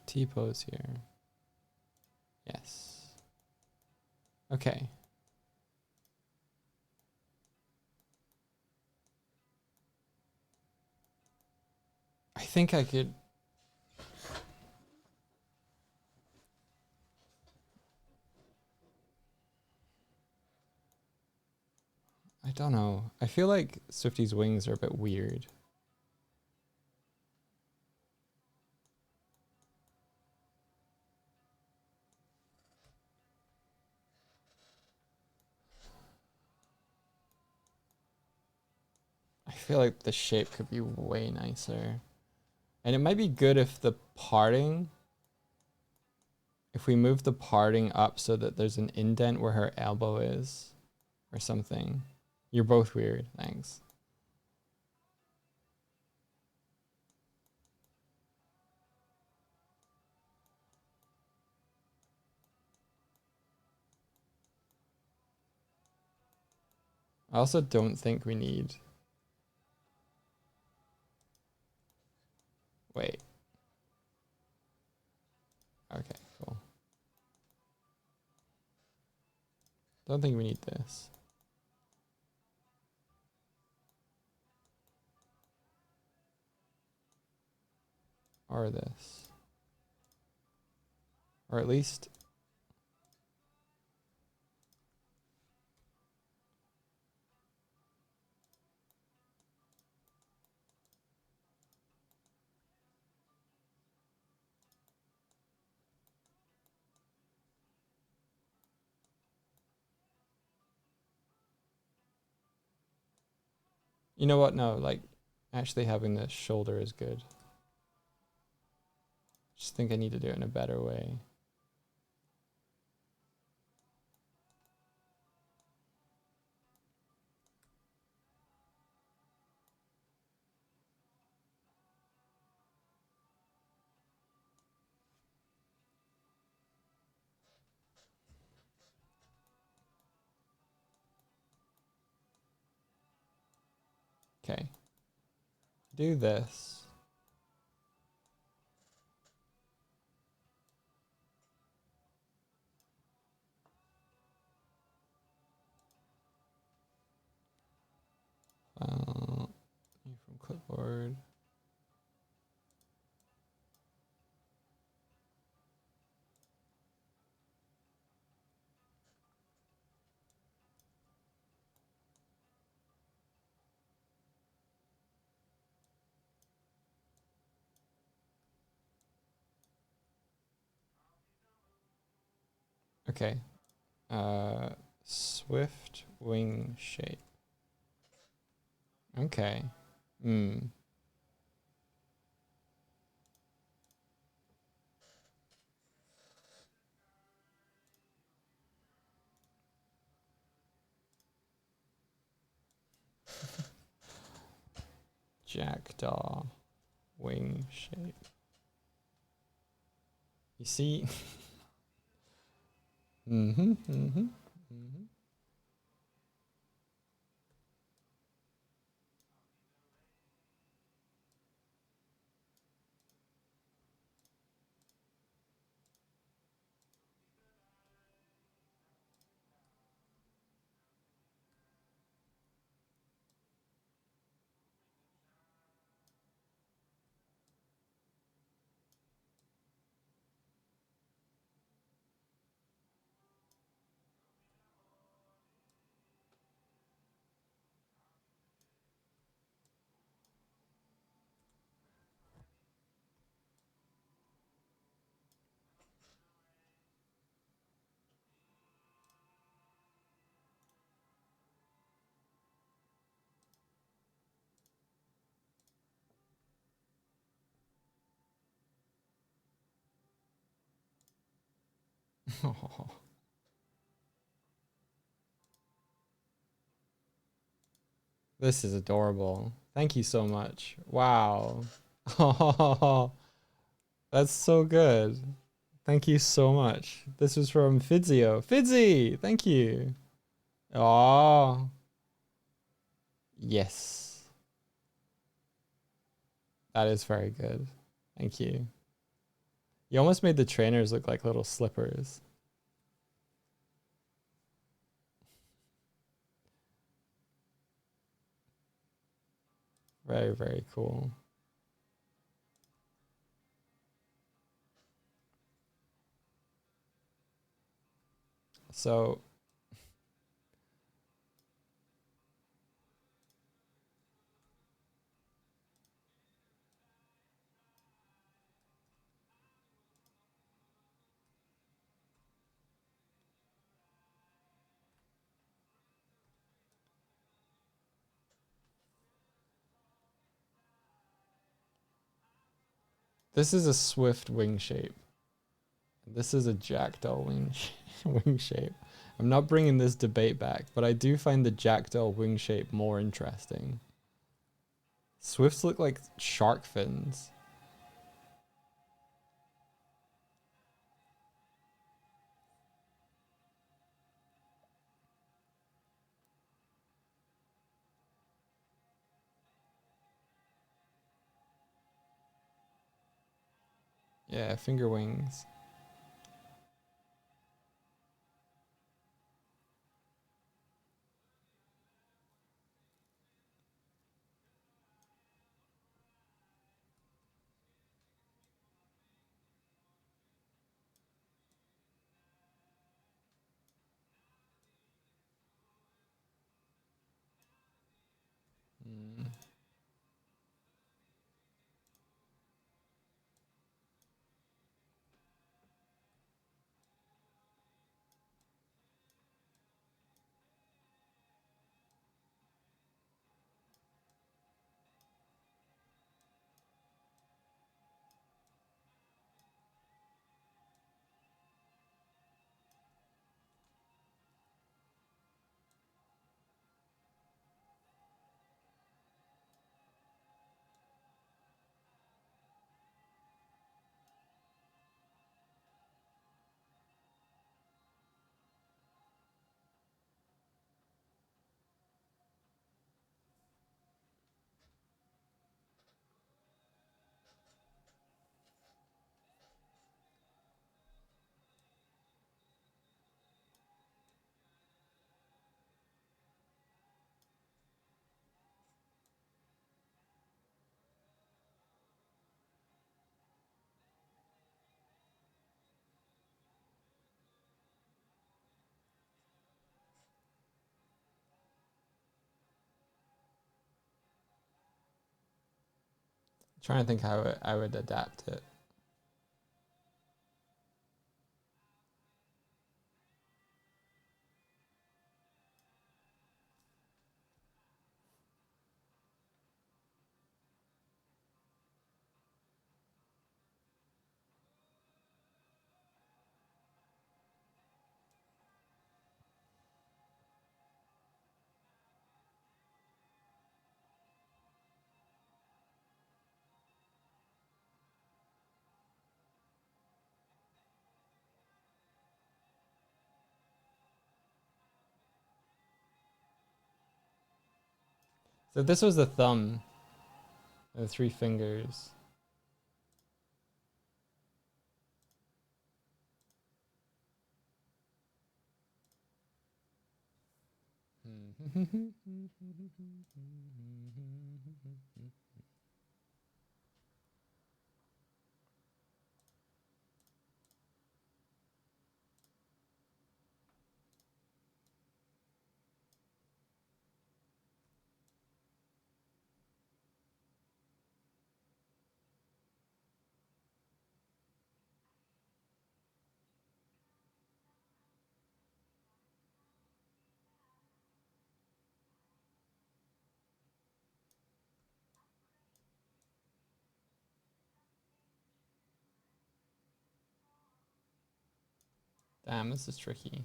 T-pose here. Yes. Okay. I think I could. I don't know. I feel like Swifty's wings are a bit weird. I feel like the shape could be way nicer. And it might be good if the parting, if we move the parting up so that there's an indent where her elbow is or something. You're both weird. Thanks. I also don't think we need... Wait. Okay, cool. Don't think we need this. Or this. Or at least... You know what? No, like, actually having this shoulder is good. Just think I need to do it in a better way. Okay. Do this. New from clipboard. Okay. Swift wing shape. Okay. Jackdaw wing shape. You see? This is adorable. Thank you so much. Wow. That's so good. Thank you so much. This was from Fidzio. Fidzy, thank you. Oh, yes. That is very good. Thank you. You almost made the trainers look like little slippers. Very, very cool. So this is a swift wing shape. This is a jackdaw wing wing shape. I'm not bringing this debate back, but I do find the jackdaw wing shape more interesting. Swifts look like shark fins. Yeah, finger wings. Mm. Trying to think how I would adapt it. So this was the thumb, the 3 fingers. Damn, this is tricky.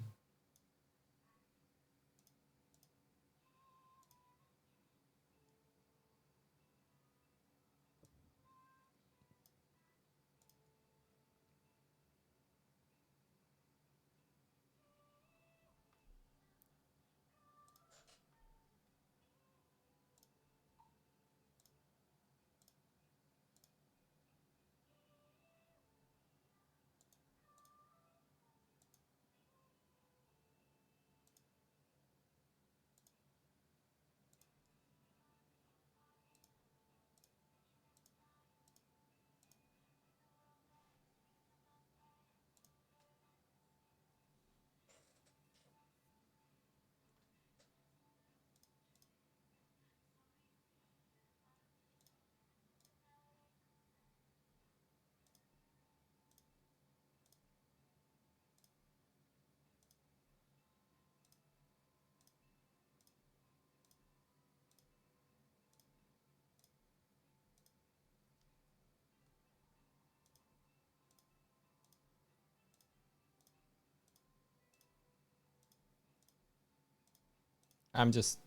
I'm just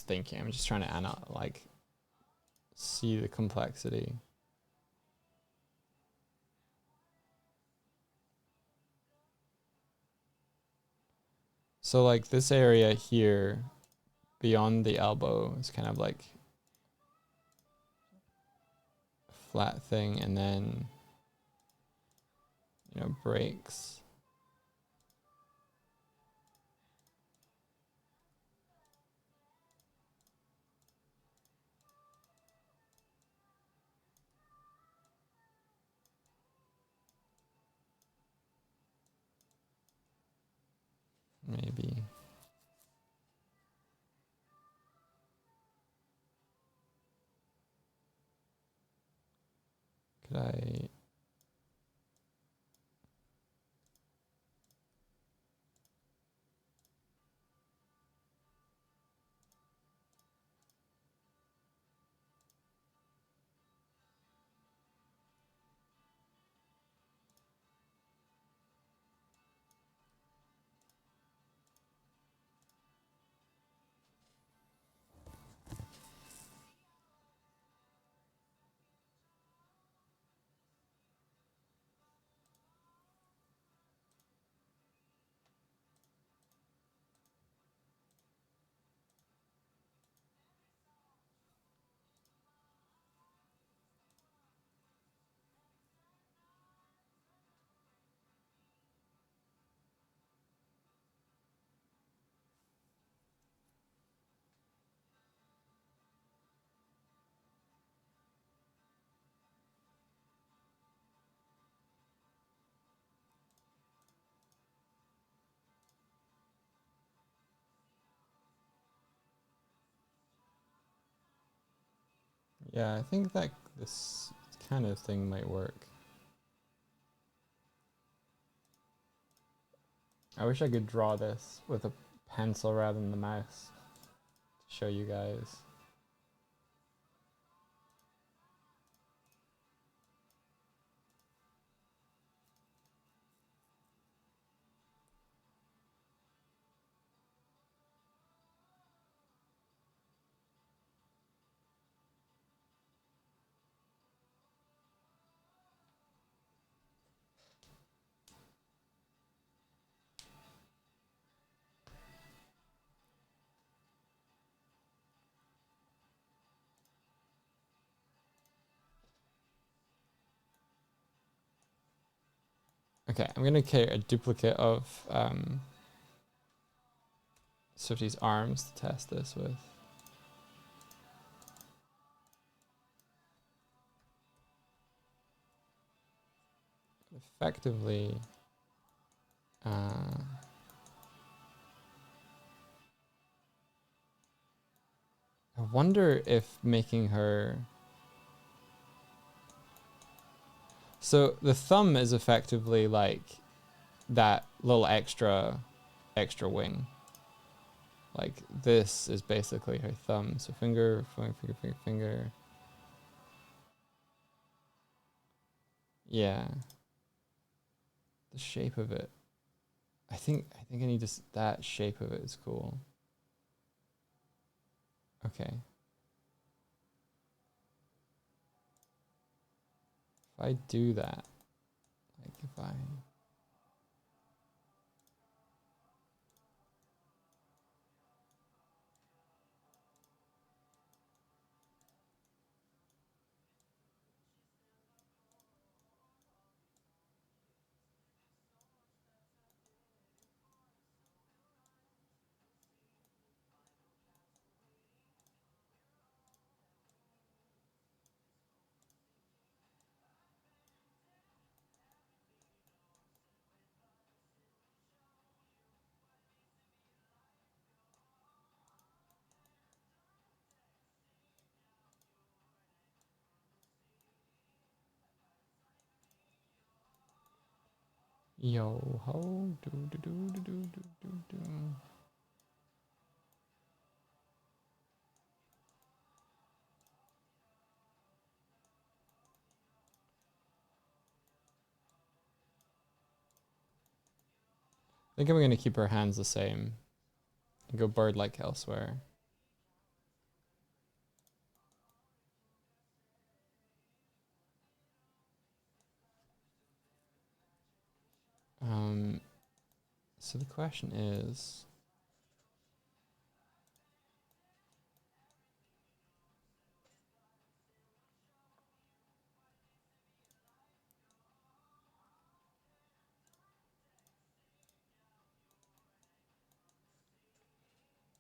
thinking. I'm just trying to like see the complexity. So like this area here beyond the elbow is kind of like a flat thing, and then breaks. Maybe. Could I? Yeah, I think that this kind of thing might work. I wish I could draw this with a pencil rather than the mouse to show you guys. Okay, I'm gonna create a duplicate of Swifty's arms to test this with. Effectively, I wonder if making her. So the thumb is effectively like that little extra wing. Like this is basically her thumb. So finger, finger. Yeah. The shape of it. I think I need that shape of it is cool. Okay. If I do that, like if I yo ho do do do do do do do do. I think I'm gonna keep her hands the same and go bird-like elsewhere. So the question is,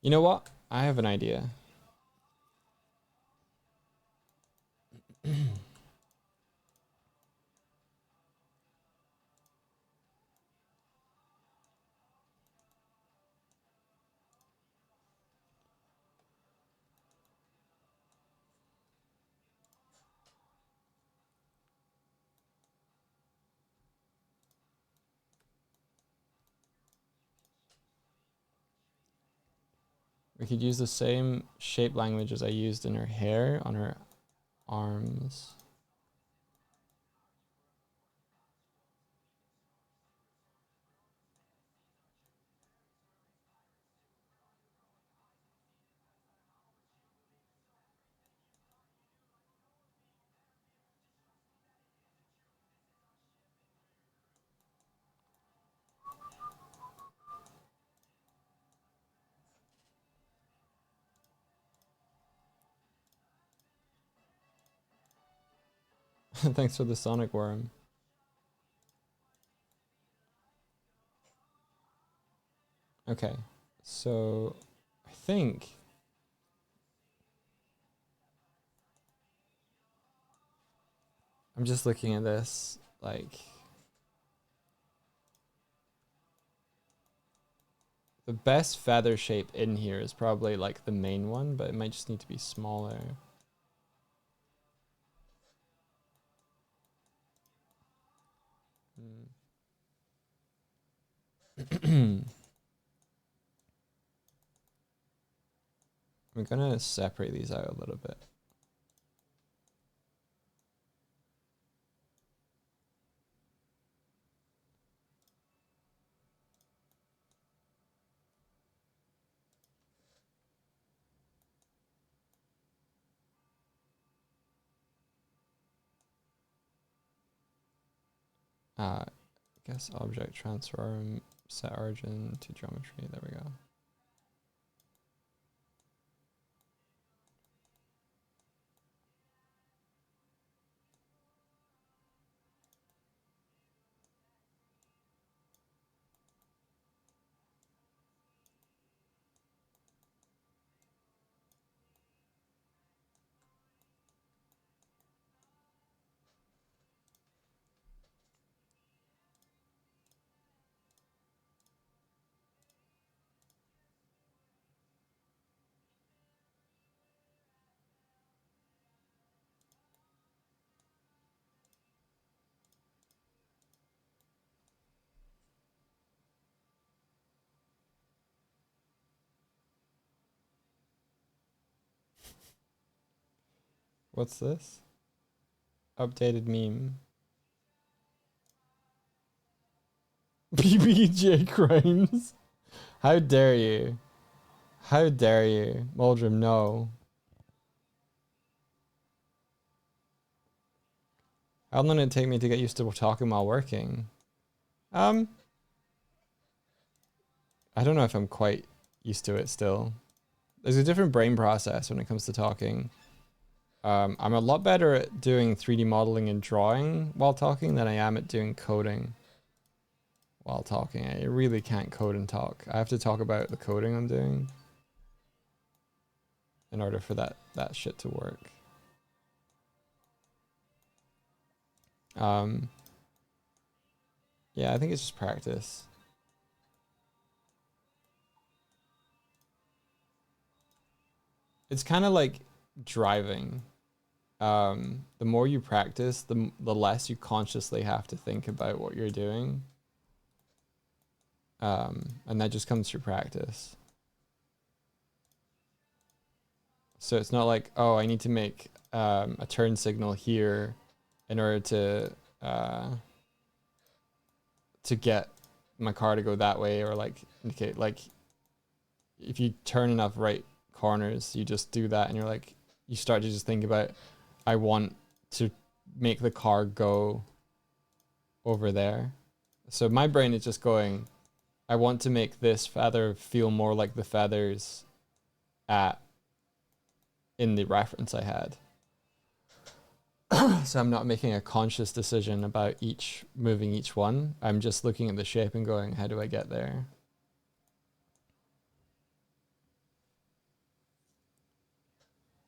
You know what? I have an idea. We could use the same shape language as I used in her hair on her arms. Thanks for the sonic worm. Okay, so I think I'm just looking at this, like the best feather shape in here is probably like the main one, but it might just need to be smaller. I'm gonna separate these out a little bit. I guess object transform, set origin to geometry. There we go. What's this? Updated meme. PBJ crimes. How dare you? How dare you? Moldrum, no. How long did it take me to get used to talking while working? I don't know if I'm quite used to it still. There's a different brain process when it comes to talking. I'm a lot better at doing 3D modeling and drawing while talking than I am at doing coding while talking. I really can't code and talk. I have to talk about the coding I'm doing in order for that shit to work. Yeah, I think it's just practice. It's kind of like driving. The more you practice, the less you consciously have to think about what you're doing. And that just comes through practice. So it's not like, oh, I need to make a turn signal here in order to get my car to go that way, or like indicate, like if you turn enough right corners, you just do that, and you're like, you start to just think about, I want to make the car go over there. So my brain is just going, I want to make this feather feel more like the feathers in the reference I had. So I'm not making a conscious decision about moving each one. I'm just looking at the shape and going, how do I get there?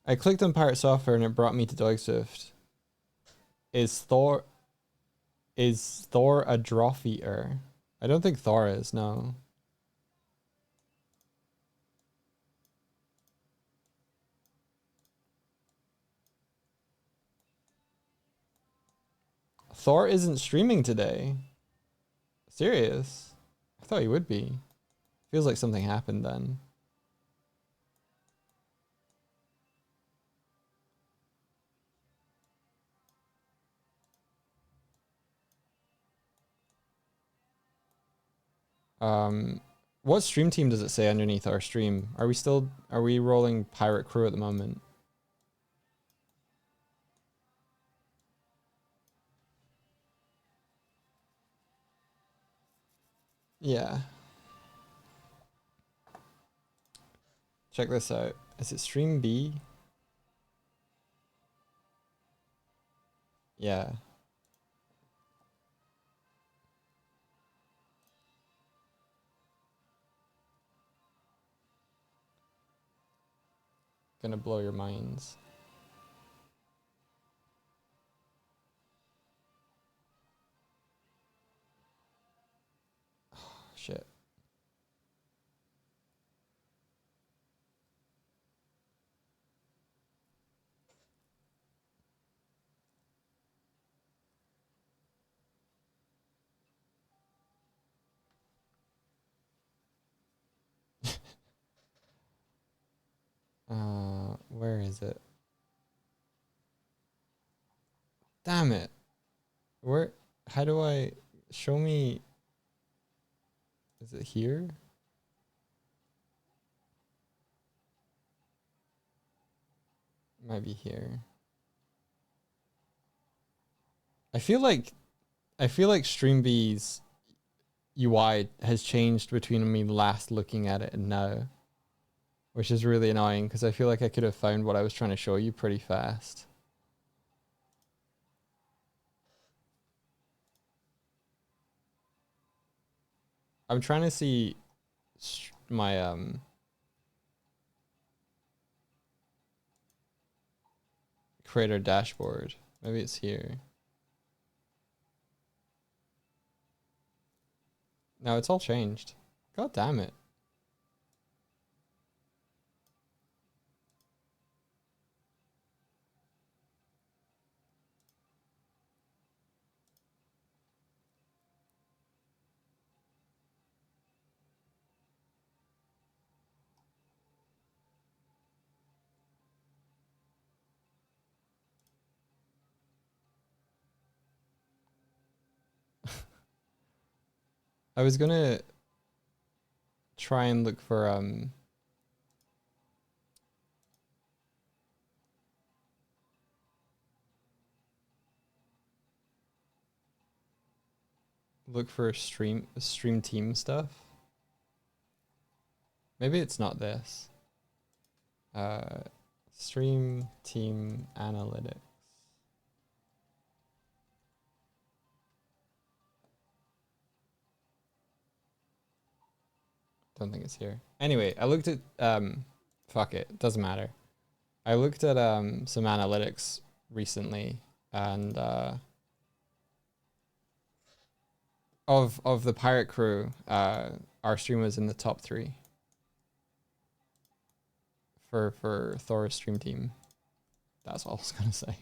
I clicked on Pirate Software and it brought me to Doigswift. Is Thor a Droth Eater? I don't think Thor is, no. Thor isn't streaming today. Serious? I thought he would be. Feels like something happened then. What stream team does it say underneath our stream? Are we rolling Pirate Crew at the moment? Yeah. Check this out. Is it stream B? Yeah. Gonna blow your minds. Shit. Where is it? Damn it. How do I show me? Is it here? Might be here. I feel like StreamB's UI has changed between me last looking at it and now, which is really annoying because I feel like I could have found what I was trying to show you pretty fast. I'm trying to see my creator dashboard. Maybe it's here. No, it's all changed. God damn it. I was gonna try and look for stream team stuff. Maybe it's not this. Stream team analytics. Don't think it's here. Anyway, I looked at fuck it, doesn't matter. I looked at some analytics recently and of the Pirate Crew, our stream was in the top 3 for Thor's stream team. That's all I was gonna say.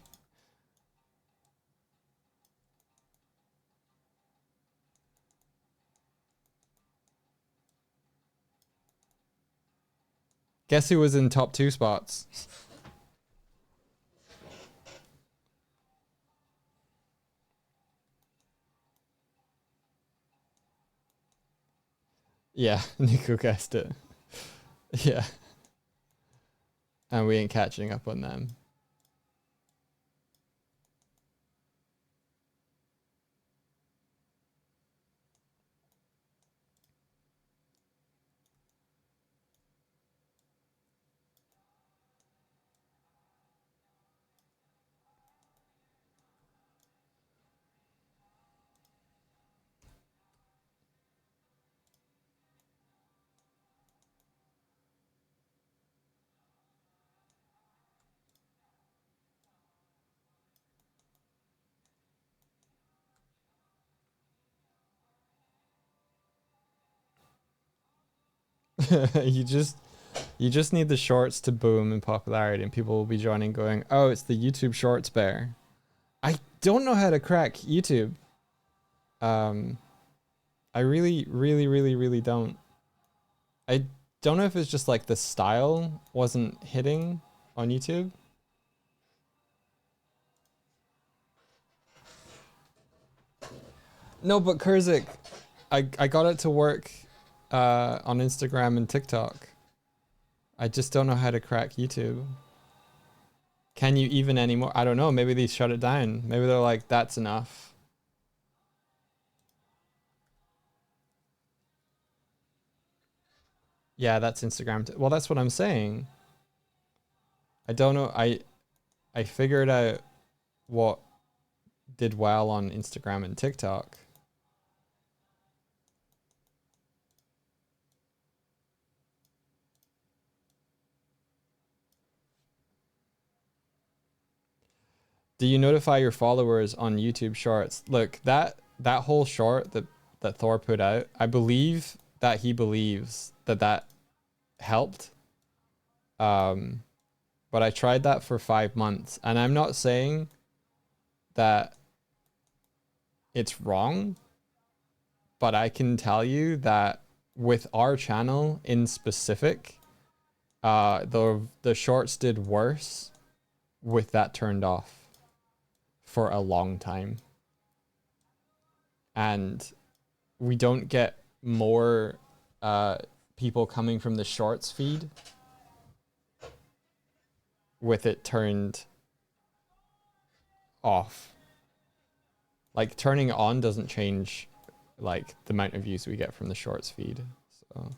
Guess who was in top 2 spots? Yeah, Nico guessed it. Yeah. And we ain't catching up on them. you just need the shorts to boom in popularity, and people will be joining, going, "Oh, it's the YouTube Shorts bear." I don't know how to crack YouTube. I really, really, really, really don't. I don't know if it's just like the style wasn't hitting on YouTube. No, but Kurzik, I got it to work on Instagram and TikTok. I just don't know how to crack YouTube. Can you even anymore? I don't know. Maybe they shut it down. Maybe they're like, that's enough. Yeah, that's Instagram. Well, that's what I'm saying. I don't know. I figured out what did well on Instagram and TikTok. Do you notify your followers on YouTube Shorts? Look, that whole short that Thor put out, I believe that he believes that helped. But I tried that for 5 months, and I'm not saying that it's wrong, but I can tell you that with our channel in specific, the shorts did worse with that turned off for a long time. And we don't get more people coming from the shorts feed with it turned off. Like, turning it on doesn't change like the amount of views we get from the shorts feed. So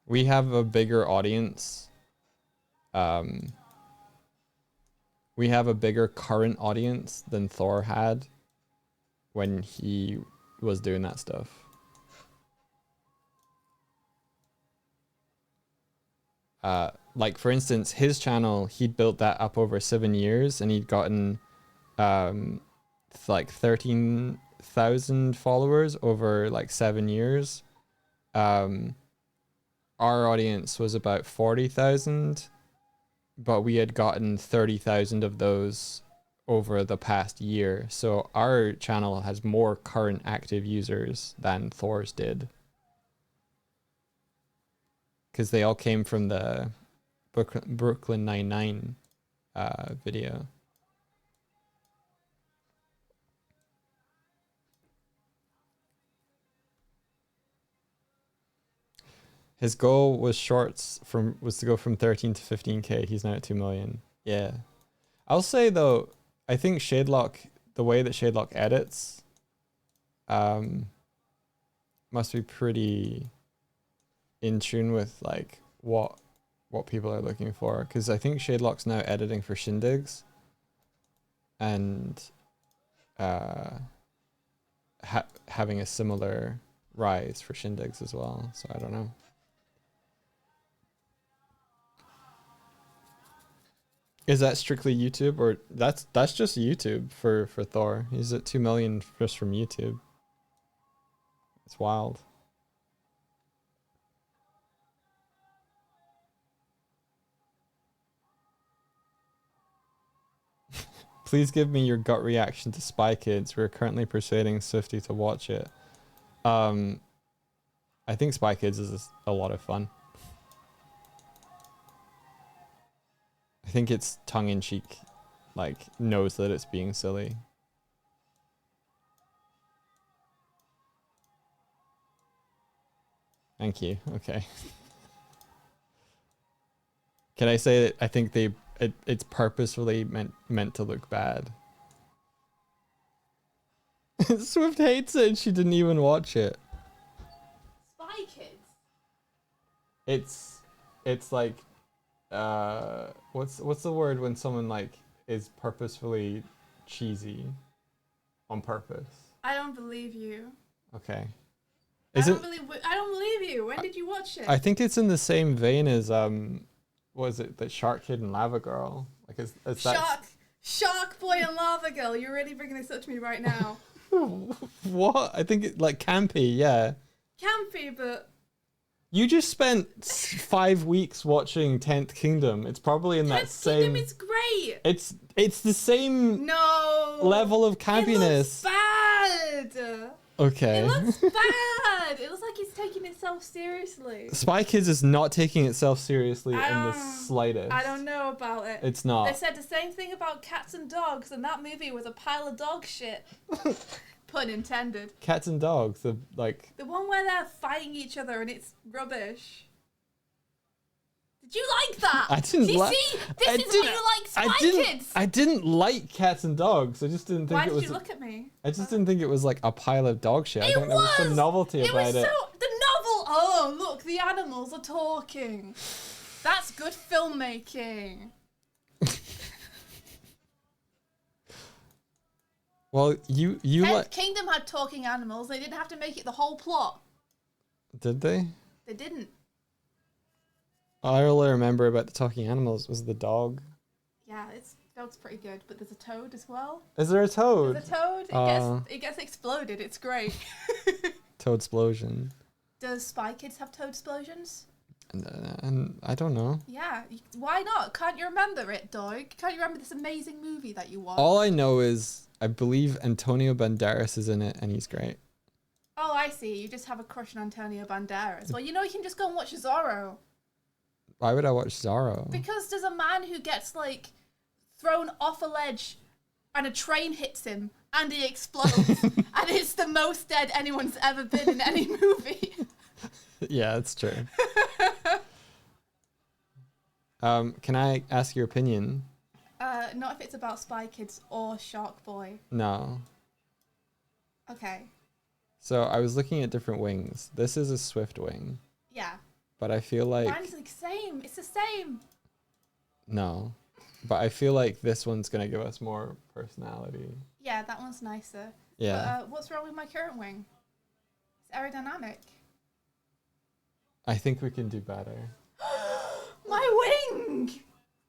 we have a bigger audience. We have a bigger current audience than Thor had when he was doing that stuff. Like, for instance, his channel, he'd built that up over 7 years, and he'd gotten like 13,000 followers over like 7 years. Our audience was about 40,000, but we had gotten 30,000 of those over the past year. So our channel has more current active users than Thor's did, because they all came from the Brooklyn Nine-Nine video. His goal was to go from 13 to 15K. He's now at 2 million. Yeah. I'll say though, I think Shadelock, the way that Shadelock edits, must be pretty in tune with like what people are looking for. Because I think Shadelock's now editing for Shindigs, and having a similar rise for Shindigs as well. So I don't know. Is that strictly YouTube, or that's just YouTube for Thor? He's at 2 million just from YouTube. It's wild. Please give me your gut reaction to Spy Kids. We're currently persuading Swifty to watch it. I think Spy Kids is a lot of fun. I think it's tongue-in-cheek, like, knows that it's being silly. Thank you. Okay. Can I say that I think it's purposefully meant to look bad? Swift hates it and she didn't even watch it. Spy Kids. It's like what's the word when someone like is purposefully cheesy on purpose? I don't believe you. Okay. I don't believe you. When did you watch it? I think it's in the same vein as was it the Shark Kid and Lava Girl? Like is that Shark Boy and Lava Girl. You're really bringing this up to me right now. What? I think it like campy, yeah. Campy, but You just spent 5 weeks watching 10th Kingdom. It's probably in that Tenth same. Kingdom is great. It's the same No. level of campiness. It looks bad. Okay. It looks bad. It looks like it's taking itself seriously. Spy Kids is not taking itself seriously in the slightest. I don't know about it. It's not. They said the same thing about Cats and Dogs, and that movie was a pile of dog shit. Pun intended. Cats and Dogs, the The one where they're fighting each other and it's rubbish. Did you like that? I didn't like. See, this is why you like Spy Kids. I didn't like Cats and Dogs. I just didn't think Why it did was. you look at me? I just didn't think it was like a pile of dog shit. I It think there was some was! novelty It about was it. so the novel. Oh, look, the animals are talking. That's good filmmaking. Well, you Tenth like. Kingdom had talking animals. They didn't have to make it the whole plot. Did they? They didn't. All I remember about the talking animals was the dog. Yeah, dog's pretty good, but there's a toad as well. Is there a toad? There's a toad. It gets exploded. It's great. Toad explosion. Does Spy Kids have toad explosions? And I don't know. Yeah. Why not? Can't you remember it, dog? Can't you remember this amazing movie that you watched? All I know is I believe Antonio Banderas is in it, and he's great. Oh, I see. You just have a crush on Antonio Banderas. Well, you know you can just go and watch Zorro. Why would I watch Zorro? Because there's a man who gets, like, thrown off a ledge and a train hits him and he explodes. And it's the most dead anyone's ever been in any movie. Yeah, it's true. Can I ask your opinion? Not if it's about Spy Kids or Shark Boy. No. Okay. So I was looking at different wings. This is a Swift wing, Yeah. but I feel like Mine's the same. It's the same. no. But I feel like this one's gonna give us more personality. Yeah, that one's nicer. Yeah. But, what's wrong with my current wing? It's aerodynamic. I think we can do better. My wing!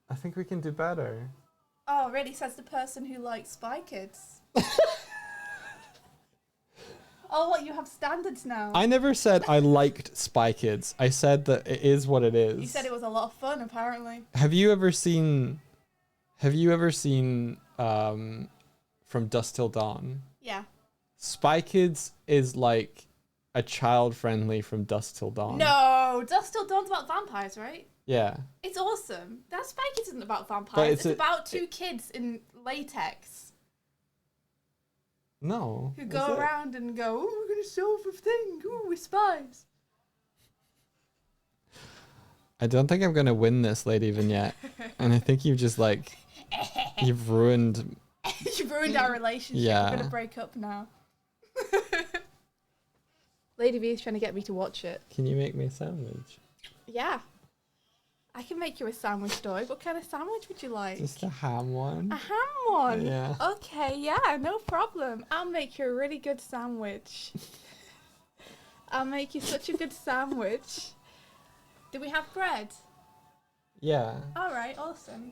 I think we can do better. Oh, really? Says the person who likes Spy Kids. Oh, what? You have standards now. I never said I liked Spy Kids. I said that it is what it is. You said it was a lot of fun, apparently. Have you ever seen From Dusk Till Dawn? Yeah. Spy Kids is like a child-friendly From Dusk Till Dawn. No, Dusk Till Dawn's about vampires, right? Yeah. It's awesome. That Spy Kids isn't about But vampires. it's It's about two kids in latex No. who is go it? around and go, "Oh, we're gonna solve a thing. Oh, we're spies." I don't think I'm gonna win this late even yet. And I think you've just like you've ruined. You've ruined our relationship. Yeah. We're gonna break up now. Lady V is trying to get me to watch it. Can you make me a sandwich? Yeah. I can make you a sandwich, dog. What kind of sandwich would you like? Just a ham one. A ham one? Yeah. Okay, yeah, no problem. I'll make you a really good sandwich. I'll make you such a good sandwich. Do we have bread? Yeah. Alright, awesome.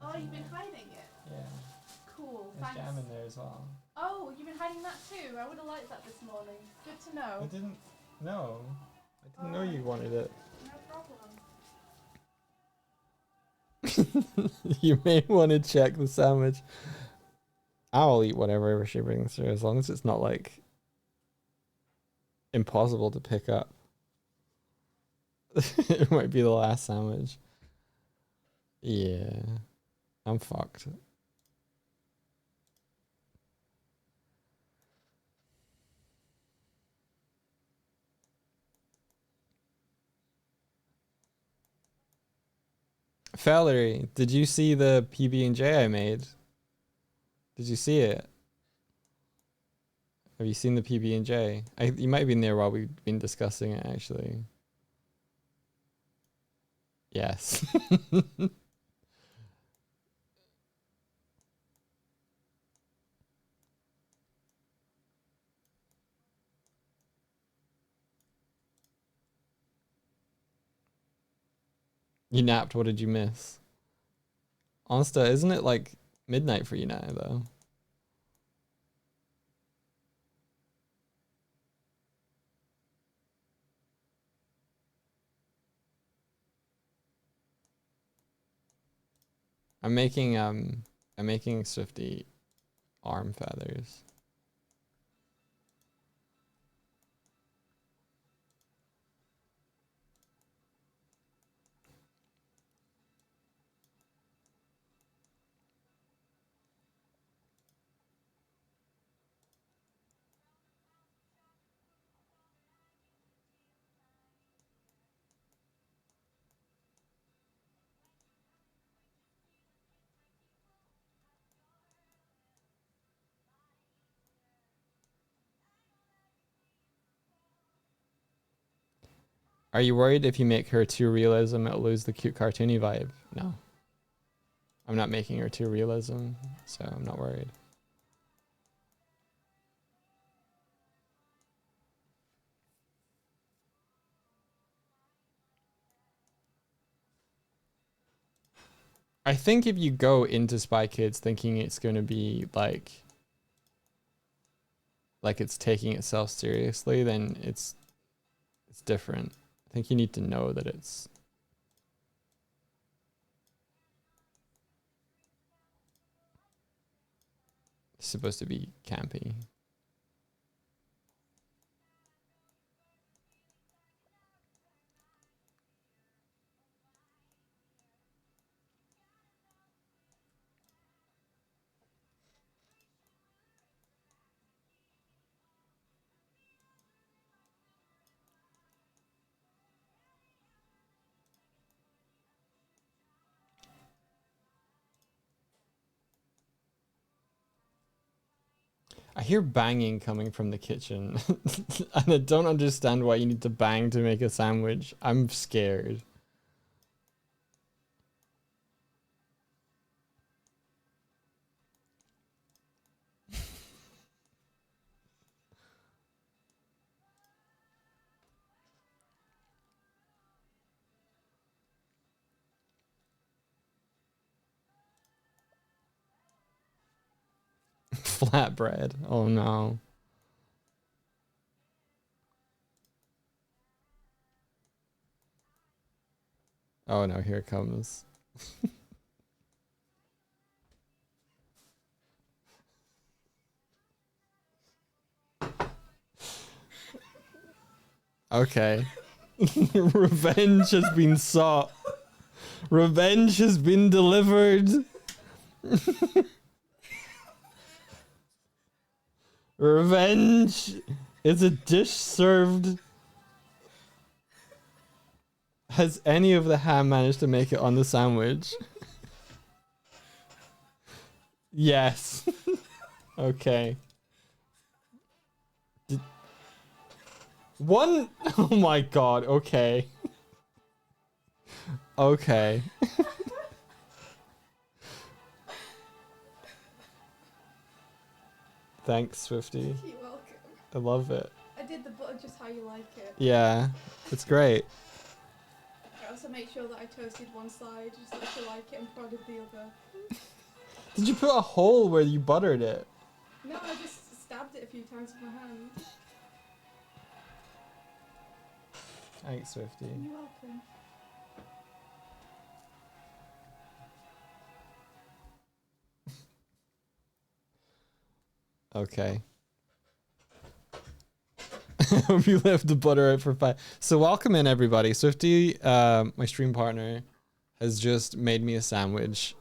Oh, you've been hiding it? Yeah. Cool, There's thanks. jam in there as well. Oh, you've been hiding that too? I would have liked that this morning. Good to I know. didn't know. I didn't know you wanted it. No problem. You may want to check the sandwich. I'll eat whatever she brings through as long as it's not like impossible to pick up. It might be the last sandwich. Yeah. I'm fucked. Valerie, did you see the PB&J I made? Did you see it? Have you seen the PB&J? You might have been there while we've been discussing it, actually. Yes. You napped. What did you miss? Honesta, isn't it like midnight for you now, though? I'm making Swifty arm feathers. Are you worried if you make her too realism, it'll lose the cute cartoony vibe? No. I'm not making her too realism, so I'm not worried. I think if you go into Spy Kids thinking it's going to be like it's taking itself seriously, then it's different. I think you need to know that it's supposed to be campy. I hear banging coming from the kitchen, and I don't understand why you need to bang to make a sandwich. I'm scared. Flatbread. Oh no. Oh no, here it comes. Okay. Revenge has been sought. Revenge has been delivered. Revenge is a dish served. Has any of the ham managed to make it on the sandwich? Yes. Okay. One. Oh my god. Okay. Okay. Thanks, Swifty. You're welcome. I love it. I did the butter just how you like it. Yeah, it's great. I also make sure that I toasted one side just like you like it and prodded the other. Did you put a hole where you buttered it? No, I just stabbed it a few times with my hand. Thanks, Swifty. You're welcome. Okay. Hope you left the butter out for 5. So welcome in everybody. Swifty, my stream partner, has just made me a sandwich,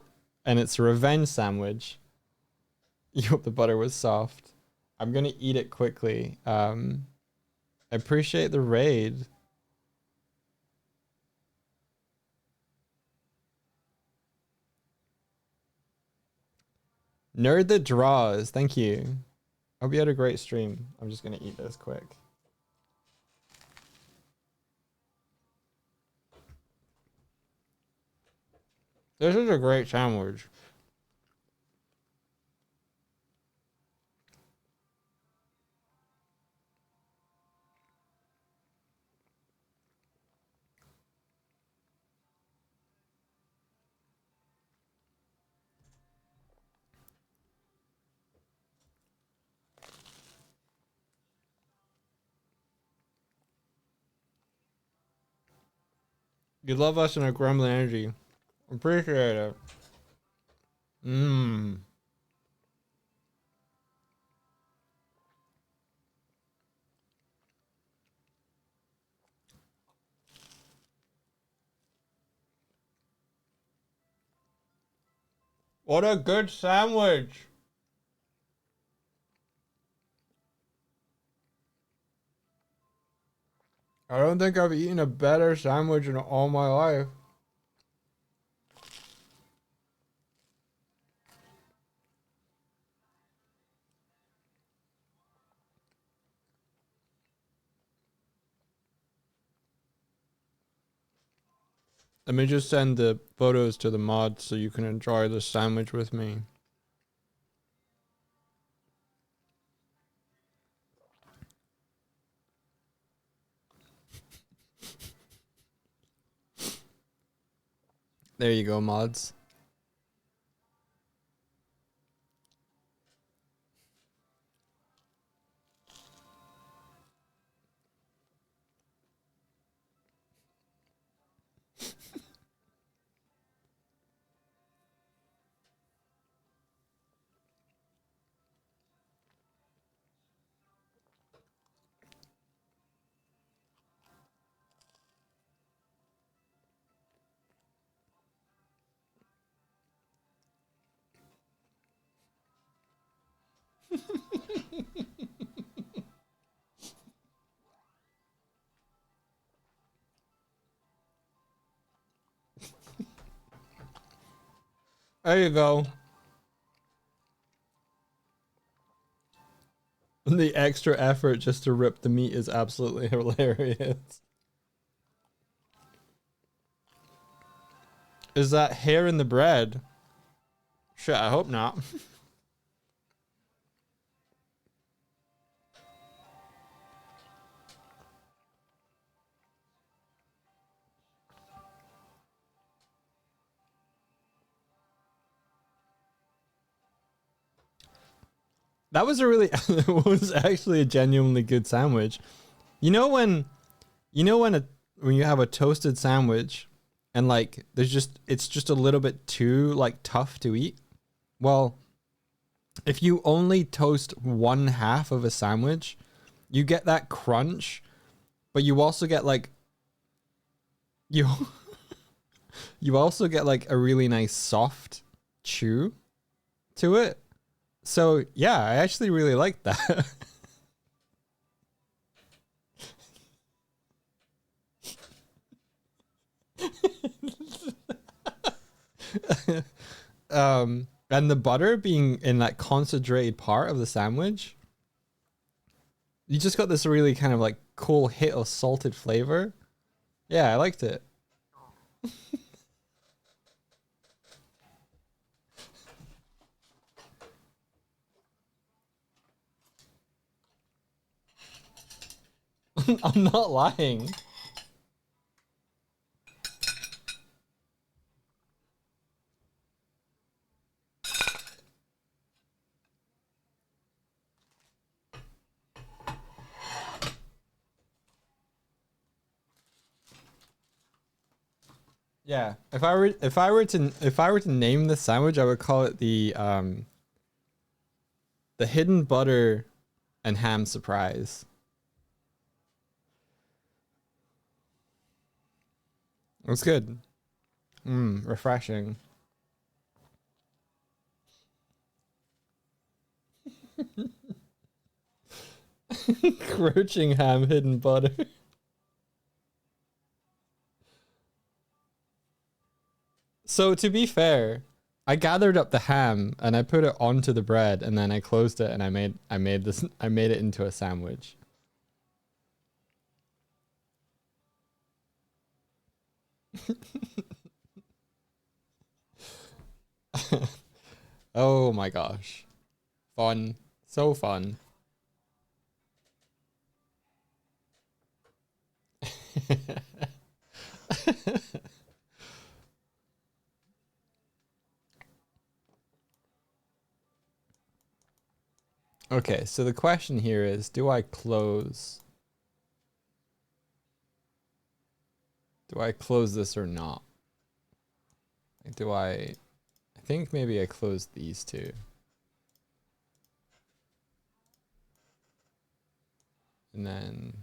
and it's a revenge sandwich. You hope the butter was soft. I'm gonna eat it quickly. I appreciate the raid. Nerd that draws. Thank you. Hope you had a great stream. I'm just gonna eat this quick. This is a great sandwich. You love us in our grumbling energy. Appreciate it. Mmm. What a good sandwich. I don't think I've eaten a better sandwich in all my life. Let me just send the photos to the mods so you can enjoy the sandwich with me. There you go, mods. There you go. The extra effort just to rip the meat is absolutely hilarious. Is that hair in the bread? Shit, I hope not. That was a really it was actually a genuinely good sandwich. You know when when you have a toasted sandwich and like it's just a little bit too like tough to eat? Well, if you only toast one half of a sandwich, you get that crunch, but you also get like you you also get like a really nice soft chew to it. So yeah, I actually really like that. And the butter being in that concentrated part of the sandwich, you just got this really kind of like cool hit of salted flavor. Yeah, I liked it. I'm not lying. Yeah, if I were to name this sandwich, I would call it the hidden butter and ham surprise. It was good. Refreshing. Crouching ham, hidden butter. So to be fair, I gathered up the ham and I put it onto the bread and then I closed it and I made it into a sandwich. Oh my gosh. Fun. So fun. Okay, so the question here is, do I close this or not? Like, think maybe I closed these two. And then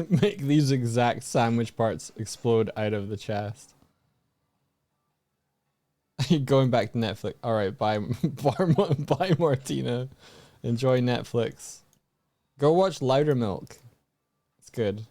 make these exact sandwich parts explode out of the chest. Going back to Netflix. All right, bye, bye, Martina. Enjoy Netflix. Go watch Louder Milk. It's good.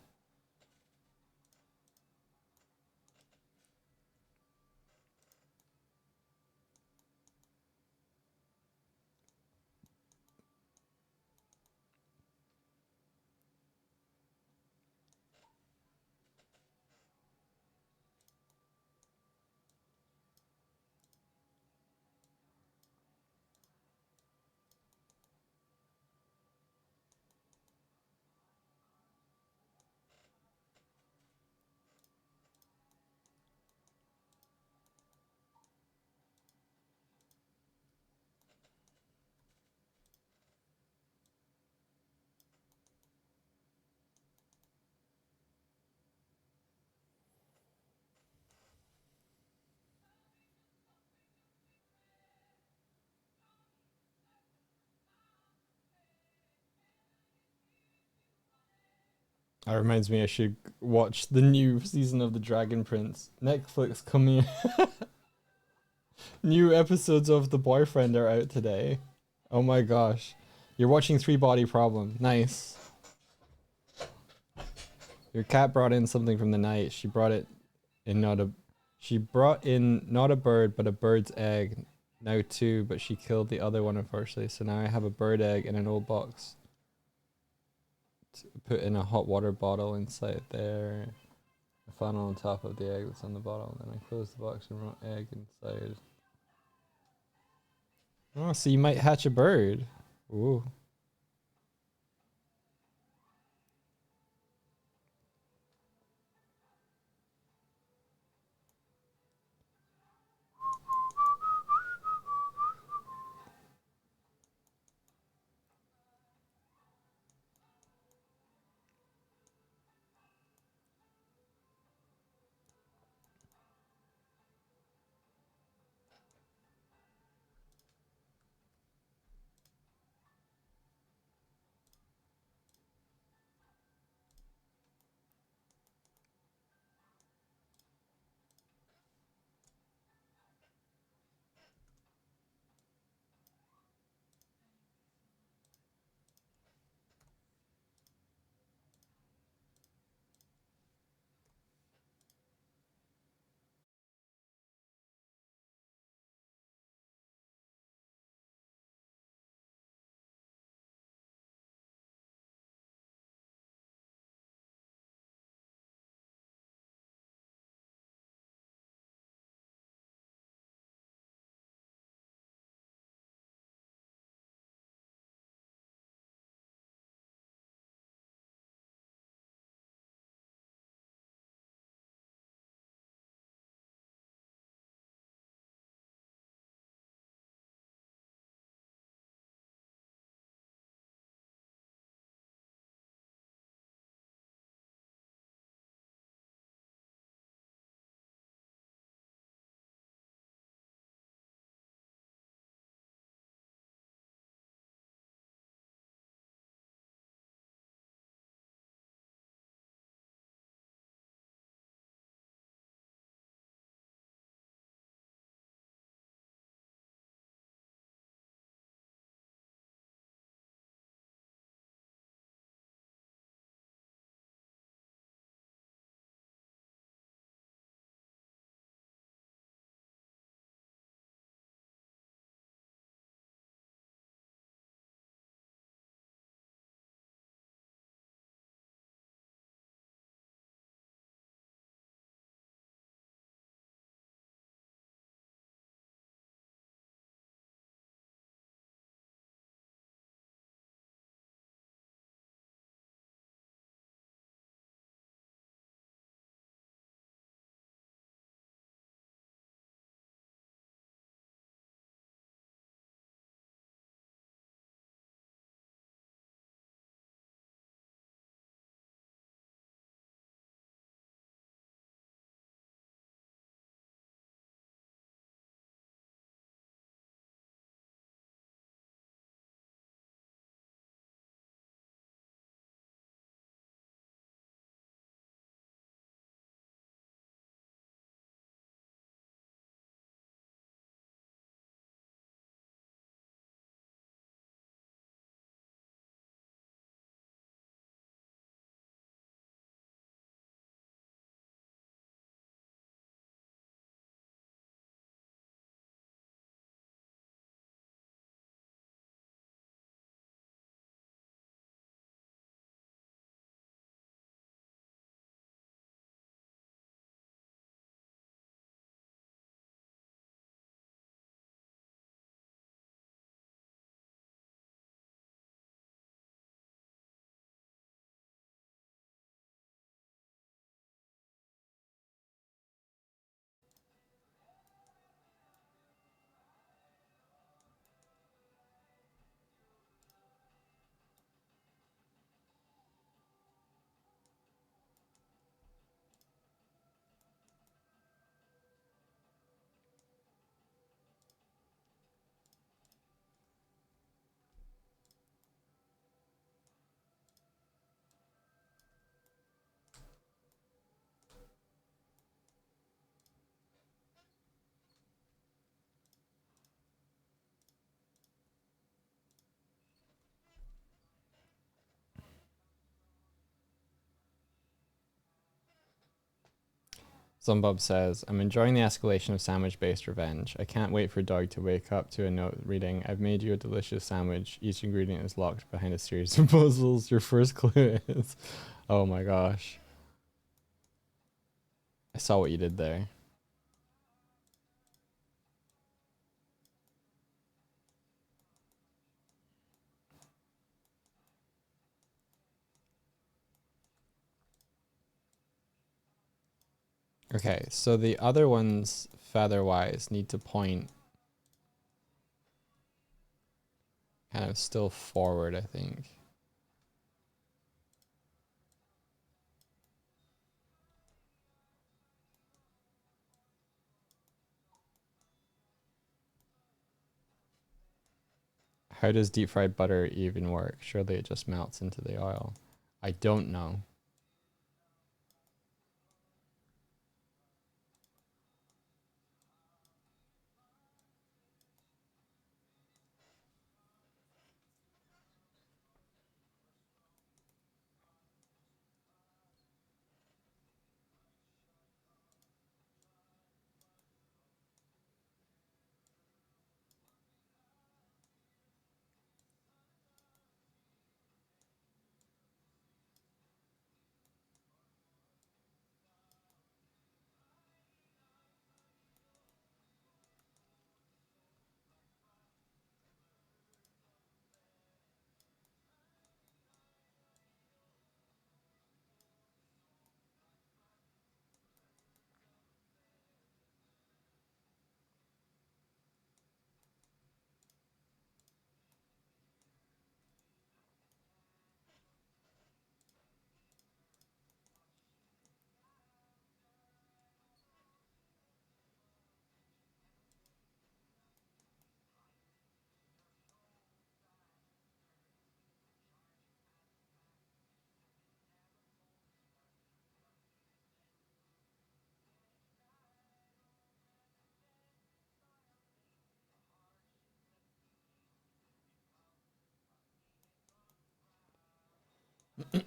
That reminds me I should watch the new season of The Dragon Prince. Netflix coming. New episodes of The Boyfriend are out today. Oh my gosh. You're watching Three Body Problem. Nice. Your cat brought in something from the night. She brought in not a bird, but a bird's egg. Now two, but she killed the other one unfortunately. So now I have a bird egg in an old box. Put in a hot water bottle inside there. A funnel on top of the egg that's on the bottle. Then I close the box and wrote egg inside. Oh, so you might hatch a bird. Ooh. Zumbub says, I'm enjoying the escalation of sandwich-based revenge. I can't wait for Doug to wake up to a note reading, I've made you a delicious sandwich. Each ingredient is locked behind a series of puzzles. Your first clue is... Oh my gosh. I saw what you did there. Okay, so the other ones, feather-wise, need to point kind of still forward, I think. How does deep fried butter even work? Surely it just melts into the oil. I don't know.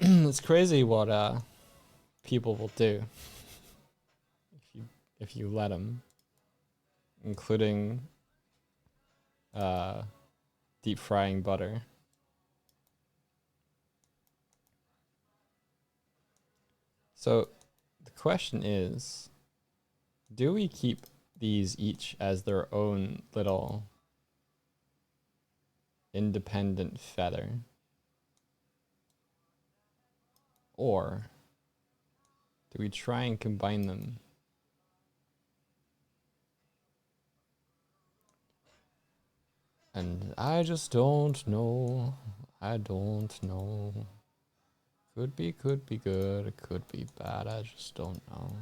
It's crazy what people will do if you let them, including deep frying butter. So the question is, do we keep these each as their own little independent feather? Or do we try and combine them? And I just don't know. I don't know. Could be good. It could be bad. I just don't know.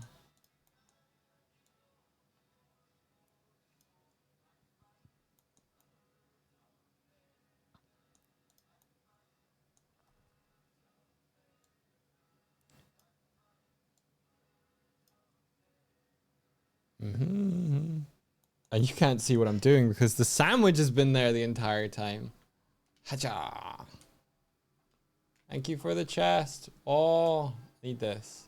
Mm-hmm. And you can't see what I'm doing because the sandwich has been there the entire time. Haja. Thank you for the chest. Oh, need this.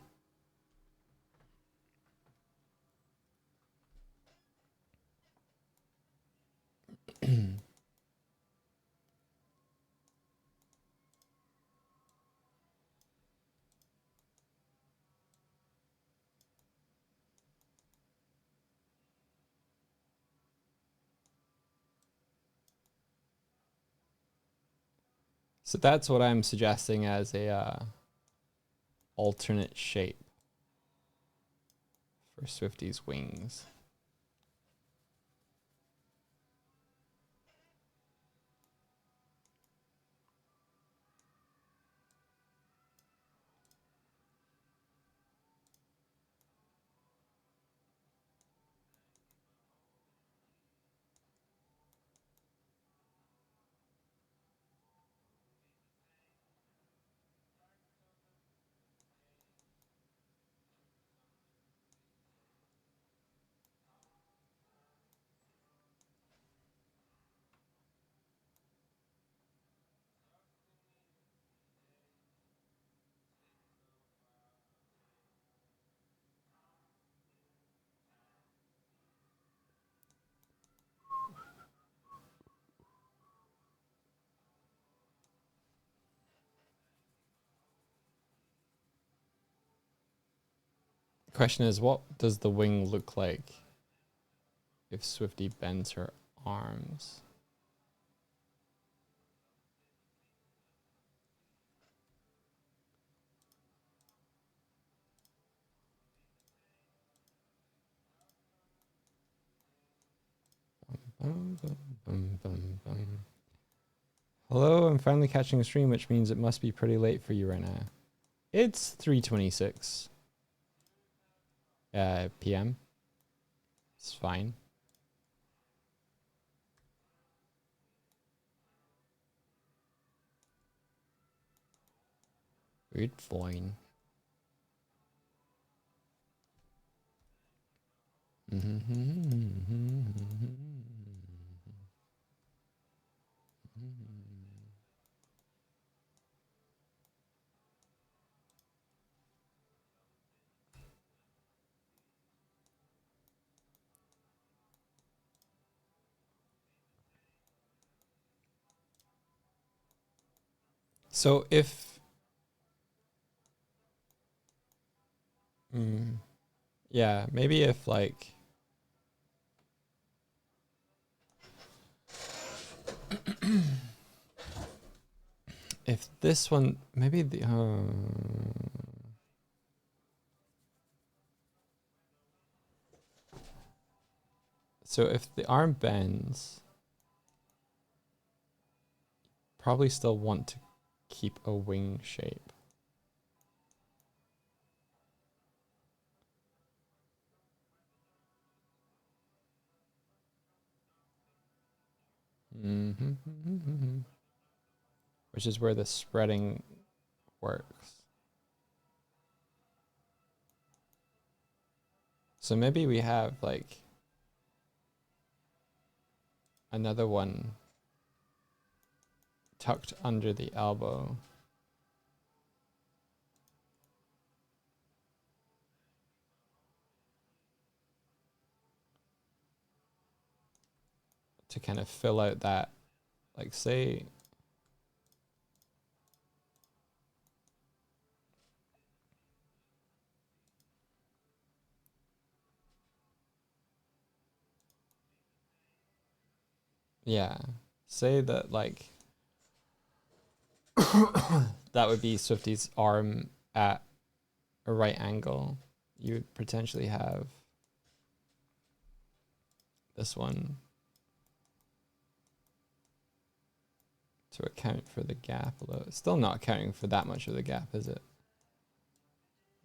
So that's what I'm suggesting as a alternate shape for Swifty's wings. question is, what does the wing look like if Swifty bends her arms? Bum, bum, bum, bum, bum. Hello, I'm finally catching a stream, which means it must be pretty late for you right now. It's 3:26 p.m. It's fine. It's fine. So if, yeah, maybe if like, if this one, maybe the, so if the arm bends, probably still want to keep a wing shape. Which is where the spreading works. So maybe we have like another one tucked under the elbow. To kind of fill out that, like say, yeah, say that like, that would be Swifty's arm at a right angle. You would potentially have this one to account for the gap, although it's still not accounting for that much of the gap, is it?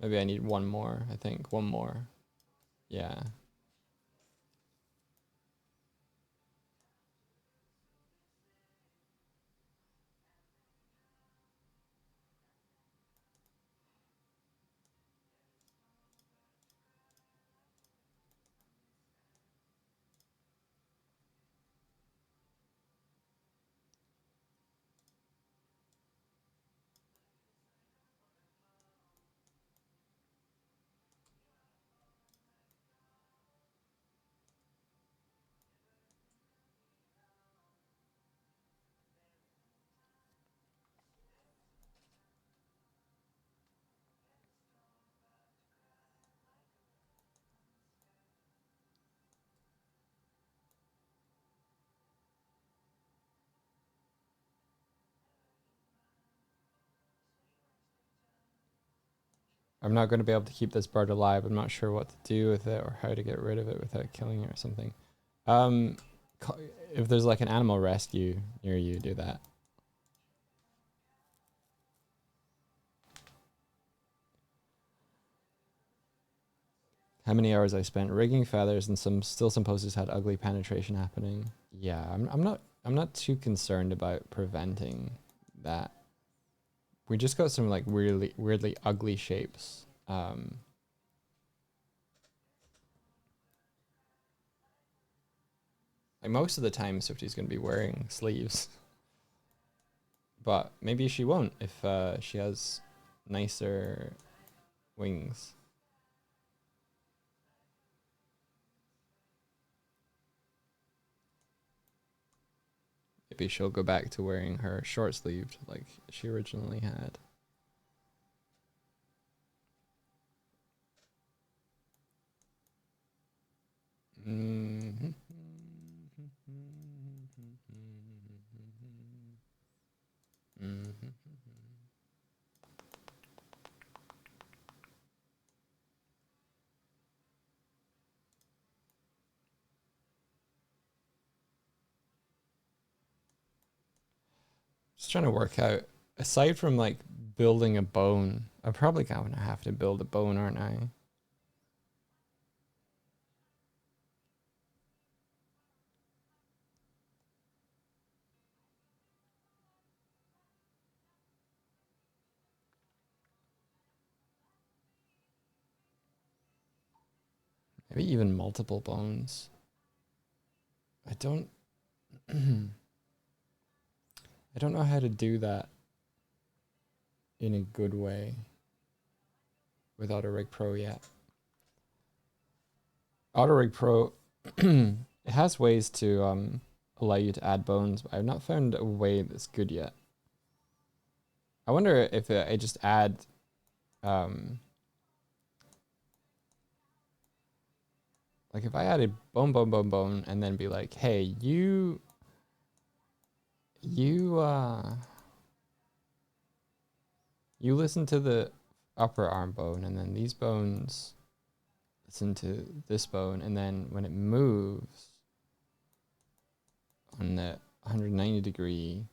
Maybe I need one more, I think. One more. Yeah. I'm not going to be able to keep this bird alive. I'm not sure what to do with it or how to get rid of it without killing it or something. If there's like an animal rescue near you, do that. How many hours I spent rigging feathers, and some posters had ugly penetration happening. Yeah, I'm not too concerned about preventing that. We just got some like weirdly ugly shapes. Like most of the time, Swifty's gonna be wearing sleeves, but maybe she won't if she has nicer wings. Maybe she'll go back to wearing her short-sleeved like she originally had. Just trying to work out. Aside from like building a bone, I'm probably gonna have to build a bone, aren't I? Maybe even multiple bones. I don't I don't know how to do that in a good way with Autorig Pro yet. Autorig Pro it has ways to allow you to add bones, but I've not found a way that's good yet. I wonder if I just add like if I added bone and then be like, hey, you listen to the upper arm bone, and then these bones listen to this bone, and then when it moves on the 190 degree,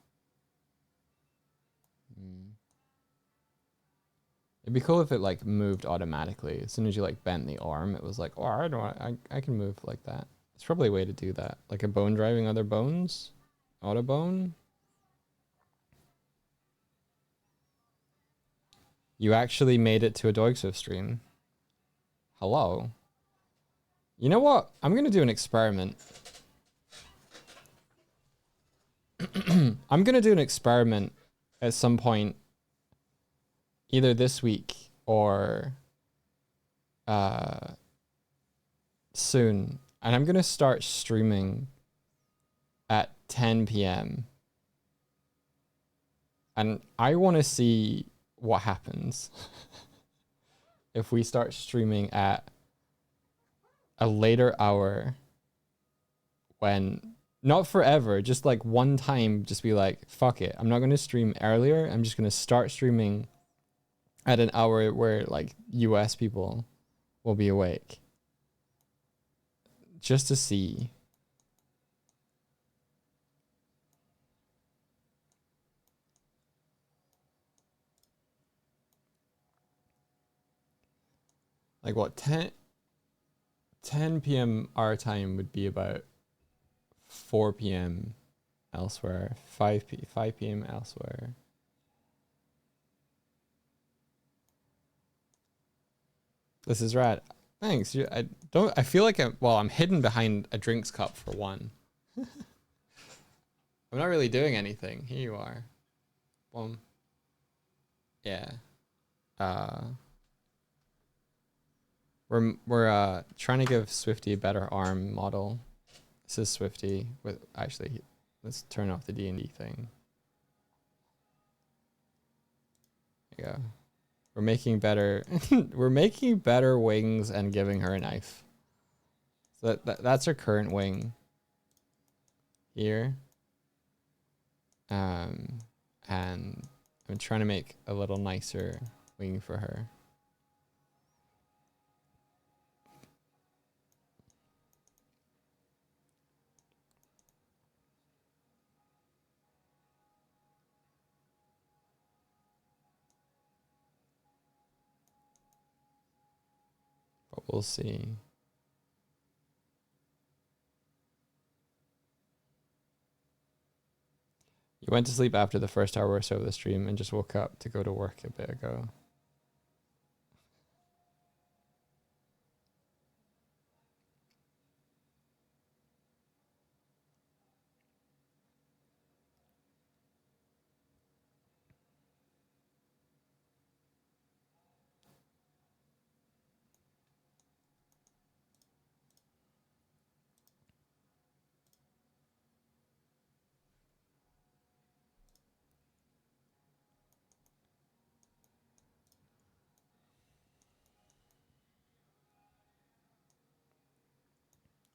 it'd be cool if it like moved automatically. As soon as you like bent the arm, it was like, oh, I can move like that. It's probably a way to do that. Like a bone driving other bones, Autobone. You actually made it to a Doigswift stream. Hello. You know what? I'm gonna do an experiment. I'm gonna do an experiment at some point, either this week or soon, and I'm gonna start streaming at 10 p.m. and I want to see what happens if we start streaming at a later hour, when not forever, just like one time, just be like, fuck it, I'm not going to stream earlier, I'm just going to start streaming at an hour where like US people will be awake, just to see. Like what, 10 p.m. our time would be about 4 p.m. elsewhere, 5 p.m. elsewhere. This is rad. Thanks. I feel like I'm hidden behind a drinks cup for one. I'm not really doing anything. Here you are. Boom. Yeah. We're trying to give Swifty a better arm model. This is Swifty with, actually, let's turn off the D&D thing. There you go. We're making better we're making better wings and giving her a knife. So that's her current wing here. And I'm trying to make a little nicer wing for her. But we'll see. You went to sleep after the first hour or so of the stream and just woke up to go to work a bit ago.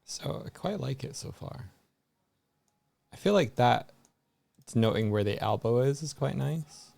So I quite like it so far. I feel like that noting where the elbow is quite nice.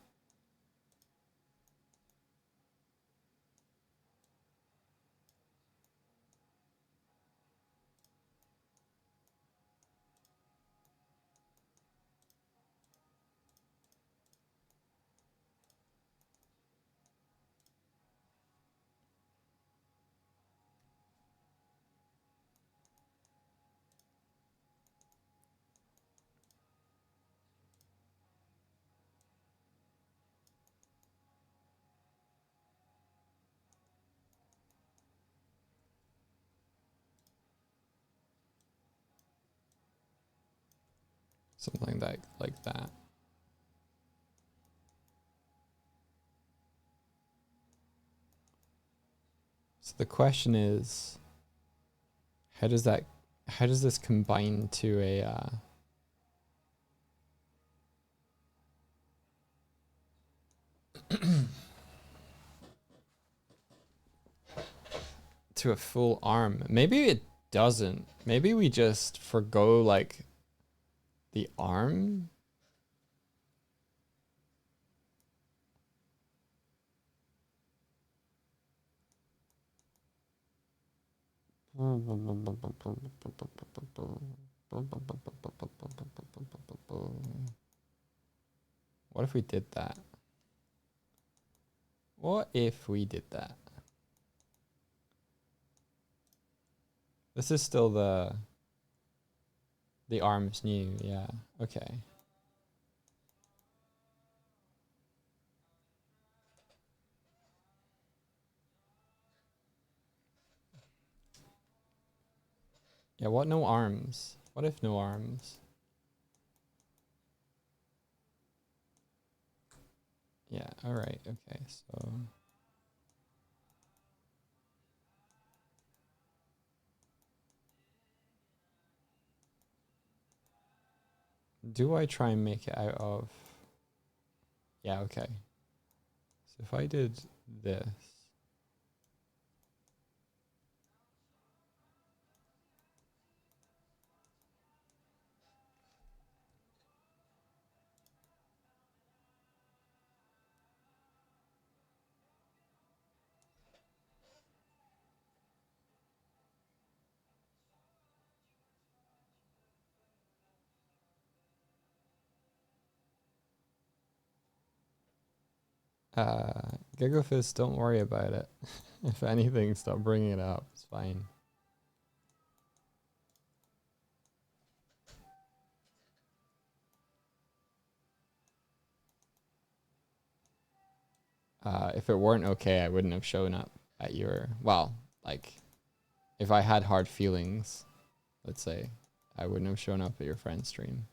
Something like that. So the question is, how does this combine to a to a full arm? Maybe it doesn't. Maybe we just forgo like the arm. What if we did that? What if we did that? This is still the arm's new, yeah. Okay. Yeah, what no arms? What if no arms? Yeah, alright, okay, so do I try and make it out of? Yeah, okay. So if I did this. Gigglefist, don't worry about it. If anything, stop bringing it up. It's fine. If it weren't okay, I wouldn't have shown up at your, well, like, if I had hard feelings, let's say, I wouldn't have shown up at your friend's stream.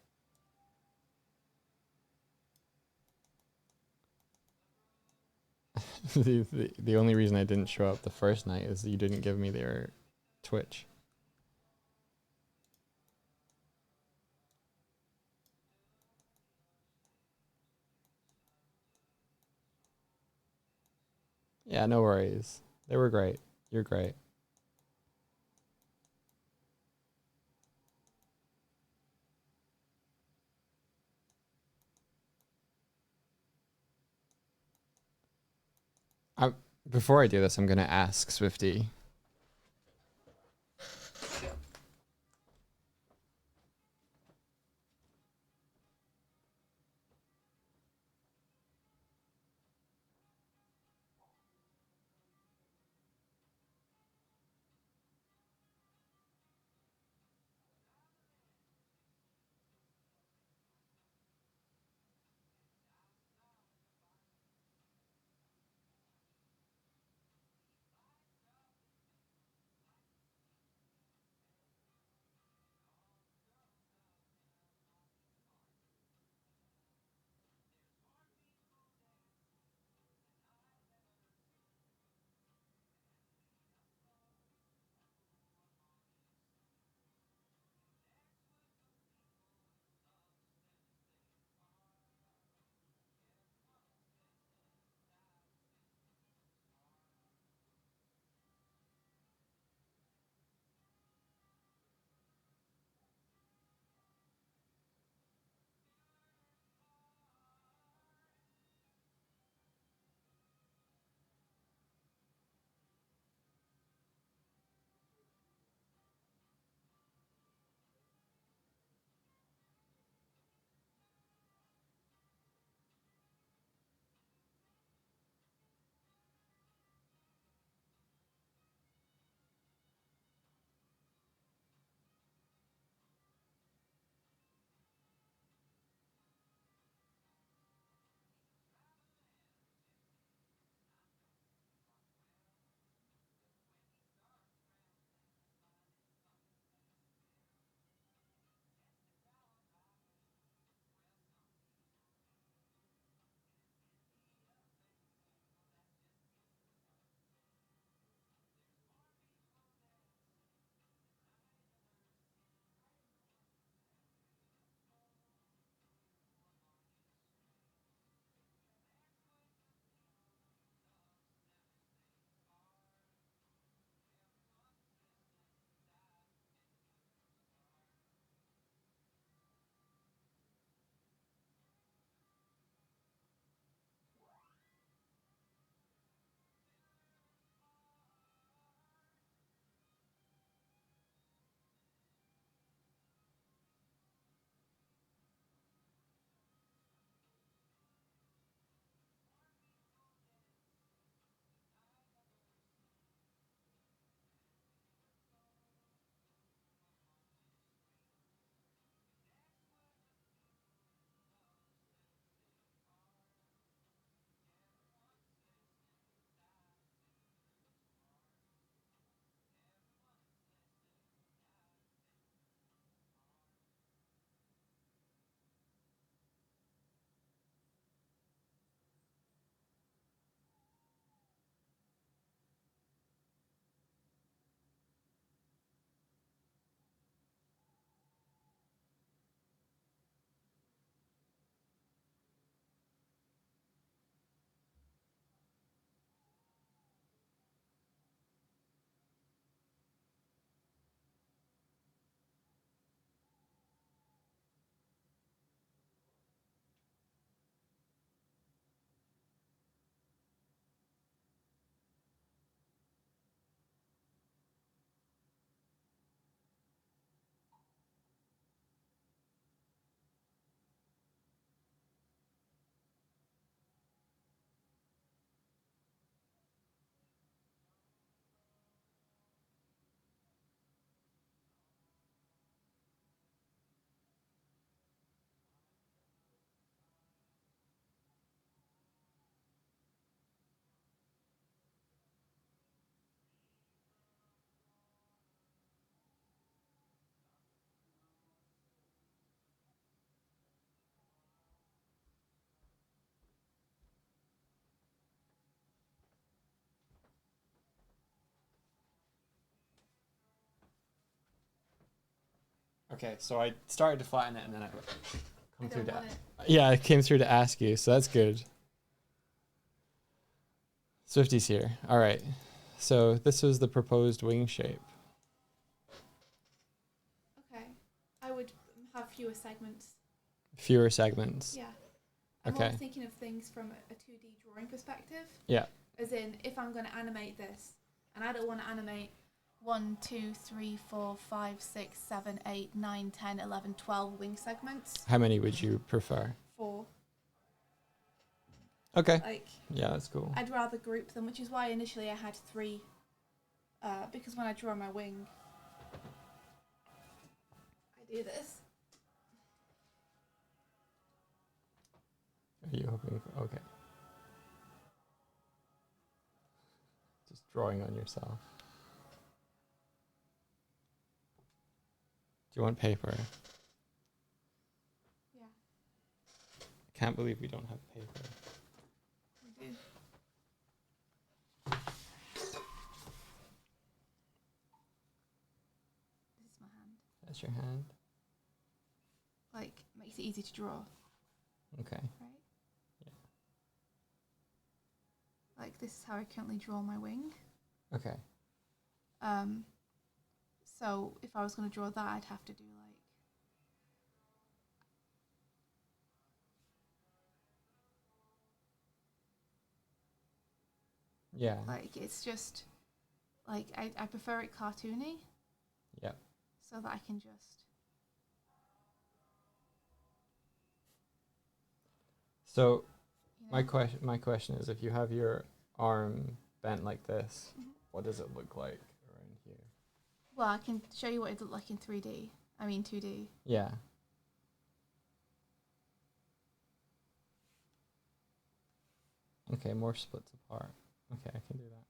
The only reason I didn't show up the first night is you didn't give me their Twitch. Yeah, no worries. They were great. You're great. Before I do this, I'm gonna ask Swifty. Okay, so I started to flatten it and then I I come through don't to want it. yeah, I came through to ask you, so that's good. Swifty's here. All right. So this was the proposed wing shape. Okay. I would have fewer segments. Fewer segments. Yeah. I'm Okay. always thinking of things from a 2D drawing perspective. Yeah. As in, if I'm going to animate this, and I don't want to animate 1, 2, 3, 4, 5, 6, 7, 8, 9, 10, 11, 12 wing segments. How many would you prefer? 4. Okay. Like, Yeah, that's cool. I'd rather group them, which is why initially I had 3. Because when I draw my wing, I do this. Are you hoping for, okay. Just drawing on yourself. Do you want paper? Yeah, I can't believe we don't have paper. we do. This is my hand. That's your hand. Like, makes it easy to draw, Okay. right? Yeah. Like, this is how I currently draw my wing. Okay. So if I was going to draw that, I'd have to do like Yeah. it's just like I prefer it cartoony Yeah. so that I can just So you know, my question is, if you have your arm bent like this, Mhm. what does it look like around here? well, I can show you what it looked like in 3D. I mean 2D. Yeah. Okay, more splits apart. Okay, I can do that.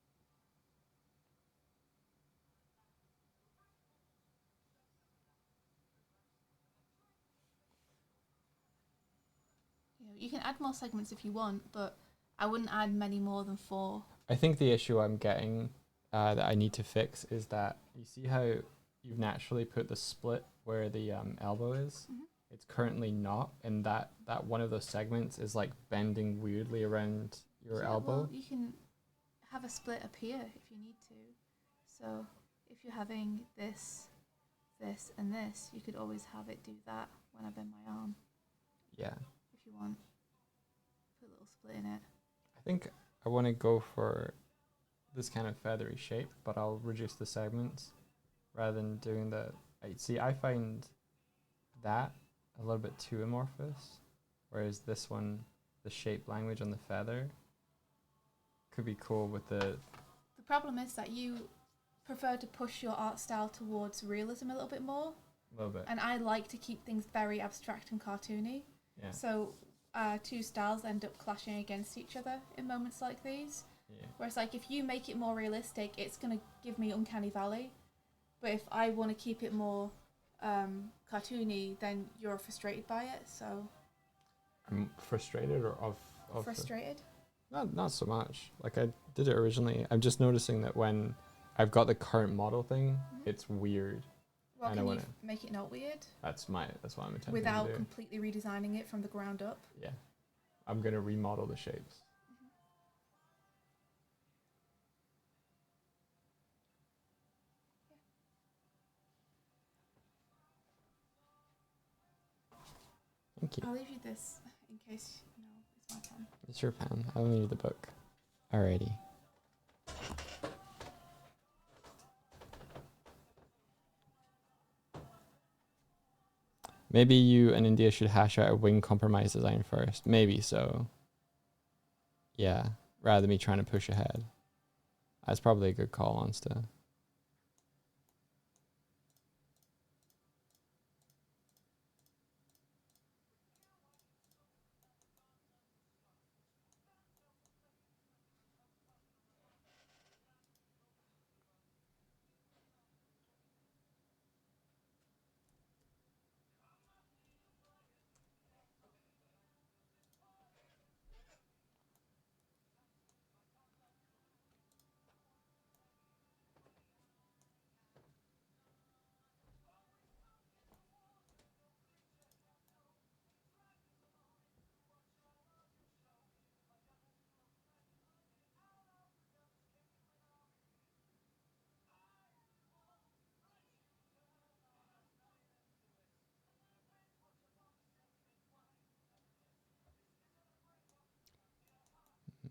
You can add more segments if you want, but I wouldn't add many more than 4. I think the issue I'm getting that I need to fix is that you see how you've naturally put the split where the elbow is? Mhm. It's currently not, and that one of those segments is like bending weirdly around your Yeah, elbow. well, you can have a split appear if you need to. So if you're having this, this, and this, you could always have it do that when I bend my arm, Yeah. if you want. Put a little split in it. I think I want to go for this kind of feathery shape, but I'll reduce the segments rather than doing the. I find that a little bit too amorphous, whereas this one, the shape language on the feather, could be cool with the. The problem is that you prefer to push your art style towards realism a little bit more, Little bit. and I like to keep things very abstract and cartoony. Yeah. So two styles end up clashing against each other in moments like these. Yeah. Whereas, like, if you make it more realistic, it's going to give me Uncanny Valley. But if I want to keep it more cartoony, then you're frustrated by it. So I'm frustrated or of frustrated. Not so much. Like I did it originally. I'm just noticing that when I've got the current model thing, Mhm. it's weird. Well, and I can you wanna- make it not weird That's what I'm attempting without to do. completely redesigning it from the ground up? Yeah. I'm gonna remodel the shapes. Thank you. I'll leave you this in case it's my pen. It's your pen. I only need the book. Alrighty. Maybe you and India should hash out a wing compromise design first. Maybe so. Yeah, rather than me trying to push ahead. That's probably a good call, Onsta.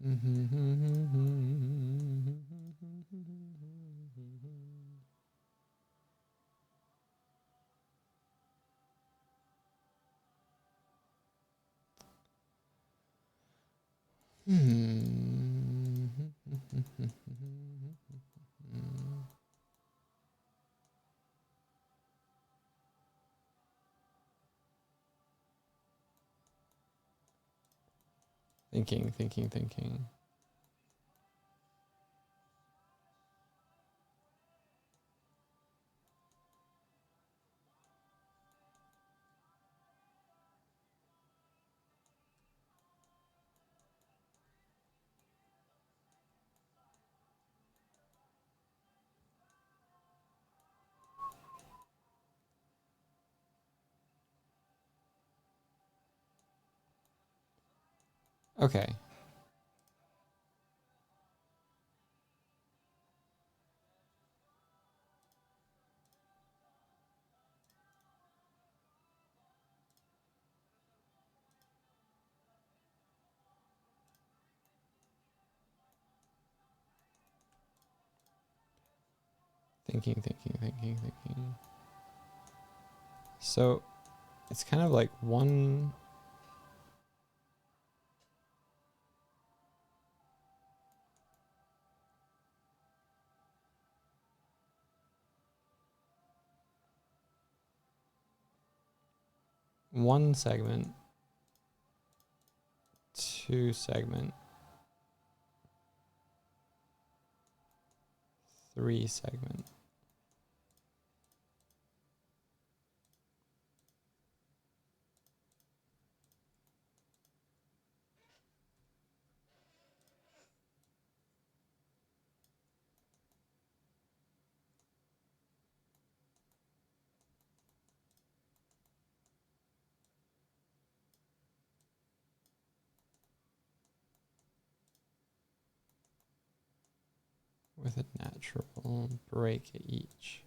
Thinking. Okay. Thinking. So it's kind of like one segment, two segment, three segment. With a natural break at each.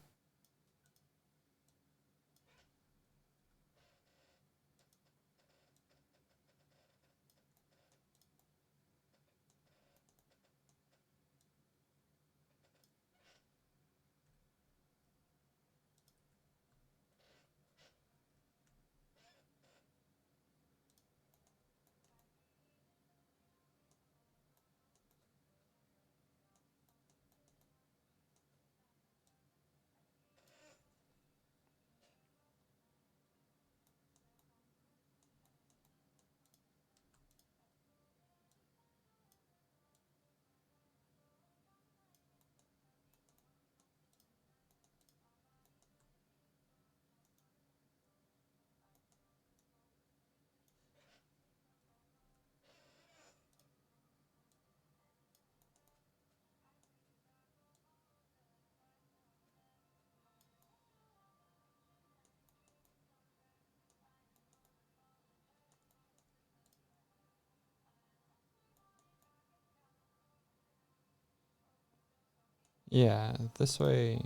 Yeah, this way.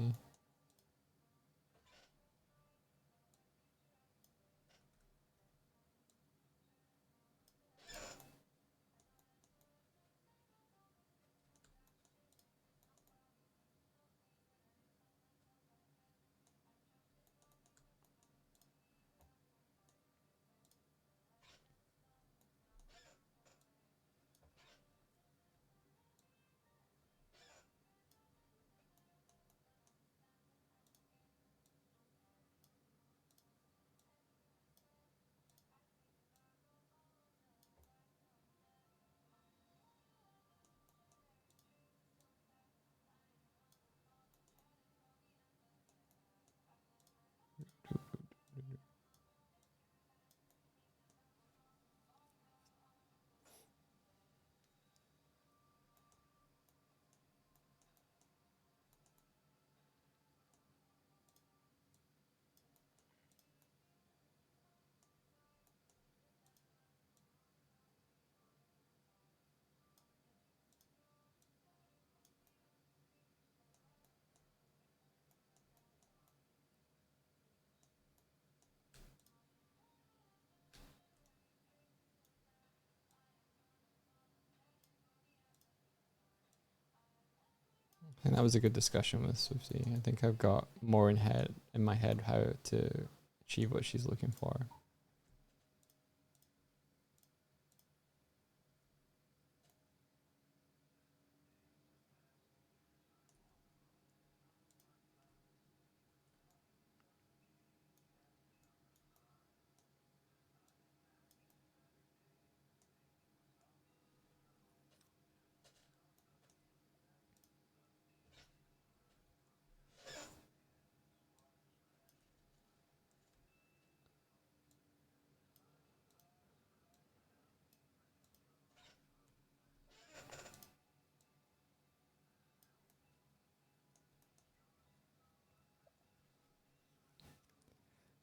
think that was a good discussion with Swifty. I think I've got more in my head how to achieve what she's looking for.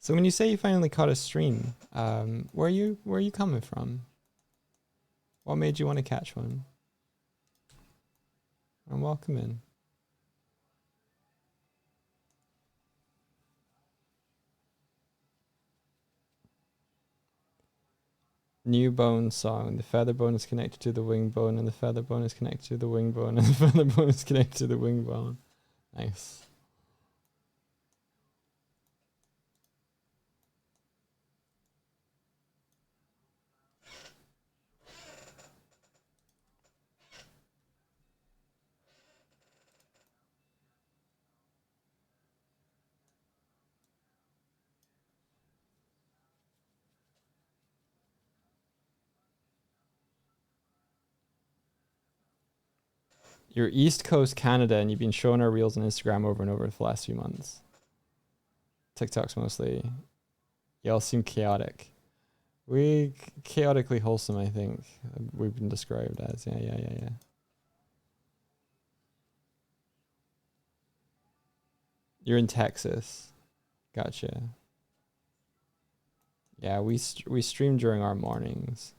So when you say you finally caught a stream, where are you coming from? What made you want to catch one? And welcome in. New bone song. The feather bone is connected to the wing bone, and the feather bone is connected to the wing bone, and the feather bone is connected to the wing bone. Nice. You're East Coast Canada, and you've been showing our reels on Instagram over and over for the last few months. TikToks mostly. Y'all seem chaotic. We chaotically wholesome, I think. We've been described as. Yeah. You're in Texas. Gotcha. Yeah, we stream during our mornings.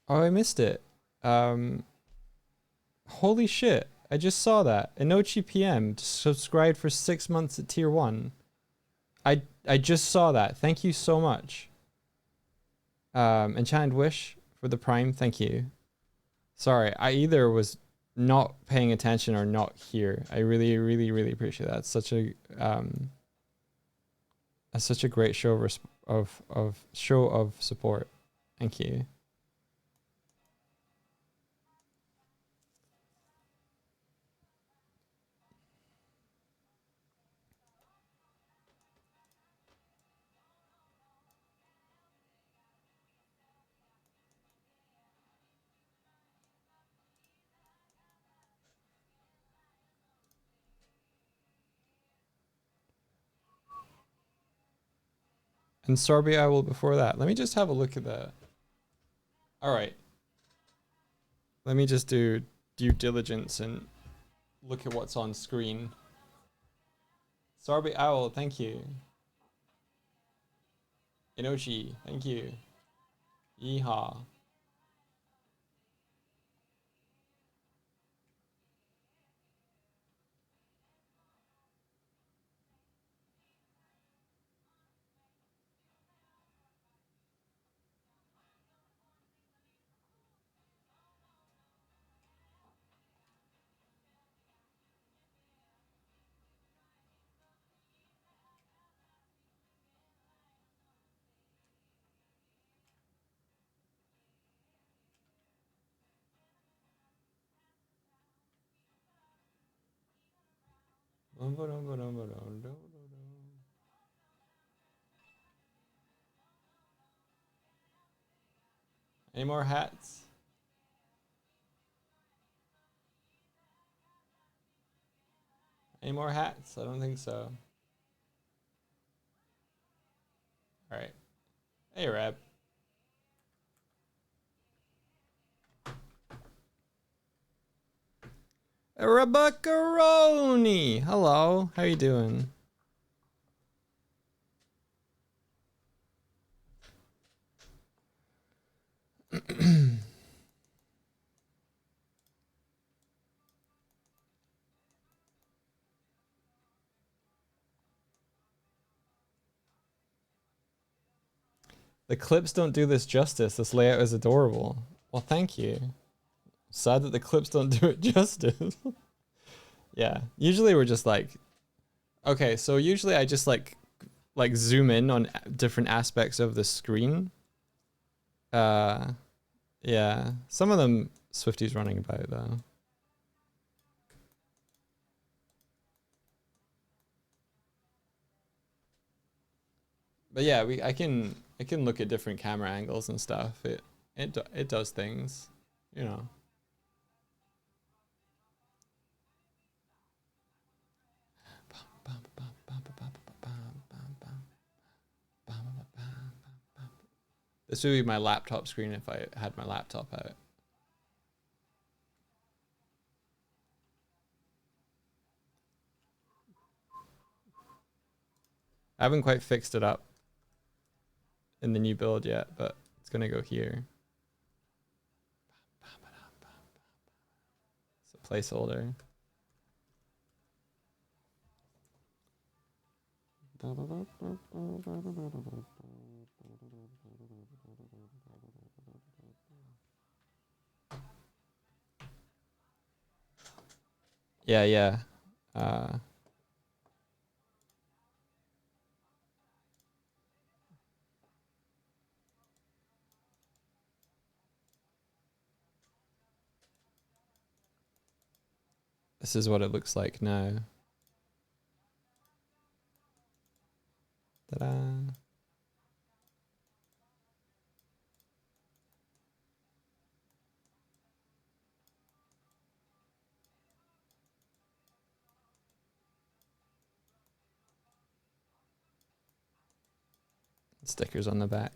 Oh, I missed it. Holy shit. I just saw that. Inochi PM subscribed for 6 months at tier 1. I just saw that. Thank you so much. Enchanted Wish for the Prime. Thank you. Sorry, I either was not paying attention or not here. I really, really, really appreciate that. It's such a great show of support. Thank you. And Sorbet Owl before that. Let me just have a look at that. All right. Let me just do due diligence and look at what's on screen. Sorbet Owl, thank you. Inochi, thank you. Yeehaw. Any more hats? Any more hats? I don't think so. All right. Hey, Reb. Rebecca-roni. Hello. How you doing? The clips don't do this justice. This layout is adorable. Well, thank you. Sad that the clips don't do it justice. Yeah, usually we're just like, okay, so usually I just like zoom in on different aspects of the screen. Yeah, some of them Swifty's running about though. But yeah, I can look at different camera angles and stuff. It does things, you know. This would be my laptop screen if I had my laptop out. I haven't quite fixed it up in the new build yet, but it's gonna go here. It's a placeholder. Yeah. This is what it looks like now. Ta-da. Stickers on the back.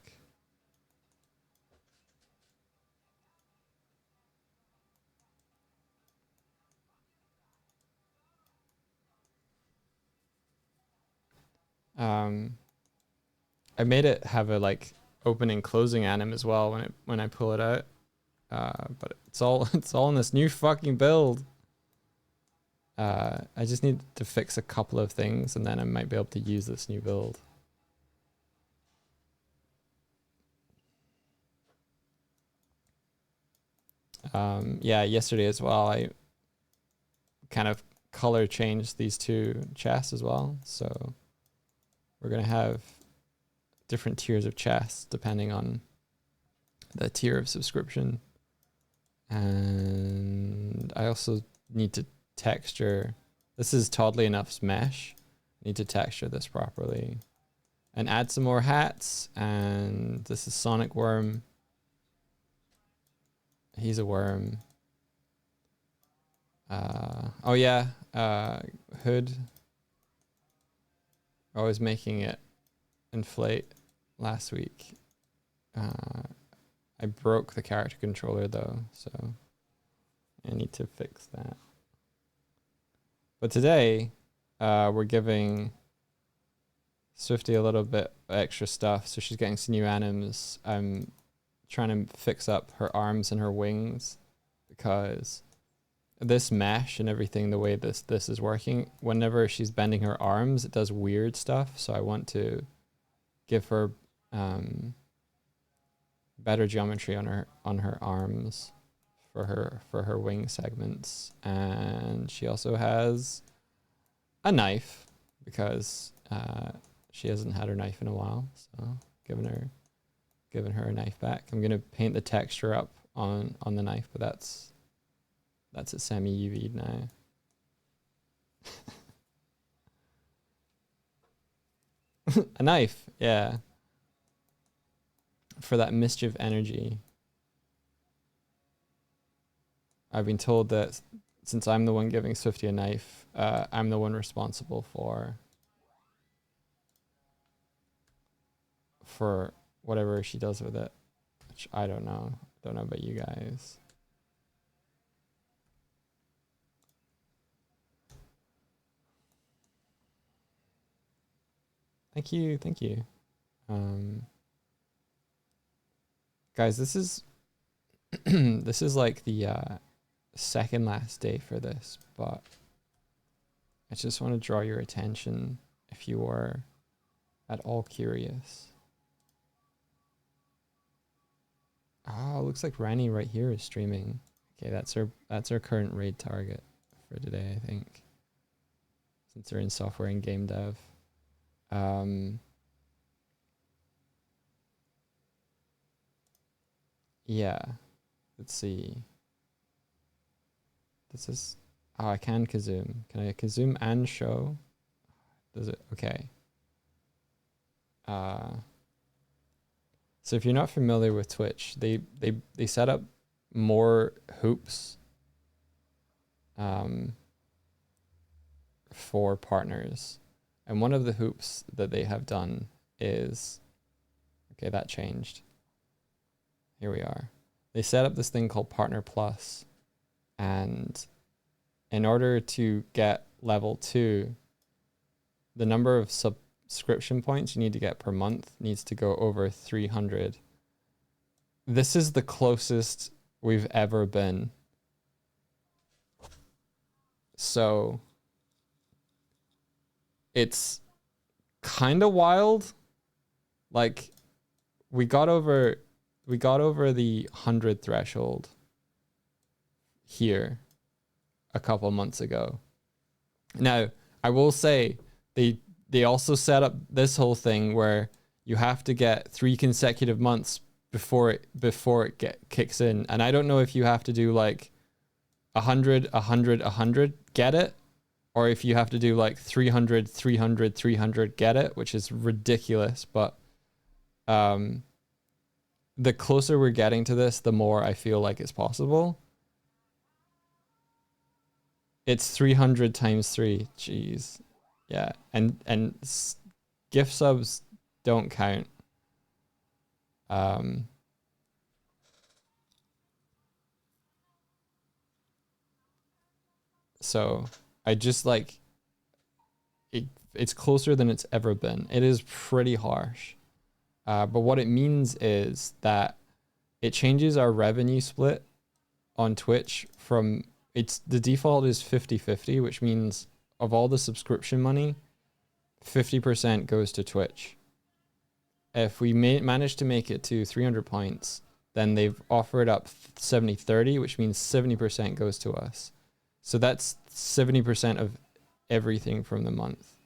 I made it have a like open and closing anim as well when I pull it out. But it's all in this new fucking build. I just need to fix a couple of things and then I might be able to use this new build. Yeah, yesterday as well, I kind of color changed these two chests as well. So we're going to have different tiers of chests depending on the tier of subscription. And I also need to texture. This is Toddly Enough's mesh. Need to texture this properly. And add some more hats. And this is Sonic Worm. He's a worm. Oh yeah, Hood. I was making it inflate last week. I broke the character controller though, so I need to fix that. But today, we're giving Swifty a little bit extra stuff, so she's getting some new anims. I'm trying to fix up her arms and her wings because this mesh and everything, the way this is working, whenever she's bending her arms, it does weird stuff. So I want to give her better geometry on her arms for her wing segments. And she also has a knife because she hasn't had her knife in a while. So giving her a knife back. I'm gonna paint the texture up on the knife, but that's a semi-UV'd now. A knife, yeah. For that mischief energy. I've been told that since I'm the one giving Swifty a knife, I'm the one responsible for whatever she does with it, which I don't know. Don't know about you guys. Thank you. Guys, this is this is like the second last day for this, but I just want to draw your attention if you are at all curious. Oh, looks like Rani right here is streaming. Okay, that's our current raid target for today, I think. Since they're in software and game dev. Yeah. Let's see. This is I can Kazoom. Can I Kazoom and show? Does it? Okay. So if you're not familiar with Twitch, they set up more hoops for partners. And one of the hoops that they have done is, okay, that changed. Here we are. They set up this thing called Partner Plus, and in order to get level 2, the number of subscription points you need to get per month needs to go over 300. This is the closest we've ever been. So it's kind of wild. Like we got over the 100 threshold here a couple months ago. Now, I will say they also set up this whole thing where you have to get 3 consecutive months before it kicks in. And I don't know if you have to do like 100, 100, 100, get it, or if you have to do like 300, 300, 300, get it, which is ridiculous. But the closer we're getting to this, the more I feel like it's possible. It's 300 times 3. Jeez. Yeah. And gift subs don't count. So I just like it's closer than it's ever been. It is pretty harsh. But what it means is that it changes our revenue split on Twitch from the default is 50-50, which means of all the subscription money, 50% goes to Twitch. If we manage to make it to 300 points, then they've offered up 70-30, which means 70% goes to us. So that's 70% of everything from the month.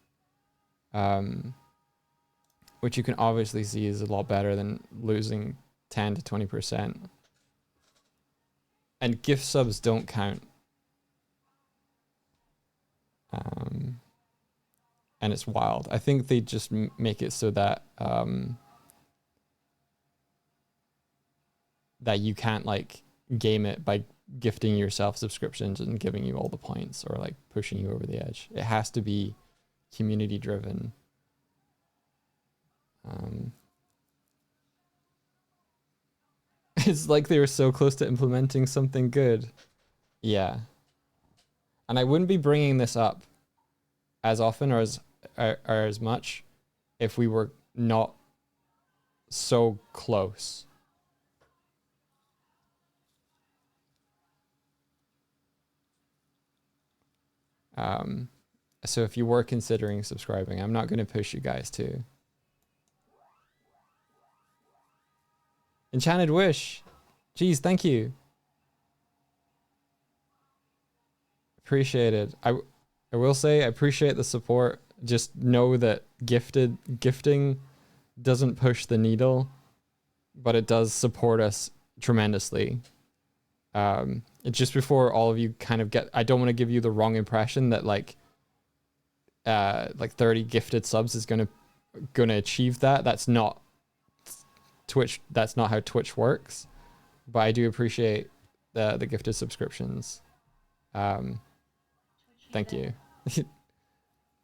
Which you can obviously see is a lot better than losing 10 to 20%. And gift subs don't count. And it's wild. I think they just make it so that that you can't like game it by gifting yourself subscriptions and giving you all the points or like pushing you over the edge. It has to be community driven. It's like they were so close to implementing something good. Yeah. And I wouldn't be bringing this up as often or as much if we were not so close. So if you were considering subscribing, I'm not going to push you guys to. Enchanted Wish. Geez, thank you. Appreciate it. I will say I appreciate the support. Just know that gifting doesn't push the needle, but it does support us tremendously. It's just before all of you kind of get, I don't want to give you the wrong impression that like 30 gifted subs is gonna achieve that. That's not Twitch. That's not how Twitch works. But I do appreciate the gifted subscriptions. Thank you.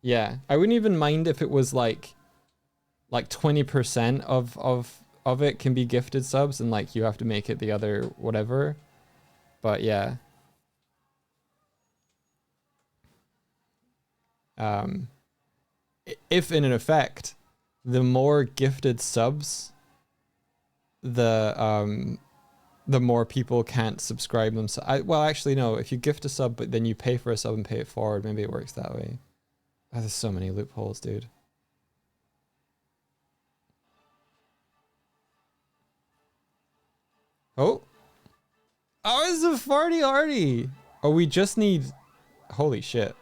Yeah, I wouldn't even mind if it was like 20% of it can be gifted subs and like you have to make it the other whatever. But yeah. If in effect, the more gifted subs, the more people can't subscribe themselves. Well, actually, no. If you gift a sub, but then you pay for a sub and pay it forward, maybe it works that way. Oh, there's so many loopholes, dude. Oh. Oh, it's a farty arty. Oh, we just need... Holy shit.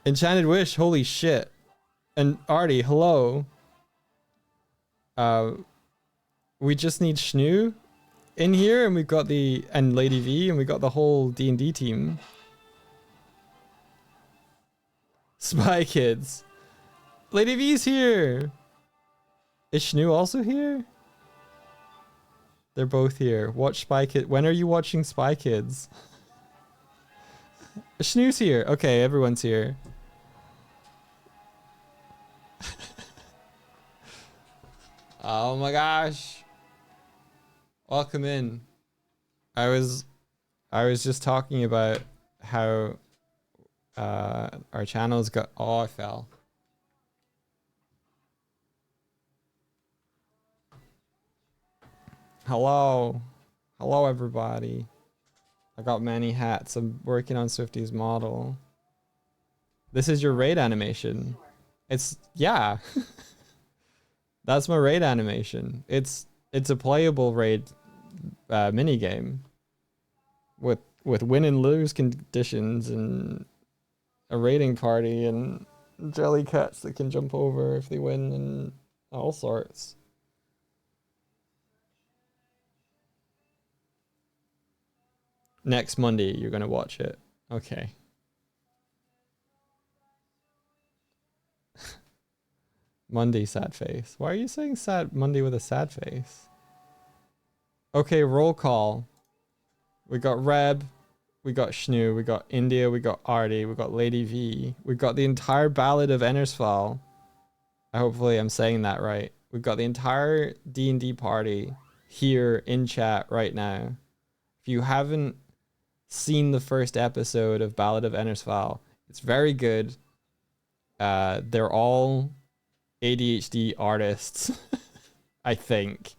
Enchanted Wish, holy shit. And Artie, hello. We just need Schnoo in here, and we've got the... And Lady V, and we got the whole D&D team. Spy Kids. Lady V's here. Is Schnoo also here? They're both here. Watch Spy Kids. When are you watching Spy Kids? Schnoo's here. Okay, everyone's here. Oh my gosh. Welcome in. I was just talking about how our channel's got... Oh, I fell. Hello. Hello, everybody. I got many hats. I'm working on Swifty's model. This is your raid animation. It's... Yeah. That's my raid animation. It's a playable raid mini game with win and lose conditions and a raiding party and jelly cats that can jump over if they win and all sorts. Next Monday, you're gonna watch it. Okay. Monday, sad face. Why are you saying sad Monday with a sad face? Okay, roll call. We got Reb, we got Schnoo, we got India, we got Artie, we got Lady V, we got the entire Ballad of Ennersfall. Hopefully I'm saying that right. We've got the entire D&D party here in chat right now. If you haven't seen the first episode of Ballad of Ennersfall, it's very good. They're all ADHD artists, I think,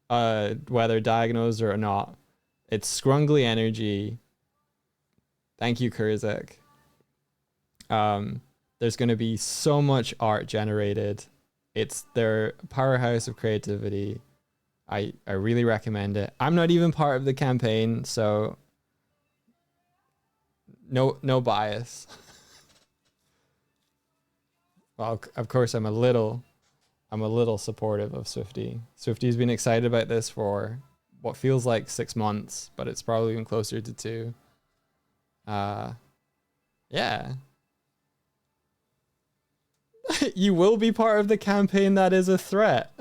whether diagnosed or not. It's scrungly energy. Thank you, Kurzek. There's going to be so much art generated. It's their powerhouse of creativity. I really recommend it. I'm not even part of the campaign, so no bias. Well, of course, I'm a little supportive of Swifty. Swifty's been excited about this for what feels like 6 months, but it's probably been closer to 2. Yeah. You will be part of the campaign that is a threat.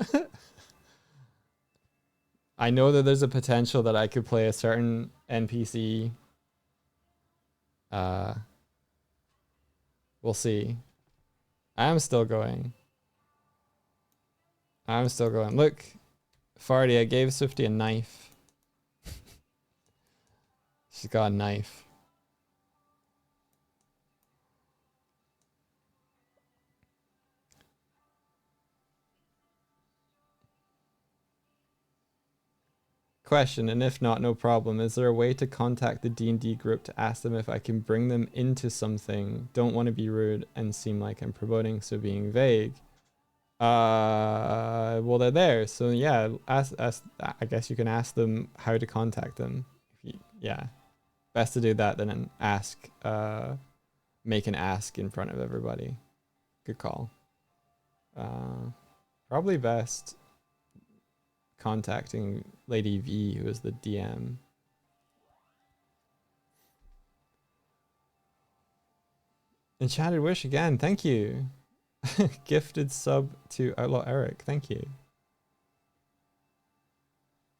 I know that there's a potential that I could play a certain NPC. We'll see. I'm still going. Look, Farty, I gave Swifty a knife. She's got a knife. Question, and if not, no problem. Is there a way to contact the D&D group to ask them if I can bring them into something? Don't want to be rude and seem like I'm promoting, so being vague. Well, they're there, so yeah, ask. I guess you can ask them how to contact them. Yeah, best to do that than an ask. Make an ask in front of everybody. Good call. Probably best contacting Lady V, who is the DM. Enchanted Wish again, thank you. Gifted sub to Outlaw Eric, thank you.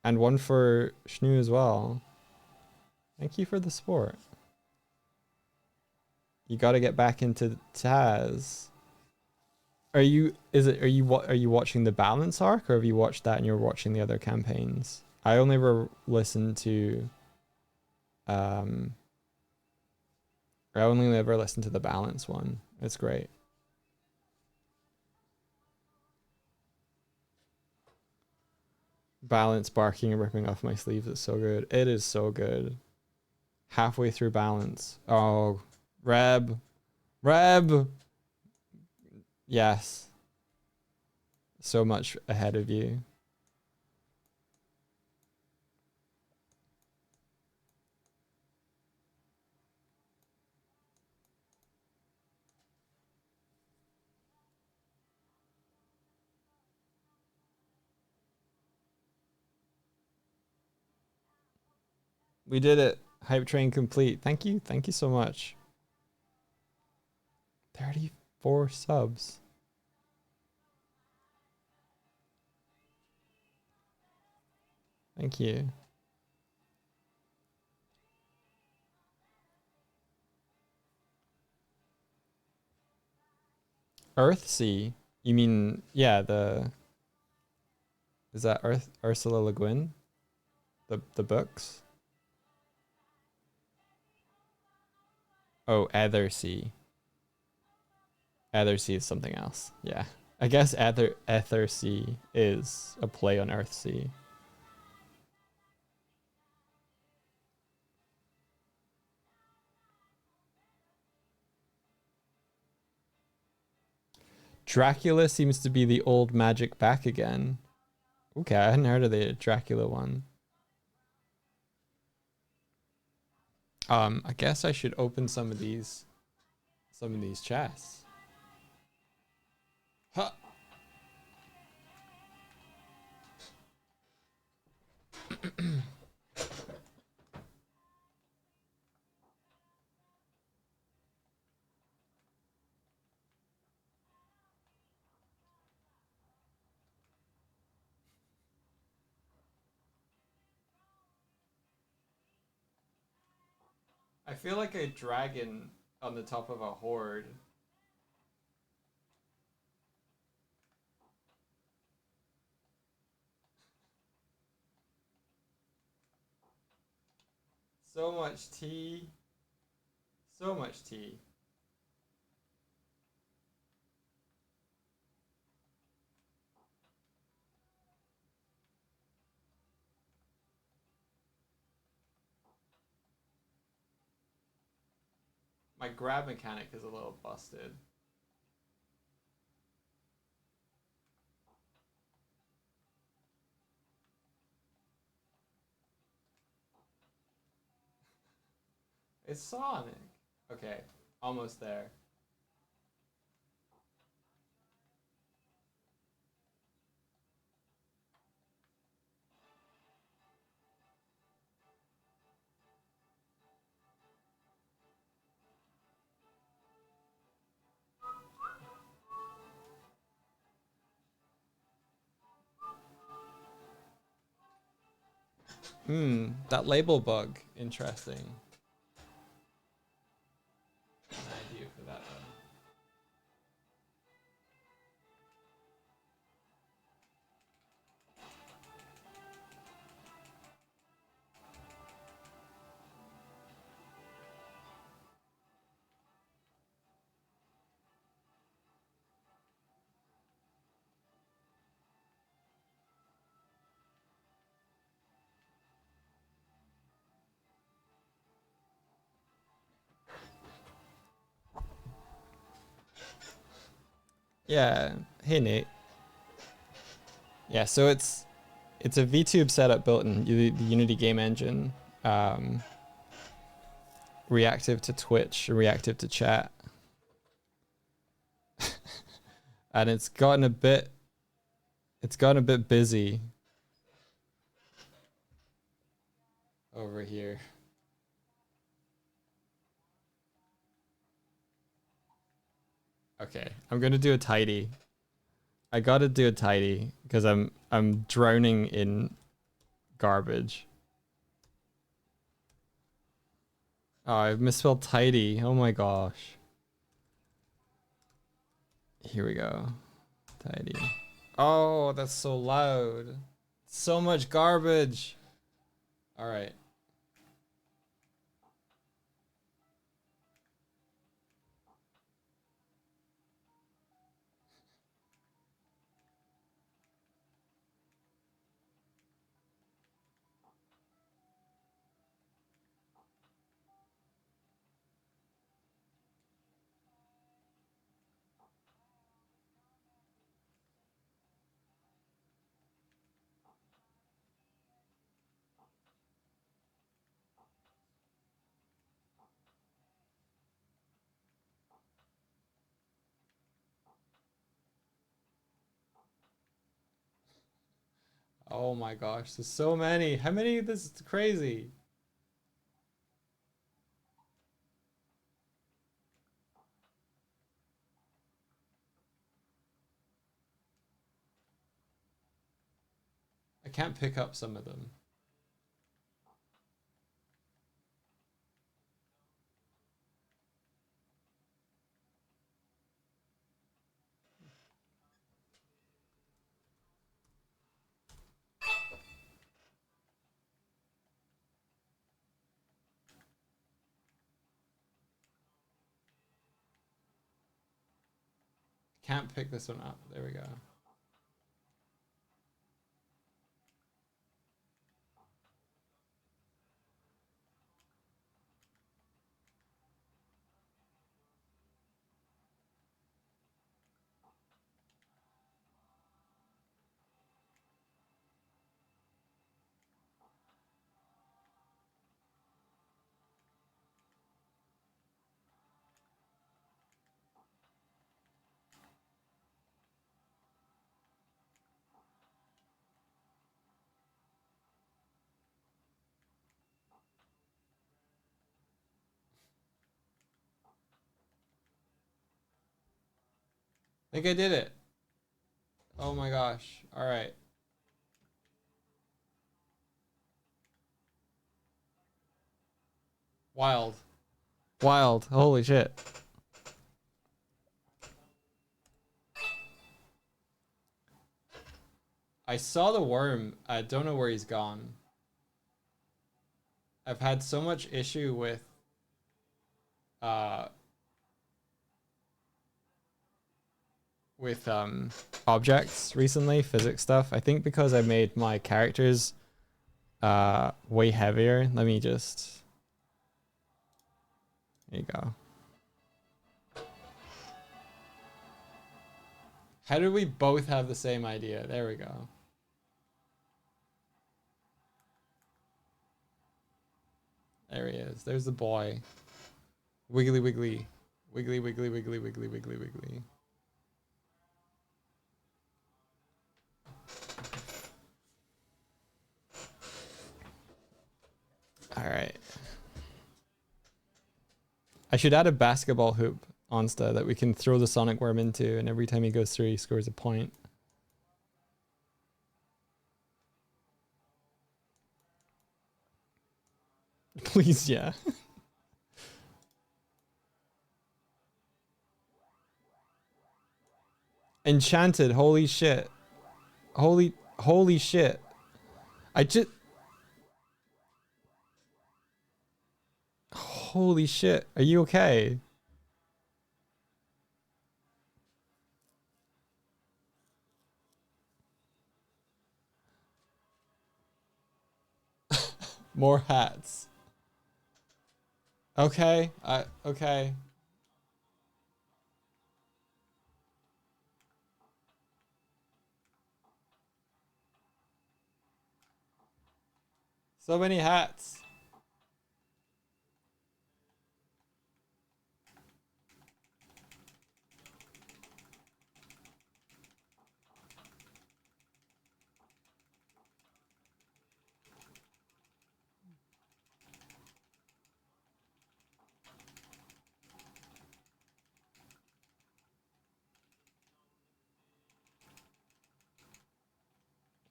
And one for Schnoo as well. Thank you for the support. You got to get back into Taz. Are you watching the Balance arc, or have you watched that and you're watching the other campaigns? I only ever listened to I only ever listened to the Balance one. It's great. Balance barking and ripping off my sleeves is so good. It is so good. Halfway through Balance. Oh, Reb. Yes. so much ahead of you. We did it. Hype train complete. Thank you. Thank you so much. 34 subs. Thank you. Earthsea? You mean, yeah, is that Ursula Le Guin? The books? Oh, Ethersea. Ethersea is something else. Yeah. I guess Ethersea is a play on Earthsea. Dracula seems to be the old magic back again. Okay, I hadn't heard of the Dracula one. I guess I should open some of these chests. Huh. I feel like a dragon on the top of a horde. So much tea. So much tea. My grab mechanic is a little busted. It's Sonic. Okay, almost there. That label bug. Interesting. An idea for that one. Yeah. Hey Nate. Yeah, so it's a VTube setup built in the Unity game engine, reactive to Twitch, reactive to chat, and it's gotten a bit busy over here. Okay, I'm gonna do a tidy. I gotta do a tidy because I'm drowning in garbage. Oh, I've misspelled tidy. Oh my gosh. Here we go. Tidy. Oh, that's so loud. So much garbage. All right. Oh my gosh, there's so many. How many? This is crazy. I can't pick up some of them. Can't pick this one up. There we go. I think I did it. Oh my gosh. All right. Wild. Wild. Holy shit. I saw the worm. I don't know where he's gone. I've had so much issue uh with objects recently, physics stuff. I think because I made my characters way heavier. Let me just, there you go. How did we both have the same idea? There we go. There he is. There's the boy. Wiggly wiggly. Wiggly wiggly wiggly wiggly wiggly wiggly. All right. I should add a basketball hoop onsta that we can throw the sonic worm into, and every time he goes through, he scores a point. Please, yeah. Enchanted, holy shit. Holy shit. I just, holy shit. Are you okay? More hats. Okay, okay. So many hats.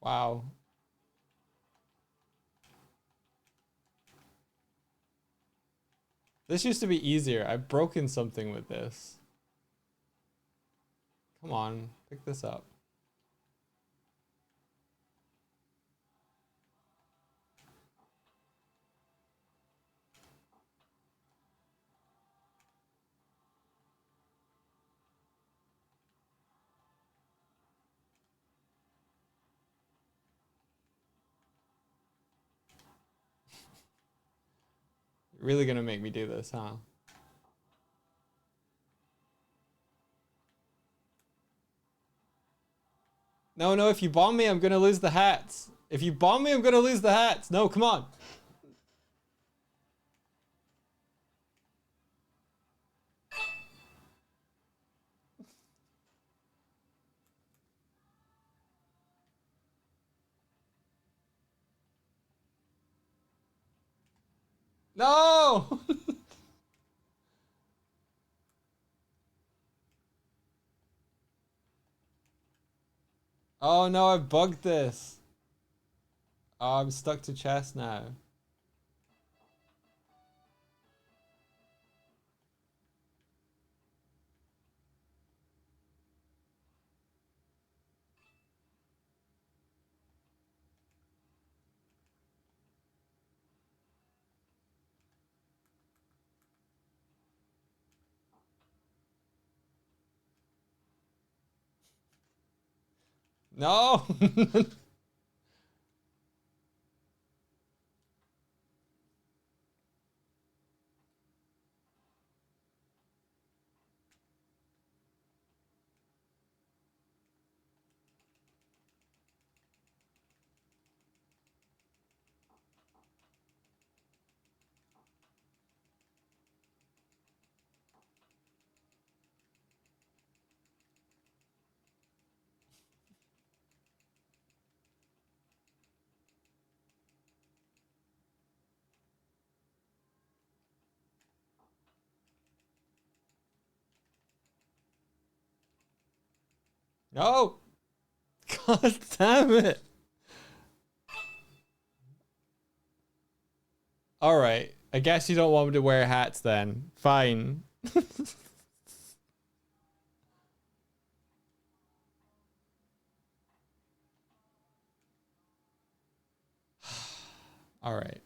Wow. This used to be easier. I've broken something with this. Come on, pick this up. You're really gonna make me do this, huh? No, no, if you bomb me, I'm gonna lose the hats. If you bomb me, I'm gonna lose the hats. No, come on. No! Oh no, I've bugged this. Oh, I'm stuck to chest now. No! No! God damn it! Alright, I guess you don't want me to wear hats then. Fine. Alright.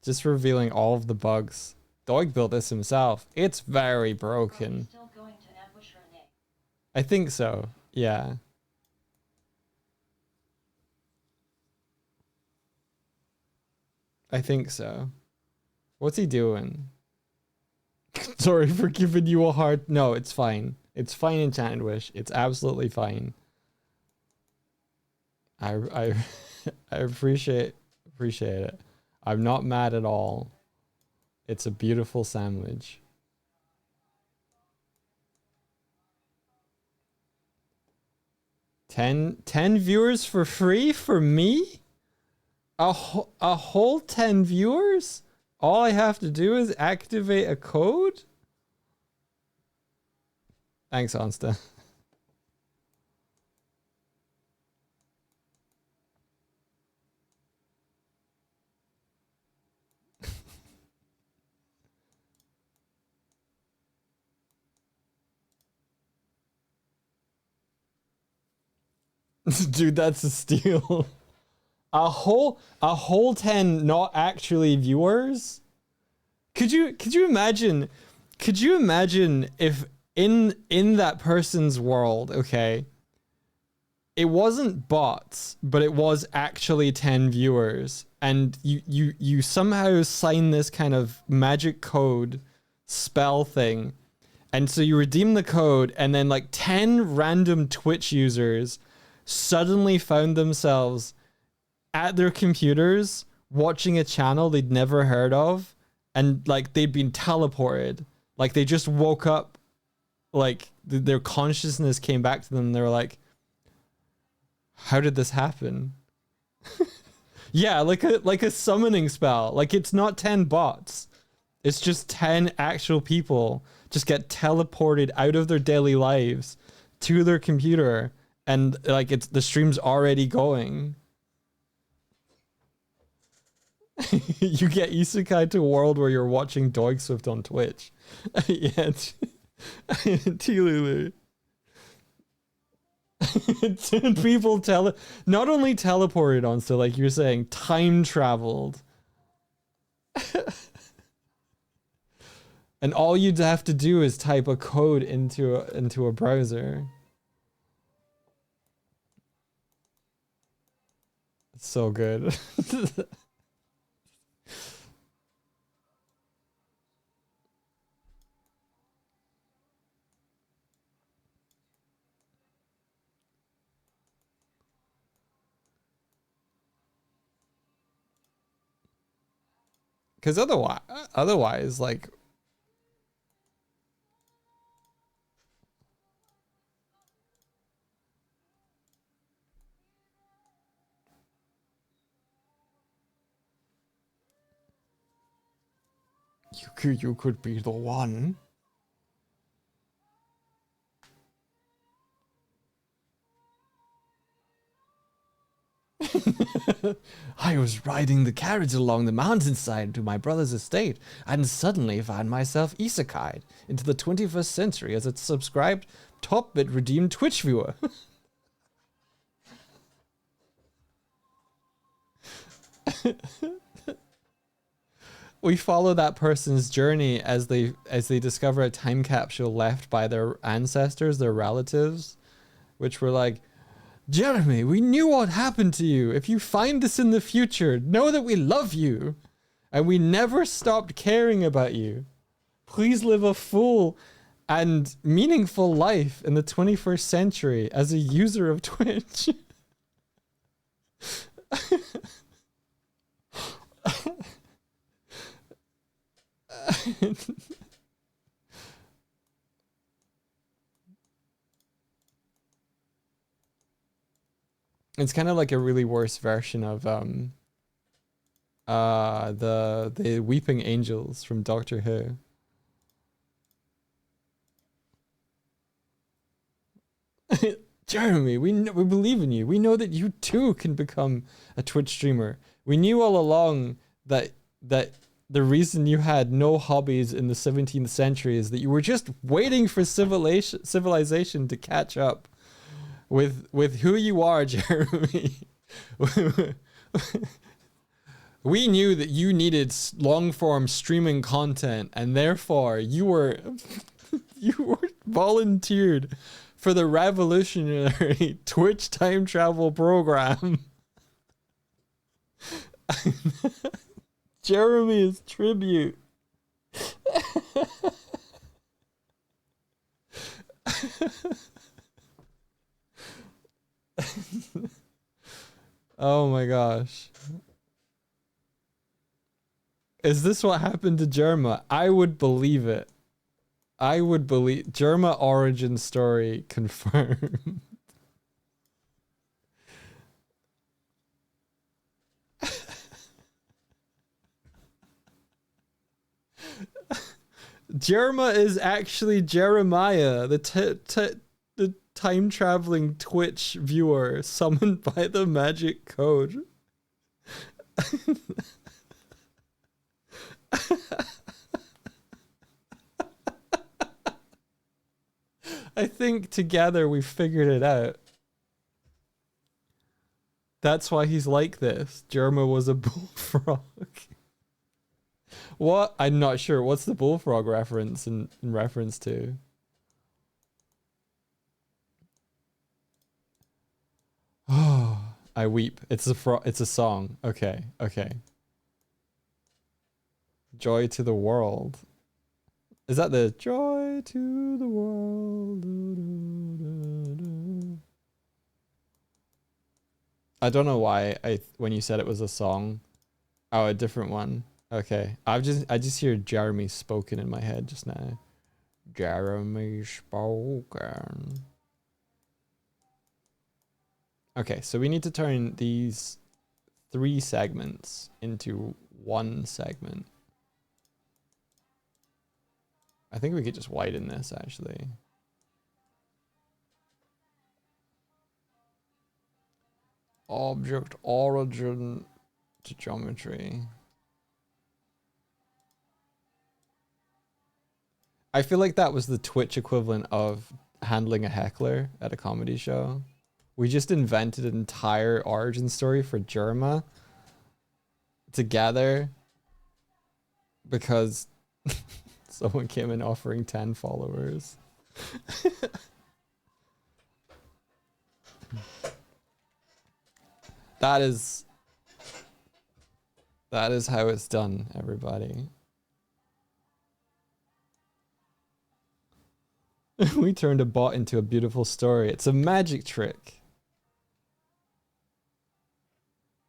Just revealing all of the bugs. Doig built this himself. It's very Are you broken. still going to ambush Renee? I think so. Yeah. I think so. What's he doing? Sorry for giving you a hard... No, it's fine. It's fine, Enchanted Wish. It's absolutely fine. I I appreciate it. I'm not mad at all. It's a beautiful sandwich. Ten viewers for free for me? A whole 10 viewers? All I have to do is activate a code? Thanks, Onsta. Dude, that's a steal. A whole 10 not actually viewers? Could you imagine if in that person's world, okay, it wasn't bots, but it was actually 10 viewers, and you somehow sign this kind of magic code spell thing, and so you redeem the code, and then like 10 random Twitch users suddenly found themselves at their computers watching a channel they'd never heard of, and like they'd been teleported, like they just woke up, like their consciousness came back to them, and they were like, how did this happen? Yeah, like a summoning spell. Like, it's not 10 bots, it's just 10 actual people just get teleported out of their daily lives to their computer, and like it's the stream's already going. You get isekai to a world where you're watching Doig Swift on Twitch. Yeah, T-Lulu. People not only teleported on, so like you're saying, time traveled. And all you'd have to do is type a code into a browser. It's so good. Because otherwise, like, You could be the one. I was riding the carriage along the mountainside to my brother's estate, and suddenly found myself isekai'd into the 21st century as a subscribed top bit redeemed Twitch viewer. We follow that person's journey as they discover a time capsule left by their ancestors, their relatives, which were like, Jeremy, we knew what happened to you. If you find this in the future, know that we love you. And we never stopped caring about you. Please live a full and meaningful life in the 21st century as a user of Twitch. It's kind of like a really worse version of the Weeping Angels from Doctor Who. Jeremy, we believe in you. We know that you too can become a Twitch streamer. We knew all along that the reason you had no hobbies in the 17th century is that you were just waiting for civilization to catch up with who you are, Jeremy. We knew that you needed long-form streaming content, and therefore you were volunteered for the revolutionary Twitch time travel program. Jeremy's tribute. Oh my gosh. Is this what happened to Jerma? I would believe it. I would believe Jerma origin story confirmed. Jerma is actually Jeremiah, the time traveling Twitch viewer summoned by the magic code. I think together we figured it out. That's why he's like this. Jerma was a bullfrog. What? I'm not sure. What's the bullfrog reference in reference to? Oh, I weep. It's a song. Okay. Joy to the world. Is that the joy to the world? I don't know why when you said it was a song. Oh, a different one. Okay. I just hear Jeremy spoken in my head just now. Jeremy spoken. Okay, so we need to turn these 3 segments into 1 segment. I think we could just widen this actually. Object origin to geometry. I feel like that was the Twitch equivalent of handling a heckler at a comedy show. We just invented an entire origin story for Jerma together because someone came in offering 10 followers. That is how it's done, everybody. We turned a bot into a beautiful story. It's a magic trick.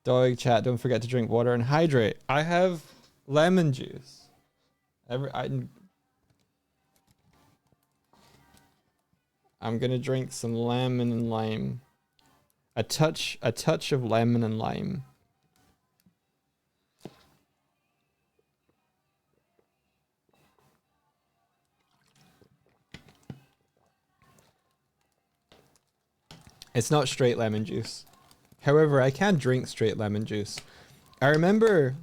Dog chat, don't forget to drink water and hydrate. I have lemon juice. I'm gonna drink some lemon and lime. A touch of lemon and lime. It's not straight lemon juice. However, I can drink straight lemon juice. I remember,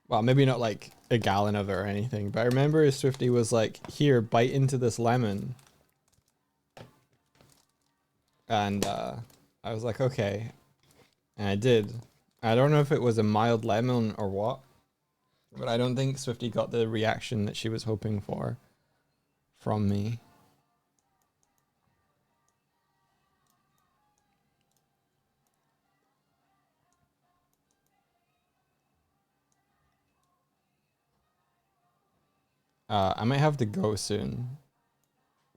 well, maybe not like a gallon of it or anything, but I remember Swifty was like, here, bite into this lemon. And I was like, okay. And I did. I don't know if it was a mild lemon or what, but I don't think Swifty got the reaction that she was hoping for from me. I might have to go soon,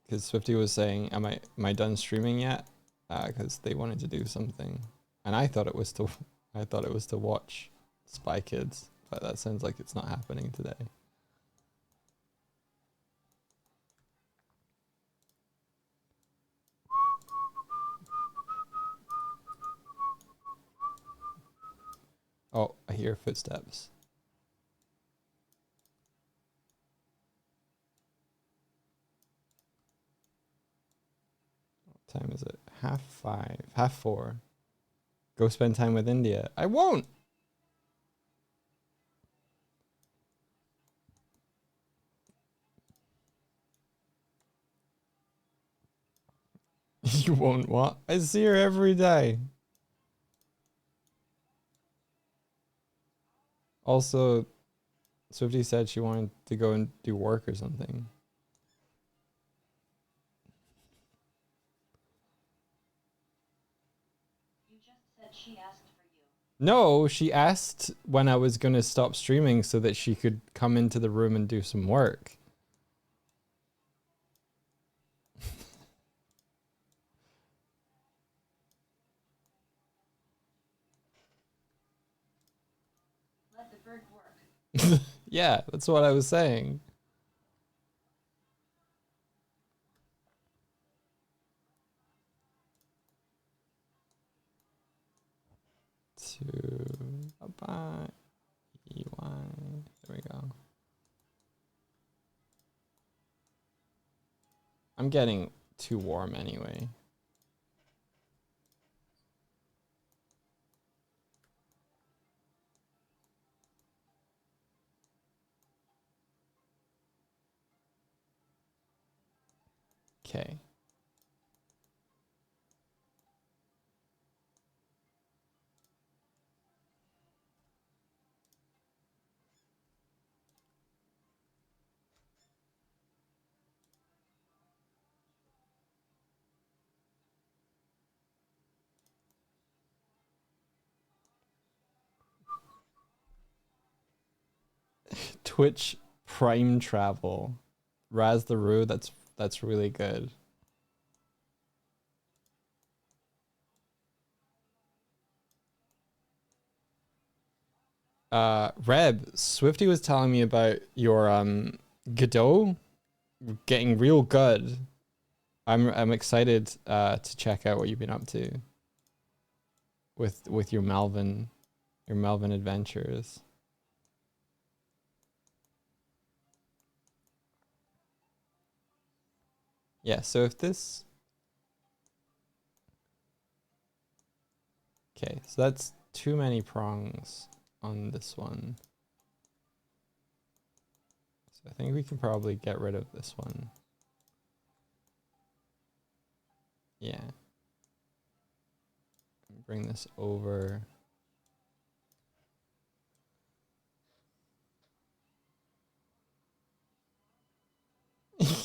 because Swifty was saying, am I done streaming yet? Because they wanted to do something, and I thought it was to watch Spy Kids, but that sounds like it's not happening today. Oh, I hear footsteps. What time is it? 5:30, 4:30. Go spend time with India. I won't. You won't what? I see her every day. Also, Swifty said she wanted to go and do work or something. You just said she asked for you. No, she asked when I was going to stop streaming so that she could come into the room and do some work. Let the bird work. Yeah, that's what I was saying. Bye. EY. There we go. I'm getting too warm anyway. Okay. Twitch Prime Travel. Raz the Roo, that's really good. Reb, Swifty was telling me about your Godot getting real good. I'm excited to check out what you've been up to with your Melvin adventures. Yeah, so if this... Okay, so that's too many prongs on this one. So I think we can probably get rid of this one. Yeah. Bring this over.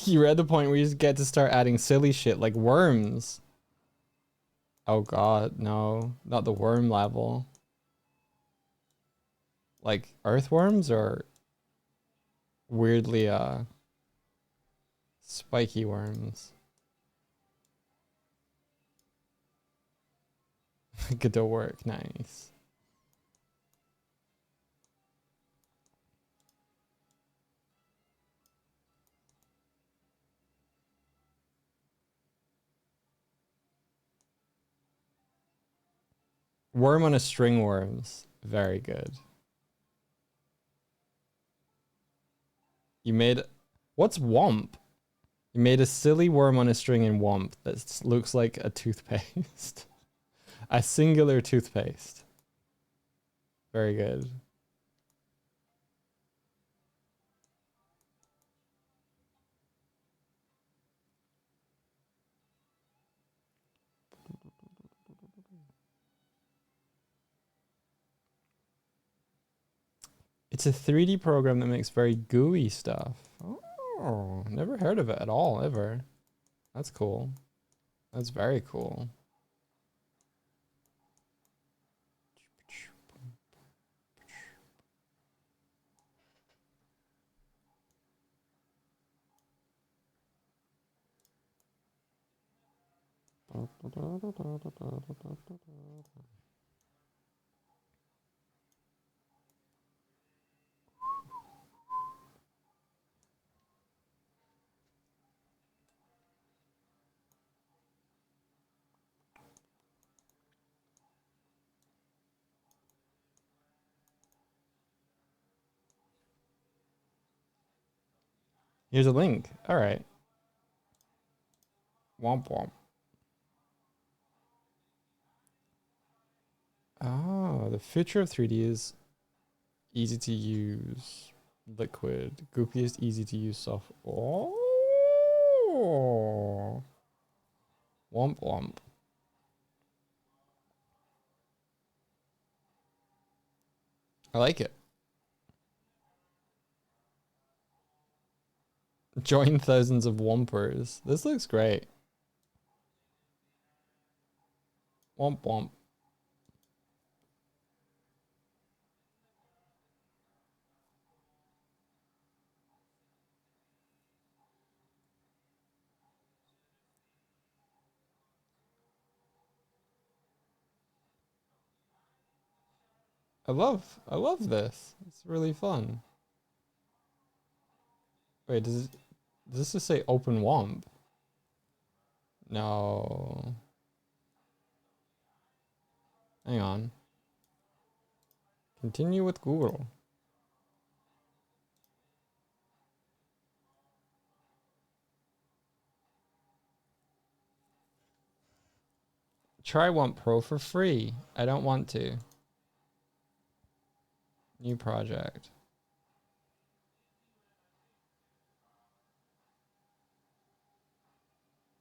You're at the point where you just get to start adding silly shit like worms. Oh god, no. Not the worm level. Like earthworms or weirdly spiky worms. Godot work, nice. Worm on a string worms. Very good. You made... What's Womp? You made a silly worm on a string in Womp that looks like a toothpaste. A singular toothpaste. Very good. It's a 3D program that makes very gooey stuff. Oh, never heard of it at all, ever. That's cool. That's very cool. Here's a link. All right. Womp womp. Oh, the future of 3D is easy to use, liquid, goopiest, easy to use software. Oh, womp womp. I like it. Join thousands of wompers. This looks great. Womp womp. I love this. It's really fun. Wait, does this just say open womp? No. Hang on. Continue with Google. Try Womp Pro for free. I don't want to. New project.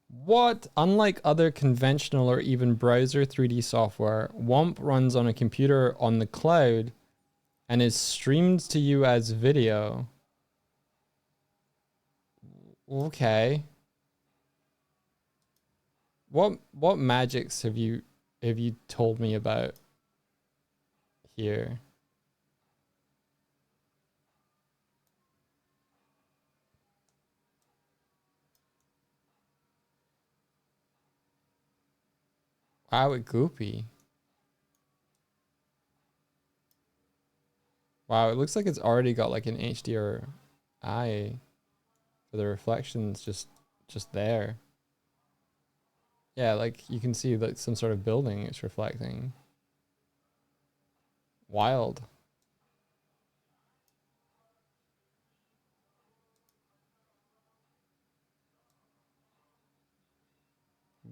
What? Unlike other conventional or even browser 3D software, Womp runs on a computer on the cloud and is streamed to you as video. Okay. What magics have you told me about here? Wow, it goopy. Wow, it looks like it's already got like an HDRI for the reflections just there. Yeah, like you can see like some sort of building it's reflecting. Wild.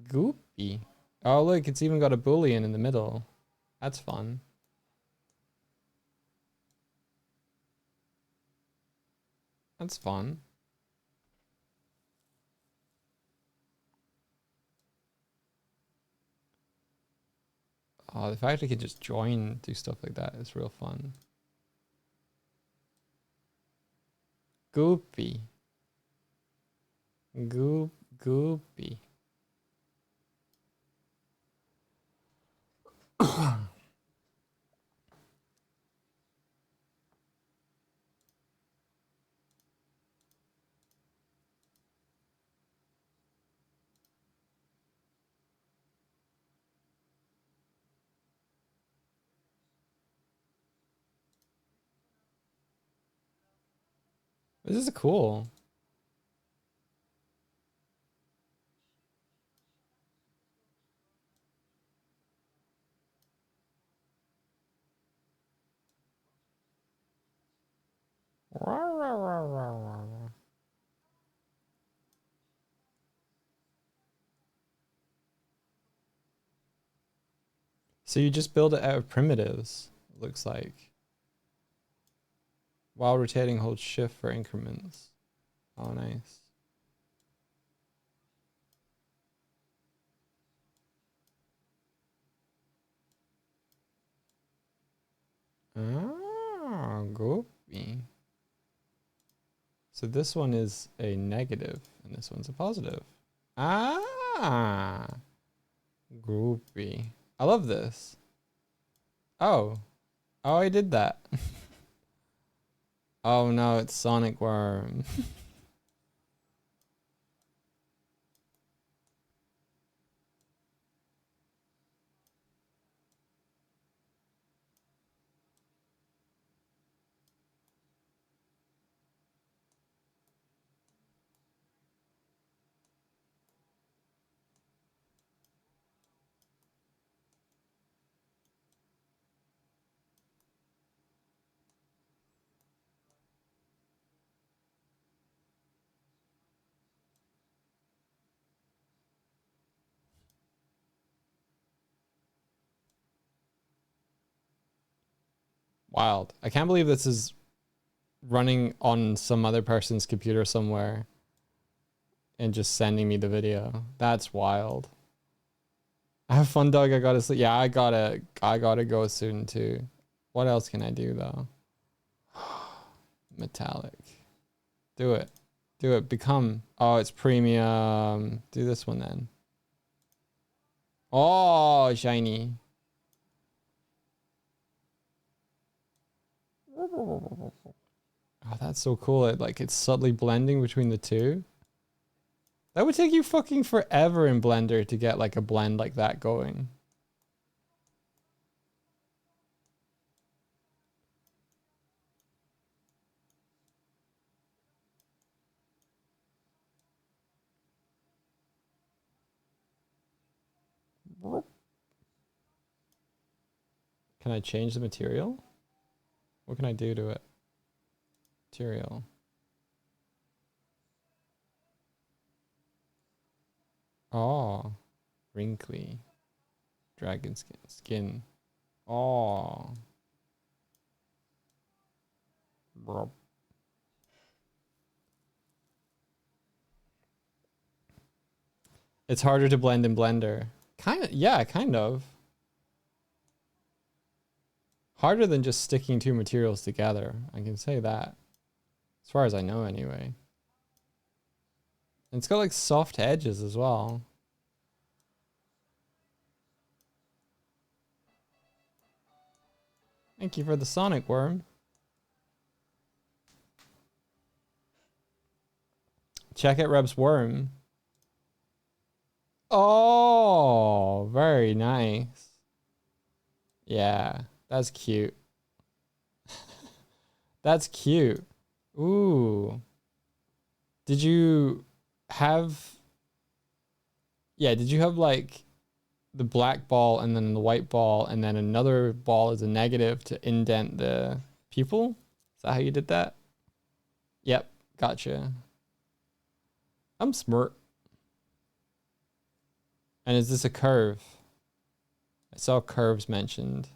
Goopy. Oh, look, it's even got a boolean in the middle. That's fun. That's fun. Oh, the fact I can just join, do stuff like that is real fun. Goopy. Goopy. This is cool. So you just build it out of primitives, it looks like. While rotating, hold shift for increments. Oh, nice. Ah, goopy. So this one is a negative and this one's a positive. Ah, goopy. I love this. Oh, I did that. Oh no, it's Sonic Worm. Wild. I can't believe this is running on some other person's computer somewhere and just sending me the video. That's wild. Have fun, Doug. I gotta sleep. Yeah, I gotta go soon too. What else can I do though? Metallic. Do it. Do it. Become. Oh, it's premium. Do this one then. Oh, shiny. Oh, that's so cool. It's subtly blending between the two. That would take you fucking forever in Blender to get like a blend like that going. Can I change the material? What can I do to it? Material. Oh, wrinkly. Dragon skin. Oh. Bro. It's harder to blend in Blender. Yeah, kind of. Harder than just sticking two materials together. I can say that. As far as I know anyway. And it's got like soft edges as well. Thank you for the Sonic Worm. Check out Reb's worm. Oh, very nice. Yeah, that's cute. That's cute. Ooh. Did you have... Yeah, did you have like the black ball and then the white ball and then another ball as a negative to indent the pupil? Is that how you did that? Yep, gotcha. I'm smart. And is this a curve? I saw curves mentioned.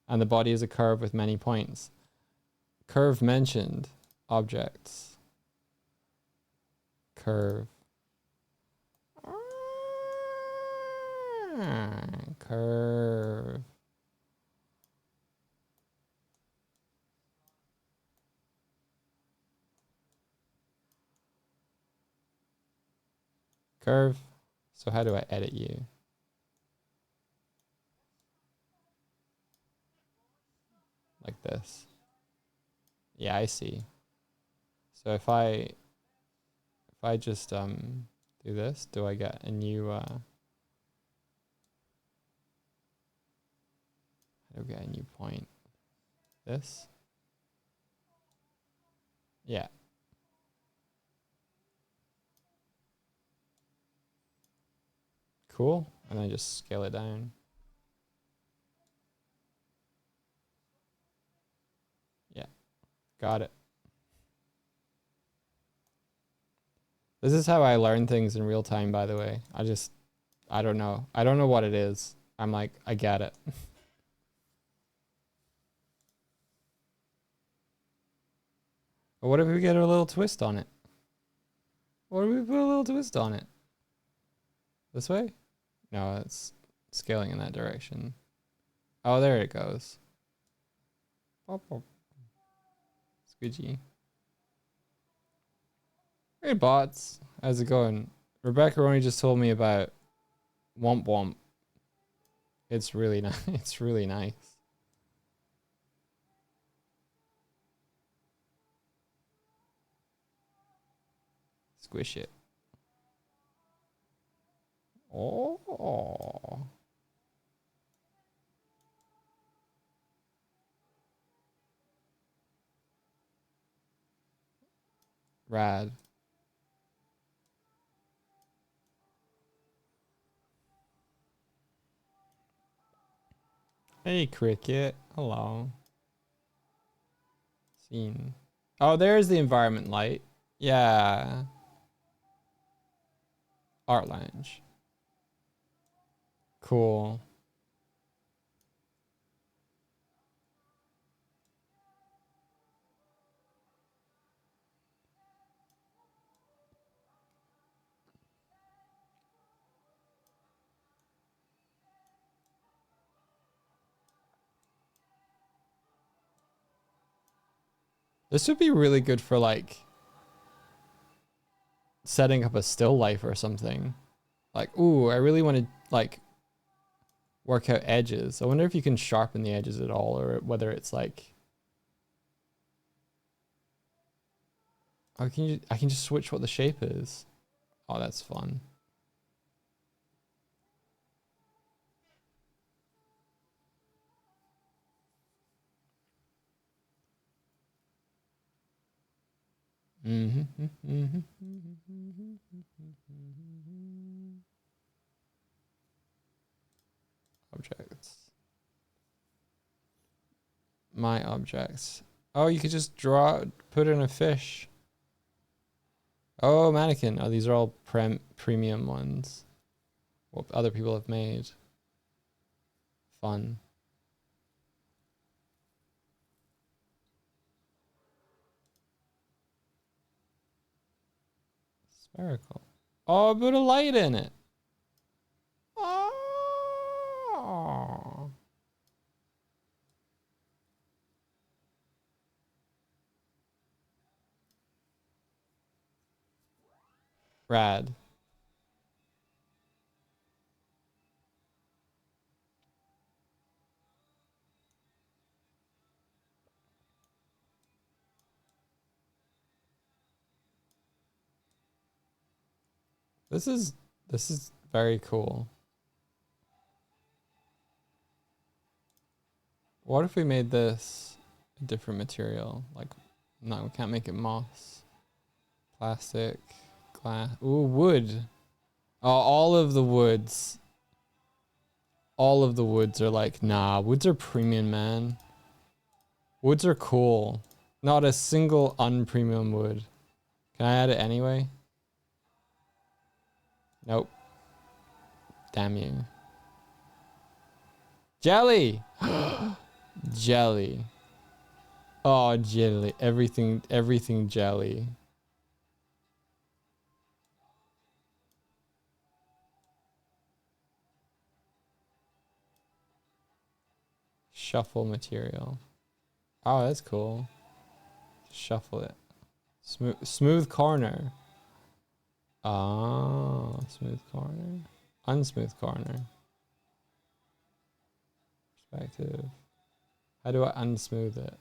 And the body is a curve with many points. Curve mentioned. Objects. Curve. Curve. Curve. So how do I edit you? Like this. Yeah, I see. So if I just do this, do I get a new how do I get a new point? This? Yeah. Cool. And then just scale it down. Yeah. Got it. This is how I learn things in real time, by the way. I just I don't know. I don't know what it is. I'm like, I get it. But what if we get a little twist on it? What if we put a little twist on it? This way? No, it's scaling in that direction. Oh, there it goes. Pop, pop. Squidgy. Hey, bots. How's it going? Rebecca only just told me about Womp Womp. It's really nice. It's really nice. Squish it. Oh. Rad. Hey, Cricket. Hello. Scene. Oh, there's the environment light. Yeah. Art lounge. Cool. This would be really good for like setting up a still life or something. Like, ooh, I really want to like work out edges. I wonder if you can sharpen the edges at all, or whether it's like, oh, I can just switch what the shape is. Oh, that's fun. Objects. My objects. Oh, you could just put in a fish. Oh, mannequin. Oh, these are all premium ones. What other people have made. Fun. Spherical. Oh, put a light in it. Oh. Rad. This is very cool. What if we made this a different material? Like, no, we can't make it moss. Plastic, glass. Ooh, wood. Oh, all of the woods. All of the woods are like, nah, woods are premium, man. Woods are cool. Not a single unpremium wood. Can I add it anyway? Nope. Damn you. Jelly! Jelly. Oh, jelly. Everything jelly. Shuffle material. Oh, that's cool. Shuffle it. Smooth corner. Oh, smooth corner. Unsmooth corner. Perspective. How do I unsmooth it?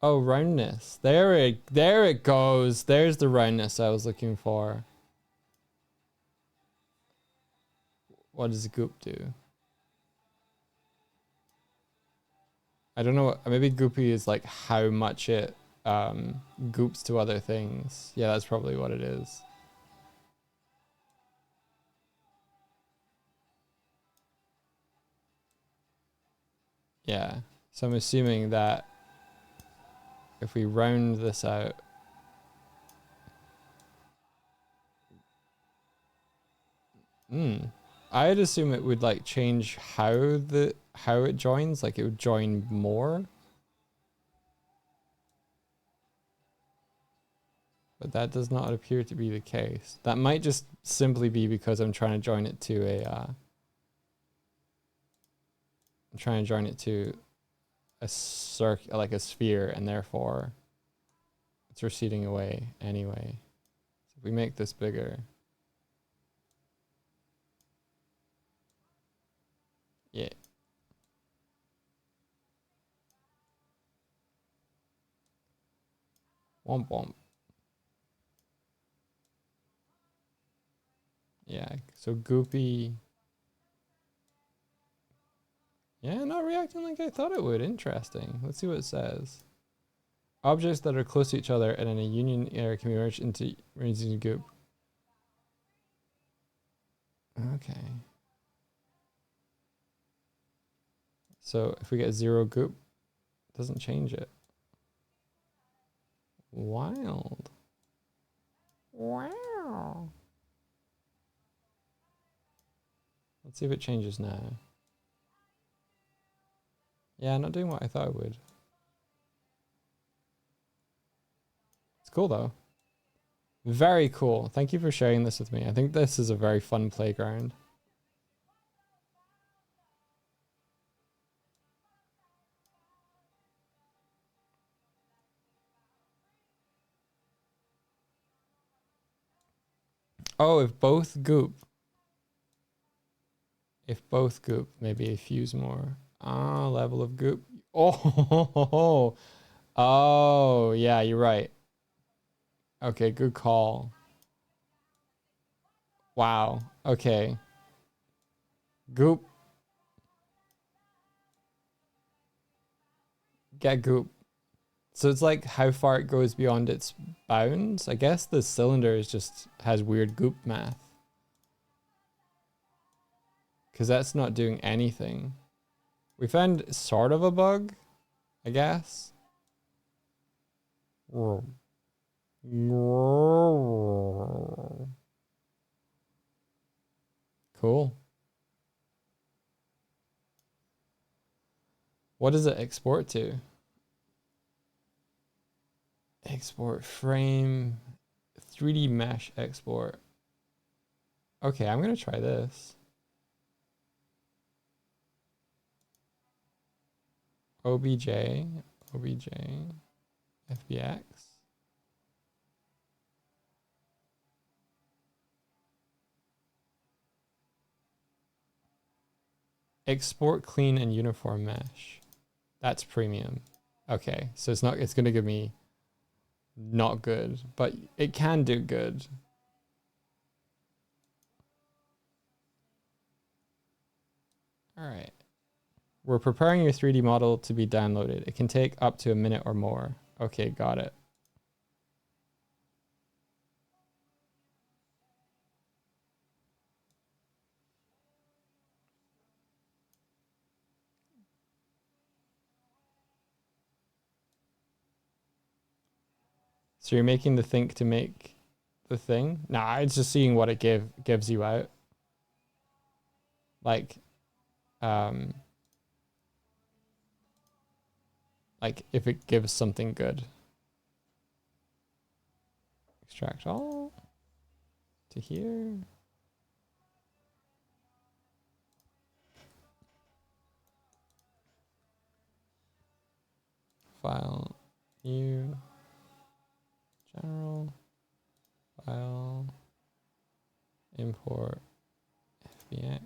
Oh, roundness. There it goes. There's the roundness I was looking for. What does goop do? I don't know what, maybe goopy is like how much it goops to other things. Yeah, that's probably what it is. Yeah, so I'm assuming that if we round this out, I'd assume it would like change how it joins, like it would join more. But that does not appear to be the case. That might just simply be because I'm trying to join it to a I'm trying to join it to a like a sphere, and therefore it's receding away anyway. So if we make this bigger, yeah. Womp womp. Yeah, so goopy. Yeah, not reacting like I thought it would. Interesting. Let's see what it says. Objects that are close to each other and in a union area can be merged into goop. Okay. So if we get 0 goop, it doesn't change it. Wild. Wow. Let's see if it changes now. Yeah, not doing what I thought it would. It's cool though. Very cool. Thank you for sharing this with me. I think this is a very fun playground. Oh, if both goop, maybe a fuse more. Ah, level of goop. Oh, oh, yeah, you're right. Okay, good call. Wow. Okay. Goop. Get goop. So it's like how far it goes beyond its bounds. I guess the cylinder is just has weird goop math. Because that's not doing anything. We found sort of a bug, I guess. Cool. What does it export to? Export frame, 3D mesh export. Okay, I'm gonna try this. OBJ, FBX. Export clean and uniform mesh. That's premium. Okay, so it's gonna give me not good, but it can do good. All right. We're preparing your 3D model to be downloaded. It can take up to a minute or more. Okay, got it. So you're making the think to make the thing? Nah, it's just seeing what it gives you out. Like if it gives something good. Extract all to here. File, new, general, file, import, FBX.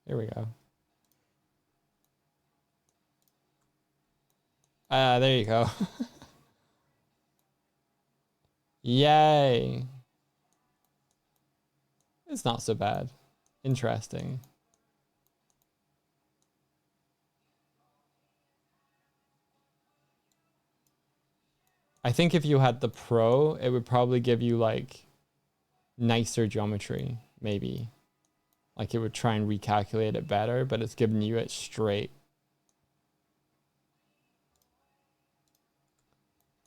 Here we go. There you go. Yay. It's not so bad. Interesting. I think if you had the Pro, it would probably give you like nicer geometry, maybe. Like it would try and recalculate it better, but it's giving you it straight.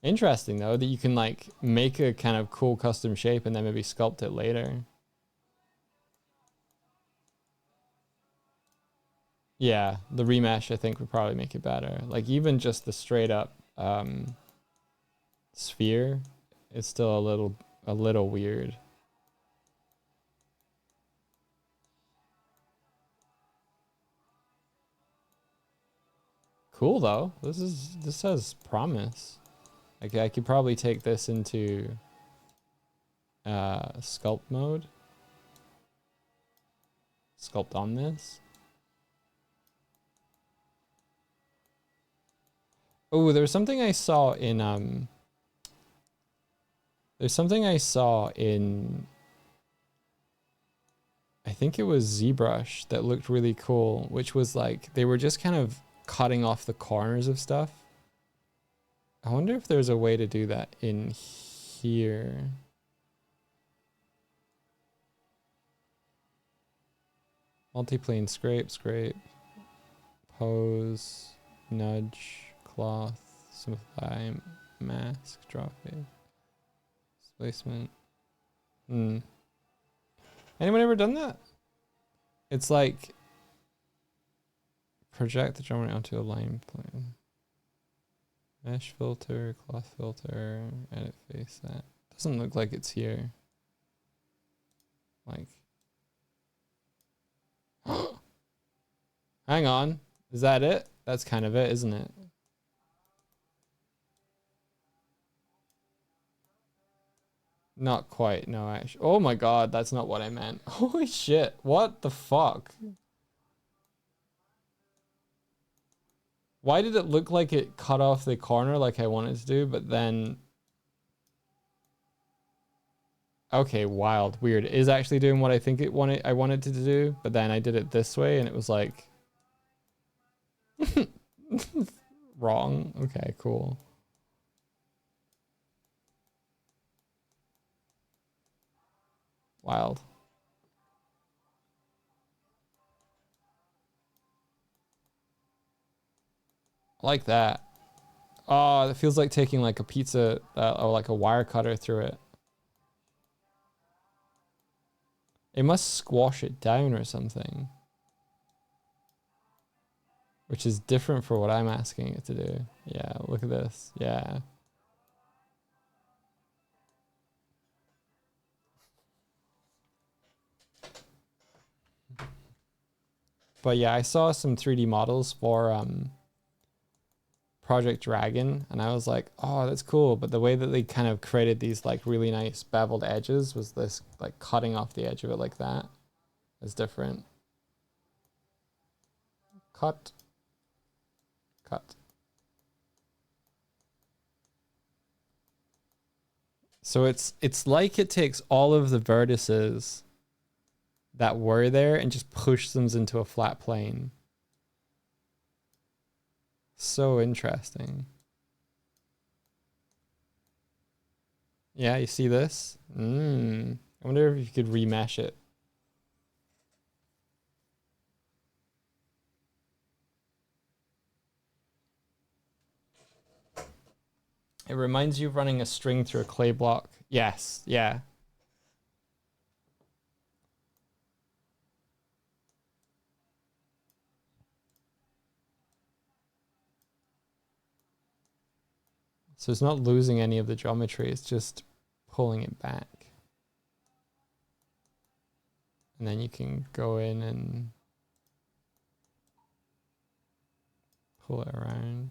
Interesting though that you can like make a kind of cool custom shape and then maybe sculpt it later. Yeah, the remesh I think would probably make it better. Like even just the straight up sphere is still a little weird. Cool though. This has promise. Like I could probably take this into sculpt mode. Sculpt on this. Oh, there's something I saw in I think it was ZBrush that looked really cool, which was like they were just kind of cutting off the corners of stuff. I wonder if there's a way to do that in here. Multiplane scrape, pose, nudge, cloth, simplify, mask, draw face, displacement. Anyone ever done that? It's like project the geometry onto a line plane. Mesh filter, cloth filter, edit face that. Doesn't look like it's here. Like, hang on. Is that it? That's kind of it, isn't it? Not quite, no, actually. Oh my god, that's not what I meant. Holy shit, what the fuck? Why did it look like it cut off the corner like I wanted to do, but then... Okay, wild, weird. It is actually doing what I think I wanted to do, but then I did it this way and it was like... wrong. Okay, cool. Wild. I like that. Oh, it feels like taking like a pizza or like a wire cutter through it. It must squash it down or something. Which is different for what I'm asking it to do. Yeah, look at this. Yeah. But yeah, I saw some 3D models for Project Dragon and I was like, oh, that's cool. But the way that they kind of created these like really nice beveled edges was this like cutting off the edge of it like that. It's different. Cut. So it's like it takes all of the vertices that were there and just pushes them into a flat plane. So interesting. Yeah, you see this? I wonder if you could remesh it. It reminds you of running a string through a clay block. Yes, yeah. So it's not losing any of the geometry, it's just pulling it back. And then you can go in and pull it around.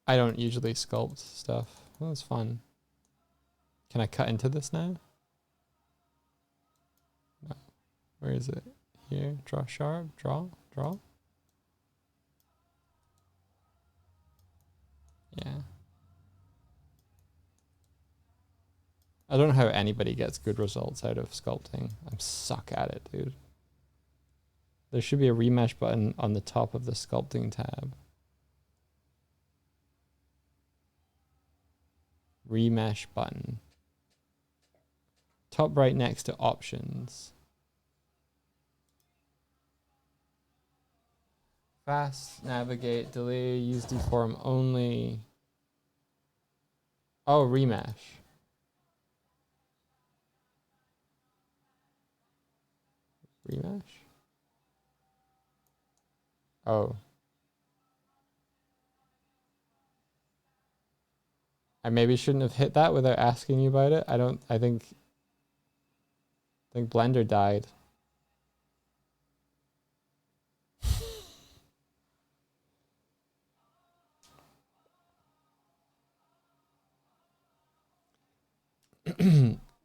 I don't usually sculpt stuff. Well, that's fun. Can I cut into this now? No. Where is it? Here, draw sharp, draw. Yeah. I don't know how anybody gets good results out of sculpting. I'm suck at it, dude. There should be a remesh button on the top of the sculpting tab. Remesh button. Top right next to options. Fast, navigate, delay, use deform only. Oh, remesh. Remesh? Oh. I maybe shouldn't have hit that without asking you about it. I think Blender died.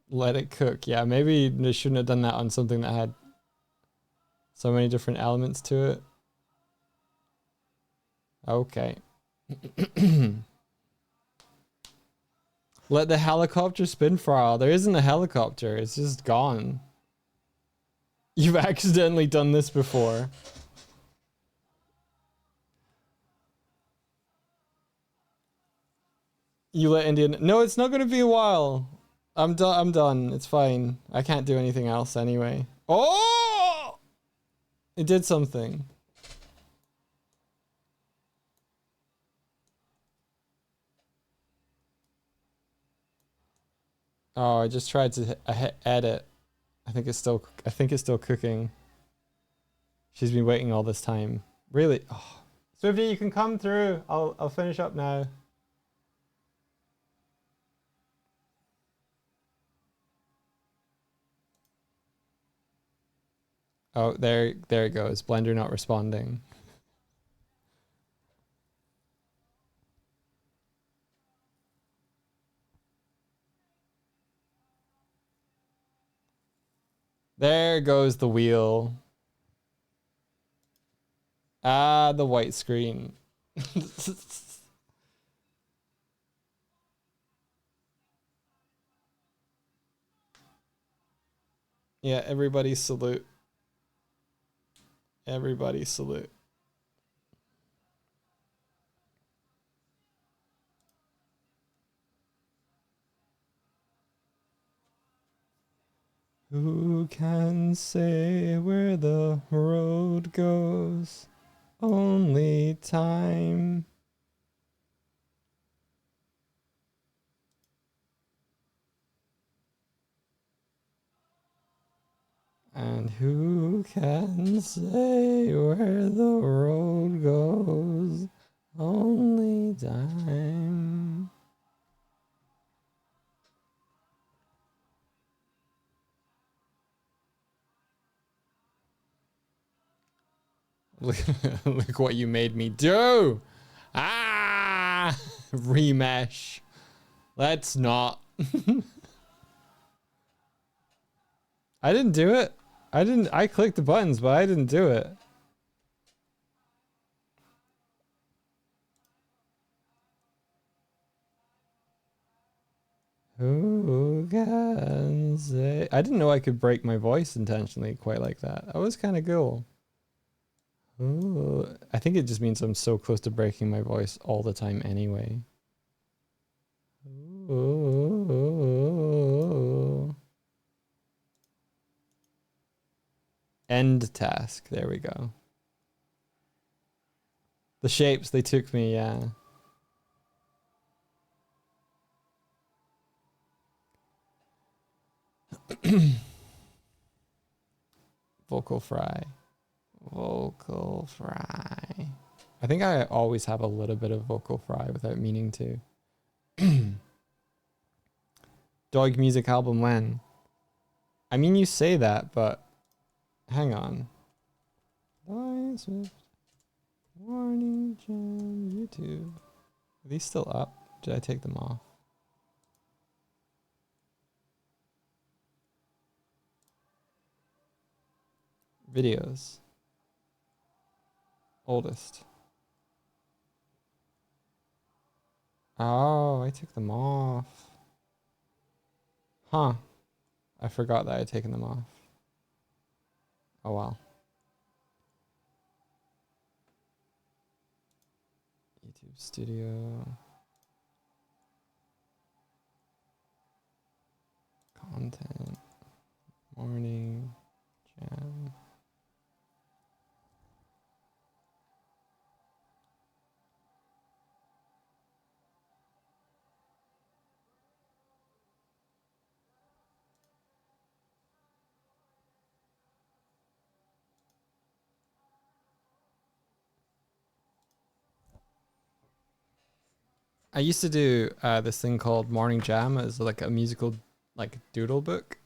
Let it cook. Yeah, maybe they shouldn't have done that on something that had so many different elements to it. Okay. Let the helicopter spin for a while. There isn't a helicopter. It's just gone. You've accidentally done this before. You let Indian... No, it's not going to be a while. I'm done. I'm done. It's fine. I can't do anything else anyway. Oh! It did something. Oh, I just tried to edit. I think it's still cooking. She's been waiting all this time. Really? Oh. Swifty, you can come through. I'll finish up now. Oh, there it goes. Blender not responding. There goes the wheel. Ah, the white screen. Yeah, everybody salute. Everybody salute. Who can say where the road goes? Only time. And who can say where the road goes? Only time. Look what you made me do. Ah, remesh. Let's not. I didn't do it. I clicked the buttons, but I didn't do it. Who can say? I didn't know I could break my voice intentionally quite like that. That was kind of cool. Ooh, I think it just means I'm so close to breaking my voice all the time anyway. Ooh. End task. There we go. The shapes, they took me, yeah. Vocal fry. Vocal fry. I think I always have a little bit of vocal fry without meaning to. Dog music album when? I mean, you say that, but hang on. Warning Jam YouTube. Are these still up? Did I take them off? Videos. Oldest. Oh, I took them off. Huh. I forgot that I had taken them off. Oh well. YouTube Studio. Content. Morning Jam. I used to do this thing called Morning Jam as like a musical like doodle book.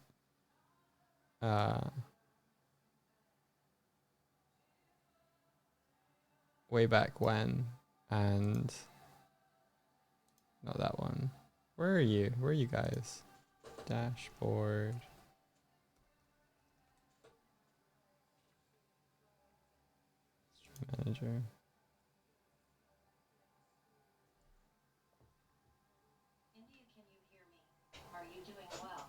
Way back when, and not that one. Where are you? Where are you guys? Dashboard. Manager. India, can you hear me? Are you doing well?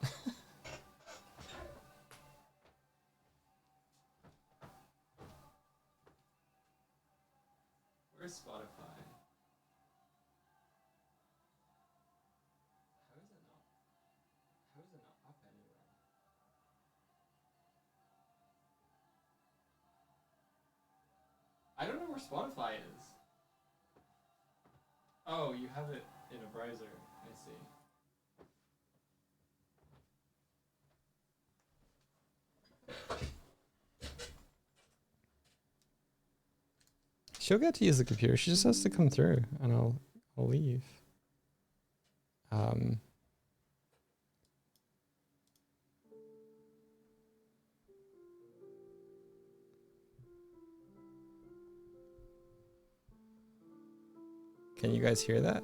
Where's Spotify? How is it not? How is it not up anywhere? I don't know where Spotify is. Oh, you have it in a browser. I see. She'll get to use the computer. She just has to come through, and I'll leave. Can you guys hear that?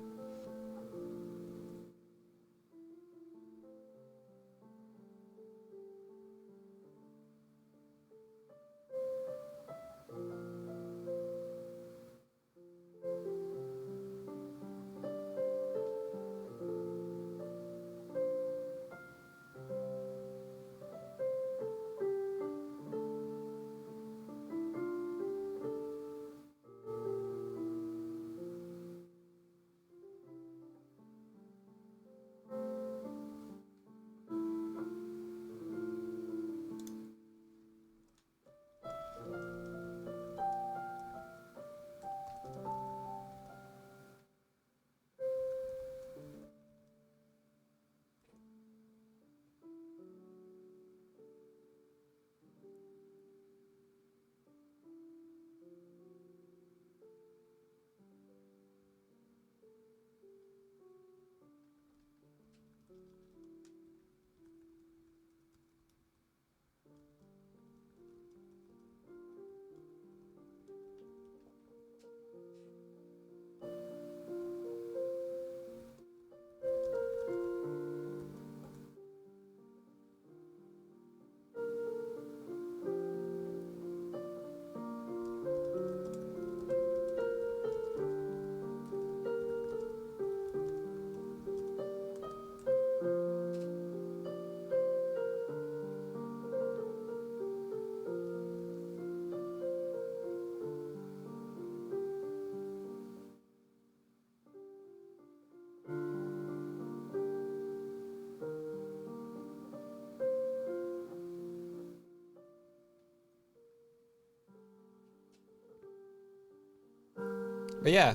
But yeah,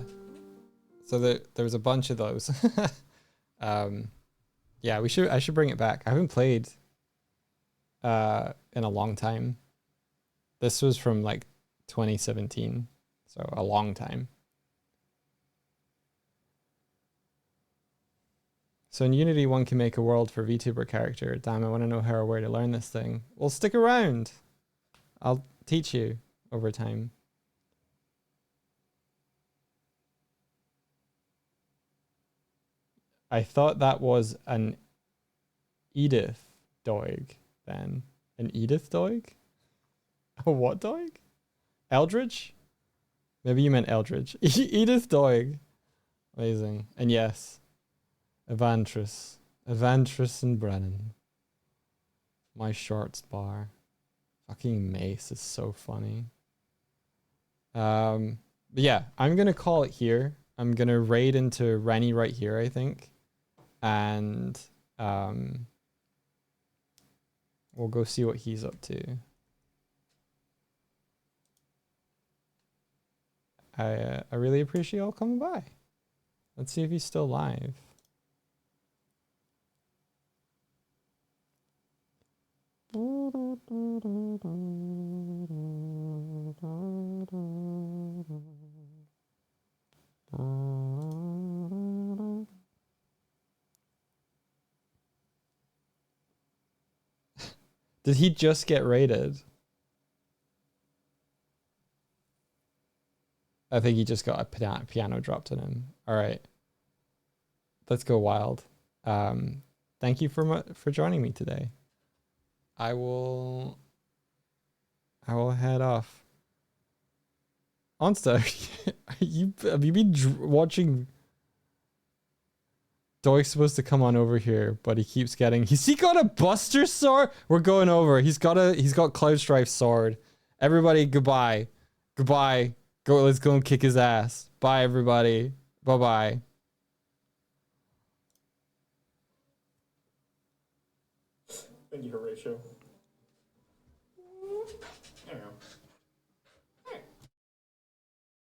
so there was a bunch of those. Yeah, I should bring it back. I haven't played in a long time. This was from like 2017, so a long time. So in Unity, one can make a world for VTuber character. Damn, I want to know how or where to learn this thing. Well, stick around. I'll teach you over time. I thought that was an Edith Doig then. An Edith Doig? A what Doig? Eldridge? Maybe you meant Eldridge. Edith Doig. Amazing. And yes, Evantris. Evantris and Brennan. My shorts bar. Fucking Mace is so funny. But yeah, I'm gonna call it here. I'm gonna raid into Rennie right here, I think. And we'll go see what he's up to. I really appreciate y'all coming by. Let's see if he's still live. Did he just get raided? I think he just got a piano dropped on him. All right. Let's go wild. Thank you for joining me today. I will head off. Onsta, have you been watching? Doig's supposed to come on over here, but he keeps getting. He got a Buster sword. We're going over. He's got Cloudstrife's sword. Everybody, goodbye, goodbye. Go. Let's go and kick his ass. Bye, everybody. Bye bye. Thank you, Horatio.